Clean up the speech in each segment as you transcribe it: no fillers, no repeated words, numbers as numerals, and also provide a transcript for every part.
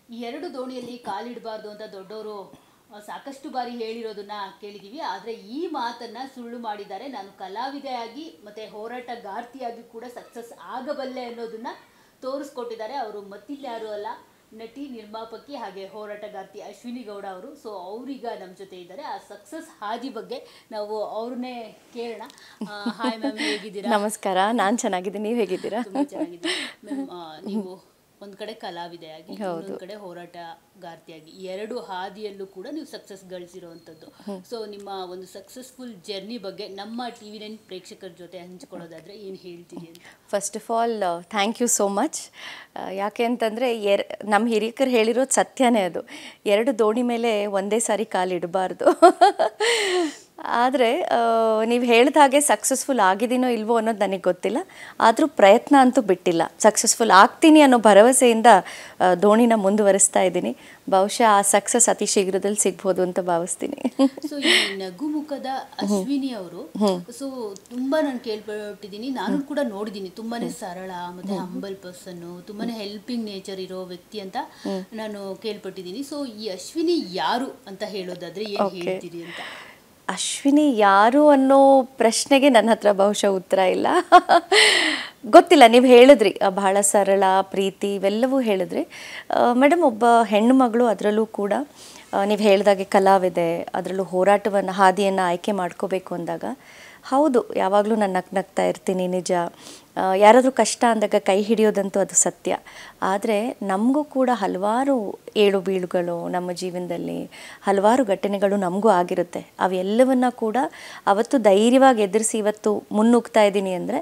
ಈ ಎರಡು ದೋಣಿಯಲ್ಲಿ ಕಾಲಿಡಬಾರ್ದು ಅಂತ ದೊಡ್ಡವರು ಸಾಕಷ್ಟು ಬಾರಿ ಹೇಳಿರೋದನ್ನ ಕೇಳಿದ್ದೀವಿ. ಆದರೆ ಈ ಮಾತನ್ನು ಸುಳ್ಳು ಮಾಡಿದ್ದಾರೆ. ನಾನು ಕಲಾವಿದೆಯಾಗಿ ಮತ್ತು ಹೋರಾಟಗಾರ್ತಿಯಾಗಿ ಕೂಡ ಸಕ್ಸಸ್ ಆಗಬಲ್ಲೆ ಅನ್ನೋದನ್ನು ತೋರಿಸ್ಕೊಟ್ಟಿದ್ದಾರೆ. ಅವರು ಮತ್ತಿಲ್ಲಾರು ಅಲ್ಲ, ನಟಿ, ನಿರ್ಮಾಪಕಿ ಹಾಗೆ ಹೋರಾಟಗಾರ್ತಿ ಅಶ್ವಿನಿ ಗೌಡ ಅವರು. ಸೊ ಅವರೀಗ ನಮ್ಮ ಜೊತೆ ಇದ್ದಾರೆ. ಆ ಸಕ್ಸಸ್ ಹಾದಿ ಬಗ್ಗೆ ನಾವು ಅವ್ರನ್ನೇ ಕೇಳೋಣ. ಹಾಯ್ ಮ್ಯಾಮ್, ಹೇಗಿದ್ದೀರಾ? ನಮಸ್ಕಾರ, ನಾನು ಚೆನ್ನಾಗಿದ್ದೀನಿ. ನೀವು ಹೇಗಿದ್ದೀರಾ? ತುಂಬ ಚೆನ್ನಾಗಿದ್ದೀನಿ ಮ್ಯಾಮ್. ನೀವು ಒಂದು ಕಡೆ ಕಲಾವಿದೆಯಾಗಿ, ಇನ್ನೊಂದು ಕಡೆ ಹೋರಾಟಗಾರ್ತಿಯಾಗಿ, ಎರಡು ಹಾದಿಯಲ್ಲೂ ಕೂಡ ನೀವು ಸಕ್ಸಸ್ ಗಳಿಸಿರುವಂಥದ್ದು. ಸೊ ನಿಮ್ಮ ಒಂದು ಸಕ್ಸಸ್ಫುಲ್ ಜರ್ನಿ ಬಗ್ಗೆ ನಮ್ಮ TV9 ಪ್ರೇಕ್ಷಕರ ಜೊತೆ ಹಂಚ್ಕೊಳ್ಳೋದಾದರೆ ಏನು ಹೇಳ್ತೀರಿ ಅಂತ? First of all thank you so much. ಯಾಕೆ ಅಂತಂದರೆ ನಮ್ಮ ಹಿರಿಯಕರು ಹೇಳಿರೋದು ಸತ್ಯನೇ. ಅದು ಎರಡು ದೋಣಿ ಮೇಲೆ ಒಂದೇ ಸಾರಿ ಕಾಲಿಡಬಾರ್ದು. ಆದರೆ ನೀವು ಹೇಳಿದ ಹಾಗೆ ಸಕ್ಸಸ್ಫುಲ್ ಆಗಿದ್ದೀನೋ ಇಲ್ವೋ ಅನ್ನೋದು ನನಗೆ ಗೊತ್ತಿಲ್ಲ. ಆದರೂ ಪ್ರಯತ್ನ ಅಂತೂ ಬಿಟ್ಟಿಲ್ಲ. ಸಕ್ಸಸ್ಫುಲ್ ಆಗ್ತೀನಿ ಅನ್ನೋ ಭರವಸೆಯಿಂದ ದೋಣಿನ ಮುಂದುವರಿಸ್ತಾ ಇದ್ದೀನಿ. ಬಹುಶಃ ಆ ಸಕ್ಸಸ್ ಅತಿ ಶೀಘ್ರದಲ್ಲಿ ಸಿಗ್ಬೋದು ಅಂತ ಭಾವಿಸ್ತೀನಿ. ಸೊ ಈ ನಗುಮುಖದ ಅಶ್ವಿನಿ ಅವರು, ಸೊ ತುಂಬ ನಾನು ಕೇಳ್ಪಟ್ಟಿದ್ದೀನಿ, ನಾನು ಕೂಡ ನೋಡಿದ್ದೀನಿ. ತುಂಬಾನೇ ಸರಳ ಮತ್ತೆ ಹಂಬಲ್ ಪರ್ಸನ್ನು, ತುಂಬಾನೇ ಹೆಲ್ಪಿಂಗ್ ನೇಚರ್ ಇರೋ ವ್ಯಕ್ತಿ ಅಂತ ನಾನು ಕೇಳ್ಪಟ್ಟಿದ್ದೀನಿ. ಸೊ ಈ ಅಶ್ವಿನಿ ಯಾರು ಅಂತ ಹೇಳೋದಾದ್ರೆ ಏನು ಹೇಳ್ತೀರಿ ಅಂತ? ಅಶ್ವಿನಿ ಯಾರು ಅನ್ನೋ ಪ್ರಶ್ನೆಗೆ ನನ್ನ ಹತ್ರ ಬಹುಶಃ ಉತ್ತರ ಇಲ್ಲ. ಗೊತ್ತಿಲ್ಲ. ನೀವು ಹೇಳಿದ್ರಿ ಬಹಳ ಸರಳ, ಪ್ರೀತಿ ಇವೆಲ್ಲವೂ ಹೇಳಿದ್ರಿ. ಮೇಡಮ್, ಒಬ್ಬ ಹೆಣ್ಣು ಮಗಳು, ಅದರಲ್ಲೂ ಕೂಡ ನೀವು ಹೇಳಿದಾಗೆ ಕಲಾವಿದೆ, ಅದರಲ್ಲೂ ಹೋರಾಟವನ್ನು ಹಾದಿಯನ್ನು ಆಯ್ಕೆ ಮಾಡ್ಕೋಬೇಕು ಅಂದಾಗ ಹೌದು, ಯಾವಾಗಲೂ ನಾನು ನಗ್ತಾ ಇರ್ತೀನಿ, ನಿಜ. ಯಾರಾದರೂ ಕಷ್ಟ ಅಂದಾಗ ಕೈ ಹಿಡಿಯೋದಂತೂ ಅದು ಸತ್ಯ. ಆದರೆ ನಮಗೂ ಕೂಡ ಹಲವಾರು ಏಳು ಬೀಳುಗಳು ನಮ್ಮ ಜೀವನದಲ್ಲಿ, ಹಲವಾರು ಘಟನೆಗಳು ನಮಗೂ ಆಗಿರುತ್ತೆ. ಅವೆಲ್ಲವನ್ನ ಕೂಡ ಅವತ್ತು ಧೈರ್ಯವಾಗಿ ಎದುರಿಸಿ ಇವತ್ತು ಮುನ್ನುಗ್ತಾ ಇದ್ದೀನಿ ಅಂದರೆ,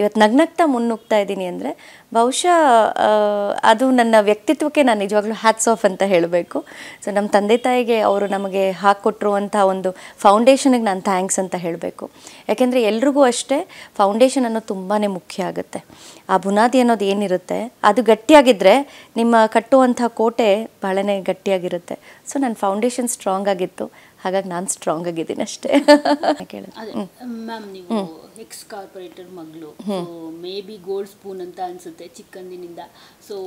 ಇವತ್ತು ನಗ್ನಗ್ತಾ ಮುನ್ನುಗ್ತಾ ಇದ್ದೀನಿ ಅಂದರೆ ಬಹುಶಃ ಅದು ನನ್ನ ವ್ಯಕ್ತಿತ್ವಕ್ಕೆ ನಾನು ನಿಜವಾಗ್ಲೂ ಹ್ಯಾಟ್ಸ್ ಆಫ್ ಅಂತ ಹೇಳಬೇಕು. ಸೊ ನಮ್ಮ ತಂದೆ ತಾಯಿಗೆ ಅವರು ನಮಗೆ ಹಾಕ್ಕೊಟ್ಟಿರುವಂಥ ಒಂದು ಫೌಂಡೇಶನ್ಗೆ ನಾನು ಥ್ಯಾಂಕ್ಸ್ ಅಂತ ಹೇಳಬೇಕು. ಯಾಕೆಂದರೆ ಎಲ್ರಿಗೂ ಅಷ್ಟೇ ಫೌಂಡೇಶನ್ ಅನ್ನೋದು ತುಂಬಾ ಮುಖ್ಯ ಆಗುತ್ತೆ. ಆ ಬುನಾದಿ ಅನ್ನೋದು ಏನಿರುತ್ತೆ ಅದು ಗಟ್ಟಿಯಾಗಿದ್ದರೆ ನಿಮ್ಮ ಕಟ್ಟುವಂಥ ಕೋಟೆ ಬಹಳನೇ ಗಟ್ಟಿಯಾಗಿರುತ್ತೆ. ಸೊ ನನ್ನ ಫೌಂಡೇಶನ್ ಸ್ಟ್ರಾಂಗ್ ಆಗಿತ್ತು, ಹಾಗಾಗಿ ನಾನು ಸ್ಟ್ರಾಂಗ್ ಆಗಿದ್ದೀನಿ ಅಷ್ಟೇ. ಮ್ಯಾಮ್, ನೀವು ಎಕ್ಸ್ ಕಾರ್ಪೊರೇಟರ್ ಮಗಳು, ಮೇ ಬಿ ಗೋಲ್ಡ್ ಸ್ಪೂನ್ ಅಂತ ಅನಿಸುತ್ತೆ ಚಿಕ್ಕಂದಿನಿಂದ. ಸೊ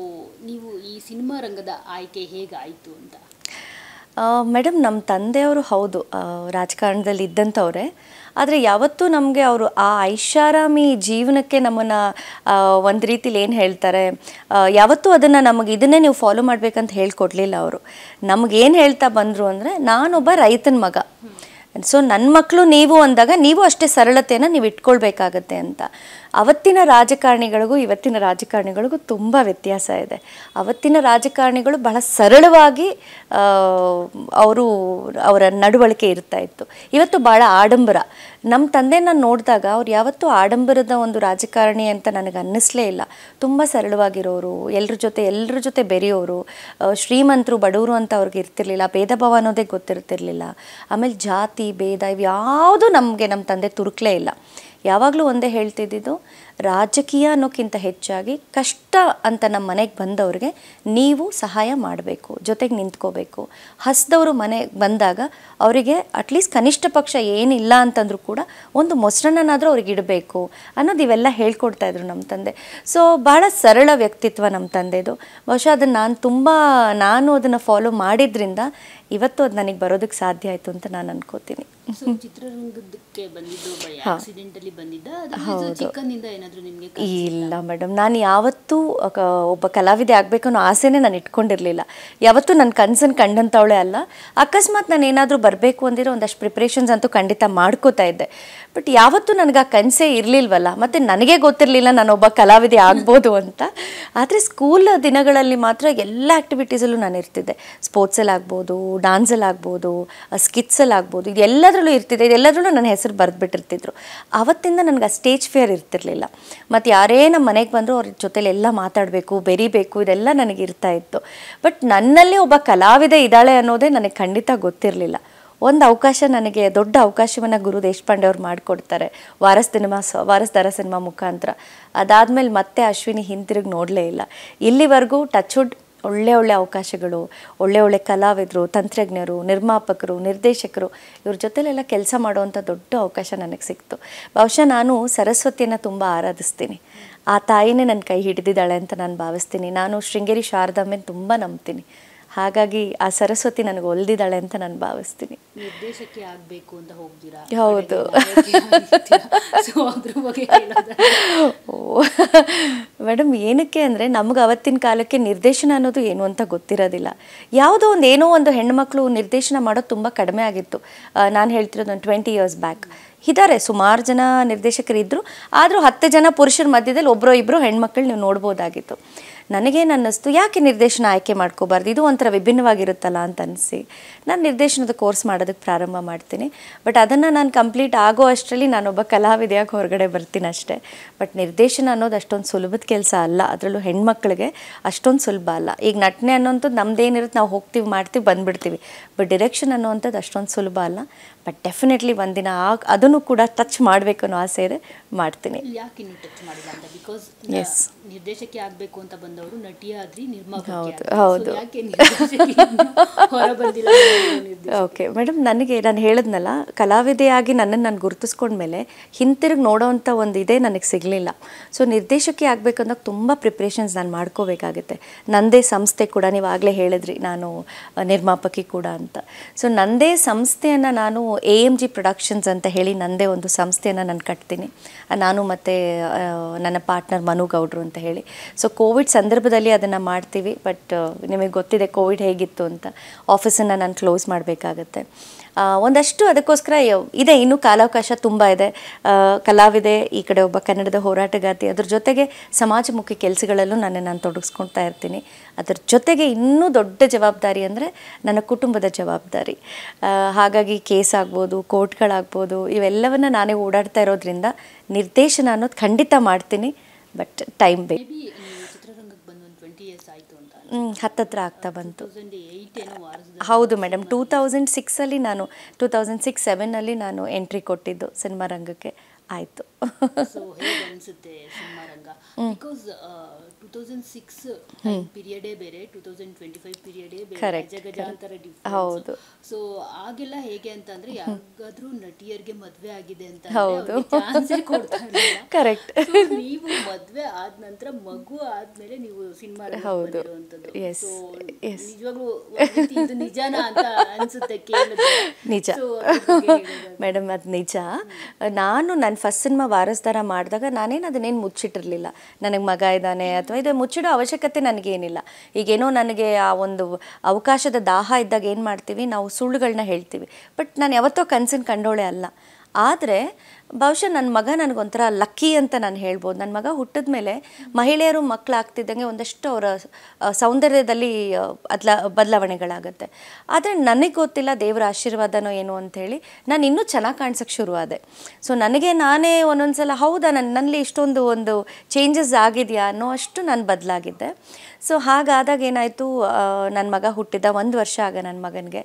ನೀವು ಈ ಸಿನಿಮಾ ರಂಗದ ಆಯ್ಕೆ ಹೇಗಾಯಿತು ಅಂತ? ಮೇಡಮ್, ನಮ್ಮ ತಂದೆಯವರು ಹೌದು ರಾಜಕಾರಣದಲ್ಲಿ ಇದ್ದಂಥವ್ರೆ. ಆದರೆ ಯಾವತ್ತೂ ನಮಗೆ ಅವರು ಆ ಐಷಾರಾಮಿ ಜೀವನಕ್ಕೆ ನಮ್ಮನ್ನು ಒಂದು ರೀತಿಲಿ ಏನು ಹೇಳ್ತಾರೆ, ಯಾವತ್ತೂ ಅದನ್ನು ನಮಗೆ ಇದನ್ನೇ ನೀವು ಫಾಲೋ ಮಾಡಬೇಕಂತ ಹೇಳ್ಕೊಡ್ಲಿಲ್ಲ ಅವರು. ನಮಗೇನು ಹೇಳ್ತಾ ಬಂದರು ಅಂದರೆ, ನಾನೊಬ್ಬ ರೈತನ ಮಗ, ಸೊ ನನ್ನ ಮಕ್ಕಳು ನೀವು ಅಂದಾಗ ನೀವು ಅಷ್ಟೇ ಸರಳತೆಯನ್ನು ನೀವು ಇಟ್ಕೊಳ್ಬೇಕಾಗತ್ತೆ ಅಂತ. ಅವತ್ತಿನ ರಾಜಕಾರಣಿಗಳಿಗೂ ಇವತ್ತಿನ ರಾಜಕಾರಣಿಗಳಿಗೂ ತುಂಬ ವ್ಯತ್ಯಾಸ ಇದೆ. ಅವತ್ತಿನ ರಾಜಕಾರಣಿಗಳು ಬಹಳ ಸರಳವಾಗಿ ಅವರ ನಡವಳಿಕೆ ಇರ್ತಾ ಇತ್ತು. ಇವತ್ತು ಭಾಳ ಆಡಂಬರ. ನಮ್ಮ ತಂದೆನ ನೋಡಿದಾಗ ಅವ್ರು ಯಾವತ್ತೂ ಆಡಂಬರದ ಒಂದು ರಾಜಕಾರಣಿ ಅಂತ ನನಗೆ ಅನ್ನಿಸ್ಲೇ ಇಲ್ಲ. ತುಂಬ ಸರಳವಾಗಿರೋರು, ಎಲ್ಲರ ಜೊತೆ ಬೆರೆಯೋರು, ಶ್ರೀಮಂತರು ಬಡವರು ಅಂತ ಅವ್ರಿಗೆ ಇರ್ತಿರ್ಲಿಲ್ಲ, ಭೇದ ಭಾವ ಅನ್ನೋದೇ ಗೊತ್ತಿರ್ತಿರ್ಲಿಲ್ಲ. ಆಮೇಲೆ ಜಾತಿ ಭೇದ ಇವ್ಯಾವುದೂ ನಮ್ಮ ತಂದೆ ತುರುಕ್ಲೇ ಇಲ್ಲ. ಯಾವಾಗಲೂ ಒಂದೇ ಹೇಳ್ತಿದ್ದಿದ್ದು, ರಾಜಕೀಯ ಅನ್ನೋಕ್ಕಿಂತ ಹೆಚ್ಚಾಗಿ ಕಷ್ಟ ಅಂತ ನಮ್ಮ ಮನೆಗೆ ಬಂದವ್ರಿಗೆ ನೀವು ಸಹಾಯ ಮಾಡಬೇಕು, ಜೊತೆಗೆ ನಿಂತ್ಕೋಬೇಕು. ಹಸ್ದವರು ಮನೆಗೆ ಬಂದಾಗ ಅವರಿಗೆ ಅಟ್ಲೀಸ್ಟ್ ಕನಿಷ್ಠ ಪಕ್ಷ ಏನಿಲ್ಲ ಅಂತಂದ್ರೂ ಕೂಡ ಒಂದು ಮೊಸರನ್ನಾದರೂ ಅವ್ರಿಗೆ ಇಡಬೇಕು ಅನ್ನೋದು ಇವೆಲ್ಲ ಹೇಳ್ಕೊಡ್ತಾ ಇದ್ರು ನಮ್ಮ ತಂದೆ. ಸೊ ಭಾಳ ಸರಳ ವ್ಯಕ್ತಿತ್ವ ನಮ್ಮ ತಂದೆದು. ಬಹುಶಃ ಅದನ್ನು ನಾನು ಅದನ್ನು ಫಾಲೋ ಮಾಡಿದ್ರಿಂದ ಇವತ್ತು ಅದು ನನಗೆ ಬರೋದಕ್ಕೆ ಸಾಧ್ಯ ಆಯಿತು ಅಂತ ನಾನು ಅನ್ಕೋತೀನಿ. ಚಿತ್ರರಂಗಕ್ಕೆ ಬಂದಿದ್ದು ಆಕ್ಸಿಡೆಂಟಲ್ಲಿ ಬಂದಿದ್ದ? ಚಿಕ್ಕಂದಿಂದ ಏನಾದರೂ ನಿಮಗೆ? ಇಲ್ಲ ಮೇಡಮ್, ನಾನು ಯಾವತ್ತೂ ಒಬ್ಬ ಕಲಾವಿದೆ ಆಗಬೇಕು ಅನ್ನೋ ಆಸೆನೇ ನಾನು ಇಟ್ಕೊಂಡಿರಲಿಲ್ಲ. ಯಾವತ್ತೂ ನನ್ನ ಕನಸನ್ನು ಕಂಡಂಥವಳೆ ಅಲ್ಲ. ಅಕಸ್ಮಾತ್ ನಾನು ಏನಾದರೂ ಬರಬೇಕು ಅಂದಿರೋ ಒಂದಷ್ಟು ಪ್ರಿಪ್ರೇಷನ್ಸ್ ಅಂತೂ ಖಂಡಿತ ಮಾಡ್ಕೋತಾ ಇದ್ದೆ. ಬಟ್ ಯಾವತ್ತೂ ನನಗೆ ಆ ಕನಸೇ ಇರಲಿಲ್ವಲ್ಲ, ಮತ್ತು ನನಗೆ ಗೊತ್ತಿರಲಿಲ್ಲ ನಾನೊಬ್ಬ ಕಲಾವಿದೆ ಆಗ್ಬೋದು ಅಂತ. ಆದರೆ ಸ್ಕೂಲ್ ದಿನಗಳಲ್ಲಿ ಮಾತ್ರ ಎಲ್ಲ ಆ್ಯಕ್ಟಿವಿಟೀಸಲ್ಲೂ ನಾನು ಇರ್ತಿದ್ದೆ. ಸ್ಪೋರ್ಟ್ಸಲ್ಲಿ ಆಗ್ಬೋದು, ಡಾನ್ಸಲ್ಲಿ ಆಗ್ಬೋದು, ಸ್ಕಿಟ್ಸಲ್ಲಿ ಆಗ್ಬೋದು, ಇದೆಲ್ಲದರಲ್ಲೂ ಇರ್ತಿದ್ದೆ. ಇದೆಲ್ಲದರಲ್ಲೂ ನನ್ನ ಹೆಸರು ಬರೆದ್ಬಿಟ್ಟಿರ್ತಿದ್ರು. ಆವತ್ತಿಂದ ನನಗೆ ಆ ಸ್ಟೇಜ್ ಫಿಯರ್ ಇರ್ತಿರಲಿಲ್ಲ. ಮತ್ತು ಯಾರೇ ನಮ್ಮ ಮನೆಗೆ ಬಂದರೂ ಅವ್ರ ಜೊತೆಲಿ ಎಲ್ಲ ಮಾತಾಡಬೇಕು, ಬೆರಿಬೇಕು, ಇದೆಲ್ಲ ನನಗೆ ಇರ್ತಾ ಇತ್ತು. ಬಟ್ ನನ್ನಲ್ಲಿ ಒಬ್ಬ ಕಲಾವಿದೆ ಇದ್ದಾಳೆ ಅನ್ನೋದೇ ನನಗೆ ಖಂಡಿತ ಗೊತ್ತಿರಲಿಲ್ಲ. ಒಂದು ಅವಕಾಶ, ನನಗೆ ದೊಡ್ಡ ಅವಕಾಶವನ್ನು ಗುರು ದೇಶಪಾಂಡೆ ಅವ್ರು ಮಾಡಿಕೊಡ್ತಾರೆ ವಾರಸ್ದಾರ ಸಿನಿಮಾ ಮುಖಾಂತರ. ಅದಾದಮೇಲೆ ಮತ್ತೆ ಅಶ್ವಿನಿ ಹಿಂತಿರುಗಿ ನೋಡಲೇ ಇಲ್ಲ. ಇಲ್ಲಿವರೆಗೂ ಟಚ್ವುಡ್ ಒಳ್ಳೆ ಅವಕಾಶಗಳು, ಒಳ್ಳೆ ಕಲಾವಿದರು, ತಂತ್ರಜ್ಞರು, ನಿರ್ಮಾಪಕರು, ನಿರ್ದೇಶಕರು ಇವ್ರ ಜೊತೆಲೆಲ್ಲ ಕೆಲಸ ಮಾಡುವಂಥ ದೊಡ್ಡ ಅವಕಾಶ ನನಗೆ ಸಿಕ್ತು. ಬಹುಶಃ ನಾನು ಸರಸ್ವತಿಯನ್ನು ತುಂಬ ಆರಾಧಿಸ್ತೀನಿ. ಆ ತಾಯಿನೇ ನನ್ನ ಕೈ ಹಿಡಿದಿದ್ದಾಳೆ ಅಂತ ನಾನು ಭಾವಿಸ್ತೀನಿ. ನಾನು ಶೃಂಗೇರಿ ಶಾರದಾಂಬೆನ ತುಂಬ ನಂಬ್ತೀನಿ. ಹಾಗಾಗಿ ಆ ಸರಸ್ವತಿ ನನಗೆ ಒಲ್ದಿದ್ದಾಳೆ ಅಂತ ನಾನು ಭಾವಿಸ್ತೀನಿ. ನಿರ್ದೇಶಕಿ ಆಗಬೇಕು ಅಂತ ಹೋಗ್ತೀರಾ? ಹೌದು. ಮೇಡಮ್, ಏನಕ್ಕೆ ಅಂದರೆ ನಮ್ಗೆ ಅವತ್ತಿನ ಕಾಲಕ್ಕೆ ನಿರ್ದೇಶನ ಅನ್ನೋದು ಏನು ಅಂತ ಗೊತ್ತಿರೋದಿಲ್ಲ. ಯಾವುದೋ ಒಂದು ಏನೋ ಒಂದು ಹೆಣ್ಮಕ್ಳು ನಿರ್ದೇಶನ ಮಾಡೋದು ತುಂಬ ಕಡಿಮೆ ಆಗಿತ್ತು. ನಾನು ಹೇಳ್ತಿರೋದು ಒಂದು 20 years ಬ್ಯಾಕ್. ಇದ್ದಾರೆ ಸುಮಾರು ಜನ ನಿರ್ದೇಶಕರಿದ್ದರು, ಆದರೂ 10 ಜನ ಪುರುಷರ ಮಧ್ಯದಲ್ಲಿ ಒಬ್ಬರೋ ಇಬ್ಬರು ಹೆಣ್ಮಕ್ಳು ನೀವು ನೋಡ್ಬೋದಾಗಿತ್ತು. ನನಗೇನು ಅನ್ನಿಸ್ತು, ಯಾಕೆ ನಿರ್ದೇಶನ ಆಯ್ಕೆ ಮಾಡ್ಕೋಬಾರ್ದು, ಇದು ಒಂಥರ ವಿಭಿನ್ನವಾಗಿರುತ್ತಲ್ಲ ಅಂತ ಅನಿಸಿ ನಾನು ನಿರ್ದೇಶನದ ಕೋರ್ಸ್ ಮಾಡೋದಕ್ಕೆ ಪ್ರಾರಂಭ ಮಾಡ್ತೀನಿ. ಬಟ್ ಅದನ್ನು ನಾನು ಕಂಪ್ಲೀಟ್ ಆಗೋ ಅಷ್ಟರಲ್ಲಿ ನಾನೊಬ್ಬ ಕಲಾವಿದೆಯಾಗಿ ಹೊರಗಡೆ ಬರ್ತೀನಿ ಅಷ್ಟೇ. ಬಟ್ ನಿರ್ದೇಶನ ಅನ್ನೋದು ಅಷ್ಟೊಂದು ಸುಲಭದ ಕೆಲಸ ಅಲ್ಲ, ಅದರಲ್ಲೂ ಹೆಣ್ಮಕ್ಳಿಗೆ ಅಷ್ಟೊಂದು ಸುಲಭ ಅಲ್ಲ. ಈಗ ನಟನೆ ಅನ್ನೋಂಥದ್ದು ನಮ್ದೇನಿರುತ್ತೆ, ನಾವು ಹೋಗ್ತೀವಿ ಮಾಡ್ತೀವಿ ಬಂದುಬಿಡ್ತೀವಿ. ಬಟ್ ಡಿರೆಕ್ಷನ್ ಅನ್ನೋವಂಥದ್ದು ಅಷ್ಟೊಂದು ಸುಲಭ ಅಲ್ಲ. ಬಟ್ ಡೆಫಿನೆಟ್ಲಿ ಒಂದಿನ ಅದನ್ನು ಕೂಡ ಟಚ್ ಮಾಡಬೇಕು ಅನ್ನೋ ಆಸೆ ಇದೆ, ಮಾಡ್ತೀನಿ. ಯಾಕೆ ನೀವು ಟಚ್ ಮಾಡಿಲ್ಲ ಅಂತ? ಬಿಕಾಸ್ ನಿರ್ದೇಶಕಿ ಆಗಬೇಕು ಅಂತ ಬಂದವರು ನಟಿಯಾದ್ರಿ, ನಿರ್ಮಾಪಕಿ. ಹೌದು. ಯಾಕೆ ನಿರ್ದೇಶಕಿ ಹೊರ ಬಂದಿಲ್ಲ? ಓಕೆ ಮೇಡಮ್, ನಾನು ಹೇಳಿದ್ನಲ್ಲ, ಕಲಾವಿದೆಯಾಗಿ ನನ್ನನ್ನು ನಾನು ಗುರುತಿಸ್ಕೊಂಡ್ಮೇಲೆ ಹಿಂತಿರುಗಿ ನೋಡೋವಂಥ ಒಂದು ಇದೇ ನನಗೆ ಸಿಗಲಿಲ್ಲ. ಸೊ ನಿರ್ದೇಶಕಿ ಆಗಬೇಕಂದಾಗ ತುಂಬ ಪ್ರಿಪ್ರೇಷನ್ಸ್ ನಾನು ಮಾಡ್ಕೋಬೇಕಾಗುತ್ತೆ. ನನ್ನದೇ ಸಂಸ್ಥೆ ಕೂಡ, ನೀವು ಆಗಲೇ ಹೇಳಿದ್ರಿ ನಾನು ನಿರ್ಮಾಪಕಿ ಕೂಡ ಅಂತ. ಸೊ ನನ್ನದೇ ಸಂಸ್ಥೆಯನ್ನು ನಾನು AMG ಪ್ರೊಡಕ್ಷನ್ಸ್ ಅಂತ ಹೇಳಿ ನನ್ನದೇ ಒಂದು ಸಂಸ್ಥೆಯನ್ನು ನಾನು ಕಟ್ತೀನಿ. ನಾನು ಮತ್ತು ನನ್ನ ಪಾರ್ಟ್ನರ್ ಮನು ಗೌಡ್ರು ಅಂತ ಹೇಳಿ. ಸೊ ಕೋವಿಡ್ ಸಂದರ್ಭದಲ್ಲಿ ಅದನ್ನು ಮಾಡ್ತೀವಿ. ಬಟ್ ನಿಮಗೆ ಗೊತ್ತಿದೆ ಕೋವಿಡ್ ಹೇಗಿತ್ತು ಅಂತ. ಆಫೀಸನ್ನು ನಾನು ಕ್ಲೋಸ್ ಮಾಡಬೇಕಾಗತ್ತೆ. ಒಂದಷ್ಟು ಅದಕ್ಕೋಸ್ಕರ ಇದೆ, ಇನ್ನೂ ಕಾಲಾವಕಾಶ ತುಂಬ ಇದೆ. ಕಲಾವಿದೆ, ಈ ಕಡೆ ಒಬ್ಬ ಕನ್ನಡದ ಹೋರಾಟಗಾರ್ತಿ, ಅದ್ರ ಜೊತೆಗೆ ಸಮಾಜಮುಖಿ ಕೆಲಸಗಳಲ್ಲೂ ನಾನು ತೊಡಗಿಸ್ಕೊಳ್ತಾ ಇರ್ತೀನಿ. ಅದ್ರ ಜೊತೆಗೆ ಇನ್ನೂ ದೊಡ್ಡ ಜವಾಬ್ದಾರಿ ಅಂದರೆ ನನ್ನ ಕುಟುಂಬದ ಜವಾಬ್ದಾರಿ. ಹಾಗಾಗಿ ಕೇಸ್ ಆಗ್ಬೋದು, ಕೋರ್ಟ್ಗಳಾಗ್ಬೋದು, ಇವೆಲ್ಲವನ್ನು ನಾನೇ ಓಡಾಡ್ತಾ ಇರೋದ್ರಿಂದ ನಿರ್ದೇಶನ ಅನ್ನೋದು ಖಂಡಿತ ಮಾಡ್ತೀನಿ. ಬಟ್ ಟೈಮ್ ಬೇಕು. ಚಿತ್ರರಂಗಕ್ಕೆ ಬಂದು 20 years ಆಯಿತು ಅಂತ. ಹತ್ತತ್ರ ಆಗ್ತಾ ಬಂತು. 2008 ಹೌದು ಮೇಡಮ್, 2006 ನಾನು 2006-07 ನಾನು ಎಂಟ್ರಿ ಕೊಟ್ಟಿದ್ದು ಸಿನಿಮಾ ರಂಗಕ್ಕೆ. ಆಯಿತು. ಸೊ ಹೇಗೆ ಅನಿಸುತ್ತೆ ಸಿನಿಮಾ ರಂಗ? ಬಿಕಾಸ್ 2006 ಪೀರಿಯಡೇ ಬೇರೆ, 2025 ಪೀರಿಯಡೇ ಬೇರೆ, ಗಜಗಜಾಂತರ ಡಿಫರೆನ್ಸ್. ಹೌದು. ಸೊ ಆಗೆಲ್ಲ ಹೇಗೆ ಅಂತಂದ್ರೆ ಯಾರಿಗಾದ್ರೂ ನಟಿಯರಿಗೆ ಮದ್ವೆ ಆಗಿದೆ ಅಂತ ಚಾನ್ಸೇ ಕೊಡ್ತಾ ಇರಲಿಲ್ಲ. ಕರೆಕ್ಟ್. ನೀವು ಮದ್ವೆ ಆದ ನಂತರ ಮಗು ಆದ್ಮೇಲೆ ನೀವು ಸಿನಿಮಾ ಬಂದಿರುವಂತದ್ದು. ಸೊ ನಿಜವಾಗ್ಲೂ ಇದು ನಿಜಾನ ಅಂತ ಅನ್ಸುತ್ತೆ ಕೇಳಿದ್ರೆ. ನಿಜ ಮೇಡಮ್, ಅದು ನಿಜ. ನಾನು ನನ್ನ ಫಸ್ಟ್ ಸಿನಿಮಾ ವಾರಸ್ದಾರ ಮಾಡಿದಾಗ ನಾನೇನು ಅದನ್ನೇನು ಮುಚ್ಚಿಟ್ಟಿರಲಿಲ್ಲ. ನನಗೆ ಮಗ ಇದ್ದಾನೆ ಅಥವಾ ಇದು ಮುಚ್ಚಿಡೋ ಅವಶ್ಯಕತೆ ನನಗೇನಿಲ್ಲ. ಈಗೇನೋ ನನಗೆ ಆ ಒಂದು ಅವಕಾಶದ ದಾಹ ಇದ್ದಾಗ ಏನು ಮಾಡ್ತೀವಿ, ನಾವು ಸುಳ್ಳುಗಳನ್ನ ಹೇಳ್ತೀವಿ. ಬಟ್ ನಾನು ಯಾವತ್ತೋ ಕನಸಿನ ಕಂಡೋಳೆ ಅಲ್ಲ. ಆದರೆ ಬಹುಶಃ ನನ್ನ ಮಗ ನನಗೊಂಥರ ಲಕ್ಕಿ ಅಂತ ನಾನು ಹೇಳ್ಬೋದು. ನನ್ನ ಮಗ ಹುಟ್ಟಿದ ಮೇಲೆ ಮಹಿಳೆಯರು ಮಕ್ಕಳಾಗ್ತಿದ್ದಂಗೆ ಒಂದಷ್ಟು ಅವರ ಸೌಂದರ್ಯದಲ್ಲಿ ಬದಲಾವಣೆಗಳಾಗುತ್ತೆ. ಆದರೆ ನನಗೆ ಗೊತ್ತಿಲ್ಲ ದೇವರ ಆಶೀರ್ವಾದನೋ ಏನು ಅಂಥೇಳಿ ನಾನು ಇನ್ನೂ ಚೆನ್ನಾಗಿ ಕಾಣಿಸೋಕ್ಕೆ ಶುರುವಾದೆ. ಸೊ ನನಗೆ ನಾನೇ ಒಂದೊಂದು ಸಲ ಹೌದಾ ನನ್ನಲ್ಲಿ ಇಷ್ಟೊಂದು ಒಂದು ಚೇಂಜಸ್ ಆಗಿದೆಯಾ ಅನ್ನೋ ಅಷ್ಟು ನಾನು ಬದಲಾಗಿದ್ದೆ. ಸೊ ಹಾಗಾದಾಗ ಏನಾಯಿತು, ನನ್ನ ಮಗ ಹುಟ್ಟಿದ 1 ವರ್ಷ ಆಗ ನನ್ನ ಮಗನಿಗೆ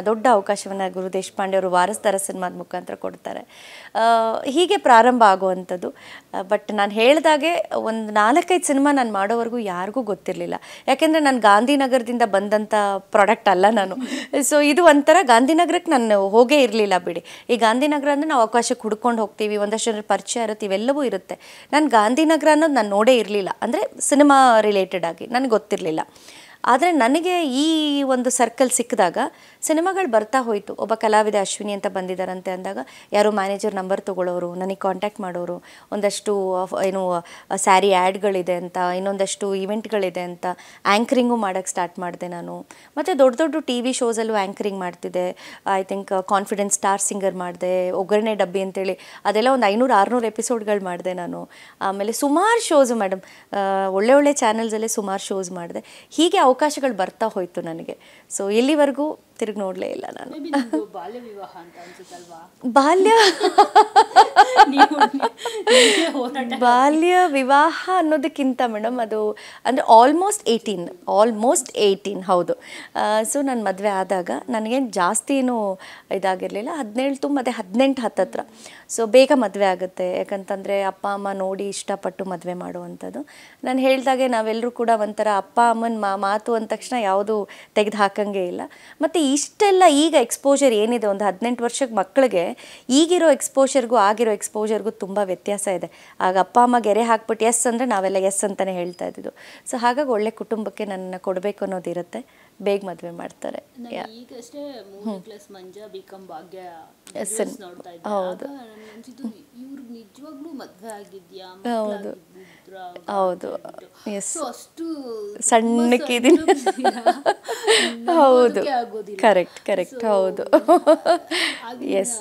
ದೊಡ್ಡ ಅವಕಾಶವನ್ನು ಗುರು ದೇಶಪಾಂಡೆ ಅವರು ವಾರಸ್ದಾರ ಸಿನಿಮಾದ ಮುಖಾಂತರ ಕೊಡ್ತಾರೆ. ಹೀಗೆ ಪ್ರಾರಂಭ ಆಗುವಂಥದ್ದು. ಬಟ್ ನಾನು ಹೇಳಿದಾಗೆ ಒಂದು 4-5 ಸಿನಿಮಾ ನಾನು ಮಾಡೋವರೆಗೂ ಯಾರಿಗೂ ಗೊತ್ತಿರಲಿಲ್ಲ. ಯಾಕೆಂದರೆ ನಾನು ಗಾಂಧಿನಗರದಿಂದ ಬಂದಂಥ ಪ್ರಾಡಕ್ಟ್ ಅಲ್ಲ ನಾನು. ಸೊ ಇದು ಒಂಥರ ಗಾಂಧಿನಗರಕ್ಕೆ ನಾನು ಹೋಗೇ ಇರಲಿಲ್ಲ ಬಿಡಿ. ಈ ಗಾಂಧಿನಗರ ಅಂದರೆ ನಾವು ಅವಕಾಶಕ್ಕೆ ಹುಡ್ಕೊಂಡು ಹೋಗ್ತೀವಿ, ಒಂದಷ್ಟು ಜನರ ಪರಿಚಯ ಇರುತ್ತೆ, ಇವೆಲ್ಲವೂ ಇರುತ್ತೆ. ನಾನು ಗಾಂಧಿನಗರ ಅನ್ನೋದು ನಾನು ನೋಡೇ ಇರಲಿಲ್ಲ. ಅಂದರೆ ಸಿನಿಮಾ ರಿಲೇಟೆಡ್ ಆಗಿ ನನಗೆ ಗೊತ್ತಿರಲಿಲ್ಲ. ಆದರೆ ನನಗೆ ಈ ಒಂದು ಸರ್ಕಲ್ ಸಿಕ್ಕಿದಾಗ ಸಿನಿಮಾಗಳು ಬರ್ತಾ ಹೋಯಿತು. ಒಬ್ಬ ಕಲಾವಿದೆ ಅಶ್ವಿನಿ ಅಂತ ಬಂದಿದ್ದಾರಂತೆ ಅಂದಾಗ ಯಾರೋ ಮ್ಯಾನೇಜರ್ ನಂಬರ್ ತೊಗೊಳ್ಳೋರು, ನನಗೆ ಕಾಂಟ್ಯಾಕ್ಟ್ ಮಾಡೋರು. ಒಂದಷ್ಟು ಏನು ಸ್ಯಾರಿ ಆ್ಯಡ್ಗಳಿದೆ ಅಂತ, ಇನ್ನೊಂದಷ್ಟು ಈವೆಂಟ್ಗಳಿದೆ ಅಂತ ಆ್ಯಂಕರಿಂಗು ಮಾಡೋಕ್ಕೆ ಸ್ಟಾರ್ಟ್ ಮಾಡಿದೆ ನಾನು. ಮತ್ತು ದೊಡ್ಡ ದೊಡ್ಡ TV ಶೋಸಲ್ಲೂ ಆ್ಯಂಕರಿಂಗ್ ಮಾಡ್ತಿದ್ದೆ. I think confidence star singer ಮಾಡಿದೆ, ಒಗ್ಗರಣೆ ಡಬ್ಬಿ ಅಂತೇಳಿ ಅದೆಲ್ಲ ಒಂದು 500-600 ಎಪಿಸೋಡ್ಗಳು ಮಾಡಿದೆ ನಾನು. ಆಮೇಲೆ ಸುಮಾರು ಶೋಸು ಮೇಡಮ್, ಒಳ್ಳೆ ಚಾನಲ್ಸಲ್ಲೇ ಸುಮಾರು ಶೋಸ್ ಮಾಡಿದೆ. ಹೀಗೆ ಅವಕಾಶಗಳು ಬರ್ತಾ ಹೋಯಿತು ನನಗೆ. ಸೊ ಇಲ್ಲಿವರೆಗೂ ತಿರುಗಿ ನೋಡಲೇ ಇಲ್ಲ ನಾನು. ಬಾಲ್ಯ ವಿವಾಹ ಅಂತ ಅನ್ಸುತ್ತಲ್ವಾ? ಬಾಲ್ಯ ವಿವಾಹ ಅನ್ನೋದಕ್ಕಿಂತ ಮೇಡಮ್ ಅದು ಅಂದರೆ ಆಲ್ಮೋಸ್ಟ್ 18 ಹೌದು. ಸೊ ನಾನು ಮದುವೆ ಆದಾಗ ನನಗೇನು ಜಾಸ್ತಿ ಏನೂ ಇದಾಗಿರಲಿಲ್ಲ. 17 ತುಂಬ, 18 ಹತ್ತತ್ರ. ಸೊ ಬೇಗ ಮದುವೆ ಆಗುತ್ತೆ. ಯಾಕಂತಂದರೆ ಅಪ್ಪ ಅಮ್ಮ ನೋಡಿ ಇಷ್ಟಪಟ್ಟು ಮದುವೆ ಮಾಡುವಂಥದ್ದು. ನಾನು ಹೇಳಿದಾಗೆ ನಾವೆಲ್ಲರೂ ಕೂಡ ಒಂಥರ ಅಪ್ಪ ಅಮ್ಮನ ಮಾತು ಅಂದ ತಕ್ಷಣ ಯಾವುದು ತೆಗೆದು ಹಾಕಂಗೆ ಇಲ್ಲ. ಮತ್ತು ಇಷ್ಟೆಲ್ಲ ಈಗ ಎಕ್ಸ್ಪೋಜರ್ ಏನಿದೆ, ಒಂದು 18 ವರ್ಷಕ್ಕೆ ಮಕ್ಕಳಿಗೆ ಈಗಿರೋ ಎಕ್ಸ್ಪೋಜರ್ಗೂ ಆಗಿರೋ ಎಕ್ಸ್ಪೋಜರ್ಗೂ ತುಂಬ ವ್ಯತ್ಯಾಸ ಇದೆ. ಆಗ ಅಪ್ಪ ಅಮ್ಮ ಗೆರೆ ಹಾಕ್ಬಿಟ್ಟು ಎಸ್ ಅಂದರೆ ನಾವೆಲ್ಲ ಎಸ್ ಅಂತಲೇ ಹೇಳ್ತಾ ಇದ್ದಿದ್ದು. ಸೊ ಹಾಗಾಗಿ ಒಳ್ಳೆ ಕುಟುಂಬಕ್ಕೆ ನನ್ನ ಕೊಡಬೇಕು ಅನ್ನೋದಿರುತ್ತೆ. ಬೇಗ ಮದುವೆ ಮಾಡ್ತಾರೆ. ಈಗಷ್ಟೇ 3ನೇ ಕ್ಲಾಸ್ ಮಂಜಾ ಬಿಕಾಂ ಭಾಗ್ಯ ನೋಡ್ತಾ ಇದ್ದೆ. ಹೌದು ಇವ್ರಿಗೆ ನಿಜವಾಗ್ಲೂ ಮದುವೆ ಆಗಿದ್ಯಾ? ಹೌದು ಎಸ್ ಅಷ್ಟು ಸಣ್ಣಕ್ಕಿದ್ದೀನಿ. ಹೌದು ಕರೆಕ್ಟ್ ಹೌದು ಎಸ್.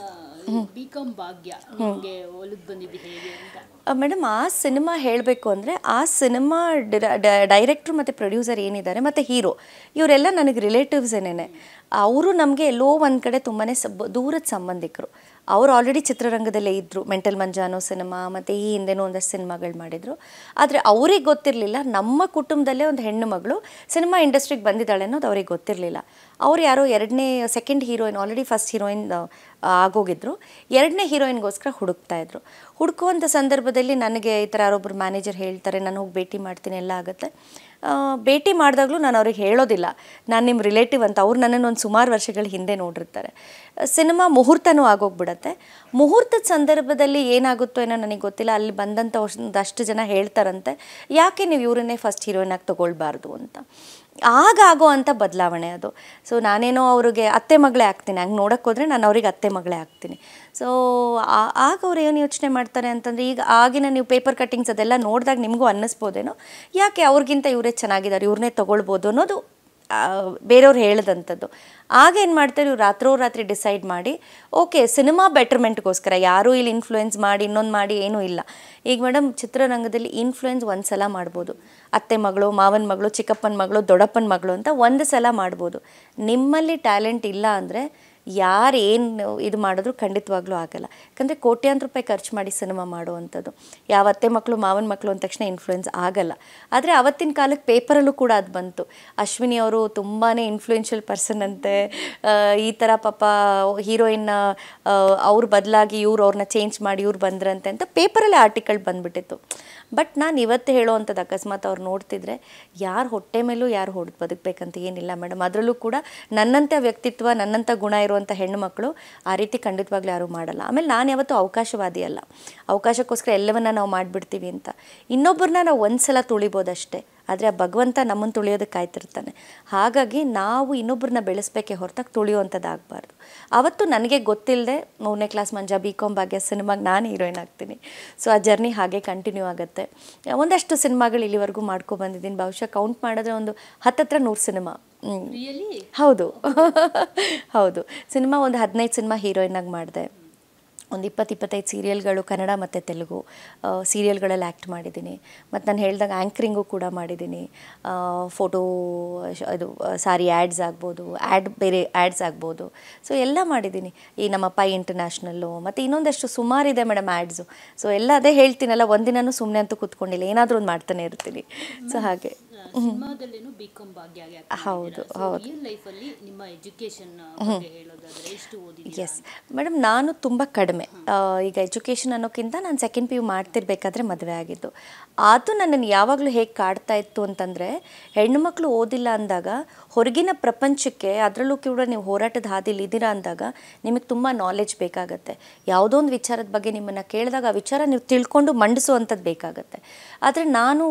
ಬಿಕಾಂ ಭಾಗ್ಯ ನಿಮಗೆ ಒಲಿದು ಬಂದಿದ್ದು ಹೇಗೆ ಅಂತ? ಮೇಡಮ್ ಆ ಸಿನಿಮಾ ಹೇಳಬೇಕು ಅಂದರೆ ಆ ಸಿನಿಮಾ ಡೈರೆಕ್ಟ್ರು ಮತ್ತು ಪ್ರೊಡ್ಯೂಸರ್ ಏನಿದ್ದಾರೆ ಮತ್ತು ಹೀರೋ ಇವರೆಲ್ಲ ನನಗೆ ರಿಲೇಟಿವ್ಸ್ ಏನೇನೆ. ಅವರು ನಮಗೆ ಎಲ್ಲೋ ಒಂದು ಕಡೆ ತುಂಬಾ ದೂರದ ಸಂಬಂಧಿಕರು. ಅವರು ಆಲ್ರೆಡಿ ಚಿತ್ರರಂಗದಲ್ಲೇ ಇದ್ದರು. ಮೆಂಟಲ್ ಮಂಜಾ ಅನ್ನೋ ಸಿನಿಮಾ ಮತ್ತು ಈ ಹಿಂದೆನೂ ಒಂದಷ್ಟು ಸಿನಿಮಾಗಳು ಮಾಡಿದರು. ಆದರೆ ಅವ್ರಿಗೆ ಗೊತ್ತಿರಲಿಲ್ಲ ನಮ್ಮ ಕುಟುಂಬದಲ್ಲೇ ಒಂದು ಹೆಣ್ಣು ಮಗಳು ಸಿನಿಮಾ ಇಂಡಸ್ಟ್ರಿಗೆ ಬಂದಿದ್ದಾಳೆ ಅನ್ನೋದು ಅವ್ರಿಗೆ ಗೊತ್ತಿರಲಿಲ್ಲ. ಅವ್ರು ಯಾರೋ second heroine, already first heroine ಆಗೋಗಿದ್ರು, 2ನೇ ಹೀರೋಯಿನ್ಗೋಸ್ಕರ ಹುಡುಕ್ತಾಯಿದ್ರು. ಹುಡುಕುವಂಥ ಸಂದರ್ಭದಲ್ಲಿ ನನಗೆ ಈ ಥರ ಯಾರೊಬ್ಬರು ಮ್ಯಾನೇಜರ್ ಹೇಳ್ತಾರೆ, ನಾನು ಹೋಗಿ ಭೇಟಿ ಮಾಡ್ತೀನಿ, ಎಲ್ಲ ಆಗುತ್ತೆ. ಭೇಟಿ ಮಾಡಿದಾಗಲೂ ನಾನು ಅವ್ರಿಗೆ ಹೇಳೋದಿಲ್ಲ ನಾನು ನಿಮ್ಮ ರಿಲೇಟಿವ್ ಅಂತ. ಅವ್ರು ನನ್ನನ್ನು ಒಂದು ಸುಮಾರು ವರ್ಷಗಳ ಹಿಂದೆ ನೋಡಿರ್ತಾರೆ. ಸಿನಿಮಾ ಮುಹೂರ್ತನೂ ಆಗೋಗ್ಬಿಡತ್ತೆ. ಮುಹೂರ್ತದ ಸಂದರ್ಭದಲ್ಲಿ ಏನಾಗುತ್ತೋ ಏನೋ ನನಗೆ ಗೊತ್ತಿಲ್ಲ, ಅಲ್ಲಿ ಬಂದಂಥ ಒಂದಷ್ಟು ಜನ ಹೇಳ್ತಾರಂತೆ ಯಾಕೆ ನೀವು ಇವರನ್ನೇ ಫಸ್ಟ್ ಹೀರೋಯಿನ್ ಆಗಿ ತೊಗೊಳ್ಬಾರ್ದು ಅಂತ. ಆಗೋ ಅಂಥ ಬದಲಾವಣೆ ಅದು. ಸೊ ನಾನೇನೋ ಅವ್ರಿಗೆ ಅತ್ತೆ ಮಗಳೇ ಆಗ್ತೀನಿ, ಹಂಗೆ ನೋಡೋಕ್ಕೆ ಹೋದರೆ ನಾನು ಅವ್ರಿಗೆ ಅತ್ತೆ ಮಗಳೇ ಆಗ್ತೀನಿ. ಸೊ ಆಗ ಅವ್ರು ಏನು ಯೋಚನೆ ಮಾಡ್ತಾರೆ ಅಂತಂದರೆ, ಈಗ ಆಗಿನ ನೀವು ಪೇಪರ್ ಕಟ್ಟಿಂಗ್ಸ್ ಅದೆಲ್ಲ ನೋಡಿದಾಗ ನಿಮಗೂ ಅನ್ನಿಸ್ಬೋದೇನೋ ಯಾಕೆ ಅವ್ರಿಗಿಂತ ಇವರೇ ಚೆನ್ನಾಗಿದ್ದಾರೆ, ಇವ್ರನ್ನೇ ತೊಗೊಳ್ಬೋದು ಅನ್ನೋದು ಬೇರೆಯವ್ರು ಹೇಳಿದಂಥದ್ದು. ಆಗ ಏನು ಮಾಡ್ತಾರೆ, ಇವ್ರು ರಾತ್ರೋರಾತ್ರಿ ಡಿಸೈಡ್ ಮಾಡಿ ಓಕೆ ಸಿನಿಮಾ ಬೆಟರ್ಮೆಂಟ್ಗೋಸ್ಕರ ಯಾರೂ ಇಲ್ಲಿ ಇನ್ಫ್ಲೂಯೆನ್ಸ್ ಮಾಡಿ ಇನ್ನೊಂದು ಮಾಡಿ ಏನೂ ಇಲ್ಲ. ಈಗ ಮೇಡಮ್ ಚಿತ್ರರಂಗದಲ್ಲಿ ಇನ್ಫ್ಲೂಯೆನ್ಸ್ ಒಂದು ಸಲ ಮಾಡ್ಬೋದು, ಅತ್ತೆ ಮಗಳು, ಮಾವನ ಮಗಳು, ಚಿಕ್ಕಪ್ಪನ ಮಗಳು, ದೊಡ್ಡಪ್ಪನ ಮಗಳು ಅಂತ ಒಂದು ಸಲ ಮಾಡ್ಬೋದು. ನಿಮ್ಮಲ್ಲಿ ಟ್ಯಾಲೆಂಟ್ ಇಲ್ಲ ಅಂದರೆ ಯಾರು ಏನು ಇದು ಮಾಡಿದ್ರು ಖಂಡಿತವಾಗ್ಲೂ ಆಗಲ್ಲ. ಯಾಕಂದರೆ ಕೋಟ್ಯಾಂತರ ರೂಪಾಯಿ ಖರ್ಚು ಮಾಡಿ ಸಿನಿಮಾ ಮಾಡುವಂಥದ್ದು. ಯಾವ ಅತ್ತೆ ಮಕ್ಕಳು ಮಾವನ ಮಕ್ಕಳು ಅಂದ ತಕ್ಷಣ ಇನ್ಫ್ಲೂಯೆನ್ಸ್ ಆಗಲ್ಲ. ಆದರೆ ಅವತ್ತಿನ ಕಾಲಕ್ಕೆ ಪೇಪರಲ್ಲೂ ಕೂಡ ಅದು ಬಂತು, ಅಶ್ವಿನಿ ಅವರು ತುಂಬಾ ಇನ್ಫ್ಲೂಯೆನ್ಷಿಯಲ್ ಪರ್ಸನ್ ಅಂತೆ, ಈ ಥರ ಪಾಪ ಹೀರೋಯಿನ್ನ ಅವ್ರ ಬದಲಾಗಿ ಇವ್ರು ಅವ್ರನ್ನ ಚೇಂಜ್ ಮಾಡಿ ಇವ್ರು ಬಂದ್ರಂತೆ ಅಂತ ಪೇಪರಲ್ಲೇ ಆರ್ಟಿಕಲ್ ಬಂದುಬಿಟ್ಟಿತ್ತು. ಬಟ್ ನಾನು ಇವತ್ತು ಹೇಳೋವಂಥದ್ದು ಅಕಸ್ಮಾತ್ ಅವ್ರು ನೋಡ್ತಿದ್ರೆ ಯಾರು ಹೊಟ್ಟೆ ಮೇಲೂ ಯಾರು ಹೊಡೆದು ಬದುಕಬೇಕಂತ ಏನಿಲ್ಲ ಮೇಡಮ್. ಅದರಲ್ಲೂ ಕೂಡ ನನ್ನಂಥ ವ್ಯಕ್ತಿತ್ವ ನನ್ನಂಥ ಗುಣ ಇರುವಂಥ ಹೆಣ್ಣು ಮಕ್ಕಳು ಆ ರೀತಿ ಖಂಡಿತವಾಗ್ಲೂ ಯಾರೂ ಮಾಡಲ್ಲ. ಆಮೇಲೆ ನಾನು ಯಾವತ್ತೂ ಅವಕಾಶವಾದಿ ಅಲ್ಲ, ಅವಕಾಶಕ್ಕೋಸ್ಕರ ಎಲ್ಲವನ್ನ ನಾವು ಮಾಡಿಬಿಡ್ತೀವಿ ಅಂತ. ಇನ್ನೊಬ್ಬರನ್ನ ನಾವು ಒಂದು ಸಲ ತುಳಿಬೋದಷ್ಟೇ, ಆದರೆ ಆ ಭಗವಂತ ನಮ್ಮನ್ನು ತುಳಿಯೋದಕ್ಕೆ ಕಾಯ್ತಿರ್ತಾನೆ. ಹಾಗಾಗಿ ನಾವು ಇನ್ನೊಬ್ಬರನ್ನ ಬೆಳೆಸ್ಬೇಕೇ ಹೊರತಾಗಿ ತುಳಿಯುವಂಥದ್ದು ಆಗಬಾರ್ದು. ಅವತ್ತು ನನಗೆ ಗೊತ್ತಿಲ್ಲದೆ 3ನೇ ಕ್ಲಾಸ್ ಮಂಜಾ ಬಿಕಾಂ ಭಾಗ್ಯ ಸಿನಿಮಾಗೆ ನಾನು ಹೀರೋಯಿನ್ ಆಗ್ತೀನಿ. ಸೊ ಆ ಜರ್ನಿ ಹಾಗೆ ಕಂಟಿನ್ಯೂ ಆಗುತ್ತೆ. ಒಂದಷ್ಟು ಸಿನಿಮಾಗಳು ಇಲ್ಲಿವರೆಗೂ ಮಾಡ್ಕೊಬಂದಿದ್ದೀನಿ. ಬಹುಶಃ ಕೌಂಟ್ ಮಾಡಿದ್ರೆ ಒಂದು 10-100 ಸಿನಿಮಾ. ಹೌದು ಹೌದು ಸಿನಿಮಾ ಒಂದು 15 ಸಿನಿಮಾ ಹೀರೋಯಿನ್ನಾಗಿ ಮಾಡಿದೆ. ಒಂದು 20-25 ಸೀರಿಯಲ್ಗಳು ಕನ್ನಡ ಮತ್ತು ತೆಲುಗು ಸೀರಿಯಲ್ಗಳಲ್ಲಿ ಆ್ಯಕ್ಟ್ ಮಾಡಿದ್ದೀನಿ. ಮತ್ತು ನಾನು ಹೇಳಿದಾಗ ಆ್ಯಂಕರಿಂಗು ಕೂಡ ಮಾಡಿದ್ದೀನಿ. ಫೋಟೋ ಇದು ಸಾರಿ ಆ್ಯಡ್ಸ್ ಆಗ್ಬೋದು, ಬೇರೆ ಆ್ಯಡ್ಸ್ ಆಗ್ಬೋದು. ಸೊ ಎಲ್ಲ ಮಾಡಿದ್ದೀನಿ. ಈ ನಮ್ಮ ಪೈ ಇಂಟರ್ನ್ಯಾಷನಲ್ಲು ಮತ್ತು ಇನ್ನೊಂದಷ್ಟು ಸುಮಾರಿದೆ ಮೇಡಮ್ ಆ್ಯಡ್ಸು. ಸೊ ಎಲ್ಲ ಅದೇ ಹೇಳ್ತೀನಲ್ಲ, ಒಂದಿನೂ ಸುಮ್ಮನೆ ಅಂತೂ ಕೂತ್ಕೊಂಡಿಲ್ಲ, ಏನಾದರೂ ಒಂದು ಮಾಡ್ತಾನೆ ಇರ್ತೀನಿ. ಸೊ ಹಾಗೆ ಹೌದು ಹೌದು ಎಸ್ ಮೇಡಮ್. ನಾನು ತುಂಬ ಕಡಿಮೆ, ಈಗ ಎಜುಕೇಷನ್ ಅನ್ನೋಕ್ಕಿಂತ ನಾನು ಸೆಕೆಂಡ್ PU ಮಾಡ್ತಿರ್ಬೇಕಾದ್ರೆ ಮದುವೆ ಆಗಿದ್ದು. ಅದು ನನ್ನನ್ನು ಯಾವಾಗಲೂ ಹೇಗೆ ಕಾಡ್ತಾ ಇತ್ತು ಅಂತಂದರೆ, ಹೆಣ್ಣುಮಕ್ಕಳು ಓದಿಲ್ಲ ಅಂದಾಗ ಹೊರಗಿನ ಪ್ರಪಂಚಕ್ಕೆ, ಅದರಲ್ಲೂ ಕೂಡ ನೀವು ಹೋರಾಟದ ಹಾದಿಲಿ ಇದ್ದೀರಾ ಅಂದಾಗ ನಿಮಗೆ ತುಂಬ ನಾಲೆಜ್ ಬೇಕಾಗತ್ತೆ. ಯಾವುದೋ ಒಂದು ವಿಚಾರದ ಬಗ್ಗೆ ನಿಮ್ಮನ್ನು ಕೇಳಿದಾಗ ಆ ವಿಚಾರ ನೀವು ತಿಳ್ಕೊಂಡು ಮಂಡಿಸುವಂಥದ್ದು ಬೇಕಾಗತ್ತೆ. ಆದರೆ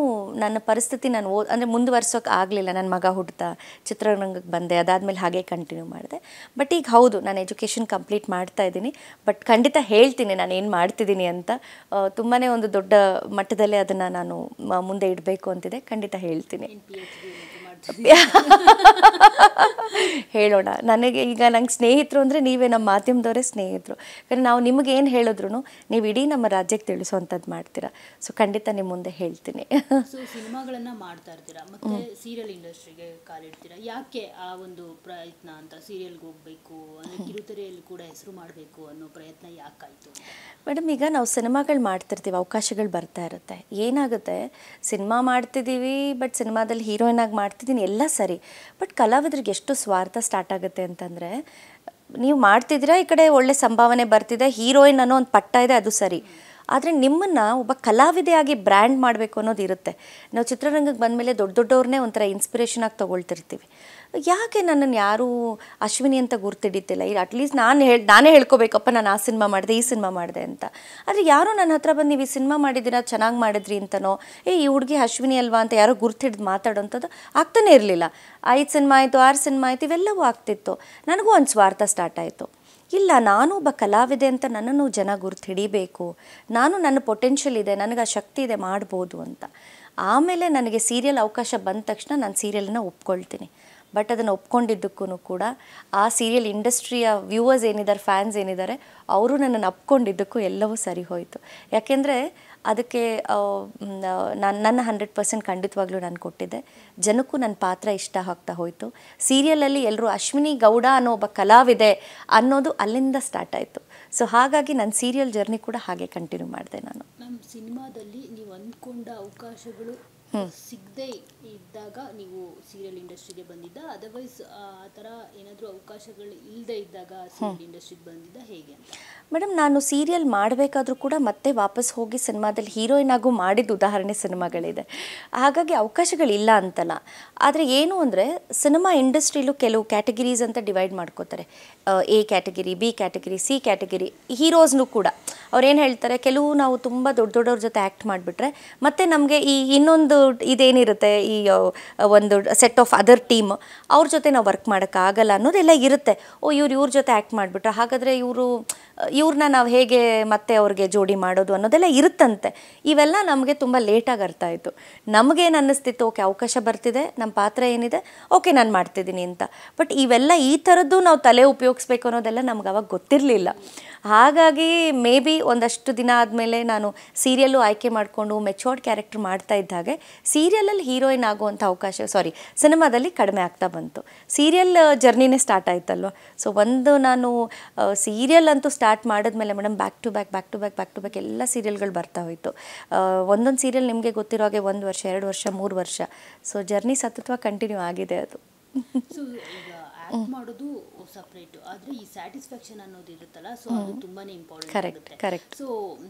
ನನ್ನ ಪರಿಸ್ಥಿತಿ ನಾನು ಅಂದರೆ ಮುಂದುವರ್ಸೋಕೆ ಆಗಲಿಲ್ಲ. ನನ್ನ ಮಗ ಹುಡ್ತಾ ಚಿತ್ರರಂಗಕ್ಕೆ ಬಂದೆ, ಅದಾದಮೇಲೆ ಹಾಗೆ ಕಂಟಿನ್ಯೂ ಮಾಡಿದೆ. ಬಟ್ ಈಗ ಹೌದು ನಾನು ಎಜುಕೇಷನ್ ಕಂಪ್ಲೀಟ್ ಮಾಡ್ತಾ ಇದ್ದೀನಿ. ಬಟ್ ಖಂಡಿತ ಹೇಳ್ತೀನಿ ನಾನು ಏನು ಮಾಡ್ತಿದ್ದೀನಿ ಅಂತ. ತುಂಬಾ ಒಂದು ದೊಡ್ಡ ಮಟ್ಟದಲ್ಲೇ ಅದನ್ನು ನಾನು ಮುಂದೆ ಇಡಬೇಕು ಅಂತಿದೆ. ಖಂಡಿತ ಹೇಳ್ತೀನಿ. ಹೇಳೋಣ. ನನಗೆ ಈಗ ನಂಗೆ ಸ್ನೇಹಿತರು ಅಂದರೆ ನೀವೇ, ನಮ್ಮ ಮಾಧ್ಯಮದವರೇ ಸ್ನೇಹಿತರು. ಯಾಕಂದರೆ ನಾವು ನಿಮಗೆ ಏನು ಹೇಳಿದ್ರು ನೀವು ಇಡೀ ನಮ್ಮ ರಾಜ್ಯಕ್ಕೆ ತಿಳಿಸುವಂಥದ್ದು ಮಾಡ್ತೀರಾ. ಸೊ ಖಂಡಿತ ನಿಮ್ಮ ಮುಂದೆ ಹೇಳ್ತೀನಿ. ಸೊ ಸಿನಿಮಾಗಳನ್ನು ಮಾಡ್ತಾ ಇರ್ತೀರಾ, ಮತ್ತು ಸೀರಿಯಲ್ ಇಂಡಸ್ಟ್ರಿಗೆ ಕಾಲಿಡ್ತೀರಾ. ಯಾಕೆ ಆ ಒಂದು ಪ್ರಯತ್ನ ಅಂತ, ಸೀರಿಯಲ್ಗೆ ಹೋಗಬೇಕು ಅಂದರೆ ಕಿರುತೆರೆಯಲ್ಲಿ ಕೂಡ ಹೆಸರು ಮಾಡಬೇಕು ಅನ್ನೋ ಪ್ರಯತ್ನ ಯಾಕಾಯಿತು? ಮೇಡಮ್ ಈಗ ನಾವು ಸಿನಿಮಾಗಳು ಮಾಡ್ತಿರ್ತೀವಿ, ಅವಕಾಶಗಳು ಬರ್ತಾ ಇರುತ್ತೆ. ಏನಾಗುತ್ತೆ, ಸಿನಿಮಾ ಮಾಡ್ತಿದ್ದೀವಿ, ಬಟ್ ಸಿನಿಮಾದಲ್ಲಿ ಹೀರೋಯಿನ್ ಆಗಿ ಮಾಡ್ತಿದ್ದೀನಿ, ಎಲ್ಲ ಸರಿ. ಬಟ್ ಕಲಾವಿದ್ರಿಗೆ ಎಷ್ಟು ಸ್ವಾರ್ಥ ಸ್ಟಾರ್ಟ್ ಆಗುತ್ತೆ ಅಂತಂದರೆ, ನೀವು ಮಾಡ್ತಿದ್ದೀರಾ, ಈ ಕಡೆ ಒಳ್ಳೆ ಸಂಭಾವನೆ ಬರ್ತಿದೆ, ಹೀರೋಯಿನ್ ಅನ್ನೋ ಒಂದು ಪಟ್ಟ ಇದೆ, ಅದು ಸರಿ. ಆದರೆ ನಿಮ್ಮನ್ನು ಒಬ್ಬ ಕಲಾವಿದೆಯಾಗಿ ಬ್ರ್ಯಾಂಡ್ ಮಾಡಬೇಕು ಅನ್ನೋದು ಇರುತ್ತೆ. ನಾವು ಚಿತ್ರರಂಗಕ್ಕೆ ಬಂದಮೇಲೆ ದೊಡ್ಡ ದೊಡ್ಡವ್ರನ್ನೇ ಒಂಥರ ಇನ್ಸ್ಪಿರೇಷನ್ ಆಗಿ ತೊಗೊಳ್ತಿರ್ತೀವಿ. ಯಾಕೆ ನನ್ನನ್ನು ಯಾರೂ ಅಶ್ವಿನಿ ಅಂತ ಗುರ್ತಿಡಿತಿಲ್ಲ? ಈಗ ಅಟ್ಲೀಸ್ಟ್ ನಾನೇ ಹೇಳ್ಕೊಬೇಕಪ್ಪ, ನಾನು ಆ ಸಿನಿಮಾ ಮಾಡಿದೆ, ಈ ಸಿನಿಮಾ ಮಾಡಿದೆ ಅಂತ. ಆದರೆ ಯಾರೋ ನನ್ನ ಹತ್ರ ಬಂದು ನೀವು ಈ ಸಿನಿಮಾ ಮಾಡಿದ್ದೀರಾ, ಚೆನ್ನಾಗಿ ಮಾಡಿದ್ರಿ ಅಂತನೋ, ಈ ಹುಡುಗಿ ಅಶ್ವಿನಿ ಅಲ್ವಾ ಅಂತ ಯಾರೋ ಗುರ್ತಿಡ್ದು ಮಾತಾಡೋಂಥದ್ದು ಆಗ್ತಾನೆ ಇರಲಿಲ್ಲ. 5 ಸಿನಿಮಾ ಆಯಿತು, 6 ಸಿನಿಮಾ ಆಯಿತು, ಇವೆಲ್ಲವೂ ಆಗ್ತಿತ್ತು. ನನಗೂ ಒಂದು ಸ್ವಾರ್ಥ ಸ್ಟಾರ್ಟ್ ಆಯಿತು. ಇಲ್ಲ, ನಾನು ಒಬ್ಬ ಕಲಾವಿದೆ ಅಂತ ನನ್ನನ್ನು ಜನ ಗುರ್ತು ಹಿಡಿಬೇಕು, ನನ್ನ ಪೊಟೆನ್ಷಿಯಲ್ ಇದೆ, ನನಗೆ ಆ ಶಕ್ತಿ ಇದೆ, ಮಾಡ್ಬೋದು ಅಂತ. ಆಮೇಲೆ ನನಗೆ ಸೀರಿಯಲ್ ಅವಕಾಶ ಬಂದ ತಕ್ಷಣ ನಾನು ಸೀರಿಯಲನ್ನು ಒಪ್ಕೊಳ್ತೀನಿ. ಬಟ್ ಅದನ್ನು ಒಪ್ಕೊಂಡಿದ್ದಕ್ಕೂ ಕೂಡ ಆ ಸೀರಿಯಲ್ ಇಂಡಸ್ಟ್ರಿಯ ವ್ಯೂವರ್ಸ್ ಏನಿದ್ದಾರೆ, ಫ್ಯಾನ್ಸ್ ಏನಿದ್ದಾರೆ, ಅವರು ನನ್ನನ್ನು ಒಪ್ಕೊಂಡಿದ್ದಕ್ಕೂ ಎಲ್ಲವೂ ಸರಿ ಹೋಯಿತು. ಯಾಕೆಂದರೆ ಅದಕ್ಕೆ ನನ್ನ 100% ಖಂಡಿತವಾಗ್ಲೂ ನಾನು ಕೊಟ್ಟಿದ್ದೆ. ಜನಕ್ಕೂ ನನ್ನ ಪಾತ್ರ ಇಷ್ಟ ಆಗ್ತಾ ಹೋಯಿತು. ಸೀರಿಯಲಲ್ಲಿ ಎಲ್ಲರೂ ಅಶ್ವಿನಿ ಗೌಡ ಅನ್ನೋ ಒಬ್ಬ ಕಲಾವಿದೆ ಅನ್ನೋದು ಅಲ್ಲಿಂದ ಸ್ಟಾರ್ಟ್ ಆಯಿತು. ಸೊ ಹಾಗಾಗಿ ನನ್ನ ಸೀರಿಯಲ್ ಜರ್ನಿ ಕೂಡ ಹಾಗೆ ಕಂಟಿನ್ಯೂ ಮಾಡಿದೆ ನಾನು. ನಮ್ಮ ಸಿನಿಮಾದಲ್ಲಿ ನೀವು ಅಂದ್ಕೊಂಡ ಅವಕಾಶಗಳು ಸಿಗದೆ ಇದ್ದಾಗ ನೀವು ಸೀರಿಯಲ್ ಇಂಡಸ್ಟ್ರಿಗೆ ಬಂದಿದ್ದ, ಅದರ್ವೈಸ್ ಆ ಥರ ಏನಾದರೂ ಅವಕಾಶಗಳು ಇಲ್ಲದೆ ಇದ್ದಾಗ ಸೀರಿಯಲ್ ಇಂಡಸ್ಟ್ರಿಗೆ ಬಂದಿದ್ದ, ಹೇಗೆ ಅಂತ? ಮೇಡಮ್, ನಾನು ಸೀರಿಯಲ್ ಮಾಡಬೇಕಾದ್ರೂ ಕೂಡ ಮತ್ತೆ ವಾಪಸ್ ಹೋಗಿ ಸಿನಿಮಾದಲ್ಲಿ ಹೀರೋಯಿನ್ ಆಗು ಮಾಡಿದ ಉದಾಹರಣೆ ಸಿನಿಮಾಗಳಿದೆ. ಹಾಗಾಗಿ ಅವಕಾಶಗಳಿಲ್ಲ ಅಂತಲ್ಲ. ಆದರೆ ಏನು ಅಂದರೆ, ಸಿನಿಮಾ ಇಂಡಸ್ಟ್ರಿಲೂ ಕೆಲವು ಕ್ಯಾಟಗಿರೀಸ್ ಅಂತ ಡಿವೈಡ್ ಮಾಡ್ಕೋತಾರೆ. A category, B category, C category. ಹೀರೋಸ್ನೂ ಕೂಡ ಅವ್ರೇನು ಹೇಳ್ತಾರೆ, ಕೆಲವು ನಾವು ತುಂಬ ದೊಡ್ಡವ್ರ ಜೊತೆ ಆ್ಯಕ್ಟ್ ಮಾಡಿಬಿಟ್ರೆ ಮತ್ತೆ ನಮಗೆ ಈ ಇನ್ನೊಂದು ಇದೇನಿರುತ್ತೆ, ಈ ಒಂದು ಸೆಟ್ ಆಫ್ ಅದರ್ ಟೀಮ್, ಅವ್ರ ಜೊತೆ ನಾವು ವರ್ಕ್ ಮಾಡೋಕ್ಕಾಗಲ್ಲ ಅನ್ನೋದೆಲ್ಲ ಇರುತ್ತೆ. ಇವ್ರ ಜೊತೆ ಆ್ಯಕ್ಟ್ ಮಾಡಿಬಿಟ್ರೆ ಹಾಗಾದರೆ ಇವ್ರನ್ನ ನಾವು ಹೇಗೆ ಮತ್ತೆ ಅವ್ರಿಗೆ ಜೋಡಿ ಮಾಡೋದು ಅನ್ನೋದೆಲ್ಲ ಇರುತ್ತಂತೆ. ಇವೆಲ್ಲ ನಮಗೆ ತುಂಬ ಲೇಟಾಗಿ ಅರ್ಥ ಆಯಿತು. ನಮಗೇನು ಅನ್ನಿಸ್ತಿತ್ತು, ಓಕೆ ಅವಕಾಶ ಬರ್ತಿದೆ, ನಮ್ಮ ಪಾತ್ರ ಏನಿದೆ, ಓಕೆ ನಾನು ಮಾಡ್ತಿದ್ದೀನಿ ಅಂತ. ಬಟ್ ಇವೆಲ್ಲ ಈ ಥರದ್ದು ನಾವು ತಲೆ ಉಪಯೋಗಿಸ್ಬೇಕು ಅನ್ನೋದೆಲ್ಲ ನಮ್ಗೆ ಅವಾಗ ಗೊತ್ತಿರಲಿಲ್ಲ. ಹಾಗಾಗಿ ಮೇ ಬಿ ಒಂದಷ್ಟು ದಿನ ಆದಮೇಲೆ ನಾನು ಸೀರಿಯಲ್ಲು ಆಯ್ಕೆ ಮಾಡಿಕೊಂಡು ಮೆಚೋರ್ಡ್ ಕ್ಯಾರೆಕ್ಟರ್ ಮಾಡ್ತಾ ಇದ್ದ ಹಾಗೆ ಸೀರಿಯಲಲ್ಲಿ ಹೀರೋಯಿನ್ ಆಗುವಂಥ ಅವಕಾಶ ಸಿನಿಮಾದಲ್ಲಿ ಕಡಿಮೆ ಆಗ್ತಾ ಬಂತು. ಸೀರಿಯಲ್ ಜರ್ನಿನೇ ಸ್ಟಾರ್ಟ್ ಆಯ್ತಲ್ವ. ಸೊ ನಾನು ಸೀರಿಯಲ್ ಅಂತೂ ಸ್ಟಾರ್ಟ್ ಮಾಡಿದ್ಮೇಲೆ ಮೇಡಮ್ ಬ್ಯಾಕ್ ಟು ಬ್ಯಾಕ್ ಎಲ್ಲ ಸೀರಿಯಲ್ಗಳು ಬರ್ತಾ ಹೋಯಿತು. ಒಂದೊಂದು ಸೀರಿಯಲ್ ನಿಮಗೆ ಗೊತ್ತಿರೋ ಹಾಗೆ 1 ವರ್ಷ, 2 ವರ್ಷ, 3 ವರ್ಷ. ಸೊ ಜರ್ನಿ ಸತತವಾಗಿ ಕಂಟಿನ್ಯೂ ಆಗಿದೆ ಅದು. ಸೊ ಈಗ ಆ್ಯಕ್ಟ್ ಮಾಡೋದು ಸಪ್ರೇಟು, ಆದರೆ ಈ ಸ್ಯಾಟಿಸ್ಫ್ಯಾಕ್ಷನ್ ಅನ್ನೋದು ಇರುತ್ತಲ್ಲ, ಸೊ ಅದು ತುಂಬಾ ಇಂಪಾರ್ಟೆಂಟ್. ಕರೆಕ್ಟ್. ಸೊ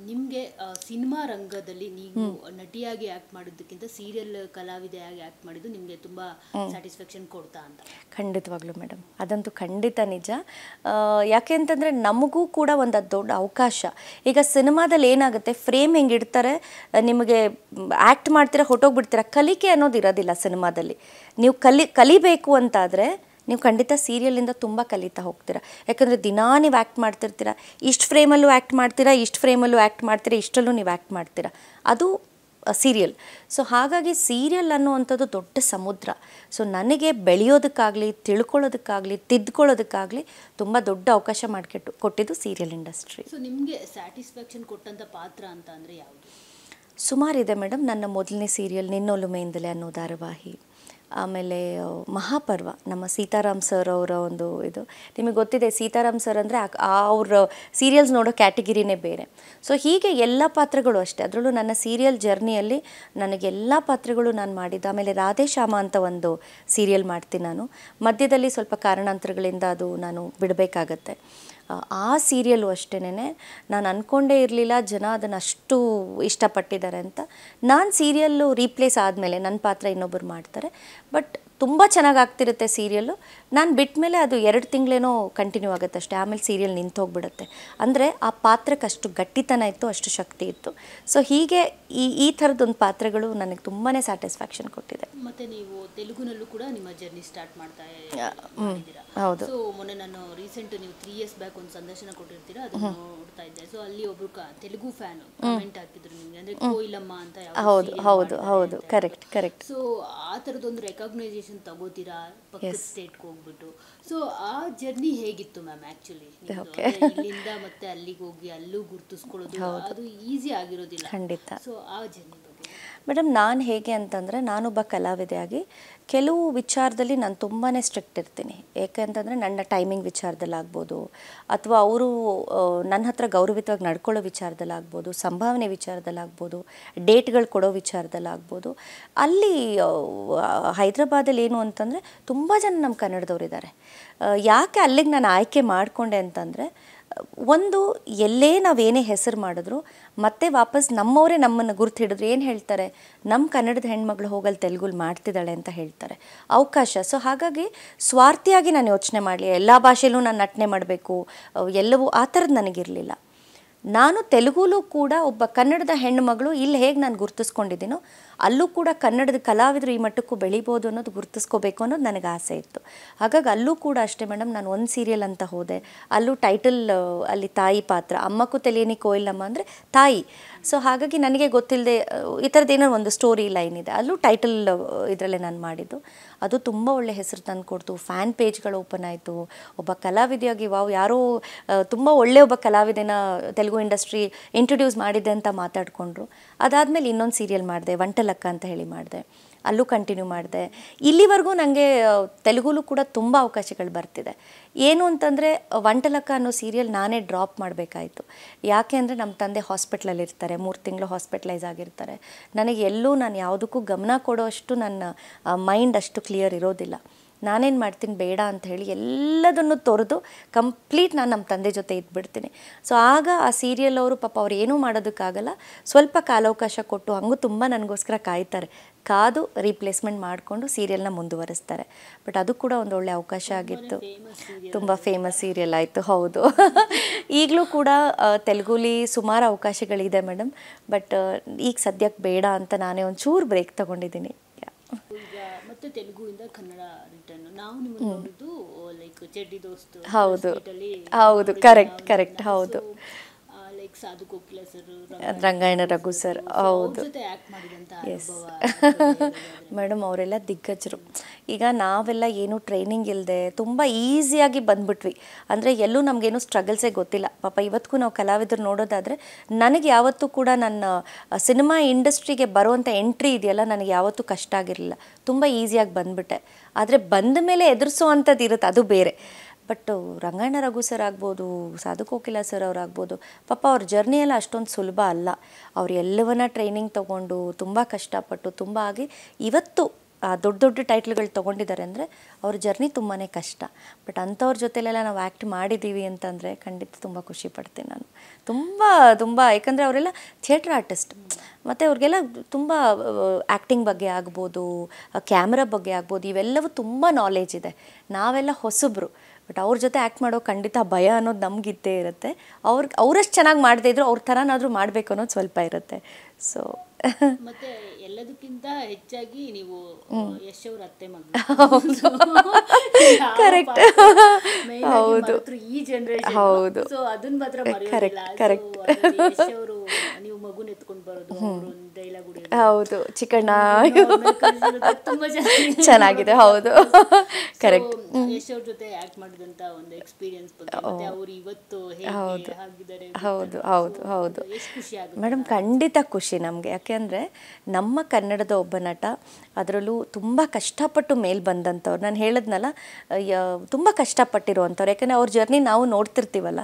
ನಿಮಗೆ ಸಿನಿಮಾ ರಂಗದಲ್ಲಿ ನೀವು ನಟಿಯಾಗಿ ಆ್ಯಕ್ಟ್ ಮಾಡೋದಕ್ಕಿಂತ ಸೀರಿಯಲ್ ಕಲಾವಿದೆಯಾಗಿ ಆ್ಯಕ್ಟ್ ಮಾಡಿದ್ದು ನಿಮಗೆ ತುಂಬ ಸ್ಯಾಟಿಸ್ಫ್ಯಾಕ್ಷನ್ ಕೊಡ್ತಾ ಅಂತ? ಖಂಡಿತವಾಗ್ಲೂ ಮೇಡಮ್, ಅದಂತೂ ಖಂಡಿತ ನಿಜ. ಯಾಕೆ ಅಂತಂದರೆ ನಮಗೂ ಕೂಡ ಒಂದು ದೊಡ್ಡ ಅವಕಾಶ. ಈಗ ಸಿನಿಮಾದಲ್ಲಿ ಏನಾಗುತ್ತೆ, ಫ್ರೇಮ್ ಹೆಂಗೆ ಇಡ್ತಾರೆ, ನಿಮಗೆ ಆ್ಯಕ್ಟ್ ಮಾಡ್ತೀರಾ, ಹೊಟ್ಟೋಗ್ಬಿಡ್ತೀರಾ, ಕಲಿಕೆ ಅನ್ನೋದು ಇರೋದಿಲ್ಲ ಸಿನಿಮಾದಲ್ಲಿ. ನೀವು ಕಲಿಬೇಕು ಅಂತಾದರೆ ನೀವು ಖಂಡಿತ ಸೀರಿಯಲಿಂದ ತುಂಬ ಕಲಿತಾ ಹೋಗ್ತೀರಾ. ಯಾಕಂದರೆ ದಿನಾ ನೀವು ಆ್ಯಕ್ಟ್ ಮಾಡ್ತಿರ್ತೀರ, ಇಷ್ಟು ಫ್ರೇಮಲ್ಲೂ ಆ್ಯಕ್ಟ್ ಮಾಡ್ತೀರಾ, ಇಷ್ಟರಲ್ಲೂ ನೀವು ಆ್ಯಕ್ಟ್ ಮಾಡ್ತೀರಾ. ಅದು ಸೀರಿಯಲ್. ಸೊ ಹಾಗಾಗಿ ಸೀರಿಯಲ್ ಅನ್ನುವಂಥದ್ದು ದೊಡ್ಡ ಸಮುದ್ರ. ಸೊ ನನಗೆ ಬೆಳೆಯೋದಕ್ಕಾಗಲಿ, ತಿಳ್ಕೊಳ್ಳೋದಕ್ಕಾಗಲಿ, ತಿದ್ಕೊಳ್ಳೋದಕ್ಕಾಗಲಿ ತುಂಬ ದೊಡ್ಡ ಅವಕಾಶ ಕೊಟ್ಟಿದ್ದು ಸೀರಿಯಲ್ ಇಂಡಸ್ಟ್ರಿ. ಸೊ ನಿಮಗೆ ಸ್ಯಾಟಿಸ್ಫ್ಯಾಕ್ಷನ್ ಕೊಟ್ಟಂಥ ಪಾತ್ರ ಅಂತ ಅಂದರೆ ಯಾವುದು? ಸುಮಾರಿದೆ ಮೇಡಮ್. ನನ್ನ ಮೊದಲನೇ ಸೀರಿಯಲ್ ನಿನ್ನೊಲುಮೆಯಿಂದಲೇ ಅನ್ನೋ ಧಾರಾವಾಹಿ, ಆಮೇಲೆ ಮಹಾಪರ್ವ, ನಮ್ಮ ಸೀತಾರಾಮ್ ಸರ್ ಅವರ ಒಂದು ಇದು. ನಿಮಗೆ ಗೊತ್ತಿದೆ, ಸೀತಾರಾಮ್ ಸರ್ ಅಂದರೆ ಅವ್ರ ಸೀರಿಯಲ್ಸ್ ನೋಡೋ ಕ್ಯಾಟಗಿರಿನೇ ಬೇರೆ. ಸೊ ಹೀಗೆ ಎಲ್ಲ ಪಾತ್ರಗಳು ಅಷ್ಟೇ. ಅದರಲ್ಲೂ ನನ್ನ ಸೀರಿಯಲ್ ಜರ್ನಿಯಲ್ಲಿ ನನಗೆಲ್ಲ ಪಾತ್ರಗಳು ನಾನು ಮಾಡಿದ್ದೆ. ಆಮೇಲೆ ರಾಧೇಶ್ಯಾಮ ಅಂತ ಒಂದು ಸೀರಿಯಲ್ ಮಾಡ್ತೀನಿ ನಾನು. ಮಧ್ಯದಲ್ಲಿ ಸ್ವಲ್ಪ ಕಾರಣಾಂತರಗಳಿಂದ ಅದು ನಾನು ಬಿಡಬೇಕಾಗತ್ತೆ. ಆ ಸೀರಿಯಲ್ಲು ಅಷ್ಟೇನೆ ನಾನು ಅಂದ್ಕೊಂಡೇ ಇರಲಿಲ್ಲ ಜನ ಅದನ್ನು ಅಷ್ಟು ಇಷ್ಟಪಟ್ಟಿದ್ದಾರೆ ಅಂತ. ನಾನು ಸೀರಿಯಲ್ಲು ರೀಪ್ಲೇಸ್ ಆದಮೇಲೆ ನನ್ನ ಪಾತ್ರ ಇನ್ನೊಬ್ಬರು ಮಾಡ್ತಾರೆ. ಬಟ್ ತುಂಬ ಚೆನ್ನಾಗಿ ಆಗ್ತಿರುತ್ತೆ ಸೀರಿಯಲ್ಲು. ನಾನು ಬಿಟ್ಟ ಮೇಲೆ ಅದು 2 ತಿಂಗಳೇನೋ ಕಂಟಿನ್ಯೂ ಆಗುತ್ತೆ ಅಷ್ಟೇ. ಆಮೇಲೆ ಸೀರಿಯಲ್ ನಿಂತೋಗ್ಬಿಡುತ್ತೆ. ಅಂದರೆ ಆ ಪಾತ್ರಕ್ಕೆ ಅಷ್ಟು ಗಟ್ಟಿತನ ಇತ್ತು, ಅಷ್ಟು ಶಕ್ತಿ ಇತ್ತು. ಸೊ ಹೀಗೆ ಈ ಥರದೊಂದು ಪಾತ್ರಗಳು ನನಗೆ ತುಂಬಾ ಸ್ಯಾಟಿಸ್ಫ್ಯಾಕ್ಷನ್ ಕೊಟ್ಟಿದೆ. ಮತ್ತು ನೀವು ತೆಲುಗುನಲ್ಲೂ ಕೂಡ ನಿಮ್ಮ ಜರ್ನಿ ಸ್ಟಾರ್ಟ್ ಮಾಡ್ತಾ ಇದ್ದೀರಾ. ಹೌದು. ಸೊ ಮೊನ್ನೆ ನಾನು ರೀಸೆಂಟ್ ನೀವು 3 years ಬ್ಯಾಕ್ ಒಂದು ಸಂದರ್ಶನ ಕೊಟ್ಟಿರ್ತೀರಾ, ಅದನ್ನು ನೋಡ್ತಾ ಇದ್ದೆ. ಸೊ ಅಲ್ಲಿ ಒಬ್ರು ತೆಲುಗು ಫ್ಯಾನು ಕಮೆಂಟ್ ಹಾಕಿದ್ರು ನಿಮಗೆ, ಅಂದರೆ ಕೋಯಿಲಮ್ಮ ಅಂತ. ಹೌದು ಕರೆಕ್ಟ್. ಸೊ ಆ ಥರದೊಂದು ರೆಕಾಗ್ನೈಸೇಷನ್ ತಗೋತೀರಾ ಪಕ್ಕದ ಸ್ಟೇಟ್ಗೆ ಹೋಗ್ಬಿಟ್ಟು. ಸೊ ಆ ಜರ್ನಿ ಹೇಗಿತ್ತು ಮ್ಯಾಮ್? ಆ್ಯಕ್ಚುಲಿ ಇಲ್ಲಿಂದ ಮತ್ತೆ ಅಲ್ಲಿಗೆ ಹೋಗಿ ಅಲ್ಲೂ ಗುರ್ತಿಸ್ಕೊಳ್ಳೋದು ಅದು ಈಸಿ ಆಗಿರೋದಿಲ್ಲ. ಖಂಡಿತ. ಸೊ ಆ ಜರ್ನಿ ಬಗ್ಗೆ ಮೇಡಮ್, ನಾನು ಹೇಗೆ ಅಂತಂದರೆ, ನಾನೊಬ್ಬ ಕಲಾವಿದೆಯಾಗಿ ಕೆಲವು ವಿಚಾರದಲ್ಲಿ ನಾನು ತುಂಬಾ ಸ್ಟ್ರಿಕ್ಟ್ ಇರ್ತೀನಿ. ಏಕೆಂತಂದರೆ ನನ್ನ ಟೈಮಿಂಗ್ ವಿಚಾರದಲ್ಲಾಗ್ಬೋದು, ಅಥವಾ ಅವರು ನನ್ನ ಹತ್ರ ಗೌರವಿತವಾಗಿ ನಡ್ಕೊಳ್ಳೋ ವಿಚಾರದಲ್ಲಾಗ್ಬೋದು, ಸಂಭಾವನೆ ವಿಚಾರದಲ್ಲಾಗ್ಬೋದು, ಡೇಟ್ಗಳು ಕೊಡೋ ವಿಚಾರದಲ್ಲಾಗ್ಬೋದು. ಅಲ್ಲಿ ಹೈದ್ರಾಬಾದಲ್ಲಿ ಏನು ಅಂತಂದರೆ ತುಂಬ ಜನ ನಮ್ಮ ಕನ್ನಡದವರಿದ್ದಾರೆ. ಯಾಕೆ ಅಲ್ಲಿಗೆ ನಾನು ಆಯ್ಕೆ ಮಾಡಿಕೊಂಡೆ ಅಂತಂದರೆ, ಒಂದು ಎಲ್ಲೇ ನಾವೇನೇ ಹೆಸರು ಮಾಡಿದ್ರು ಮತ್ತೆ ವಾಪಸ್ ನಮ್ಮವರೇ ನಮ್ಮನ್ನು ಗುರ್ತು ಹಿಡಿದ್ರು ಏನು ಹೇಳ್ತಾರೆ, ನಮ್ಮ ಕನ್ನಡದ ಹೆಣ್ಮಗಳು ಹೋಗಲ್ಲಿ ತೆಲುಗುಲಿ ಮಾಡ್ತಿದ್ದಾಳೆ ಅಂತ ಹೇಳ್ತಾರೆ. ಅವಕಾಶ. ಸೊ ಹಾಗಾಗಿ ಸ್ವಾರ್ಥಿಯಾಗಿ ನಾನು ಯೋಚನೆ ಮಾಡಲಿ, ಎಲ್ಲ ಭಾಷೆಯಲ್ಲೂ ನಾನು ನಟನೆ ಮಾಡಬೇಕು ಎಲ್ಲವೂ ಆ ಥರದ್ದು ನನಗಿರಲಿಲ್ಲ. ನಾನು ತೆಲುಗುಲೂ ಕೂಡ ಒಬ್ಬ ಕನ್ನಡದ ಹೆಣ್ಣುಮಗಳು ಇಲ್ಲಿ ಹೇಗೆ ನಾನು ಗುರ್ತಿಸ್ಕೊಂಡಿದ್ದೀನೋ ಅಲ್ಲೂ ಕೂಡ ಕನ್ನಡದ ಕಲಾವಿದರು ಈ ಮಟ್ಟಕ್ಕೂ ಬೆಳಿಬೋದು ಅನ್ನೋದು ಗುರ್ತಿಸ್ಕೋಬೇಕು ಅನ್ನೋದು ನನಗೆ ಆಸೆ ಇತ್ತು. ಹಾಗಾಗಿ ಅಲ್ಲೂ ಕೂಡ ಅಷ್ಟೇ ಮೇಡಮ್, ನಾನು ಒಂದು ಸೀರಿಯಲ್ ಅಂತ ಹೋದೆ, ಅಲ್ಲೂ ಟೈಟಲ್ ಅಲ್ಲಿ ತಾಯಿ ಪಾತ್ರ, ಅಮ್ಮಕ್ಕೂ తెలియని ಕೋಯಿಲಮ್ಮ ಅಂದರೆ ತಾಯಿ. ಸೊ ಹಾಗಾಗಿ ನನಗೆ ಗೊತ್ತಿಲ್ಲದೆ ಈ ಥರದ್ದು ಏನೋ ಒಂದು ಸ್ಟೋರಿ ಲೈನ್ ಇದೆ, ಅಲ್ಲೂ ಟೈಟಲ್ ಇದರಲ್ಲೇ ನಾನು ಮಾಡಿದ್ದು. ಅದು ತುಂಬ ಒಳ್ಳೆ ಹೆಸರು ತಂದು ಕೊಡ್ತು, ಫ್ಯಾನ್ ಪೇಜ್ಗಳು ಓಪನ್ ಆಯಿತು. ಒಬ್ಬ ಕಲಾವಿದೆಯಾಗಿ ವಾವ್, ಯಾರೋ ತುಂಬ ಒಳ್ಳೆಯ ಒಬ್ಬ ಕಲಾವಿದೆನ ತೆಲುಗು ಇಂಡಸ್ಟ್ರಿ ಇಂಟ್ರೊಡ್ಯೂಸ್ ಮಾಡಿದೆ ಅಂತ ಮಾತಾಡಿಕೊಂಡ್ರು. ಅದಾದಮೇಲೆ ಇನ್ನೊಂದು ಸೀರಿಯಲ್ ಮಾಡಿದೆ, ವಂಟಲಕ್ಕ ಅಂತ ಹೇಳಿ ಮಾಡಿದೆ, ಅಲ್ಲೂ ಕಂಟಿನ್ಯೂ ಮಾಡಿದೆ. ಇಲ್ಲಿವರೆಗೂ ನನಗೆ ತೆಲುಗುಲೂ ಕೂಡ ತುಂಬ ಅವಕಾಶಗಳು ಬರ್ತಿದೆ. ಏನು ಅಂತಂದರೆ ವಂಟಲಕ್ಕ ಅನ್ನೋ ಸೀರಿಯಲ್ ನಾನೇ ಡ್ರಾಪ್ ಮಾಡಬೇಕಾಯಿತು. ಯಾಕೆ ಅಂದರೆ ನಮ್ಮ ತಂದೆ ಹಾಸ್ಪಿಟ್ಲಲ್ಲಿ ಇರ್ತಾರೆ, 3 ತಿಂಗಳು ಹಾಸ್ಪಿಟ್ಲೈಸ್ ಆಗಿರ್ತಾರೆ. ನನಗೆ ಎಲ್ಲೂ ನಾನು ಯಾವುದಕ್ಕೂ ಗಮನ ಕೊಡೋ ಅಷ್ಟು ನನ್ನ ಮೈಂಡ್ ಅಷ್ಟು ಕ್ಲಿಯರ್ ಇರೋದಿಲ್ಲ. ನಾನೇನು ಮಾಡ್ತೀನಿ ಬೇಡ ಅಂತ ಹೇಳಿ ಎಲ್ಲದನ್ನು ತೊರೆದು ಕಂಪ್ಲೀಟ್ ನಾನು ನಮ್ಮ ತಂದೆ ಜೊತೆ ಇದ್ಬಿಡ್ತೀನಿ. ಸೊ ಆಗ ಆ ಸೀರಿಯಲ್ ಅವರು ಪಾಪ ಅವ್ರು ಏನೂ ಮಾಡೋದಕ್ಕಾಗಲ್ಲ, ಸ್ವಲ್ಪ ಕಾಲಾವಕಾಶ ಕೊಟ್ಟು ಹಂಗೂ ತುಂಬ ನನಗೋಸ್ಕರ ಕಾಯ್ತಾರೆ, ಕಾದು ರೀಪ್ಲೇಸ್ಮೆಂಟ್ ಮಾಡಿಕೊಂಡು ಸೀರಿಯಲ್ನ ಮುಂದುವರಿಸ್ತಾರೆ. ಬಟ್ ಅದು ಕೂಡ ಒಂದು ಒಳ್ಳೆ ಅವಕಾಶ ಆಗಿತ್ತು, ತುಂಬ ಫೇಮಸ್ ಸೀರಿಯಲ್ ಆಯಿತು. ಹೌದು. ಈಗಲೂ ಕೂಡ ತೆಲುಗುಲಿ ಸುಮಾರು ಅವಕಾಶಗಳಿದೆ ಮೇಡಮ್, ಬಟ್ ಈಗ ಸದ್ಯಕ್ಕೆ ಬೇಡ ಅಂತ ನಾನೇ ಒಂದು ಚೂರು ಬ್ರೇಕ್ ತೊಗೊಂಡಿದ್ದೀನಿ. ಈಗ ಮತ್ತೆ ತೆಲುಗುವಿಂದ ಕನ್ನಡ ರಿಟರ್ನ್. ನಾವು ನಿಮ್ಮನ್ನು ನೋಡಿದ್ದು ಲೈಕ್ ಚೆಡ್ಡಿ ದೋಸ್ತು. ಹೌದು ಹೌದು, ಕರೆಕ್ಟ್ ಕರೆಕ್ಟ್. ಹೌದು, like Sadhu Kokila sir, Rangayana Raghu sir. ಹೌದು, ಎಸ್ ಮೇಡಮ್, ಅವರೆಲ್ಲ ದಿಗ್ಗಜರು. ಈಗ ನಾವೆಲ್ಲ ಏನು ಟ್ರೈನಿಂಗ್ ಇಲ್ಲದೆ ತುಂಬ ಈಸಿಯಾಗಿ ಬಂದ್ಬಿಟ್ವಿ. ಅಂದರೆ ಎಲ್ಲೂ ನಮಗೇನು ಸ್ಟ್ರಗಲ್ಸೇ ಗೊತ್ತಿಲ್ಲ. ಪಾಪ ಇವತ್ತಿಗೂ ನಾವು ಕಲಾವಿದರು ನೋಡೋದಾದರೆ ನನಗೆ ಯಾವತ್ತೂ ಕೂಡ ನನ್ನ ಸಿನಿಮಾ ಇಂಡಸ್ಟ್ರಿಗೆ ಬರುವಂಥ ಎಂಟ್ರಿ ಇದೆಯಲ್ಲ, ನನಗೆ ಯಾವತ್ತೂ ಕಷ್ಟ ಆಗಿರಲಿಲ್ಲ, ತುಂಬ ಈಸಿಯಾಗಿ ಬಂದುಬಿಟ್ಟೆ. ಆದರೆ ಬಂದ ಮೇಲೆ ಎದುರಿಸೋವಂಥದ್ದು ಇರುತ್ತೆ, ಅದು ಬೇರೆ. ಬಟ್ ರಂಗಾಯಣ ರಘು ಸರ್ ಆಗ್ಬೋದು, ಸಾಧು ಕೋಕಿಲ ಸರ್ ಅವರಾಗ್ಬೋದು, ಪಾಪ ಅವ್ರ ಜರ್ನಿ ಎಲ್ಲ ಅಷ್ಟೊಂದು ಸುಲಭ ಅಲ್ಲ. ಅವ್ರು ಎಲ್ಲವನ್ನ ಟ್ರೈನಿಂಗ್ ತೊಗೊಂಡು ತುಂಬ ಕಷ್ಟಪಟ್ಟು ತುಂಬ ಆಗಿ ಇವತ್ತು ದೊಡ್ಡ ದೊಡ್ಡ ಟೈಟ್ಲ್ಗಳು ತೊಗೊಂಡಿದ್ದಾರೆ ಅಂದರೆ ಅವ್ರ ಜರ್ನಿ ತುಂಬಾ ಕಷ್ಟ. ಬಟ್ ಅಂಥವ್ರ ಜೊತೆಲೆಲ್ಲ ನಾವು ಆ್ಯಕ್ಟ್ ಮಾಡಿದ್ದೀವಿ ಅಂತಂದರೆ ಖಂಡಿತ ತುಂಬ ಖುಷಿ ಪಡ್ತೀನಿ ನಾನು. ತುಂಬ ತುಂಬ, ಯಾಕಂದರೆ ಅವರೆಲ್ಲ ಥಿಯೇಟ್ರ್ ಆರ್ಟಿಸ್ಟ್, ಮತ್ತು ಅವ್ರಿಗೆಲ್ಲ ತುಂಬ ಆ್ಯಕ್ಟಿಂಗ್ ಬಗ್ಗೆ ಆಗ್ಬೋದು, ಕ್ಯಾಮ್ರಾ ಬಗ್ಗೆ ಆಗ್ಬೋದು, ಇವೆಲ್ಲವೂ ತುಂಬ ನಾಲೆಜ್ ಇದೆ. ನಾವೆಲ್ಲ ಹೊಸಬ್ರು. ಬಟ್ ಅವ್ರ ಜೊತೆ ಆ್ಯಕ್ಟ್ ಮಾಡೋ ಖಂಡಿತ ಭಯ ಅನ್ನೋದು ನಮಗಿದ್ದೇ ಇರುತ್ತೆ. ಅವರಷ್ಟು ಚೆನ್ನಾಗಿ ಮಾಡದೇ ಇದ್ರು ಅವ್ರ ಥರನಾದರೂ ಮಾಡಬೇಕು ಅನ್ನೋದು ಸ್ವಲ್ಪ ಇರುತ್ತೆ. ಸೊ ಮತ್ತೆ ಎಲ್ಲದಕ್ಕಿಂತ ಹೆಚ್ಚಾಗಿ ನೀವು ಯಶ್ ಅವ್ರ ಅತ್ತೆ ಮಗಳು. ಕರೆಕ್ಟ್. ಹೌದು, ಈ ಜನರೇಷನ್. ಹೌದು, ಸೊ ಅದನ್ನ ಮಾತ್ರ ಮರೆಯೋದಿಲ್ಲ. ಯಶ್ ಅವರು ನೀವು ಮಗುನ ಎತ್ಕೊಂಡು ಬರೋದು, ಅವರು ಡೈಲಾಗ್ ಹೊಡೆಯೋದು, ಹೌದು, ಚಿಕ್ಕಣ್ಣ ತುಂಬಾ ಚೆನ್ನಾಗಿದೆ. ಹೌದು, ಕರೆಕ್ಟ್. ಯಶ್ ಅವ್ರ ಜೊತೆ ಆಕ್ಟ್ ಮಾಡಿದಂತ ಒಂದು ಎಕ್ಸ್ಪೀರಿಯನ್ಸ್ ಬಗ್ಗೆ, ಮತ್ತೆ ಅವರು ಇವತ್ತು ಹೇಗೆ ಆಗಿದ್ದಾರೆ. ಹೌದು ಹೌದು ಹೌದು ಎಷ್ಟು ಖುಷಿ ಆಗುತ್ತೆ ಮೇಡಮ್, ಖಂಡಿತ ಖುಷಿ ನಮಗೆ. ಯಾಕೆಂದರೆ ನಮ್ಮ ಕನ್ನಡದ ಒಬ್ಬ ನಟ, ಅದರಲ್ಲೂ ತುಂಬ ಕಷ್ಟಪಟ್ಟು ಮೇಲೆ ಬಂದಂಥವ್ರು. ನಾನು ಹೇಳಿದ್ನಲ್ಲ, ತುಂಬ ಕಷ್ಟಪಟ್ಟಿರುವಂಥವ್ರು. ಯಾಕೆಂದರೆ ಅವ್ರ ಜರ್ನಿ ನಾವು ನೋಡ್ತಿರ್ತೀವಲ್ಲ,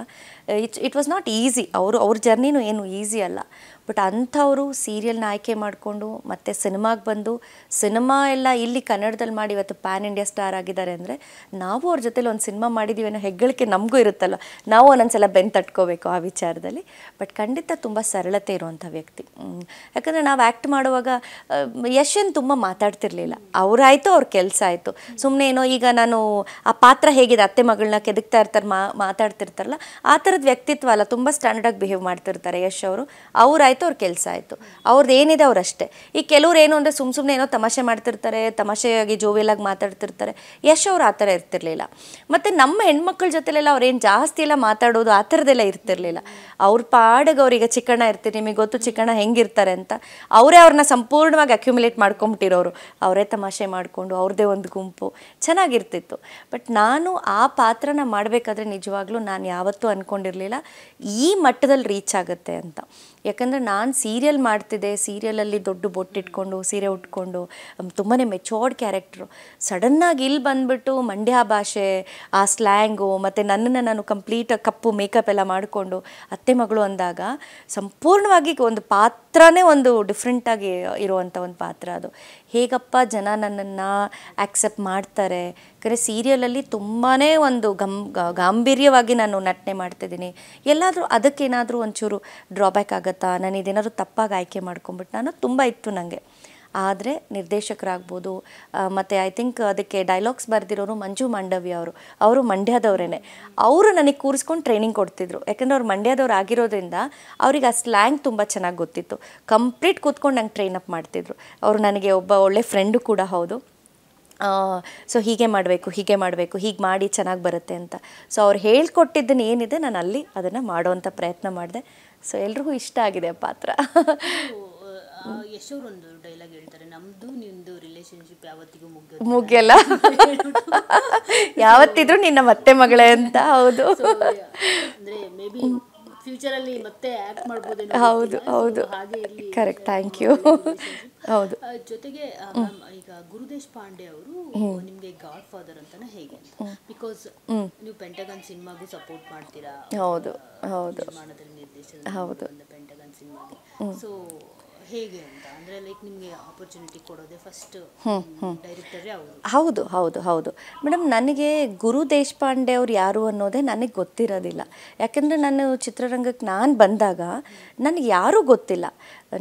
ಇಟ್ ವಾಸ್ ನಾಟ್ ಈಸಿ. ಅವ್ರ ಜರ್ನಿನೂ ಏನು ಈಸಿ ಅಲ್ಲ. ಬಟ್ ಅಂಥವರು ಸೀರಿಯಲ್ನ ಆಯ್ಕೆ ಮಾಡಿಕೊಂಡು ಮತ್ತೆ ಸಿನಿಮಾಗೆ ಬಂದು ಸಿನಿಮಾ ಎಲ್ಲ ಇಲ್ಲಿ ಕನ್ನಡದಲ್ಲಿ ಮಾಡಿ ಇವತ್ತು ಪ್ಯಾನ್ ಇಂಡಿಯಾ ಸ್ಟಾರ್ ಆಗಿದ್ದಾರೆ ಅಂದರೆ ನಾವು ಅವ್ರ ಜೊತೆಲಿ ಒಂದು ಸಿನಿಮಾ ಮಾಡಿದ್ದೀವಿ ಅನ್ನೋ ಹೆಗ್ಗಳಿಕೆ ನಮಗೂ ಇರುತ್ತಲ್ಲ, ನಾವು ಒಂದೊಂದ್ಸಲ ಬೆನ್ನು ತಟ್ಕೋಬೇಕು ಆ ವಿಚಾರದಲ್ಲಿ. ಬಟ್ ಖಂಡಿತ ತುಂಬ ಸರಳತೆ ಇರುವಂಥ ವ್ಯಕ್ತಿ. ಯಾಕಂದರೆ ನಾವು ಆ್ಯಕ್ಟ್ ಮಾಡುವಾಗ ಯಶನ್ ತುಂಬ ಮಾತಾಡ್ತಿರ್ಲಿಲ್ಲ. ಅವರಾಯಿತು, ಅವ್ರ ಕೆಲಸ ಆಯಿತು. ಸುಮ್ಮನೆ ಏನೋ ಈಗ ನಾನು ಆ ಪಾತ್ರ ಹೇಗಿದೆ, ಅತ್ತೆ ಮಗಳನ್ನ ಕೆದಕ್ತಾ ಇರ್ತಾರೆ, ಮಾತಾಡ್ತಿರ್ತಾರಲ್ಲ, ಆ ಥರದ ವ್ಯಕ್ತಿತ್ವ ಅಲ್ಲ, ತುಂಬ ಸ್ಟ್ಯಾಂಡರ್ಡಾಗಿ ಬಿಹೇವ್ ಮಾಡ್ತಿರ್ತಾರೆ ಯಶ್ ಅವರು. ಅವರಾಯಿತು, ಅವ್ರ ಕೆಲಸ ಆಯಿತು, ಅವ್ರದ್ದು ಏನಿದೆ ಅವರಷ್ಟೇ. ಈ ಕೆಲವ್ರು ಏನು ಅಂದರೆ ಸುಮ್ಮನೆ ಏನೋ ತಮಾಷೆ ಮಾಡ್ತಿರ್ತಾರೆ, ತಮಾಷೆಯಾಗಿ ಜೋವಿಯಲಾಗಿ ಮಾತಾಡ್ತಿರ್ತಾರೆ. ಯಶ್ ಅವ್ರು ಆ ಥರ ಇರ್ತಿರ್ಲಿಲ್ಲ. ಮತ್ತು ನಮ್ಮ ಹೆಣ್ಮಕ್ಳ ಜೊತೆಲೆಲ್ಲ ಅವ್ರೇನು ಜಾಸ್ತಿ ಎಲ್ಲ ಮಾತಾಡೋದು ಆ ಥರದ್ದೆಲ್ಲ ಇರ್ತಿರ್ಲಿಲ್ಲ. ಅವ್ರ ಪಾಡಿಗೆ ಅವ್ರಿಗೆ ಚಿಕ್ಕಣ್ಣ ಇರ್ತೀರಿ, ನಿಮಗೆ ಗೊತ್ತು ಚಿಕ್ಕಣ್ಣ ಹೆಂಗಿರ್ತಾರೆ ಅಂತ, ಅವರೇ ಅವ್ರನ್ನ ಸಂಪೂರ್ಣವಾಗಿ ಅಕ್ಯುಮುಲೇಟ್ ಮಾಡ್ಕೊಂಬಿಟ್ಟಿರೋರು. ಅವರೇ ತಮಾಷೆ ಮಾಡಿಕೊಂಡು ಅವ್ರದ್ದೇ ಒಂದು ಗುಂಪು ಚೆನ್ನಾಗಿರ್ತಿತ್ತು. ಬಟ್ ನಾನು ಆ ಪಾತ್ರನ ಮಾಡಬೇಕಾದ್ರೆ ನಿಜವಾಗ್ಲೂ ನಾನು ಯಾವತ್ತೂ ಅಂದ್ಕೊಂಡಿರಲಿಲ್ಲ ಈ ಮಟ್ಟದಲ್ಲಿ ರೀಚ್ ಆಗುತ್ತೆ ಅಂತ. ಯಾಕಂದರೆ ನಾನು ಸೀರಿಯಲ್ ಮಾಡ್ತಿದ್ದೆ, ಸೀರಿಯಲಲ್ಲಿ ದೊಡ್ಡ ಬೊಟ್ಟಿಟ್ಕೊಂಡು ಸೀರೆ ಉಟ್ಕೊಂಡು ತುಂಬಾ ಮೆಚೋರ್ಡ್ ಕ್ಯಾರೆಕ್ಟ್ರು. ಸಡನ್ನಾಗಿ ಇಲ್ಲಿ ಬಂದುಬಿಟ್ಟು ಮಂಡ್ಯ ಭಾಷೆ, ಆ ಸ್ಲ್ಯಾಂಗು, ಮತ್ತು ನನ್ನನ್ನು ನಾನು ಕಂಪ್ಲೀಟ್ ಕಪ್ಪು ಮೇಕಪ್ ಎಲ್ಲ ಮಾಡಿಕೊಂಡು ಅತ್ತೆ ಮಗಳು ಅಂದಾಗ ಸಂಪೂರ್ಣವಾಗಿ ಒಂದು ಪಾತ್ರನೇ ಒಂದು ಡಿಫ್ರೆಂಟಾಗಿ ಇರುವಂಥ ಒಂದು ಪಾತ್ರ ಅದು. ಹೇಗಪ್ಪ ಜನ ನನ್ನನ್ನು ಆಕ್ಸೆಪ್ಟ್ ಮಾಡ್ತಾರೆ. ಯಾಕಂದರೆ ಸೀರಿಯಲಲ್ಲಿ ತುಂಬಾ ಒಂದು ಗಾಂಭೀರ್ಯವಾಗಿ ನಾನು ನಟನೆ ಮಾಡ್ತಿದ್ದೀನಿ. ಎಲ್ಲಾದರೂ ಅದಕ್ಕೇನಾದರೂ ಒಂಚೂರು ಡ್ರಾಬ್ಯಾಕ್ ಆಗುತ್ತಾ, ನಾನು ಇದೇನಾದರೂ ತಪ್ಪಾಗಿ ಆಯ್ಕೆ ಮಾಡ್ಕೊಂಬಿಟ್ಟು ನಾನು ತುಂಬ ಇತ್ತು ನನಗೆ. ಆದರೆ ನಿರ್ದೇಶಕರಾಗ್ಬೋದು, ಮತ್ತು ಐ ಥಿಂಕ್ ಅದಕ್ಕೆ ಡೈಲಾಗ್ಸ್ ಬರೆದಿರೋರು ಮಂಜು ಮಾಂಡವ್ಯ ಅವರು ಮಂಡ್ಯದವರೇ. ಅವರು ನನಗೆ ಕೂರಿಸ್ಕೊಂಡು ಟ್ರೈನಿಂಗ್ ಕೊಡ್ತಿದ್ರು. ಯಾಕಂದರೆ ಅವ್ರು ಮಂಡ್ಯದವ್ರು ಆಗಿರೋದ್ರಿಂದ ಅವ್ರಿಗೆ ಆ ಸ್ಲ್ಯಾಂಗ್ ತುಂಬ ಚೆನ್ನಾಗಿ ಗೊತ್ತಿತ್ತು. ಕಂಪ್ಲೀಟ್ ಕೂತ್ಕೊಂಡು ನಂಗೆ ಟ್ರೈನ್ ಅಪ್ ಮಾಡ್ತಿದ್ರು. ಅವರು ನನಗೆ ಒಬ್ಬ ಒಳ್ಳೆ ಫ್ರೆಂಡು ಕೂಡ ಹೌದು. ಸೊ ಹೀಗೆ ಮಾಡಬೇಕು, ಹೀಗೆ ಮಾಡಿ ಚೆನ್ನಾಗಿ ಬರುತ್ತೆ ಅಂತ. ಸೊ ಅವ್ರು ಹೇಳ್ಕೊಟ್ಟಿದ್ದನ್ನು ಏನಿದೆ ನಾನು ಅಲ್ಲಿ ಅದನ್ನು ಮಾಡೋವಂಥ ಪ್ರಯತ್ನ ಮಾಡಿದೆ. ಸೊ ಎಲ್ರಿಗೂ ಇಷ್ಟ ಆಗಿದೆ ಆ ಪಾತ್ರ. ಯಶೋರೊಂದು ಡೈಲಾಗ್ ಹೇಳ್ತಾರೆ, ನಮ್ದು ನಿಂದು ರಿಲೇಶನ್ಶಿಪ್ ಯಾವತ್ತಿಗೂ ಮುಗಿಯಲ್ಲ, ಯಾವತ್ತಿದ್ರು ನಿನ್ನ ಮತ್ತೆ ಮಗಳೇ ಅಂತ. ಹೌದು, ಅಂದ್ರೆ ಮೇ ಬಿ ಫ್ಯೂಚರ್ ಅಲ್ಲಿ ಮತ್ತೆ ಆಕ್ಟ್ ಮಾಡ್ಬೋದೇನೋ. ಹೌದು ಹೌದು, ಕರೆಕ್ಟ್, ಥ್ಯಾಂಕ್ ಯು. ಹೌದು. ಜೊತೆಗೆ ಈಗ ಗುರುದೇಶ್ ಪಾಂಡೆ ಅವರು ನಿಮ್ಗೆ ಗಾಡ್ ಫಾದರ್ ಅಂತಾನೆ ಹೇಗೆ ಅಂತ, ಬಿಕಾಸ್ ನೀವು ಪೆಂಟಗನ್ ಸಿನಿಮಾಗೂ ಸಪೋರ್ಟ್ ಮಾಡ್ತೀರಾ. ಹೌದು ಹೌದು, ನಿರ್ದೇಶನ ಹೌದು, ಪೆಂಟಗನ್ ಸಿನಿಮಾಗೆ. ಸೊ ಹೇಗೆ ಅಂತ ಅಂದರೆ ಲೈಕ್ ನಿಮಗೆ ಆಪರ್ಚುನಿಟಿ ಕೊಡೋದೇ ಫಸ್ಟ್ ಡೈರೆಕ್ಟರೇ ಅವರು. ಹೌದು ಹೌದು ಹೌದು ಮೇಡಮ್, ನನಗೆ ಗುರು ದೇಶಪಾಂಡೆ ಅವ್ರು ಯಾರು ಅನ್ನೋದೇ ನನಗೆ ಗೊತ್ತಿರೋದಿಲ್ಲ. ಯಾಕೆಂದರೆ ನಾನು ಚಿತ್ರರಂಗಕ್ಕೆ ನಾನು ಬಂದಾಗ ನನಗೆ ಯಾರೂ ಗೊತ್ತಿಲ್ಲ.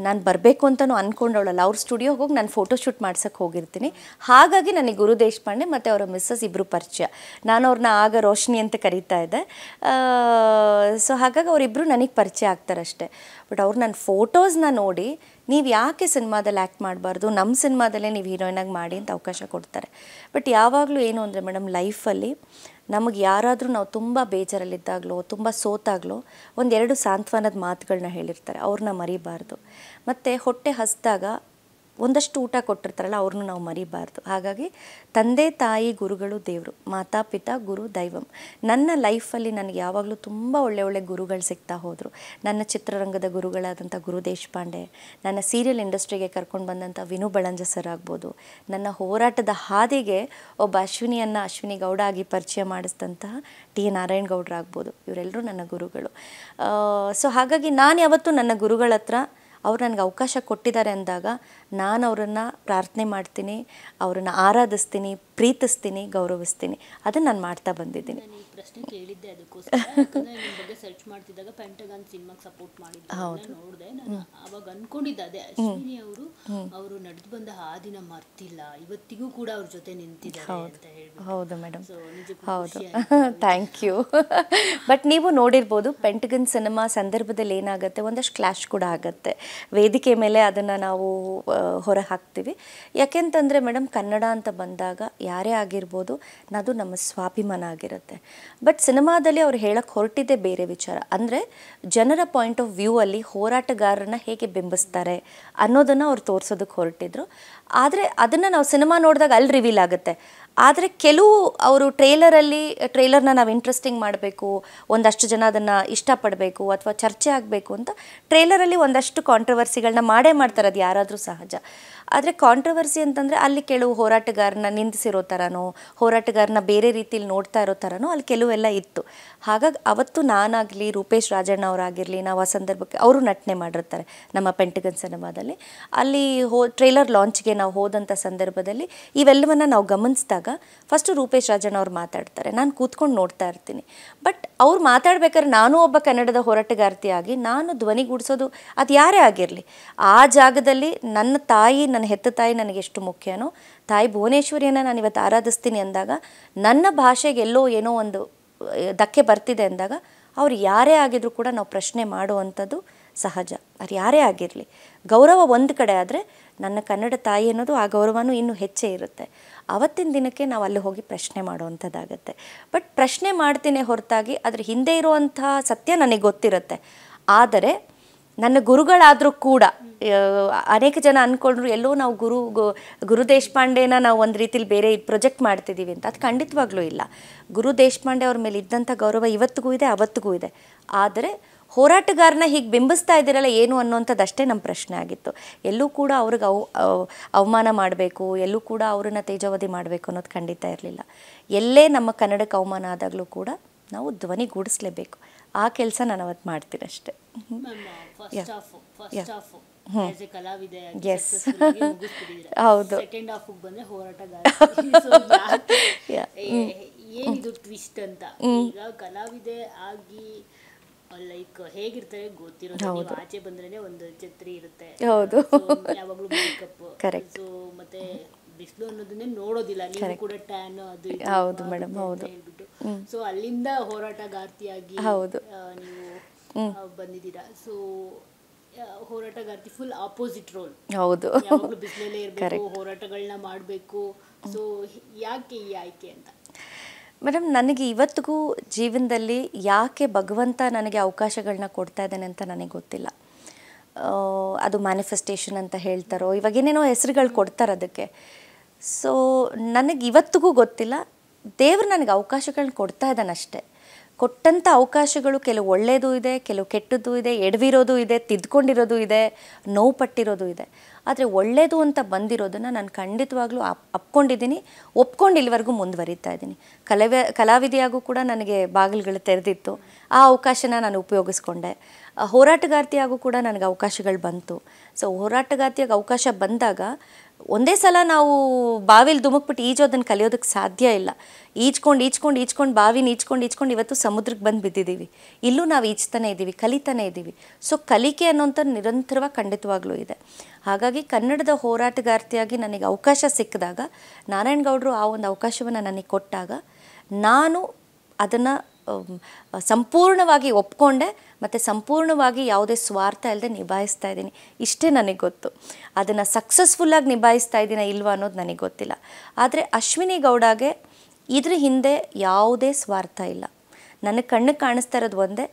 ನಾನು ಬರಬೇಕು ಅಂತಲೂ ಅಂದ್ಕೊಂಡವಳಲ್ಲ. ಅವ್ರ ಸ್ಟುಡಿಯೋಗೆ ಹೋಗಿ ನಾನು ಫೋಟೋಶೂಟ್ ಮಾಡ್ಸೋಕ್ಕೆ ಹೋಗಿರ್ತೀನಿ. ಹಾಗಾಗಿ ನನಗೆ ಗುರು ದೇಶಪಾಂಡೆ ಮತ್ತು ಅವರ ಮಿಸ್ಸಸ್ ಇಬ್ಬರು ಪರಿಚಯ. ನಾನು ಅವ್ರನ್ನ ಆಗ ರೋಶಿನಿ ಅಂತ ಕರೀತಾ ಇದ್ದೆ. ಸೊ ಹಾಗಾಗಿ ಅವರಿಬ್ಬರು ನನಗೆ ಪರಿಚಯ ಆಗ್ತಾರಷ್ಟೇ. ಬಟ್ ಅವ್ರು ನನ್ನ ಫೋಟೋಸ್ನ ನೋಡಿ, ನೀವು ಯಾಕೆ ಸಿನಿಮಾದಲ್ಲಿ ಆ್ಯಕ್ಟ್ ಮಾಡಬಾರ್ದು, ನಮ್ಮ ಸಿನಿಮಾದಲ್ಲೇ ನೀವು ಹೀರೋಯಿನಾಗಿ ಮಾಡಿ ಅಂತ ಅವಕಾಶ ಕೊಡ್ತಾರೆ. ಬಟ್ ಯಾವಾಗಲೂ ಏನು ಅಂದರೆ ಮೇಡಮ್, ಲೈಫಲ್ಲಿ ನಮಗೆ ಯಾರಾದರೂ ನಾವು ತುಂಬ ಬೇಜಾರಲ್ಲಿದ್ದಾಗಲೋ, ತುಂಬ ಸೋತಾಗಲೋ ಒಂದೆರಡು ಸಾಂತ್ವನದ ಮಾತುಗಳನ್ನ ಹೇಳಿರ್ತಾರೆ, ಅವ್ರನ್ನ ಮರಿಬಾರ್ದು. ಮತ್ತು ಹೊಟ್ಟೆ ಹಸಿದಾಗ ಒಂದಷ್ಟು ಊಟ ಕೊಟ್ಟಿರ್ತಾರಲ್ಲ, ಅವ್ರನ್ನೂ ನಾವು ಮರಿಬಾರ್ದು. ಹಾಗಾಗಿ ತಂದೆ ತಾಯಿ ಗುರುಗಳು ದೇವರು, ಮಾತಾ ಪಿತಾ ಗುರು ದೈವಂ. ನನ್ನ ಲೈಫಲ್ಲಿ ನನಗೆ ಯಾವಾಗಲೂ ತುಂಬ ಒಳ್ಳೆ ಗುರುಗಳು ಸಿಗ್ತಾ ಹೋದರು. ನನ್ನ ಚಿತ್ರರಂಗದ ಗುರುಗಳಾದಂಥ ಗುರು ದೇಶಪಾಂಡೆ, ನನ್ನ ಸೀರಿಯಲ್ ಇಂಡಸ್ಟ್ರಿಗೆ ಕರ್ಕೊಂಡು ಬಂದಂಥ ವಿನು ಬಳಂಜ ಸರ್ ಆಗ್ಬೋದು, ನನ್ನ ಹೋರಾಟದ ಹಾದಿಗೆ ಒಬ್ಬ ಅಶ್ವಿನಿ ಗೌಡ ಆಗಿ ಪರಿಚಯ ಮಾಡಿಸಿದಂತಹ ಟಿ ನಾರಾಯಣ ಗೌಡ್ರಾಗ್ಬೋದು, ಇವರೆಲ್ಲರೂ ನನ್ನ ಗುರುಗಳು. ಸೊ ಹಾಗಾಗಿ ನಾನು ಯಾವತ್ತೂ ನನ್ನ ಗುರುಗಳ ಹತ್ರ ಅವ್ರು ನನಗೆ ಅವಕಾಶ ಕೊಟ್ಟಿದ್ದಾರೆ ಅಂದಾಗ ನಾನು ಅವರನ್ನು ಪ್ರಾರ್ಥನೆ ಮಾಡ್ತೀನಿ, ಅವರನ್ನು ಆರಾಧಿಸ್ತೀನಿ, ಪ್ರೀತಿಸ್ತೀನಿ, ಗೌರವಿಸ್ತೀನಿ. ಅದನ್ನು ನಾನು ಮಾಡ್ತಾ ಬಂದಿದ್ದೀನಿ. ನಾನು ಈ ಪ್ರಶ್ನೆ ಕೇಳಿದ್ದೆ ಅದಕ್ಕೋಸ್ಕರ, ಯಾಕಂದರೆ ನಿಮ್ಮ ಬಗ್ಗೆ ಸರ್ಚ್ ಮಾಡ್ತಿದ್ದಾಗ ಪೆಂಟಗನ್ ಸಿನಿಮಾಗೆ ಸಪೋರ್ಟ್ ಮಾಡಿದ್ದೆ ನೋಡಿದೆ. ನಾನು ಅವಾಗ ಅಂದ್ಕೊಂಡಿದ್ದೆ ಅದೇ, ಅಶ್ವಿನಿ ಅವರು ನಡೆದು ಬಂದ ಹಾದಿನ ಮರ್ತಿಲ್ಲ, ಇವತ್ತಿಗೂ ಕೂಡ ಅವ್ರ ಜೊತೆ ನಿಂತಿದ್ದಾರೆ ಅಂತ ಹೇಳಿ. ಹೌದು ಮೇಡಮ್, ಹೌದು, ಥ್ಯಾಂಕ್ ಯು. ಬಟ್ ನೀವು ನೋಡಿರ್ಬೋದು, ಪೆಂಟಗನ್ ಸಿನಿಮಾ ಸಂದರ್ಭದಲ್ಲಿ ಏನಾಗುತ್ತೆ, ಒಂದಷ್ಟು ಕ್ಲಾಶ್ ಕೂಡ ಆಗುತ್ತೆ. ವೇದಿಕೆ ಮೇಲೆ ಅದನ್ನು ನಾವು ಹೊರ ಹಾಕ್ತೀವಿ. ಯಾಕೆಂತಂದರೆ ಮೇಡಮ್, ಕನ್ನಡ ಅಂತ ಬಂದಾಗ ಯಾರೇ ಆಗಿರ್ಬೋದು, ಅದು ನಮ್ಮ ಸ್ವಾಭಿಮಾನ ಆಗಿರುತ್ತೆ. ಬಟ್ ಸಿನಿಮಾದಲ್ಲಿ ಅವ್ರು ಹೇಳಕ್ಕೆ ಹೊರಟಿದ್ದೇ ಬೇರೆ ವಿಚಾರ. ಅಂದರೆ ಜನರ ಪಾಯಿಂಟ್ ಆಫ್ ವ್ಯೂ ಅಲ್ಲಿ ಹೋರಾಟಗಾರರನ್ನ ಹೇಗೆ ಬಿಂಬಿಸ್ತಾರೆ ಅನ್ನೋದನ್ನು ಅವ್ರು ತೋರಿಸೋದಕ್ಕೆ ಹೊರಟಿದ್ರು. ಆದರೆ ಅದನ್ನು ನಾವು ಸಿನಿಮಾ ನೋಡಿದಾಗ ಅಲ್ಲಿ ರಿವೀಲ್ ಆಗುತ್ತೆ. ಆದರೆ ಕೆಲವು ಅವರು ಟ್ರೇಲರ್ನ ನಾವು ಇಂಟ್ರೆಸ್ಟಿಂಗ್ ಮಾಡಬೇಕು, ಒಂದಷ್ಟು ಜನ ಅದನ್ನು ಇಷ್ಟಪಡಬೇಕು ಅಥವಾ ಚರ್ಚೆ ಆಗಬೇಕು ಅಂತ ಟ್ರೇಲರಲ್ಲಿ ಒಂದಷ್ಟು ಕಾಂಟ್ರವರ್ಸಿಗಳನ್ನ ಮಾಡ್ತಾರೆ, ಅದು ಯಾರಾದರೂ ಸಹಜ. ಆದರೆ ಕಾಂಟ್ರವರ್ಸಿ ಅಂತಂದರೆ ಅಲ್ಲಿ ಕೆಲವು ಹೋರಾಟಗಾರನ ನಿಂದಿಸಿರೋ ಥರನೋ, ಹೋರಾಟಗಾರನ ಬೇರೆ ರೀತಿಯಲ್ಲಿ ನೋಡ್ತಾ ಇರೋ ಥರನೋ ಅಲ್ಲಿ ಕೆಲವೆಲ್ಲ ಇತ್ತು. ಹಾಗಾಗಿ ಅವತ್ತು ನಾನಾಗಲಿ, ರೂಪೇಶ್ ರಾಜಣ್ಣ ಅವರಾಗಿರಲಿ, ನಾವು ಆ ಸಂದರ್ಭಕ್ಕೆ ಅವರು ನಟನೆ ಮಾಡಿರ್ತಾರೆ ನಮ್ಮ ಪೆಂಟಗನ್ ಸಿನಿಮಾದಲ್ಲಿ. ಅಲ್ಲಿ ಟ್ರೇಲರ್ ಲಾಂಚ್ಗೆ ನಾವು ಹೋದಂಥ ಸಂದರ್ಭದಲ್ಲಿ ಇವೆಲ್ಲವನ್ನು ನಾವು ಗಮನಿಸಿದಾಗ ಫಸ್ಟು ರೂಪೇಶ್ ರಾಜಣ್ಣ ಅವ್ರು ಮಾತಾಡ್ತಾರೆ, ನಾನು ಕೂತ್ಕೊಂಡು ನೋಡ್ತಾ ಇರ್ತೀನಿ. ಬಟ್ ಅವ್ರು ಮಾತಾಡ್ಬೇಕಾದ್ರೆ ನಾನು ಒಬ್ಬ ಕನ್ನಡದ ಹೋರಾಟಗಾರ್ತಿಯಾಗಿ ನಾನು ಧ್ವನಿಗೂಡಿಸೋದು ಅದು ಯಾರೇ ಆಗಿರಲಿ, ಆ ಜಾಗದಲ್ಲಿ ನನ್ನ ತಾಯಿ, ನನ್ನ ಹೆತ್ತ ತಾಯಿ ನನಗೆ ಎಷ್ಟು ಮುಖ್ಯನೋ, ತಾಯಿ ಭುವನೇಶ್ವರಿಯನ್ನು ನಾನು ಇವತ್ತು ಆರಾಧಿಸ್ತೀನಿ ಅಂದಾಗ ನನ್ನ ಭಾಷೆಗೆ ಎಲ್ಲೋ ಏನೋ ಒಂದು ಧಕ್ಕೆ ಬರ್ತಿದೆ ಅಂದಾಗ ಅವ್ರು ಯಾರೇ ಆಗಿದ್ರು ಕೂಡ ನಾವು ಪ್ರಶ್ನೆ ಮಾಡುವಂಥದ್ದು ಸಹಜ. ಅದು ಯಾರೇ ಆಗಿರಲಿ, ಗೌರವ ಒಂದು ಕಡೆ ಆದರೆ ನನ್ನ ಕನ್ನಡ ತಾಯಿ ಅನ್ನೋದು ಆ ಗೌರವನೂ ಇನ್ನೂ ಹೆಚ್ಚೇ ಇರುತ್ತೆ. ಆವತ್ತಿನ ದಿನಕ್ಕೆ ನಾವು ಅಲ್ಲಿ ಹೋಗಿ ಪ್ರಶ್ನೆ ಮಾಡುವಂಥದ್ದಾಗತ್ತೆ. ಬಟ್ ಪ್ರಶ್ನೆ ಮಾಡ್ತೀನಿ ಹೊರತಾಗಿ ಅದ್ರ ಹಿಂದೆ ಇರುವಂಥ ಸತ್ಯ ನನಗೆ ಗೊತ್ತಿರುತ್ತೆ. ಆದರೆ ನನ್ನ ಗುರುಗಳಾದರೂ ಕೂಡ ಅನೇಕ ಜನ ಅಂದ್ಕೊಂಡ್ರು ಎಲ್ಲೋ ನಾವು ಗುರು ದೇಶಪಾಂಡೆನ ನಾವು ಒಂದು ರೀತಿಲಿ ಬೇರೆ ಪ್ರೊಜೆಕ್ಟ್ ಮಾಡ್ತಿದ್ದೀವಿ ಅಂತ. ಅದು ಖಂಡಿತವಾಗ್ಲೂ ಇಲ್ಲ. ಗುರು ದೇಶಪಾಂಡೆ ಅವ್ರ ಮೇಲೆ ಇದ್ದಂಥ ಗೌರವ ಇವತ್ತಿಗೂ ಇದೆ, ಅವತ್ತಿಗೂ ಇದೆ. ಆದರೆ ಹೋರಾಟಗಾರನ ಹೀಗೆ ಬಿಂಬಿಸ್ತಾ ಇದ್ದೀರಲ್ಲ ಏನು ಅನ್ನೋಂಥದ್ದು ಅಷ್ಟೇ ನಮ್ಮ ಪ್ರಶ್ನೆ ಆಗಿತ್ತು. ಎಲ್ಲೂ ಕೂಡ ಅವ್ರಿಗೆ ಅವಮಾನ ಮಾಡಬೇಕು, ಎಲ್ಲೂ ಕೂಡ ಅವ್ರನ್ನ ತೇಜಾವಧಿ ಮಾಡಬೇಕು ಅನ್ನೋದು ಖಂಡಿತ ಇರಲಿಲ್ಲ. ಎಲ್ಲೇ ನಮ್ಮ ಕನ್ನಡಕ್ಕೆ ಅವಮಾನ ಆದಾಗಲೂ ಕೂಡ ನಾವು ಧ್ವನಿಗೂಡಿಸ್ಲೇಬೇಕು. ಆ ಕೆಲಸ ನಾನು ಅವತ್ತು ಮಾಡ್ತೀನಿ ಅಷ್ಟೇ. ಹೌದು. ಸೆಕೆಂಡ್ ಹಾಫ್ ಬಂದ್ರೆ ಹೋರಾಟಗಾರ ಏನಿದು ಟ್ವಿಸ್ಟ್ ಅಂತ. ಈಗ ಕಲಾವಿದೆ ಆಗಿ ಲೈಕ್ ಹೇಗಿರ್ತಾರೆ ಗೊತ್ತಿರೋದು, ಆಚೆ ಬಂದ್ರೇನೆ ಒಂದು ಛತ್ರಿ ಇರುತ್ತೆ, ಯಾವಾಗ್ಲೂ ಮೇಕಪ್, ಸೊ ಮತ್ತೆ ಬಿಸಿಲು ಅನ್ನೋದನ್ನೇ ನೋಡೋದಿಲ್ಲ, ನೀವು ಕೂಡ ಟ್ಯಾನ್ ಅದು ಹೌದು ಮೇಡಮ್, ಹೌದು ಹೇಳ್ಬಿಟ್ಟು ಸೊ ಅಲ್ಲಿಂದ ಹೋರಾಟಗಾರ್ತಿಯಾಗಿ ನೀವು ಬಂದಿದ್ದೀರಾ. ಸೊ ಹೋರಾಟಗಾರ್ತಿ ಫುಲ್ ಆಪೋಸಿಟ್ ರೋಲ್. ಹೌದು, ಯಾವಾಗಲೂ ಬಿಸಿಲಲ್ಲೇ ಇರಬೇಕು, ಹೋರಾಟಗಳನ್ನ ಮಾಡಬೇಕು. ಸೊ ಯಾಕೆ ಈ ಆಯ್ಕೆ ಅಂತ? ಮೇಡಮ್, ನನಗೆ ಇವತ್ತಿಗೂ ಜೀವನದಲ್ಲಿ ಯಾಕೆ ಭಗವಂತ ನನಗೆ ಅವಕಾಶಗಳನ್ನ ಕೊಡ್ತಾ ಇದ್ದಾನೆ ಅಂತ ನನಗೆ ಗೊತ್ತಿಲ್ಲ. ಅದು ಮ್ಯಾನಿಫೆಸ್ಟೇಷನ್ ಅಂತ ಹೇಳ್ತಾರೋ, ಇವಾಗೇನೇನೋ ಹೆಸರುಗಳು ಕೊಡ್ತಾರೆ ಅದಕ್ಕೆ. ಸೊ ನನಗೆ ಇವತ್ತಿಗೂ ಗೊತ್ತಿಲ್ಲ. ದೇವರು ನನಗೆ ಅವಕಾಶಗಳನ್ನ ಕೊಡ್ತಾ ಇದ್ದಾನೆ ಅಷ್ಟೇ. ಕೊಟ್ಟಂಥ ಅವಕಾಶಗಳು ಕೆಲವು ಒಳ್ಳೆಯದು ಇದೆ, ಕೆಲವು ಕೆಟ್ಟದ್ದು ಇದೆ, ಎಡವಿರೋದು ಇದೆ, ತಿದ್ಕೊಂಡಿರೋದು ಇದೆ, ನೋವು ಪಟ್ಟಿರೋದು ಇದೆ. ಆದರೆ ಒಳ್ಳೆಯದು ಅಂತ ಬಂದಿರೋದನ್ನು ನಾನು ಖಂಡಿತವಾಗ್ಲೂ ಅಪ್ಕೊಂಡಿದ್ದೀನಿ, ಒಪ್ಕೊಂಡು ಇಲ್ಲಿವರೆಗೂ ಮುಂದುವರಿತಾ ಇದ್ದೀನಿ. ಕಲಾವಿದೆಯಾಗೂ ಕೂಡ ನನಗೆ ಬಾಗಿಲುಗಳು ತೆರೆದಿತ್ತು, ಆ ಅವಕಾಶನ ನಾನು ಉಪಯೋಗಿಸ್ಕೊಂಡೆ. ಹೋರಾಟಗಾರ್ತಿಯಾಗೂ ಕೂಡ ನನಗೆ ಅವಕಾಶಗಳು ಬಂತು. ಸೊ ಹೋರಾಟಗಾರ್ತಿಯಾಗಿ ಅವಕಾಶ ಬಂದಾಗ ಒಂದೇ ಸಲ ನಾವು ಬಾವಿಲಿ ಧುಮುಕ್ಬಿಟ್ಟು ಈಜೋದನ್ನು ಕಲಿಯೋದಕ್ಕೆ ಸಾಧ್ಯ ಇಲ್ಲ. ಈಜ್ಕೊಂಡು ಬಾವಿನ ಈಜ್ಕೊಂಡು ಇವತ್ತು ಸಮುದ್ರಕ್ಕೆ ಬಂದು ಬಿದ್ದಿದ್ದೀವಿ. ಇಲ್ಲೂ ನಾವು ಈಜ್ತಾನೆ ಇದ್ದೀವಿ, ಕಲಿತಾನೆ ಇದ್ದೀವಿ. ಸೊ ಕಲಿಕೆ ಅನ್ನೋಂಥದ್ದು ನಿರಂತರವಾಗಿ ಖಂಡಿತವಾಗ್ಲೂ ಇದೆ. ಹಾಗಾಗಿ ಕನ್ನಡದ ಹೋರಾಟಗಾರ್ತಿಯಾಗಿ ನನಗೆ ಅವಕಾಶ ಸಿಕ್ಕಿದಾಗ, ನಾರಾಯಣಗೌಡರು ಆ ಒಂದು ಅವಕಾಶವನ್ನು ನನಗೆ ಕೊಟ್ಟಾಗ ನಾನು ಅದನ್ನು ಸಂಪೂರ್ಣವಾಗಿ ಒಪ್ಕೊಂಡೆ ಮತ್ತು ಸಂಪೂರ್ಣವಾಗಿ ಯಾವುದೇ ಸ್ವಾರ್ಥ ಇಲ್ಲದೆ ನಿಭಾಯಿಸ್ತಾ ಇದ್ದೀನಿ. ಇಷ್ಟೇ ನನಗೆ ಗೊತ್ತು. ಅದನ್ನು ಸಕ್ಸಸ್ಫುಲ್ಲಾಗಿ ನಿಭಾಯಿಸ್ತಾ ಇದ್ದೀನ ಇಲ್ವಾ ಅನ್ನೋದು ನನಗೆ ಗೊತ್ತಿಲ್ಲ. ಆದರೆ ಅಶ್ವಿನಿ ಗೌಡಗೆ ಇದ್ರ ಹಿಂದೆ ಯಾವುದೇ ಸ್ವಾರ್ಥ ಇಲ್ಲ. ನನಗೆ ಕಣ್ಣಿಗೆ ಕಾಣಿಸ್ತಾ ಇರೋದು ಒಂದೇ,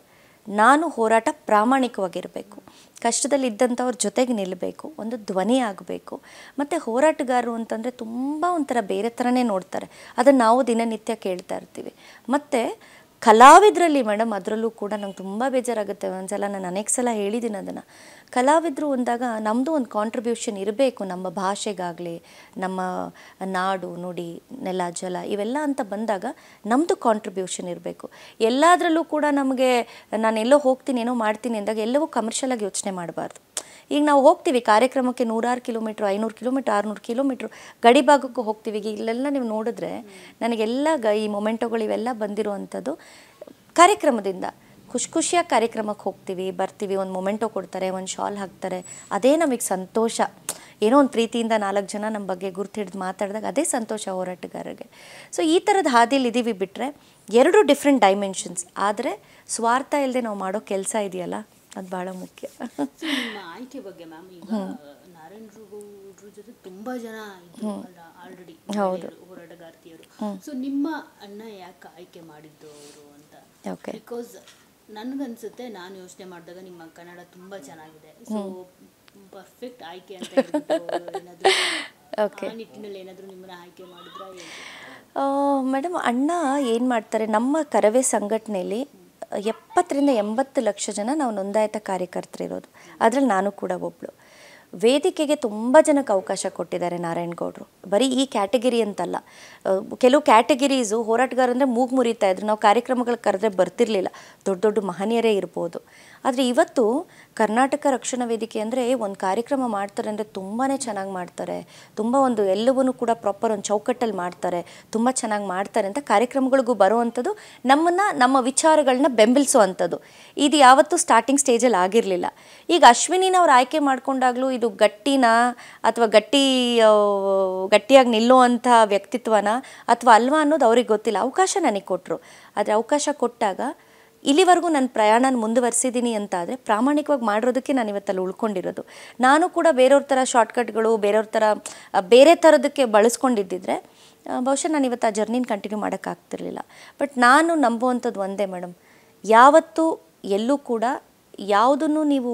ನಾನು ಹೋರಾಟ ಪ್ರಾಮಾಣಿಕವಾಗಿರಬೇಕು, ಕಷ್ಟದಲ್ಲಿ ಇದ್ದಂಥವ್ರ ಜೊತೆಗೆ ನಿಲ್ಲಬೇಕು, ಒಂದು ಧ್ವನಿ ಆಗಬೇಕು. ಮತ್ತು ಹೋರಾಟಗಾರರು ಅಂತಂದರೆ ತುಂಬ ಒಂಥರ ಬೇರೆ ಥರನೇ ನೋಡ್ತಾರೆ. ಅದನ್ನು ನಾವು ದಿನನಿತ್ಯ ಕೇಳ್ತಾ ಇರ್ತೀವಿ. ಮತ್ತು ಕಲಾವಿದರಲ್ಲಿ ಮೇಡಮ್, ಅದರಲ್ಲೂ ಕೂಡ ನಂಗೆ ತುಂಬ ಬೇಜಾರಾಗುತ್ತೆ. ಒಂದ್ಸಲ ನಾನು ಅನೇಕ ಸಲ ಹೇಳಿದ್ದೀನಿ ಅದನ್ನು. ಕಲಾವಿದರು ಅಂದಾಗ ನಮ್ಮದು ಒಂದು ಕಾಂಟ್ರಿಬ್ಯೂಷನ್ ಇರಬೇಕು, ನಮ್ಮ ಭಾಷೆಗಾಗಲಿ, ನಮ್ಮ ನಾಡು ನುಡಿ ನೆಲ ಜಲ ಇವೆಲ್ಲ ಅಂತ ಬಂದಾಗ ನಮ್ಮದು ಕಾಂಟ್ರಿಬ್ಯೂಷನ್ ಇರಬೇಕು. ಎಲ್ಲದರಲ್ಲೂ ಕೂಡ ನಮಗೆ ನಾನೆಲ್ಲೋ ಹೋಗ್ತೀನಿ ಏನೋ ಮಾಡ್ತೀನಿ ಅಂದಾಗ ಎಲ್ಲವೂ ಕಮರ್ಷಿಯಲಾಗಿ ಯೋಚನೆ ಮಾಡಬಾರ್ದು. ಈಗ ನಾವು ಹೋಗ್ತೀವಿ ಕಾರ್ಯಕ್ರಮಕ್ಕೆ 106 ಕಿಲೋಮೀಟ್ರ್, 500 ಕಿಲೋಮೀಟ್ರ್, 600 ಕಿಲೋಮೀಟ್ರ್ ಗಡಿ ಭಾಗಕ್ಕೂ ಹೋಗ್ತೀವಿ. ಈಗ ಇಲ್ಲೆಲ್ಲ ನೀವು ನೋಡಿದ್ರೆ ನನಗೆಲ್ಲ ಈ ಮೊಮೆಂಟೋಗಳು ಇವೆಲ್ಲ ಬಂದಿರುವಂಥದ್ದು ಕಾರ್ಯಕ್ರಮದಿಂದ. ಖುಷಿಯಾಗಿ ಕಾರ್ಯಕ್ರಮಕ್ಕೆ ಹೋಗ್ತೀವಿ, ಬರ್ತೀವಿ, ಒಂದು ಮೊಮೆಂಟೋ ಕೊಡ್ತಾರೆ, ಒಂದು ಶಾಲ್ ಹಾಕ್ತಾರೆ, ಅದೇ ನಮಗೆ ಸಂತೋಷ. ಏನೋ ಒಂದು ಪ್ರೀತಿಯಿಂದ 4 ಜನ ನಮ್ಮ ಬಗ್ಗೆ ಗುರ್ತು ಹಿಡಿದು ಮಾತಾಡಿದಾಗ ಅದೇ ಸಂತೋಷ ಹೋರಾಟಗಾರರಿಗೆ. ಸೊ ಈ ಥರದ ಹಾದಿಯಲ್ಲಿ ಇದ್ದೀವಿ. ಬಿಟ್ಟರೆ 2 ಡಿಫ್ರೆಂಟ್ ಡೈಮೆನ್ಷನ್ಸ್. ಆದರೆ ಸ್ವಾರ್ಥ ಇಲ್ಲದೆ ನಾವು ಮಾಡೋ ಕೆಲಸ ಇದೆಯಲ್ಲ, ಅದು ಭಾಳ ಮುಖ್ಯ. ನಿಮ್ಮ ಆಯ್ಕೆ ಬಗ್ಗೆ ಮ್ಯಾಮ್, ಈಗ ನಾರಾಯಣಗೌಡ್ರ ಜೊತೆ ತುಂಬಾ ಜನ ಇದ್ರು ಆಲ್ರೆಡಿ ಹೋರಾಟಗಾರ್ತಿಯರು. ಸೊ ನಿಮ್ಮ ಅಣ್ಣ ಯಾಕೆ ಆಯ್ಕೆ ಮಾಡಿದ್ದು ಅವರು ಅಂತ? ಬಿಕಾಸ್ ನನಗನ್ಸುತ್ತೆ, ನಾನು ಯೋಚನೆ ಮಾಡಿದಾಗ ನಿಮ್ಮ ಕನ್ನಡ ತುಂಬಾ ಚೆನ್ನಾಗಿದೆ, ಸೊ ಪರ್ಫೆಕ್ಟ್ ಆಯ್ಕೆ ಅಂತ ಏನಾದರೂ ಆ ನಿಟ್ಟಿನಲ್ಲಿ ಏನಾದರೂ ನಿಮ್ಮನ್ನ ಆಯ್ಕೆ ಮಾಡಿದ್ರಾ? ಮೇಡಮ್, ಅಣ್ಣ ಏನು ಮಾಡ್ತಾರೆ, ನಮ್ಮ ಕರವೇ ಸಂಘಟನೆಯಲ್ಲಿ 70 ರಿಂದ 80 ಲಕ್ಷ ಜನ ನಾವು ನೋಂದಾಯಿತ ಕಾರ್ಯಕರ್ತರಿರೋದು. ಅದರಲ್ಲಿ ನಾನು ಕೂಡ ಒಬ್ಬಳು. ವೇದಿಕೆಗೆ ತುಂಬ ಜನಕ್ಕೆ ಅವಕಾಶ ಕೊಟ್ಟಿದ್ದಾರೆ ನಾರಾಯಣಗೌಡರು. ಬರೀ ಈ ಕ್ಯಾಟಗಿರಿ ಅಂತಲ್ಲ, ಕೆಲವು ಕ್ಯಾಟಗಿರೀಸು ಹೋರಾಟಗಾರ ಅಂದರೆ ಮೂಗು ಮುರಿತಾ ಇದ್ರು. ನಾವು ಕಾರ್ಯಕ್ರಮಗಳು ಕರೆದ್ರೆ ಬರ್ತಿರ್ಲಿಲ್ಲ, ದೊಡ್ಡ ದೊಡ್ಡ ಮಹನೀಯರೇ ಇರ್ಬೋದು. ಆದರೆ ಇವತ್ತು ಕರ್ನಾಟಕ ರಕ್ಷಣಾ ವೇದಿಕೆ ಅಂದರೆ ಒಂದು ಕಾರ್ಯಕ್ರಮ ಮಾಡ್ತಾರೆ ಅಂದರೆ ತುಂಬಾ ಚೆನ್ನಾಗಿ ಮಾಡ್ತಾರೆ, ತುಂಬ ಒಂದು ಎಲ್ಲವನ್ನೂ ಕೂಡ ಪ್ರಾಪರ್ ಒಂದು ಚೌಕಟ್ಟಲ್ಲಿ ಮಾಡ್ತಾರೆ, ತುಂಬ ಚೆನ್ನಾಗಿ ಮಾಡ್ತಾರೆ ಅಂತ ಕಾರ್ಯಕ್ರಮಗಳಿಗೂ ಬರುವಂಥದ್ದು, ನಮ್ಮನ್ನು ನಮ್ಮ ವಿಚಾರಗಳನ್ನ ಬೆಂಬಲಿಸುವಂಥದ್ದು. ಇದು ಯಾವತ್ತೂ ಸ್ಟಾರ್ಟಿಂಗ್ ಸ್ಟೇಜಲ್ಲಿ ಆಗಿರಲಿಲ್ಲ. ಈಗ ಅಶ್ವಿನಿನವ್ರು ಆಯ್ಕೆ ಮಾಡ್ಕೊಂಡಾಗಲೂ ಇದು ಗಟ್ಟಿನ ಅಥವಾ ಗಟ್ಟಿಯಾಗಿ ನಿಲ್ಲುವಂಥ ವ್ಯಕ್ತಿತ್ವನ ಅಥವಾ ಅಲ್ವಾ ಅನ್ನೋದು ಅವ್ರಿಗೆ ಗೊತ್ತಿಲ್ಲ. ಅವಕಾಶ ನನಗೆ ಕೊಟ್ಟರು. ಆದರೆ ಅವಕಾಶ ಕೊಟ್ಟಾಗ ಇಲ್ಲಿವರೆಗೂ ನನ್ನ ಪ್ರಯಾಣನ ಮುಂದುವರಿಸಿದ್ದೀನಿ ಅಂತ ಆದರೆ ಪ್ರಾಮಾಣಿಕವಾಗಿ ಮಾಡಿರೋದಕ್ಕೆ ನಾನು ಇವತ್ತಲ್ಲಿ ಉಳ್ಕೊಂಡಿರೋದು. ನಾನು ಕೂಡ ಬೇರೆಯವ್ರ ಥರ ಶಾರ್ಟ್ಕಟ್ಗಳು, ಬೇರೆಯವ್ರ ಥರ ಬೇರೆ ಥರದಕ್ಕೆ ಬಳಸ್ಕೊಂಡಿದ್ದಿದ್ರೆ ಬಹುಶಃ ನಾನು ಇವತ್ತು ಆ ಜರ್ನಿನ ಕಂಟಿನ್ಯೂ ಮಾಡೋಕ್ಕಾಗ್ತಿರ್ಲಿಲ್ಲ. ಬಟ್ ನಾನು ನಂಬುವಂಥದ್ದು ಒಂದೇ ಮೇಡಮ್, ಯಾವತ್ತೂ ಎಲ್ಲೂ ಕೂಡ ಯಾವುದನ್ನು ನೀವು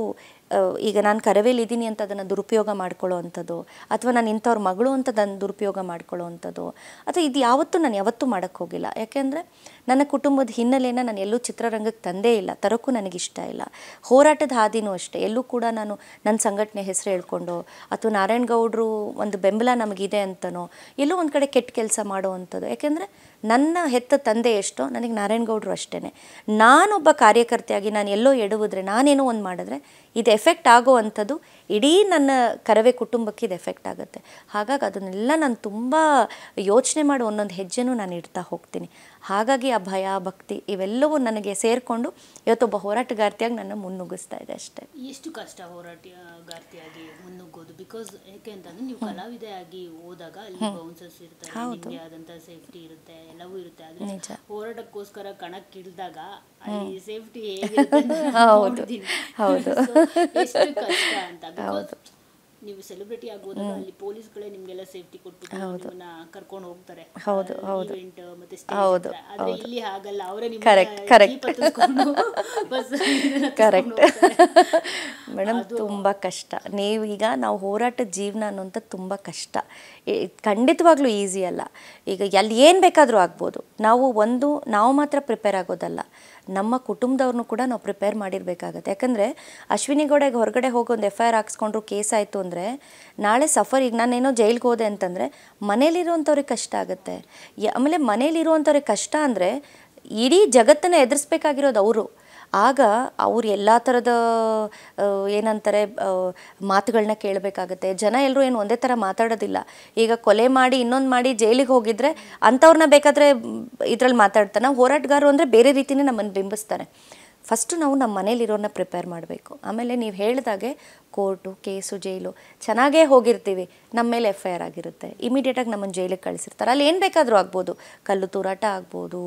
ಈಗ ನಾನು ಕರವೇಲಿದ್ದೀನಿ ಅಂತ ಅದನ್ನು ದುರುಪಯೋಗ ಮಾಡ್ಕೊಳ್ಳೋ ಅಂಥದ್ದು, ಅಥವಾ ನಾನು ಇಂಥವ್ರ ಮಗಳು ಅಂತ ಅದನ್ನು ದುರುಪಯೋಗ ಮಾಡ್ಕೊಳ್ಳೋ ಅಂಥದ್ದು, ಅಥವಾ ಇದು ನಾನು ಯಾವತ್ತೂ ಮಾಡೋಕ್ಕೆ ಹೋಗಿಲ್ಲ. ಯಾಕೆಂದರೆ ನನ್ನ ಕುಟುಂಬದ ಹಿನ್ನೆಲೆನ ನಾನು ಎಲ್ಲೂ ಚಿತ್ರರಂಗಕ್ಕೆ ತಂದೇ ಇಲ್ಲ, ತರೋಕ್ಕೂ ನನಗಿಷ್ಟ ಇಲ್ಲ. ಹೋರಾಟದ ಹಾದಿನೂ ಅಷ್ಟೇ, ಎಲ್ಲೂ ಕೂಡ ನಾನು ನನ್ನ ಸಂಘಟನೆ ಹೆಸರು ಹೇಳ್ಕೊಂಡು ಅಥವಾ ನಾರಾಯಣಗೌಡರು ಒಂದು ಬೆಂಬಲ ನಮಗಿದೆ ಅಂತನೋ ಎಲ್ಲೋ ಒಂದು ಕಡೆ ಕೆಟ್ಟ ಕೆಲಸ ಮಾಡೋ ಅಂಥದ್ದು. ಯಾಕೆಂದರೆ ನನ್ನ ಹೆತ್ತ ತಂದೆ ಎಷ್ಟೋ ನನಗೆ ನಾರಾಯಣಗೌಡರು ಅಷ್ಟೇ. ನಾನೊಬ್ಬ ಕಾರ್ಯಕರ್ತೆಯಾಗಿ ನಾನು ಎಲ್ಲೋ ಎಡುವುದ್ರೆ, ನಾನೇನೋ ಒಂದು ಮಾಡಿದ್ರೆ ಇದು ಎಫೆಕ್ಟ್ ಆಗೋ ಅಂಥದ್ದು ಇಡೀ ನನ್ನ ಕರವೇ ಕುಟುಂಬಕ್ಕೆ ಇದು ಎಫೆಕ್ಟ್ ಆಗುತ್ತೆ. ಹಾಗಾಗಿ ಅದನ್ನೆಲ್ಲ ನಾನು ತುಂಬ ಯೋಚನೆ ಮಾಡಿ ಒಂದೊಂದು ಹೆಜ್ಜೆನೂ ನಾನು ಇಡ್ತಾ ಹೋಗ್ತೀನಿ. ಹಾಗಾಗಿ ಆ ಭಯ ಭಕ್ತಿ ಇವೆಲ್ಲವೂ ನನಗೆ ಸೇರಿಕೊಂಡು ಇವತ್ತೊಬ್ಬ ಹೋರಾಟಗಾರ್ತಿಯಾಗಿ ನನ್ನ ಮುನ್ನುಗ್ಗಿಸ್ತಾ ಇದೆ ಅಷ್ಟೇ. ಎಷ್ಟು ಕಷ್ಟ ಹೋರಾಟಗಾರ್ತಿಯಾಗಿ ಮುನ್ನುಗ್ಗೋದು? ಬಿಕಾಸ್ ಯಾಕೆ ಅಂತಂದ್ರೆ ನೀವು ಕಲಾವಿದೆಯಾಗಿ ಹೋದಾಗ ಅಲ್ಲಿ ಬೌನ್ಸರ್ಸ್ ಇರ್ತಾರೆ, ನಿಮಗೆ ಆದಂಥ ಸೇಫ್ಟಿ ಇರುತ್ತೆ, ಎಲ್ಲವೂ ಇರುತ್ತೆ. ಆದರೆ ಹೋರಾಟಕ್ಕೋಸ್ಕರ ಕಣಕ್ಕಿಳಿದಾಗ ಅಲ್ಲಿ ಸೇಫ್ಟಿ ಹೇಗಿರುತ್ತೆ ಎಷ್ಟು ಕಷ್ಟ ಅಂತ. ಬಿಕಾಸ್ ನೀವು ಸೆಲೆಬ್ರಿಟಿ ಆಗೋದಾಗ ಅಲ್ಲಿ ಪೊಲೀಸ್ಗಳೇ ನಿಮ್ಗೆಲ್ಲ ಸೇಫ್ಟಿ ಕೊಟ್ಬಿಟ್ಟು ನಿಮ್ಮನ್ನ ಕರ್ಕೊಂಡು ಹೋಗ್ತಾರೆ ಇವೆಂಟ್ ಮತ್ತೆ ಸ್ಟೇಜ್. ಆದ್ರೆ ಇಲ್ಲಿ ಹಾಗಲ್ಲ, ಅವರೇ ಕರೆಕ್ಟ್ ಮೇಡಮ್, ತುಂಬ ಕಷ್ಟ. ನೀವೀಗ ನಾವು ಹೋರಾಟದ ಜೀವನ ಅನ್ನೋಂಥ ತುಂಬ ಕಷ್ಟ, ಖಂಡಿತವಾಗ್ಲೂ ಈಸಿ ಅಲ್ಲ. ಈಗ ಎಲ್ಲಿ ಏನು ಬೇಕಾದರೂ ಆಗ್ಬೋದು. ನಾವು ಮಾತ್ರ ಪ್ರಿಪೇರ್ ಆಗೋದಲ್ಲ, ನಮ್ಮ ಕುಟುಂಬದವ್ರನ್ನೂ ಕೂಡ ನಾವು ಪ್ರಿಪೇರ್ ಮಾಡಿರಬೇಕಾಗತ್ತೆ. ಯಾಕಂದರೆ ಅಶ್ವಿನಿ ಗೌಡಗೆ ಹೊರಗಡೆ ಹೋಗಿ ಒಂದು FIR ಹಾಕ್ಸ್ಕೊಂಡ್ರು, ಕೇಸ್ ಆಯಿತು ಅಂದರೆ ನಾಳೆ ಸಫರ್. ಈಗ ನಾನೇನೋ ಜೈಲಿಗೆ ಹೋದೆ ಅಂತಂದರೆ ಮನೇಲಿರುವಂಥವ್ರಿಗೆ ಕಷ್ಟ ಆಗುತ್ತೆ. ಆಮೇಲೆ ಮನೇಲಿರುವಂಥವ್ರಿಗೆ ಕಷ್ಟ ಅಂದರೆ ಇಡೀ ಜಗತ್ತನ್ನು ಎದುರಿಸ್ಬೇಕಾಗಿರೋದು ಅವರು. ಆಗ ಅವ್ರು ಎಲ್ಲ ಥರದ ಏನಂತಾರೆ ಮಾತುಗಳನ್ನ ಕೇಳಬೇಕಾಗತ್ತೆ. ಜನ ಎಲ್ಲರೂ ಏನು ಒಂದೇ ಥರ ಮಾತಾಡೋದಿಲ್ಲ. ಈಗ ಕೊಲೆ ಮಾಡಿ ಇನ್ನೊಂದು ಮಾಡಿ ಜೈಲಿಗೆ ಹೋಗಿದ್ರೆ ಅಂಥವ್ರನ್ನ ಬೇಕಾದರೆ ಇದರಲ್ಲಿ ಮಾತಾಡ್ತಾರೆ. ನಾವು ಹೋರಾಟಗಾರರು ಅಂದರೆ ಬೇರೆ ರೀತಿಯೇ ನಮ್ಮನ್ನು ಬಿಂಬಿಸ್ತಾರೆ. ಫಸ್ಟು ನಾವು ನಮ್ಮ ಮನೇಲಿರೋನ್ನ ಪ್ರಿಪೇರ್ ಮಾಡಬೇಕು. ಆಮೇಲೆ ನೀವು ಹೇಳಿದಾಗೆ ಕೋರ್ಟು, ಕೇಸು, ಜೈಲು ಚೆನ್ನಾಗೇ ಹೋಗಿರ್ತೀವಿ, ನಮ್ಮ ಮೇಲೆ FIR ಆಗಿರುತ್ತೆ, ಇಮಿಡಿಯೇಟಾಗಿ ನಮ್ಮನ್ನು ಜೈಲಿಗೆ ಕಳಿಸಿರ್ತಾರೆ. ಅಲ್ಲಿ ಏನು ಬೇಕಾದರೂ ಆಗ್ಬೋದು, ಕಲ್ಲು ತೂರಾಟ ಆಗ್ಬೋದು,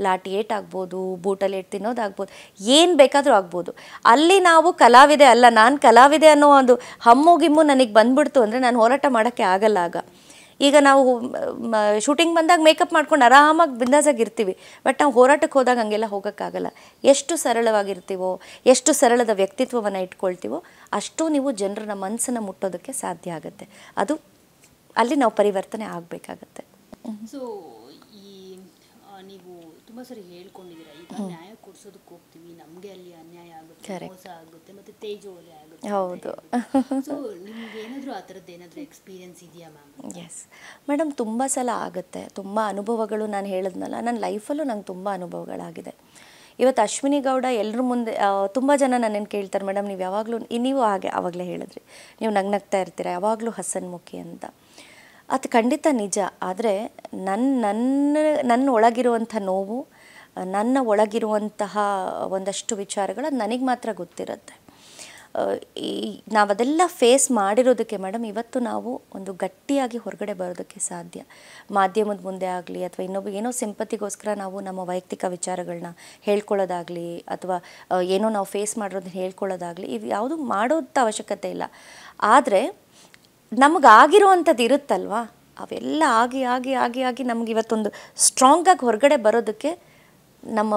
ಲಾಠಿ ಏಟ್ ಆಗ್ಬೋದು, ಬೂಟಲ್ಲಿ ಏಟ್ ತಿನ್ನೋದಾಗ್ಬೋದು, ಏನು ಬೇಕಾದರೂ ಆಗ್ಬೋದು. ಅಲ್ಲಿ ನಾವು ಕಲಾವಿದೆ ಅಲ್ಲ, ನಾನು ಕಲಾವಿದೆ ಅನ್ನೋ ಒಂದು ಹಮ್ಮು ಗಿಮ್ಮು ನನಗೆ ಬಂದ್ಬಿಡ್ತು ಅಂದರೆ ನಾನು ಹೋರಾಟ ಮಾಡೋಕ್ಕೆ ಆಗಲ್ಲ. ಈಗ ನಾವು ಶೂಟಿಂಗ್ ಬಂದಾಗ ಮೇಕಪ್ ಮಾಡ್ಕೊಂಡು ಆರಾಮಾಗಿ ಬಿಂದಾಸಾಗಿರ್ತೀವಿ, ಬಟ್ ನಾವು ಹೋರಾಟಕ್ಕೆ ಹೋದಾಗ ಹಂಗೆಲ್ಲ ಹೋಗೋಕ್ಕಾಗಲ್ಲ. ಎಷ್ಟು ಸರಳವಾಗಿರ್ತೀವೋ, ಎಷ್ಟು ಸರಳದ ವ್ಯಕ್ತಿತ್ವವನ್ನು ಇಟ್ಕೊಳ್ತೀವೋ ಅಷ್ಟು ನೀವು ಜನರನ್ನ ಮನಸ್ಸನ್ನು ಮುಟ್ಟೋದಕ್ಕೆ ಸಾಧ್ಯ ಆಗುತ್ತೆ. ಅದು ಅಲ್ಲಿ ನಾವು ಪರಿವರ್ತನೆ ಆಗಬೇಕಾಗತ್ತೆ. ಸೊ ನೀವು ತುಂಬ ಸರಿ ಹೇಳ್ಕೊಂಡಿದ್ದೀರಾ, ಈಗ ನ್ಯಾಯ ಕೊಡಿಸೋದಕ್ಕೆ ಹೋಗ್ತೀವಿ, ನಮಗೆ ಅಲ್ಲಿ ಅನ್ಯಾಯ ಆಗುತ್ತೆ, ಮೋಸ ಆಗುತ್ತೆ, ಮತ್ತು ತೇಜೋವಧೆ ಆಗುತ್ತೆ. ಹೌದು. ಸೊ ನಿಮ್ಗೆ ಏನಾದರೂ ಆ ಥರದ್ದು ಏನಾದರೂ ಎಕ್ಸ್ಪೀರಿಯನ್ಸ್ ಇದೆಯಾ ಮ್ಯಾಮ್? ಎಸ್ ಮೇಡಮ್, ತುಂಬ ಸಲ ಆಗುತ್ತೆ. ತುಂಬ ಅನುಭವಗಳು, ನಾನು ಹೇಳಿದ್ನಲ್ಲ, ನನ್ನ ಲೈಫಲ್ಲೂ ನಂಗೆ ತುಂಬ ಅನುಭವಗಳಾಗಿದೆ. ಇವತ್ತು ಅಶ್ವಿನಿ ಗೌಡ ಎಲ್ಲರ ಮುಂದೆ ತುಂಬ ಜನ ನನ್ನನ್ನು ಕೇಳ್ತಾರೆ, ಮೇಡಮ್ ನೀವು ಯಾವಾಗಲೂ ನೀವು ಆವಾಗಲೇ ಹೇಳಿದ್ರಿ, ನೀವು ನಗ್ನಗ್ತಾ ಇರ್ತೀರ, ಯಾವಾಗಲೂ ಹಸನ್ಮುಖಿ ಅಂತ. ಅದು ಖಂಡಿತ ನಿಜ. ಆದರೆ ನನ್ನ ಒಳಗಿರುವಂಥ ನೋವು, ನನ್ನ ಒಳಗಿರುವಂತಹ ಒಂದಷ್ಟು ವಿಚಾರಗಳು ಅದು ನನಗೆ ಮಾತ್ರ ಗೊತ್ತಿರುತ್ತೆ. ನಾವದೆಲ್ಲ ಫೇಸ್ ಮಾಡಿರೋದಕ್ಕೆ ಮೇಡಮ್ ಇವತ್ತು ನಾವು ಒಂದು ಗಟ್ಟಿಯಾಗಿ ಹೊರಗಡೆ ಬರೋದಕ್ಕೆ ಸಾಧ್ಯ. ಮಾಧ್ಯಮದ ಮುಂದೆ ಆಗಲಿ ಅಥವಾ ಇನ್ನೊಬ್ಬ ಏನೋ ಸಿಂಪತಿಗೋಸ್ಕರ ನಾವು ನಮ್ಮ ವೈಯಕ್ತಿಕ ವಿಚಾರಗಳನ್ನ ಹೇಳ್ಕೊಳ್ಳೋದಾಗಲಿ ಅಥವಾ ಏನೋ ನಾವು ಫೇಸ್ ಮಾಡಿರೋದನ್ನ ಹೇಳ್ಕೊಳ್ಳೋದಾಗಲಿ, ಇವು ಯಾವುದು ಮಾಡೋಂಥ ಅವಶ್ಯಕತೆ ಇಲ್ಲ. ಆದರೆ ನಮಗಾಗಿರುವಂಥದ್ದು ಇರುತ್ತಲ್ವ, ಅವೆಲ್ಲ ಆಗಿ ಆಗಿ ಆಗಿ ಆಗಿ ನಮ್ಗೆ ಇವತ್ತೊಂದು ಸ್ಟ್ರಾಂಗಾಗಿ ಹೊರಗಡೆ ಬರೋದಕ್ಕೆ ನಮ್ಮ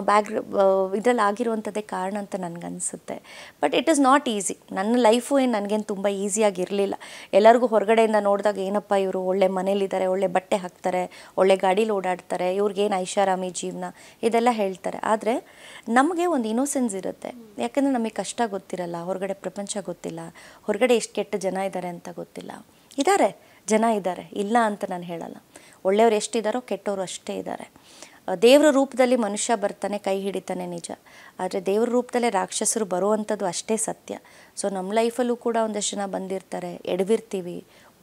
ಇದರಲ್ಲಿ ಆಗಿರುವಂಥದ್ದೇ ಕಾರಣ ಅಂತ ನನಗನ್ಸುತ್ತೆ. But it is not easy. ನನ್ನ ಲೈಫು ಏನು ನನಗೇನು ತುಂಬ ಈಸಿಯಾಗಿರಲಿಲ್ಲ. ಎಲ್ಲರಿಗೂ ಹೊರಗಡೆಯಿಂದ ನೋಡಿದಾಗ ಏನಪ್ಪ ಇವರು ಒಳ್ಳೆ ಮನೇಲಿದ್ದಾರೆ, ಒಳ್ಳೆ ಬಟ್ಟೆ ಹಾಕ್ತಾರೆ, ಒಳ್ಳೆ ಗಾಡೀಲಿ ಓಡಾಡ್ತಾರೆ, ಇವ್ರಿಗೇನು ಐಷಾರಾಮಿ ಜೀವನ ಇದೆಲ್ಲ ಹೇಳ್ತಾರೆ. ಆದರೆ ನಮಗೆ ಒಂದು ಇನ್ನೋಸೆನ್ಸ್ ಇರುತ್ತೆ. ಯಾಕಂದರೆ ನಮಗೆ ಕಷ್ಟ ಗೊತ್ತಿರಲ್ಲ, ಹೊರಗಡೆ ಪ್ರಪಂಚ ಗೊತ್ತಿಲ್ಲ, ಹೊರಗಡೆ ಎಷ್ಟು ಕೆಟ್ಟ ಜನ ಇದ್ದಾರೆ ಅಂತ ಗೊತ್ತಿಲ್ಲ. ಜನ ಇದ್ದಾರೆ, ಇಲ್ಲ ಅಂತ ನಾನು ಹೇಳಲ್ಲ. ಒಳ್ಳೆಯವ್ರು ಎಷ್ಟಿದ್ದಾರೋ ಕೆಟ್ಟವರು ಅಷ್ಟೇ ಇದ್ದಾರೆ. ದೇವ್ರ ರೂಪದಲ್ಲಿ ಮನುಷ್ಯ ಬರ್ತಾನೆ, ಕೈ ಹಿಡಿತಾನೆ ನಿಜ. ಆದರೆ ದೇವ್ರ ರೂಪದಲ್ಲೇ ರಾಕ್ಷಸರು ಬರುವಂಥದ್ದು ಅಷ್ಟೇ ಸತ್ಯ. ಸೊ ನಮ್ಮ ಲೈಫಲ್ಲೂ ಕೂಡ ಒಂದಷ್ಟು ಜನ ಬಂದಿರ್ತಾರೆ, ಎಡವಿರ್ತೀವಿ,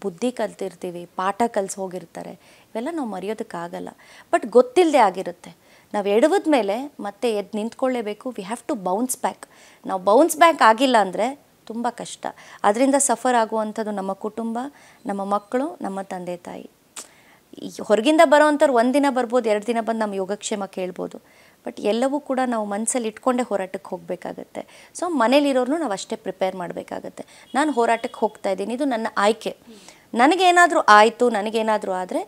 ಬುದ್ಧಿ ಕಲ್ತಿರ್ತೀವಿ, ಪಾಠ ಕಲಿಸಿ ಹೋಗಿರ್ತಾರೆ. ಇವೆಲ್ಲ ನಾವು ಮರೆಯೋದಕ್ಕಾಗಲ್ಲ. ಬಟ್ ಗೊತ್ತಿಲ್ಲದೆ ಆಗಿರುತ್ತೆ. ನಾವು ಎಡವಿದ ಮೇಲೆ ಮತ್ತೆ ಎದ್ದು ನಿಂತ್ಕೊಳ್ಳೇಬೇಕು. We have to bounce back. ನಾವು ಬೌನ್ಸ್ ಬ್ಯಾಕ್ ಆಗಿಲ್ಲ ಅಂದರೆ ತುಂಬ ಕಷ್ಟ. ಅದರಿಂದ ಸಫರ್ ಆಗುವಂಥದ್ದು ನಮ್ಮ ಕುಟುಂಬ, ನಮ್ಮ ಮಕ್ಕಳು, ನಮ್ಮ ತಂದೆ ತಾಯಿ. ಹೊರಗಿಂದ ಬರೋವಂಥವ್ರು ಒಂದಿನ ಬರ್ಬೋದು, 2 ದಿನ ಬಂದು ನಮ್ಮ ಯೋಗಕ್ಷೇಮ ಕೇಳ್ಬೋದು. ಬಟ್ ಎಲ್ಲವೂ ಕೂಡ ನಾವು ಮನಸ್ಸಲ್ಲಿ ಇಟ್ಕೊಂಡೇ ಹೋರಾಟಕ್ಕೆ ಹೋಗಬೇಕಾಗತ್ತೆ. ಸೊ ಮನೇಲಿರೋರ್ನು ನಾವು ಅಷ್ಟೇ ಪ್ರಿಪೇರ್ ಮಾಡಬೇಕಾಗತ್ತೆ. ನಾನು ಹೋರಾಟಕ್ಕೆ ಹೋಗ್ತಾ ಇದ್ದೀನಿ, ಇದು ನನ್ನ ಆಯ್ಕೆ. ನನಗೇನಾದರೂ ಆಯಿತು, ನನಗೇನಾದರೂ ಆದರೆ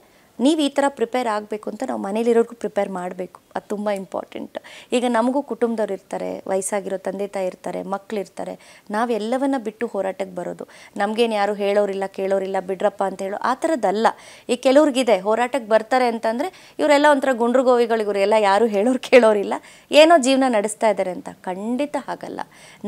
ನೀವು ಈ ಥರ ಪ್ರಿಪೇರ್ ಆಗಬೇಕು ಅಂತ ನಾವು ಮನೇಲಿರೋರ್ಗೂ ಪ್ರಿಪೇರ್ ಮಾಡಬೇಕು. ಅದು ತುಂಬ ಇಂಪಾರ್ಟೆಂಟ್. ಈಗ ನಮಗೂ ಕುಟುಂಬದವ್ರು ಇರ್ತಾರೆ, ವಯಸ್ಸಾಗಿರೋ ತಂದೆ ತಾಯಿ ಇರ್ತಾರೆ, ಮಕ್ಕಳಿರ್ತಾರೆ. ನಾವೆಲ್ಲವನ್ನ ಬಿಟ್ಟು ಹೋರಾಟಕ್ಕೆ ಬರೋದು. ನಮಗೇನು ಯಾರು ಹೇಳೋರಿಲ್ಲ ಕೇಳೋರಿಲ್ಲ ಬಿಡ್ರಪ್ಪ ಅಂತ ಹೇಳೋ ಆ ಥರದ್ದಲ್ಲ. ಈಗ ಕೆಲವ್ರಿಗಿದೆ ಹೋರಾಟಕ್ಕೆ ಬರ್ತಾರೆ ಅಂತಂದರೆ ಇವರೆಲ್ಲ ಒಂಥರ ಗುಂಡ್ರು ಗೋವಿಗಳು, ಇವರೆಲ್ಲ ಯಾರು ಹೇಳೋರು ಕೇಳೋರಿಲ್ಲ, ಏನೋ ಜೀವನ ನಡೆಸ್ತಾ ಇದ್ದಾರೆ ಅಂತ. ಖಂಡಿತ ಹಾಗಲ್ಲ.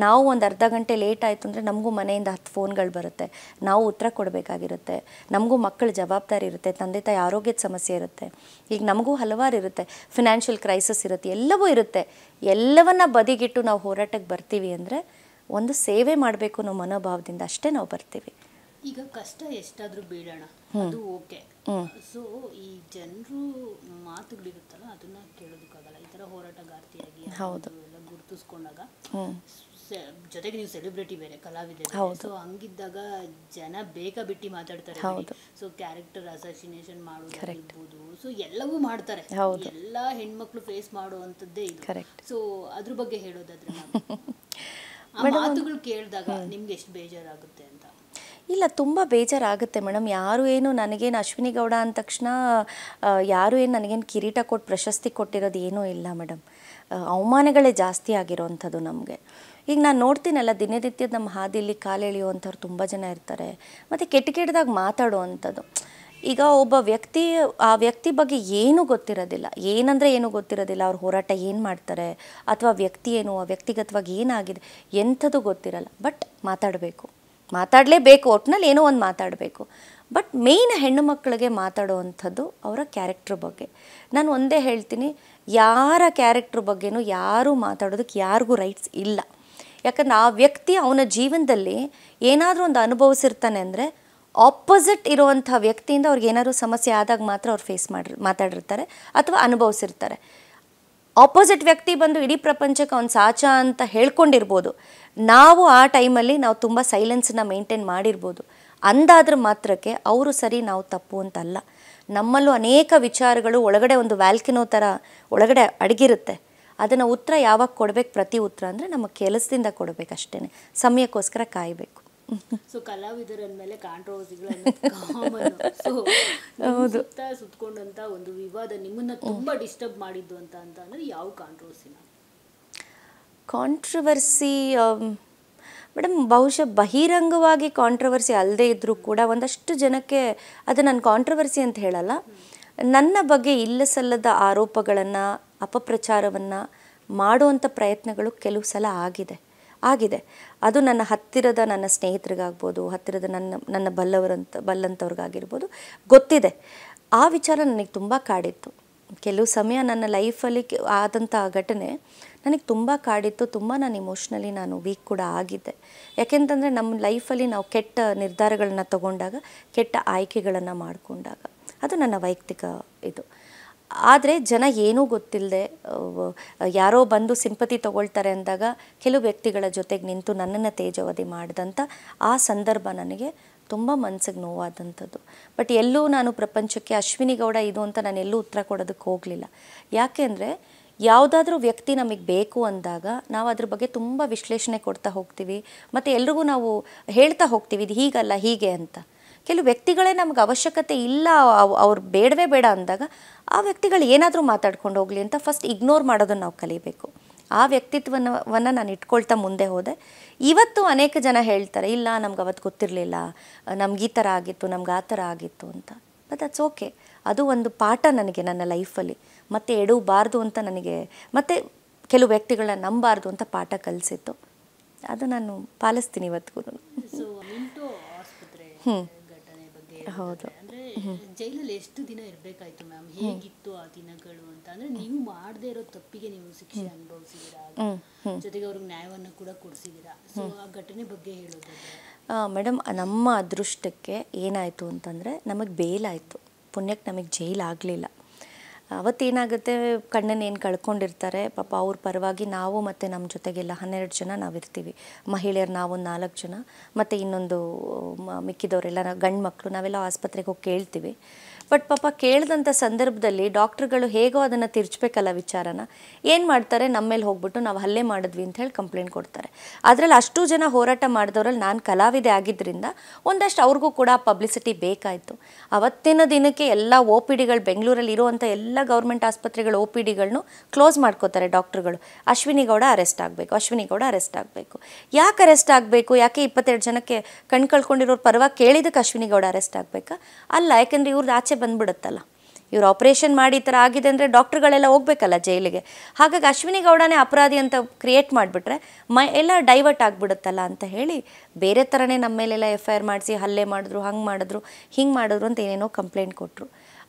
ನಾವು ಒಂದು ಅರ್ಧ ಗಂಟೆ ಲೇಟ್ ಆಯಿತು ಅಂದರೆ ನಮಗೂ ಮನೆಯಿಂದ 10 ಫೋನ್ಗಳು ಬರುತ್ತೆ, ನಾವು ಉತ್ತರ ಕೊಡಬೇಕಾಗಿರುತ್ತೆ. ನಮಗೂ ಮಕ್ಕಳ ಜವಾಬ್ದಾರಿ ಇರುತ್ತೆ, ತಂದೆ ತಾಯಿ ಆರೋಗ್ಯದ ಸಮಸ್ಯೆ ಇರುತ್ತೆ, ಈಗ ನಮಗೂ ಹಲವಾರು ಇರುತ್ತೆ, ಫಿನಾನ್ಷಿಯಲ್ ಕ್ರೈಸಿಸ್ ಇರುತ್ತೆ, ಎಲ್ಲವೂ ಇರುತ್ತೆ. ಎಲ್ಲವನ್ನ ಬದಿಗಿಟ್ಟು ನಾವು ಹೋರಾಟಕ್ಕೆ ಬರ್ತೀವಿ ಅಂದರೆ ಒಂದು ಸೇವೆ ಮಾಡಬೇಕು ಅನ್ನೋ ಮನೋಭಾವದಿಂದ ಅಷ್ಟೇ ನಾವು ಬರ್ತೀವಿ. ಈಗ ಕಷ್ಟ ಎಷ್ಟಾದರೂ ಬೇಡೋಣ, ಅದು ಓಕೆ. ಸೊ ಈ ಜನರು ಮಾತುಗಳಿರುತ್ತಲ್ಲ ಅದನ್ನ ಕೇಳೋದಕ್ಕಾಗಲ್ಲ. ಈ ಥರ ಹೋರಾಟಗಾರ್ತಿಯಾಗಿ ಹೌದು ಎಲ್ಲ ಗುರುತಿಸ್ಕೊಂಡಾಗ, ಜೊತೆಗೆ ನೀವು ಸೆಲೆಬ್ರಿಟಿ ಬೇರೆ, ಕಲಾವಿದೆ, ಸೊ ಹಂಗಿದ್ದಾಗ ಜನ ಬೇಗ ಬಿಟ್ಟು ಮಾತಾಡ್ತಾರೆ. ಸೊ ಕ್ಯಾರೆಕ್ಟರ್ ಅಸಾಸಿನೇಷನ್ ಮಾಡೋದಿರ್ಬೋದು, ಸೊ ಎಲ್ಲವೂ ಮಾಡ್ತಾರೆ. ಎಲ್ಲ ಹೆಣ್ಮಕ್ಳು ಫೇಸ್ ಮಾಡುವಂಥದ್ದೇ ಇದು. ಸೊ ಅದ್ರ ಬಗ್ಗೆ ಹೇಳೋದಾದ್ರೆ ಆ ಮಾತುಗಳು ಕೇಳಿದಾಗ ನಿಮ್ಗೆ ಎಷ್ಟು ಬೇಜಾರಾಗುತ್ತೆ ಅಂತ? ಇಲ್ಲ, ತುಂಬ ಬೇಜಾರಾಗುತ್ತೆ ಮೇಡಮ್. ಯಾರು ಏನು ನನಗೇನು ಅಶ್ವಿನಿ ಗೌಡ ಅಂದ ತಕ್ಷಣ ಯಾರು ಏನು ನನಗೇನು ಕಿರೀಟ ಕೊಟ್ಟು ಪ್ರಶಸ್ತಿ ಕೊಟ್ಟಿರೋದು ಏನೂ ಇಲ್ಲ ಮೇಡಮ್. ಅವಮಾನಗಳೇ ಜಾಸ್ತಿ ಆಗಿರೋವಂಥದ್ದು ನಮಗೆ. ಈಗ ನಾನು ನೋಡ್ತೀನಲ್ಲ ದಿನನಿತ್ಯದ ನಮ್ಮ ಹಾದಿಯಲ್ಲಿ ಕಾಲೆಳೆಯುವಂಥವ್ರು ತುಂಬ ಜನ ಇರ್ತಾರೆ, ಮತ್ತು ಕೆಟ್ಟದಾಗ ಮಾತಾಡುವಂಥದ್ದು. ಈಗ ಒಬ್ಬ ವ್ಯಕ್ತಿ ಆ ವ್ಯಕ್ತಿ ಬಗ್ಗೆ ಏನೂ ಗೊತ್ತಿರೋದಿಲ್ಲ, ಏನಂದರೆ ಏನೂ ಗೊತ್ತಿರೋದಿಲ್ಲ, ಅವ್ರ ಹೋರಾಟ ಏನು ಮಾಡ್ತಾರೆ ಅಥವಾ ವ್ಯಕ್ತಿ ಏನು, ಆ ವ್ಯಕ್ತಿಗತವಾಗಿ ಏನಾಗಿದೆ ಎಂಥದ್ದು ಗೊತ್ತಿರಲ್ಲ. ಬಟ್ ಮಾತಾಡಲೇಬೇಕು, ಒಟ್ಟಿನಲ್ಲಿ ಏನೋ ಒಂದು ಮಾತಾಡಬೇಕು. ಬಟ್ ಮೇಯ್ನ್ ಹೆಣ್ಣು ಮಕ್ಕಳಿಗೆ ಮಾತಾಡುವಂಥದ್ದು ಅವರ ಕ್ಯಾರೆಕ್ಟ್ರ್ ಬಗ್ಗೆ. ನಾನು ಒಂದೇ ಹೇಳ್ತೀನಿ, ಯಾರ ಕ್ಯಾರೆಕ್ಟ್ರ್ ಬಗ್ಗೆನೂ ಯಾರೂ ಮಾತಾಡೋದಕ್ಕೆ ಯಾರಿಗೂ ರೈಟ್ಸ್ ಇಲ್ಲ. ಯಾಕಂದ್ರೆ ಆ ವ್ಯಕ್ತಿ ಅವನ ಜೀವನದಲ್ಲಿ ಏನಾದರೂ ಒಂದು ಅನುಭವಿಸಿರ್ತಾನೆ ಅಂದರೆ ಆಪೋಸಿಟ್ ಇರುವಂಥ ವ್ಯಕ್ತಿಯಿಂದ ಅವ್ರಿಗೆ ಏನಾದರೂ ಸಮಸ್ಯೆ ಆದಾಗ ಮಾತ್ರ ಅವ್ರು ಮಾತಾಡಿರ್ತಾರೆ ಅಥವಾ ಅನುಭವಿಸಿರ್ತಾರೆ. ಆಪೋಸಿಟ್ ವ್ಯಕ್ತಿ ಬಂದು ಇಡೀ ಪ್ರಪಂಚಕ್ಕೆ ಅವ್ನು ಸಾಚ ಅಂತ ಹೇಳ್ಕೊಂಡಿರ್ಬೋದು, ನಾವು ಆ ಟೈಮಲ್ಲಿ ನಾವು ತುಂಬ ಸೈಲೆನ್ಸನ್ನ ಮೇಂಟೈನ್ ಮಾಡಿರ್ಬೋದು. ಅಂದಾದ್ರ ಮಾತ್ರಕ್ಕೆ ಅವರು ಸರಿ ನಾವು ತಪ್ಪು ಅಂತಲ್ಲ. ನಮ್ಮಲ್ಲೂ ಅನೇಕ ವಿಚಾರಗಳು ಒಳಗಡೆ ಒಂದು ವ್ಯಾಲ್ಕಿನೋ ಥರ ಒಳಗಡೆ ಅಡಗಿರುತ್ತೆ. ಅದನ್ನು ಉತ್ತರ ಯಾವಾಗ ಕೊಡಬೇಕು, ಪ್ರತಿ ಉತ್ತರ ಅಂದರೆ ನಮ್ಮ ಕೆಲಸದಿಂದ ಕೊಡಬೇಕು ಅಷ್ಟೇ, ಸಮಯಕ್ಕೋಸ್ಕರ ಕಾಯಬೇಕು. ಸೊ ಕಲಾವಿದರಂದಮೇಲೆ ಕಾಂಟ್ರವರ್ಸಿಗಳು ಕಾಮನ್. ಸೊ ಸುತ್ತಕೊಂಡಂತ ಒಂದು ವಿವಾದ ನಿಮ್ಮನ್ನ ತುಂಬಾ ಡಿಸ್ಟರ್ಬ್ ಮಾಡಿದ್ದು ಅಂತ ಅಂದ್ರೆ ಯಾವ ಕಾಂಟ್ರವರ್ಸಿ ಮೇಡಮ್? ಬಹುಶಃ ಬಹಿರಂಗವಾಗಿ ಕಾಂಟ್ರವರ್ಸಿ ಅಲ್ಲದೆ ಇದ್ದರೂ ಕೂಡ ಒಂದಷ್ಟು ಜನಕ್ಕೆ ಅದು ನಾನು ಕಾಂಟ್ರವರ್ಸಿ ಅಂತ ಹೇಳಲ್ಲ, ನನ್ನ ಬಗ್ಗೆ ಇಲ್ಲ ಸಲ್ಲದ ಆರೋಪಗಳನ್ನು ಅಪಪ್ರಚಾರವನ್ನು ಮಾಡುವಂಥ ಪ್ರಯತ್ನಗಳು ಕೆಲವು ಸಲ ಆಗಿದೆ. ಅದು ನನ್ನ ಹತ್ತಿರದ ನನ್ನ ಸ್ನೇಹಿತರಿಗಾಗ್ಬೋದು, ಹತ್ತಿರದ ನನ್ನ ಬಲ್ಲಂಥವ್ರಿಗಾಗಿರ್ಬೋದು, ಗೊತ್ತಿದೆ. ಆ ವಿಚಾರ ನನಗೆ ತುಂಬ ಕಾಡಿತ್ತು. ಕೆಲವು ಸಮಯ ನನ್ನ ಲೈಫಲ್ಲಿ ಆದಂಥ ಘಟನೆ ನನಗೆ ತುಂಬ ಕಾಡಿತ್ತು. ತುಂಬ ನಾನು ಇಮೋಷ್ನಲಿ ನಾನು ವೀಕ್ ಕೂಡ ಆಗಿದ್ದೆ. ಯಾಕೆಂತಂದರೆ ನಮ್ಮ ಲೈಫಲ್ಲಿ ನಾವು ಕೆಟ್ಟ ನಿರ್ಧಾರಗಳನ್ನ ತಗೊಂಡಾಗ, ಕೆಟ್ಟ ಆಯ್ಕೆಗಳನ್ನು ಮಾಡಿಕೊಂಡಾಗ, ಅದು ನನ್ನ ವೈಯಕ್ತಿಕ ಇದು. ಆದರೆ ಜನ ಏನೂ ಗೊತ್ತಿಲ್ಲದೆ ಯಾರೋ ಬಂದು ಸಿಂಪತಿ ತೊಗೊಳ್ತಾರೆ ಅಂದಾಗ ಕೆಲವು ವ್ಯಕ್ತಿಗಳ ಜೊತೆಗೆ ನಿಂತು ನನ್ನನ್ನು ತೇಜಾವಧಿ ಮಾಡಿದಂಥ ಆ ಸಂದರ್ಭ ನನಗೆ ತುಂಬ ಮನಸ್ಸಿಗೆ ನೋವಾದಂಥದ್ದು. ಬಟ್ ಎಲ್ಲೂ ನಾನು ಪ್ರಪಂಚಕ್ಕೆ ಅಶ್ವಿನಿ ಗೌಡ ಇದು ಅಂತ ನಾನು ಎಲ್ಲೂ ಉತ್ತರ ಕೊಡೋದಕ್ಕೆ ಹೋಗಲಿಲ್ಲ. ಯಾಕೆ ಅಂದರೆ ಯಾವುದಾದ್ರೂ ವ್ಯಕ್ತಿ ನಮಗೆ ಬೇಕು ಅಂದಾಗ ನಾವು ಅದ್ರ ಬಗ್ಗೆ ತುಂಬ ವಿಶ್ಲೇಷಣೆ ಕೊಡ್ತಾ ಹೋಗ್ತೀವಿ, ಮತ್ತು ಎಲ್ರಿಗೂ ನಾವು ಹೇಳ್ತಾ ಹೋಗ್ತೀವಿ ಇದು ಹೀಗಲ್ಲ ಹೀಗೆ ಅಂತ. ಕೆಲವು ವ್ಯಕ್ತಿಗಳೇ ನಮ್ಗೆ ಅವಶ್ಯಕತೆ ಇಲ್ಲ, ಅವ್ರು ಬೇಡವೇ ಬೇಡ ಅಂದಾಗ ಆ ವ್ಯಕ್ತಿಗಳು ಏನಾದರೂ ಮಾತಾಡ್ಕೊಂಡು ಹೋಗಲಿ ಅಂತ ಫಸ್ಟ್ ಇಗ್ನೋರ್ ಮಾಡೋದನ್ನು ನಾವು ಕಲಿಬೇಕು. ಆ ವ್ಯಕ್ತಿತ್ವವನ್ನು ನಾನು ಇಟ್ಕೊಳ್ತಾ ಮುಂದೆ ಹೋದೆ. ಇವತ್ತು ಅನೇಕ ಜನ ಹೇಳ್ತಾರೆ ಇಲ್ಲ ನಮ್ಗೆ ಅವತ್ತು ಗೊತ್ತಿರಲಿಲ್ಲ, ನಮ್ಗೆ ಈ ಥರ ಆಗಿತ್ತು, ನಮ್ಗೆ ಆ ಥರ ಆಗಿತ್ತು ಅಂತ. But that's okay. ಅದು ಒಂದು ಪಾಠ ನನಗೆ ನನ್ನ ಲೈಫಲ್ಲಿ. ಮತ್ತೆ ಎಡವಬಾರ್ದು ಅಂತ ನನಗೆ, ಮತ್ತು ಕೆಲವು ವ್ಯಕ್ತಿಗಳನ್ನ ನಂಬಾರ್ದು ಅಂತ ಪಾಠ ಕಲಿಸಿತ್ತು. ಅದು ನಾನು ಪಾಲಿಸ್ತೀನಿ ಇವತ್ತಿಗೂ. ಹೌದು. ಅಂದ್ರೆ ಜೈಲಲ್ಲಿ ಎಷ್ಟು ದಿನ ಇರಬೇಕಾಯ್ತು ಮ್ಯಾಮ್? ಹೇಗಿತ್ತು ಆ ದಿನಗಳು ಅಂತ? ಅಂದ್ರೆ ನೀವು ಮಾಡದೇ ಇರೋ ತಪ್ಪಿಗೆ ನೀವು ಶಿಕ್ಷೆ ಅನುಭವಿಸಿದ್ದೀರಾ, ಜೊತೆಗೆ ಅವ್ರಿಗೆ ನ್ಯಾಯವನ್ನು ಕೂಡ ಕೊಡಿಸಿದ್ದೀರಾ. ಸೊ ಆ ಘಟನೆ ಬಗ್ಗೆ ಹೇಳೋದಾದ್ರೆ ಮೇಡಮ್, ನಮ್ಮ ಅದೃಷ್ಟಕ್ಕೆ ಏನಾಯಿತು ಅಂತಂದರೆ ನಮಗೆ ಬೇಲಾಯಿತು. ಪುಣ್ಯಕ್ಕೆ ನಮಗೆ ಜೈಲಾಗಲಿಲ್ಲ. ಅವತ್ತೇನಾಗುತ್ತೆ, ಕಣ್ಣನ್ನೇನು ಕಳ್ಕೊಂಡಿರ್ತಾರೆ ಪಾಪ, ಅವ್ರ ಪರವಾಗಿ ನಾವು ಮತ್ತು ನಮ್ಮ ಜೊತೆಗೆಲ್ಲ 12 ಜನ ನಾವಿರ್ತೀವಿ. ಮಹಿಳೆಯರು ನಾವು 4 ಜನ, ಮತ್ತು ಇನ್ನೊಂದು ಮಿಕ್ಕಿದವರೆಲ್ಲ ಗಂಡು ಮಕ್ಕಳು, ನಾವೆಲ್ಲ ಆಸ್ಪತ್ರೆಗೆ ಹೋಗಿ ಕೇಳ್ತೀವಿ. ಬಟ್ ಪಾಪ ಕೇಳಿದಂಥ ಸಂದರ್ಭದಲ್ಲಿ ಡಾಕ್ಟ್ರುಗಳು ಹೇಗೋ ಅದನ್ನು ತಿರ್ಚಬೇಕಲ್ಲ ವಿಚಾರನ, ಏನು ಮಾಡ್ತಾರೆ, ನಮ್ಮ ಮೇಲೆ ಹೋಗ್ಬಿಟ್ಟು ನಾವು ಹಲ್ಲೆ ಮಾಡಿದ್ವಿ ಅಂತ ಹೇಳಿ ಕಂಪ್ಲೇಂಟ್ ಕೊಡ್ತಾರೆ. ಅದರಲ್ಲಿ ಅಷ್ಟು ಜನ ಹೋರಾಟ ಮಾಡಿದವರಲ್ಲಿ ನಾನು ಕಲಾವಿದೆ ಆಗಿದ್ದರಿಂದ ಒಂದಷ್ಟು ಅವ್ರಿಗೂ ಕೂಡ ಪಬ್ಲಿಸಿಟಿ ಬೇಕಾಯಿತು. ಅವತ್ತಿನ ದಿನಕ್ಕೆ ಎಲ್ಲ ಒ ಪಿ ಡಿಗಳು, ಬೆಂಗಳೂರಲ್ಲಿ ಇರುವಂಥ ಎಲ್ಲ ಗೌರ್ಮೆಂಟ್ ಆಸ್ಪತ್ರೆಗಳ ಒ ಪಿ ಡಿಗಳನ್ನು ಕ್ಲೋಸ್ ಮಾಡ್ಕೋತಾರೆ ಡಾಕ್ಟ್ರುಗಳು. ಅಶ್ವಿನಿ ಗೌಡ ಅರೆಸ್ಟ್ ಆಗಬೇಕು, ಅಶ್ವಿನಿ ಗೌಡ ಅರೆಸ್ಟ್ ಆಗಬೇಕು. ಯಾಕೆ ಅರೆಸ್ಟ್ ಆಗಬೇಕು? ಯಾಕೆ 22 ಜನಕ್ಕೆ ಕಣ್ ಕಳ್ಕೊಂಡಿರೋರು ಪರವಾಗಿ ಕೇಳಿದಕ್ಕೆ ಅಶ್ವಿನಿ ಗೌಡ ಅರೆಸ್ಟ್ ಆಗಬೇಕಾ? ಅಲ್ಲ, ಯಾಕೆಂದರೆ ಇವ್ರದ್ದು ಆಚೆ ಬಂದ್ಬಿಡುತ್ತಲ್ಲ. ಇವ್ರು ಆಪ್ರೇಷನ್ ಮಾಡಿ ಈ ಥರ ಆಗಿದೆ ಅಂದರೆ ಡಾಕ್ಟ್ರುಗಳೆಲ್ಲ ಹೋಗ್ಬೇಕಲ್ಲ ಜೈಲಿಗೆ. ಹಾಗಾಗಿ ಅಶ್ವಿನಿ ಗೌಡನೇ ಅಪರಾಧಿ ಅಂತ ಕ್ರಿಯೇಟ್ ಮಾಡಿಬಿಟ್ರೆ ಎಲ್ಲ ಡೈವರ್ಟ್ ಆಗಿಬಿಡುತ್ತಲ್ಲ ಅಂತ ಹೇಳಿ ಬೇರೆ ಥರನೇ ನಮ್ಮ ಮೇಲೆಲ್ಲ FIR ಮಾಡಿಸಿ ಹಲ್ಲೆ ಮಾಡಿದ್ರು, ಹಂಗೆ ಮಾಡಿದ್ರು, ಹಿಂಗೆ ಮಾಡಿದ್ರು ಅಂತ ಏನೇನೋ ಕಂಪ್ಲೇಂಟ್ ಕೊಟ್ಟರು.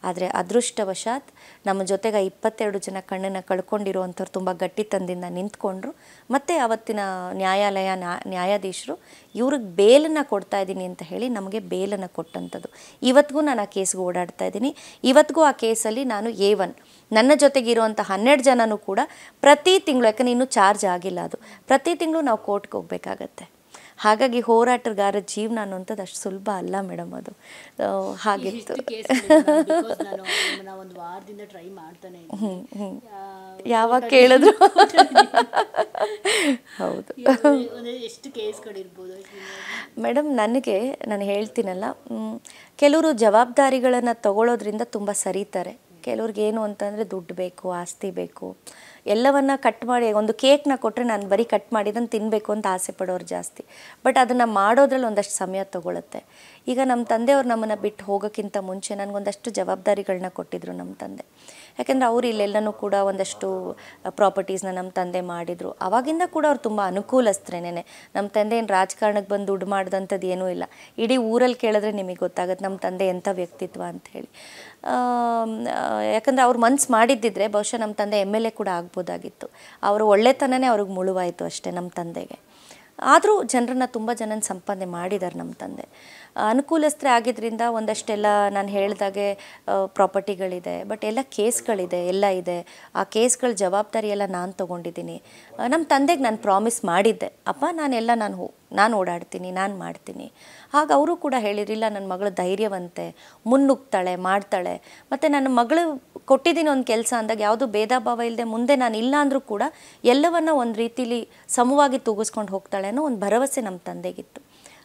ಆದರೆ ಅದೃಷ್ಟವಶಾತ್ ನಮ್ಮ ಜೊತೆಗೆ 22 ಜನ ಕಣ್ಣನ್ನು ಕಳ್ಕೊಂಡಿರುವಂಥವ್ರು ತುಂಬ ಗಟ್ಟಿತನದಿಂದ ನಿಂತ್ಕೊಂಡ್ರು. ಮತ್ತು ಅವತ್ತಿನ ನ್ಯಾಯಾಧೀಶರು ಇವ್ರಿಗೆ ಬೇಲನ್ನು ಕೊಡ್ತಾ ಇದ್ದೀನಿ ಅಂತ ಹೇಳಿ ನಮಗೆ ಬೇಲನ್ನು ಕೊಟ್ಟಂಥದ್ದು. ಇವತ್ತಿಗೂ ನಾನು ಆ ಕೇಸ್ಗೆ ಓಡಾಡ್ತಾ ಇದ್ದೀನಿ. ಇವತ್ತಿಗೂ ಆ ಕೇಸಲ್ಲಿ ನಾನು A1, ನನ್ನ ಜೊತೆಗಿರುವಂಥ 12 ಜನನೂ ಕೂಡ ಪ್ರತಿ ತಿಂಗಳು, ಯಾಕಂದರೆ ಇನ್ನೂ ಚಾರ್ಜ್ ಆಗಿಲ್ಲ ಅದು, ಪ್ರತಿ ತಿಂಗಳು ನಾವು ಕೋರ್ಟ್ಗೆ ಹೋಗಬೇಕಾಗತ್ತೆ. ಹಾಗಾಗಿ ಹೋರಾಟಗಾರ ಜೀವನ ಅನ್ನುವಂಥದ್ದು ಅಷ್ಟು ಸುಲಭ ಅಲ್ಲ ಮೇಡಮ್. ಅದು ಹಾಗಿತ್ತು. ಒಂದು ವಾರದಿಂದ ಟ್ರೈ ಮಾಡ್ತಾನೆ ಯಾವಾಗ ಕೇಳಿದ್ರು ಹೌದು. ಎಷ್ಟು ಕೇಸ್ಗಳಿರ್ಬೋದು ಮೇಡಮ್? ನಾನು ಹೇಳ್ತೀನಲ್ಲ, ಕೆಲವರು ಜವಾಬ್ದಾರಿಗಳನ್ನು ತಗೊಳ್ಳೋದ್ರಿಂದ ತುಂಬ ಸರಿತಾರೆ. ಕೆಲವ್ರಿಗೇನು ಅಂತಂದರೆ ದುಡ್ಡು ಬೇಕು, ಆಸ್ತಿ ಬೇಕು, ಎಲ್ಲವನ್ನ ಕಟ್ ಮಾಡಿ ಒಂದು ಕೇಕ್ನ ಕೊಟ್ಟರೆ ನಾನು ಬರೀ ಕಟ್ ಮಾಡಿದ್ದನ್ನು ತಿನ್ನಬೇಕು ಅಂತ ಆಸೆ ಪಡೋರು ಜಾಸ್ತಿ. ಬಟ್ ಅದನ್ನು ಮಾಡೋದ್ರಲ್ಲಿ ಒಂದಷ್ಟು ಸಮಯ ತೊಗೊಳುತ್ತೆ. ಈಗ ನಮ್ಮ ತಂದೆಯವ್ರು ನಮ್ಮನ್ನು ಬಿಟ್ಟು ಹೋಗೋಕ್ಕಿಂತ ಮುಂಚೆ ನನಗೊಂದಷ್ಟು ಜವಾಬ್ದಾರಿಗಳನ್ನ ಕೊಟ್ಟಿದ್ರು ನಮ್ಮ ತಂದೆ. ಯಾಕೆಂದರೆ ಅವ್ರು ಇಲ್ಲೆಲ್ಲನೂ ಕೂಡ ಒಂದಷ್ಟು ಪ್ರಾಪರ್ಟೀಸ್ನ ನಮ್ಮ ತಂದೆ ಮಾಡಿದರು. ಆವಾಗಿಂದ ಕೂಡ ಅವ್ರು ತುಂಬ ಅನುಕೂಲಸ್ಥರೇನೆ. ನಮ್ಮ ತಂದೆ ಏನು ರಾಜಕಾರಣಕ್ಕೆ ಬಂದು ದುಡ್ಡು ಮಾಡಿದಂಥದ್ದು ಏನೂ ಇಲ್ಲ. ಇಡೀ ಊರಲ್ಲಿ ಕೇಳಿದ್ರೆ ನಿಮಗೆ ಗೊತ್ತಾಗುತ್ತೆ ನಮ್ಮ ತಂದೆ ಎಂಥ ವ್ಯಕ್ತಿತ್ವ ಅಂಥೇಳಿ. ಯಾಕಂದರೆ ಅವ್ರು ಮನ್ಸು ಮಾಡಿದ್ದಿದ್ರೆ ಬಹುಶಃ ನಮ್ಮ ತಂದೆ MLA ಕೂಡ ಆಗ್ಬೋದಾಗಿತ್ತು. ಅವರು ಒಳ್ಳೆತನನೇ ಅವ್ರಿಗೆ ಮುಳುವಾಯಿತು ಅಷ್ಟೇ ನಮ್ಮ ತಂದೆಗೆ. ಆದರೂ ಜನರನ್ನ ತುಂಬ ಜನನ ಸಂಪಾದನೆ ಮಾಡಿದ್ದಾರೆ ನಮ್ಮ ತಂದೆ. ಅನುಕೂಲಸ್ಥರೇ ಆಗಿದ್ದರಿಂದ ಒಂದಷ್ಟೆಲ್ಲ ನಾನು ಹೇಳಿದಾಗೆ ಪ್ರಾಪರ್ಟಿಗಳಿದೆ, ಬಟ್ ಎಲ್ಲ ಕೇಸ್ಗಳಿದೆ, ಎಲ್ಲ ಇದೆ. ಆ ಕೇಸ್ಗಳ ಜವಾಬ್ದಾರಿ ಎಲ್ಲ ನಾನು ತೊಗೊಂಡಿದ್ದೀನಿ. ನಮ್ಮ ತಂದೆಗೆ ನಾನು ಪ್ರಾಮಿಸ್ ಮಾಡಿದ್ದೆ, ಅಪ್ಪ ನಾನು ಓಡಾಡ್ತೀನಿ, ನಾನು ಮಾಡ್ತೀನಿ. ಆಗ ಅವರು ಕೂಡ ಹೇಳಿರಲಿಲ್ಲ, ನನ್ನ ಮಗಳು ಧೈರ್ಯವಂತೆ, ಮುನ್ನುಗ್ತಾಳೆ, ಮಾಡ್ತಾಳೆ. ಮತ್ತು ನನ್ನ ಮಗಳು ಕೊಟ್ಟಿದ್ದೀನಿ ಒಂದು ಕೆಲಸ ಅಂದಾಗ ಯಾವುದೂ ಭೇದ ಭಾವ ಇಲ್ಲದೆ ಮುಂದೆ ನಾನು ಇಲ್ಲ ಅಂದರೂ ಕೂಡ ಎಲ್ಲವನ್ನ ಒಂದು ರೀತಿಲಿ ಸಮವಾಗಿ ತೂಗಿಸ್ಕೊಂಡು ಹೋಗ್ತಾಳೆ ಅನ್ನೋ ಒಂದು ಭರವಸೆ ನಮ್ಮ ತಂದೆಗಿತ್ತು.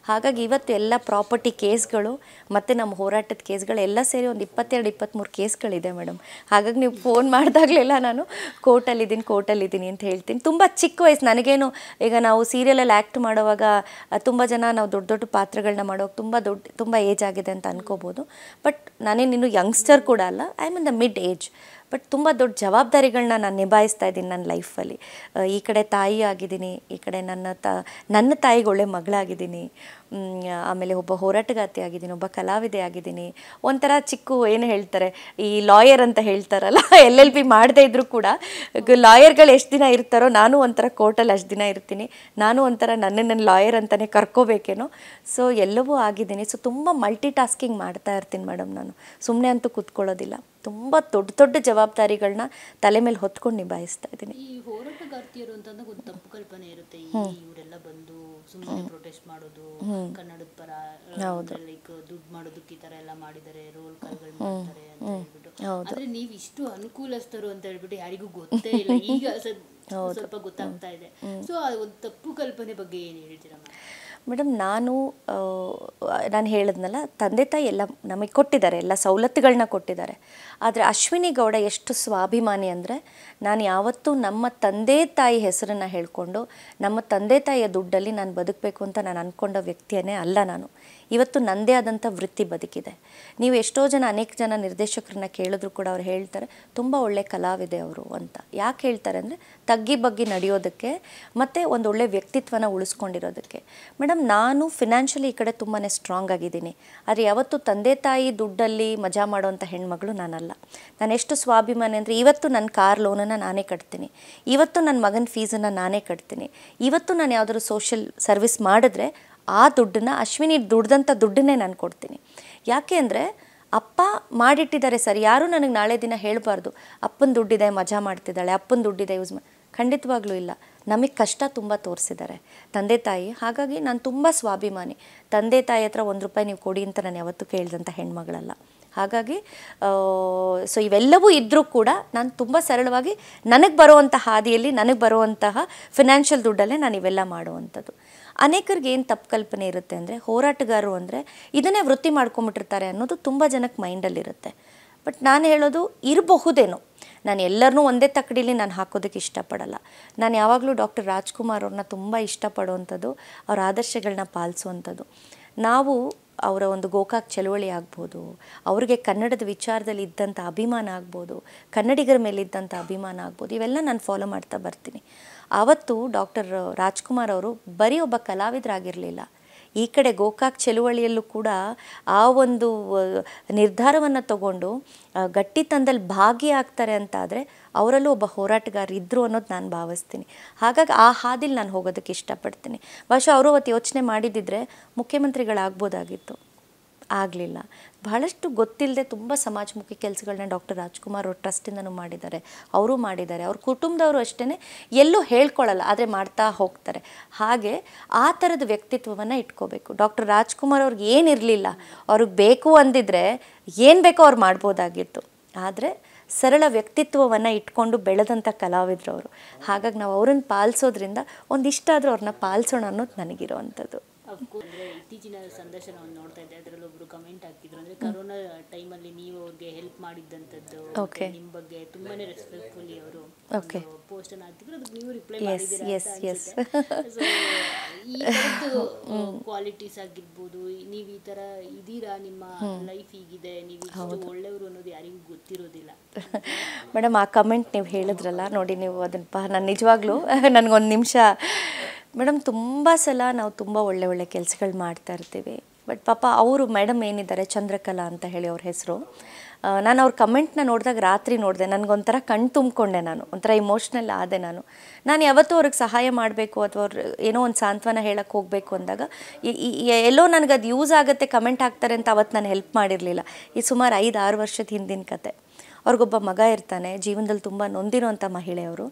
ಹಾಗಾಗಿ ಇವತ್ತು ಎಲ್ಲ ಪ್ರಾಪರ್ಟಿ ಕೇಸ್ಗಳು ಮತ್ತು ನಮ್ಮ ಹೋರಾಟದ ಕೇಸ್ಗಳು ಎಲ್ಲ ಸೇರಿ ಒಂದು 22-23 ಕೇಸ್ಗಳಿದೆ ಮೇಡಮ್. ಹಾಗಾಗಿ ನೀವು ಫೋನ್ ಮಾಡಿದಾಗಲೆಲ್ಲ ನಾನು ಕೋರ್ಟಲ್ಲಿದ್ದೀನಿ ಅಂತ ಹೇಳ್ತೀನಿ. ತುಂಬ ಚಿಕ್ಕ ವಯಸ್ಸು ನನಗೇನು, ಈಗ ನಾವು ಸೀರಿಯಲಲ್ಲಿ ಆ್ಯಕ್ಟ್ ಮಾಡುವಾಗ ತುಂಬ ಜನ ನಾವು ದೊಡ್ಡ ದೊಡ್ಡ ಪಾತ್ರಗಳನ್ನ ಮಾಡೋವಾಗ ತುಂಬ ಏಜ್ ಆಗಿದೆ ಅಂತ ಅನ್ಕೋಬೋದು. ಬಟ್ ನಾನೇನಿನ್ನು ಯಂಗ್ಸ್ಟರ್ ಕೂಡ ಅಲ್ಲ, I am in the mid age. But ತುಂಬ ದೊಡ್ಡ ಜವಾಬ್ದಾರಿಗಳನ್ನ ನಾನು ನಿಭಾಯಿಸ್ತಾ ಇದ್ದೀನಿ ನನ್ನ ಲೈಫಲ್ಲಿ. ಈ ಕಡೆ ತಾಯಿ ಆಗಿದ್ದೀನಿ, ಈ ಕಡೆ ನನ್ನ ತಾಯಿಗೆ ಒಳ್ಳೆ ಮಗಳಾಗಿದ್ದೀನಿ, ಆಮೇಲೆ ಒಬ್ಬ ಹೋರಾಟಗಾರ್ತಿ ಆಗಿದ್ದೀನಿ, ಒಬ್ಬ ಕಲಾವಿದೆ ಆಗಿದ್ದೀನಿ. ಒಂಥರ ಏನು ಹೇಳ್ತಾರೆ, ಈ ಲಾಯರ್ ಅಂತ ಹೇಳ್ತಾರಲ್ಲ, LLB ಮಾಡದೇ ಇದ್ದರೂ ಕೂಡ ಲಾಯರ್ಗಳು ಎಷ್ಟು ದಿನ ಇರ್ತಾರೋ ನಾನು ಒಂಥರ ಕೋರ್ಟಲ್ಲಿ ಅಷ್ಟು ದಿನ ಇರ್ತೀನಿ. ನಾನು ಒಂಥರ ನನ್ನ ಲಾಯರ್ ಅಂತಲೇ ಕರ್ಕೋಬೇಕೇನೋ. ಸೊ ಎಲ್ಲವೂ ಆಗಿದ್ದೀನಿ. ಸೊ ತುಂಬ ಮಲ್ಟಿ ಟಾಸ್ಕಿಂಗ್ ಮಾಡ್ತಾ ಇರ್ತೀನಿ ಮೇಡಮ್. ನಾನು ಸುಮ್ಮನೆ ಅಂತೂ ಕೂತ್ಕೊಳ್ಳೋದಿಲ್ಲ. ತುಂಬ ದೊಡ್ಡ ಜವಾಬ್ದಾರಿಗಳನ್ನ ತಲೆ ಮೇಲೆ ಹೊತ್ಕೊಂಡು ನಿಭಾಯಿಸ್ತಾ ಇದ್ದೀನಿ. ಈ ಹೋರಾಟಗಾರ್ತಿಯರು ಅಂತಂದಾಗ ಒಂದು ತಪ್ಪು ಕಲ್ಪನೆ ಇರುತ್ತೆ, ಇವರೆಲ್ಲ ಬಂದು ಸುಮ್ಮನೆ ಪ್ರೊಟೆಸ್ಟ್ ಮಾಡೋದು, ಕನ್ನಡದ ಪರ, ಲೈಕ್ ದುಡ್ಡು ಮಾಡೋದಕ್ಕೆ ಈ ತರ ಎಲ್ಲ ಮಾಡಿದ್ದಾರೆ, ರೋಲ್ ಕಾಲ್ಗಳು ಮಾಡ್ತಾರೆ ಅಂತ ಹೇಳ್ಬಿಟ್ಟು. ಆದ್ರೆ ನೀವು ಇಷ್ಟು ಅನುಕೂಲಸ್ಥರು ಅಂತ ಹೇಳ್ಬಿಟ್ಟು ಯಾರಿಗೂ ಗೊತ್ತೇ ಇಲ್ಲ. ಈಗ ಸ್ವಲ್ಪ ಗೊತ್ತಾಗ್ತಾ ಇದೆ. ಸೊ ಆ ಒಂದು ತಪ್ಪು ಕಲ್ಪನೆ ಬಗ್ಗೆ ಏನು ಹೇಳ್ತೀರಾ ಮೇಡಮ್? ನಾನು ಹೇಳಿದ್ನಲ್ಲ, ತಂದೆ ತಾಯಿ ಎಲ್ಲ ನಮಗೆ ಕೊಟ್ಟಿದ್ದಾರೆ, ಎಲ್ಲ ಸವಲತ್ತುಗಳನ್ನ ಕೊಟ್ಟಿದ್ದಾರೆ. ಆದರೆ ಅಶ್ವಿನಿ ಗೌಡ ಎಷ್ಟು ಸ್ವಾಭಿಮಾನಿ ಅಂದರೆ, ನಾನು ಯಾವತ್ತೂ ನಮ್ಮ ತಂದೆ ತಾಯಿ ಹೆಸರನ್ನು ಹೇಳಿಕೊಂಡು ನಮ್ಮ ತಂದೆ ತಾಯಿಯ ದುಡ್ಡಲ್ಲಿ ನಾನು ಬದುಕಬೇಕು ಅಂತ ನಾನು ಅಂದ್ಕೊಂಡ ವ್ಯಕ್ತಿಯೇ ಅಲ್ಲ ನಾನು. ಇವತ್ತು ನನ್ನದೇ ಆದಂಥ ವೃತ್ತಿ ಬದುಕಿದೆ. ನೀವು ಎಷ್ಟೋ ಅನೇಕ ಜನ ನಿರ್ದೇಶಕರನ್ನ ಕೇಳಿದ್ರು ಕೂಡ ಅವ್ರು ಹೇಳ್ತಾರೆ ತುಂಬ ಒಳ್ಳೆ ಕಲಾವಿದೆ ಅವರು ಅಂತ. ಯಾಕೆ ಹೇಳ್ತಾರೆ ಅಂದರೆ ತಗ್ಗಿ ಬಗ್ಗಿ ನಡೆಯೋದಕ್ಕೆ ಮತ್ತು ಒಂದು ಒಳ್ಳೆ ವ್ಯಕ್ತಿತ್ವನ ಉಳಿಸ್ಕೊಂಡಿರೋದಕ್ಕೆ. ಮೇಡಮ್, ನಾನು ಫಿನಾನ್ಷಿಯಲಿ ಈ ಕಡೆ ತುಂಬಾ ಸ್ಟ್ರಾಂಗ್ ಆಗಿದ್ದೀನಿ. ಆದರೆ ಯಾವತ್ತು ತಂದೆ ತಾಯಿ ದುಡ್ಡಲ್ಲಿ ಮಜಾ ಮಾಡೋವಂಥ ಹೆಣ್ಮಗಳು ನಾನಲ್ಲ. ನಾನು ಎಷ್ಟು ಸ್ವಾಭಿಮಾನಿ ಅಂದರೆ, ಇವತ್ತು ನನ್ನ ಕಾರ್ ಲೋನನ್ನು ನಾನೇ ಕಟ್ತೀನಿ, ಇವತ್ತು ನನ್ನ ಮಗನ ಫೀಸನ್ನು ನಾನೇ ಕಟ್ತೀನಿ. ಇವತ್ತು ನಾನು ಯಾವುದಾದ್ರು ಸೋಷಿಯಲ್ ಸರ್ವಿಸ್ ಮಾಡಿದ್ರೆ ಆ ದುಡ್ಡನ್ನು, ಅಶ್ವಿನಿ ದುಡ್ದಂಥ ದುಡ್ಡನ್ನೇ ನಾನು ಕೊಡ್ತೀನಿ. ಯಾಕೆ ಅಂದರೆ ಅಪ್ಪ ಮಾಡಿಟ್ಟಿದ್ದಾರೆ ಸರ್. ಯಾರೂ ನನಗೆ ನಾಳೆ ದಿನ ಹೇಳಬಾರ್ದು ಅಪ್ಪನ ದುಡ್ಡಿದೆ ಮಜಾ ಮಾಡ್ತಿದ್ದಾಳೆ, ಅಪ್ಪನ ದುಡ್ಡಿದೆ ಯೂಸ್ ಖಂಡಿತವಾಗ್ಲೂ ಇಲ್ಲ. ನಮಗೆ ಕಷ್ಟ ತುಂಬ ತೋರಿಸಿದ್ದಾರೆ ತಂದೆ ತಾಯಿ. ಹಾಗಾಗಿ ನಾನು ತುಂಬ ಸ್ವಾಭಿಮಾನಿ. ತಂದೆ ತಾಯಿ ಹತ್ರ ₹1 ನೀವು ಕೊಡಿ ಅಂತ ನಾನು ಯಾವತ್ತೂ ಕೇಳಿದಂಥ ಹೆಣ್ಮಗಳಲ್ಲ. ಹಾಗಾಗಿ ಸೊ ಇವೆಲ್ಲವೂ ಇದ್ದರೂ ಕೂಡ ನಾನು ತುಂಬ ಸರಳವಾಗಿ ನನಗೆ ಬರುವಂಥ ಹಾದಿಯಲ್ಲಿ ನನಗೆ ಬರುವಂತಹ ಫಿನಾನ್ಷಿಯಲ್ ದುಡ್ಡಲ್ಲೇ ನಾನು ಇವೆಲ್ಲ ಮಾಡುವಂಥದ್ದು. ಅನೇಕರಿಗೆ ಏನು ತಪ್ಪು ಕಲ್ಪನೆ ಇರುತ್ತೆ ಅಂದರೆ ಹೋರಾಟಗಾರರು ಅಂದರೆ ಇದನ್ನೇ ವೃತ್ತಿ ಮಾಡ್ಕೊಂಬಿಟ್ಟಿರ್ತಾರೆ ಅನ್ನೋದು ತುಂಬ ಜನಕ್ಕೆ ಮೈಂಡಲ್ಲಿರುತ್ತೆ. ಬಟ್ ನಾನು ಹೇಳೋದು ಇರಬಹುದೇನೋ, ನಾನು ಎಲ್ಲರನ್ನೂ ಒಂದೇ ತಕ್ಕಡಿಲಿ ನಾನು ಹಾಕೋದಕ್ಕೆ ಇಷ್ಟಪಡಲ್ಲ. ನಾನು ಯಾವಾಗಲೂ ಡಾಕ್ಟರ್ ರಾಜ್ಕುಮಾರ್ ಅವ್ರನ್ನ ತುಂಬ ಇಷ್ಟಪಡುವಂಥದ್ದು, ಅವ್ರ ಆದರ್ಶಗಳನ್ನ ಪಾಲಿಸುವಂಥದ್ದು. ನಾವು ಅವರ ಒಂದು ಗೋಕಾಕ್ ಚಳುವಳಿ ಆಗ್ಬೋದು, ಅವ್ರಿಗೆ ಕನ್ನಡದ ವಿಚಾರದಲ್ಲಿ ಇದ್ದಂಥ ಅಭಿಮಾನ ಆಗ್ಬೋದು, ಕನ್ನಡಿಗರ ಮೇಲಿದ್ದಂಥ ಅಭಿಮಾನ ಆಗ್ಬೋದು, ಇವೆಲ್ಲ ನಾನು ಫಾಲೋ ಮಾಡ್ತಾ ಬರ್ತೀನಿ. ಆವತ್ತು ಡಾಕ್ಟರ್ ರಾಜ್ಕುಮಾರ್ ಅವರು ಬರೀ ಒಬ್ಬ ಕಲಾವಿದರಾಗಿರಲಿಲ್ಲ, ಈ ಕಡೆ ಗೋಕಾಕ್ ಚಳುವಳಿಯಲ್ಲೂ ಕೂಡ ಆ ಒಂದು ನಿರ್ಧಾರವನ್ನು ತಗೊಂಡು ಗಟ್ಟಿತನದಲ್ಲಿ ಭಾಗಿಯಾಗ್ತಾರೆ ಅಂತಾದರೆ ಅವರಲ್ಲೂ ಒಬ್ಬ ಹೋರಾಟಗಾರ ಇದ್ದರು ಅನ್ನೋದು ನಾನು ಭಾವಿಸ್ತೀನಿ. ಹಾಗಾಗಿ ಆ ಹಾದಿಲಿ ನಾನು ಹೋಗೋದಕ್ಕೆ ಇಷ್ಟಪಡ್ತೀನಿ. ಬಹುಶಃ ಅವರು ಅವತ್ತು ಯೋಚನೆ ಮಾಡಿದ್ದಿದ್ರೆ ಮುಖ್ಯಮಂತ್ರಿಗಳಾಗ್ಬೋದಾಗಿತ್ತು, ಆಗಲಿಲ್ಲ. ಬಹಳಷ್ಟು ಗೊತ್ತಿಲ್ಲದೆ ತುಂಬ ಸಮಾಜಮುಖಿ ಕೆಲಸಗಳನ್ನ ಡಾಕ್ಟರ್ ರಾಜ್ಕುಮಾರ್ ಅವ್ರ ಟ್ರಸ್ಟಿಂದನೂ ಮಾಡಿದ್ದಾರೆ, ಅವರು ಮಾಡಿದ್ದಾರೆ. ಅವ್ರ ಕುಟುಂಬದವರು ಅಷ್ಟೇ ಎಲ್ಲೂ ಹೇಳ್ಕೊಳ್ಳಲ್ಲ, ಆದರೆ ಮಾಡ್ತಾ ಹೋಗ್ತಾರೆ. ಹಾಗೆ ಆ ಥರದ ವ್ಯಕ್ತಿತ್ವವನ್ನು ಇಟ್ಕೋಬೇಕು. ಡಾಕ್ಟರ್ ರಾಜ್ಕುಮಾರ್ ಅವ್ರಿಗೆ ಏನಿರಲಿಲ್ಲ, ಅವ್ರಿಗೆ ಬೇಕು ಅಂದಿದ್ರೆ ಏನು ಬೇಕೋ ಅವ್ರು ಮಾಡ್ಬೋದಾಗಿತ್ತು. ಆದರೆ ಸರಳ ವ್ಯಕ್ತಿತ್ವವನ್ನು ಇಟ್ಕೊಂಡು ಬೆಳೆದಂಥ ಕಲಾವಿದರು ಅವರು. ಹಾಗಾಗಿ ನಾವು ಅವ್ರನ್ನ ಪಾಲಿಸೋದ್ರಿಂದ ಒಂದಿಷ್ಟಾದರೂ ಅವ್ರನ್ನ ಪಾಲಿಸೋಣ ಅನ್ನೋದು ನನಗಿರೋವಂಥದ್ದು. ಅಂದರೆ ಇತ್ತೀಚಿನ ಸಂದರ್ಶನವನ್ನು ನೋಡ್ತಾ ಇದ್ದೆ, ಅದರಲ್ಲಿ ಒಬ್ರು ಕಮೆಂಟ್ ಹಾಕಿದ್ರು, ಅಂದರೆ ಕರೋನಾ ಟೈಮಲ್ಲಿ ನೀವು ಅವ್ರಿಗೆ ಹೆಲ್ಪ್ ಮಾಡಿದ್ದಂಥದ್ದು, ನಿಮ್ಮ ಬಗ್ಗೆ ತುಂಬಾನೇ ರೆಸ್ಪೆಕ್ಟ್ಫುಲ್ಲಿ ಅವರು ಪೋಸ್ಟ್ ಅನ್ನು ಹಾಕಿದ್ರು, ಅದಕ್ಕೆ ನೀವು ರಿಪ್ಲೈ ಮಾಡಿದ್ದೀರಾ ಅಂತ. ಸೊ ಈ ಥರದ್ದು ಕ್ವಾಲಿಟೀಸ್ ಆಗಿರ್ಬೋದು, ನೀವು ಈ ಥರ ಇದೀರಾ, ನಿಮ್ಮ ಲೈಫ್ ಹೀಗಿದೆ, ನೀವು ಇಷ್ಟು ಒಳ್ಳೆಯವರು ಅನ್ನೋದು ಯಾರಿಗೂ ಗೊತ್ತಿರೋದಿಲ್ಲ. ಮೇಡಮ್, ಆ ಕಮೆಂಟ್ ನೀವು ಹೇಳಿದ್ರಲ್ಲ ನೋಡಿ, ನೀವು ಅದನ್ನು ನಾನು ನಿಜವಾಗ್ಲೂ ನನಗೊಂದು ನಿಮಿಷ ಮೇಡಮ್, ತುಂಬ ಸಲ ನಾವು ತುಂಬ ಒಳ್ಳೆ ಕೆಲಸಗಳು ಮಾಡ್ತಾ ಇರ್ತೀವಿ. ಬಟ್ ಪಾಪ ಅವರು ಮೇಡಮ್ ಏನಿದ್ದಾರೆ, ಚಂದ್ರಕಲಾ ಅಂತ ಹೇಳಿ ಅವ್ರ ಹೆಸರು, ನಾನು ಅವ್ರ ಕಮೆಂಟ್ನ ನೋಡಿದಾಗ ರಾತ್ರಿ ನೋಡಿದೆ, ನನಗೊಂಥರ ಕಣ್ಣು ತುಂಬಿಕೊಂಡೆ, ನಾನು ಒಂಥರ ಇಮೋಷ್ನಲ್ ಆದೆ. ನಾನು ಯಾವತ್ತೂ ಅವ್ರಿಗೆ ಸಹಾಯ ಮಾಡಬೇಕು ಅಥವಾ ಅವ್ರು ಏನೋ ಒಂದು ಸಾಂತ್ವನ ಹೇಳಕ್ಕೆ ಹೋಗಬೇಕು ಅಂದಾಗ ಎಲ್ಲೋ ನನಗೆ ಅದು ಯೂಸ್ ಆಗುತ್ತೆ, ಕಮೆಂಟ್ ಹಾಕ್ತಾರೆ ಅಂತ ಅವತ್ತು ನಾನು ಹೆಲ್ಪ್ ಮಾಡಿರಲಿಲ್ಲ. ಈ ಸುಮಾರು 5-6 ವರ್ಷದ ಹಿಂದಿನ ಕತೆ. ಅವ್ರಿಗೊಬ್ಬ ಮಗ ಇರ್ತಾನೆ, ಜೀವನದಲ್ಲಿ ತುಂಬ ನೊಂದಿರೋಂಥ ಮಹಿಳೆಯವರು.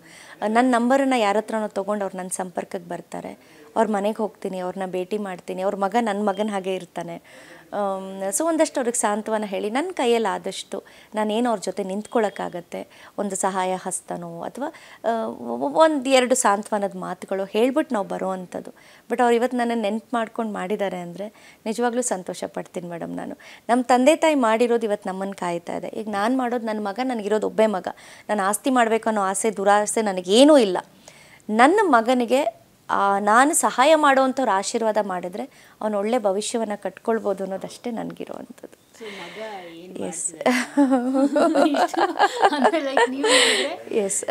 ನನ್ನ ನಂಬರನ್ನು ಯಾರ ಹತ್ರನೋ ತೊಗೊಂಡು ಅವ್ರು ನನ್ನ ಸಂಪರ್ಕಕ್ಕೆ ಬರ್ತಾರೆ. ಅವ್ರ ಮನೆಗೆ ಹೋಗ್ತೀನಿ, ಅವ್ರನ್ನ ಭೇಟಿ ಮಾಡ್ತೀನಿ. ಅವ್ರ ಮಗ ನನ್ನ ಮಗನ ಹಾಗೆ ಇರ್ತಾನೆ. ಸೊ ಒಂದಷ್ಟು ಅವ್ರಿಗೆ ಸಾಂತ್ವನ ಹೇಳಿ ನನ್ನ ಕೈಯಲ್ಲಿ ಆದಷ್ಟು ನಾನೇನು ಅವ್ರ ಜೊತೆ ನಿಂತ್ಕೊಳ್ಳೋಕ್ಕಾಗತ್ತೆ, ಒಂದು ಸಹಾಯ ಹಸ್ತನೋ ಅಥವಾ 1-2 ಸಾಂತ್ವನದ ಮಾತುಗಳು ಹೇಳ್ಬಿಟ್ಟು ನಾವು ಬರೋ ಅಂಥದ್ದು. ಬಟ್ ಅವ್ರು ಇವತ್ತು ನನ್ನ ನೆನ್ಪು ಮಾಡ್ಕೊಂಡು ಮಾಡಿದ್ದಾರೆ ಅಂದರೆ ನಿಜವಾಗ್ಲೂ ಸಂತೋಷ ಪಡ್ತೀನಿ ಮೇಡಮ್. ನಮ್ಮ ತಂದೆ ತಾಯಿ ಮಾಡಿರೋದು ಇವತ್ತು ನಮ್ಮನ್ನು ಕಾಯ್ತಾ ಇದೆ. ಈಗ ನಾನು ಮಾಡೋದು, ನನ್ನ ಮಗ, ನನಗಿರೋದು ಒಬ್ಬೇ ಮಗ. ನಾನು ಆಸ್ತಿ ಮಾಡಬೇಕು ಅನ್ನೋ ಆಸೆ ದುರಾಸೆ ನನಗೇನೂ ಇಲ್ಲ. ನನ್ನ ಮಗನಿಗೆ ನಾನು ಸಹಾಯ ಮಾಡೋವಂಥವ್ರು ಆಶೀರ್ವಾದ ಮಾಡಿದ್ರೆ ಅವನು ಒಳ್ಳೆ ಭವಿಷ್ಯವನ್ನು ಕಟ್ಕೊಳ್ಬೋದು ಅನ್ನೋದಷ್ಟೇ ನನಗಿರೋವಂಥದ್ದು. ಎಸ್ ಎಸ್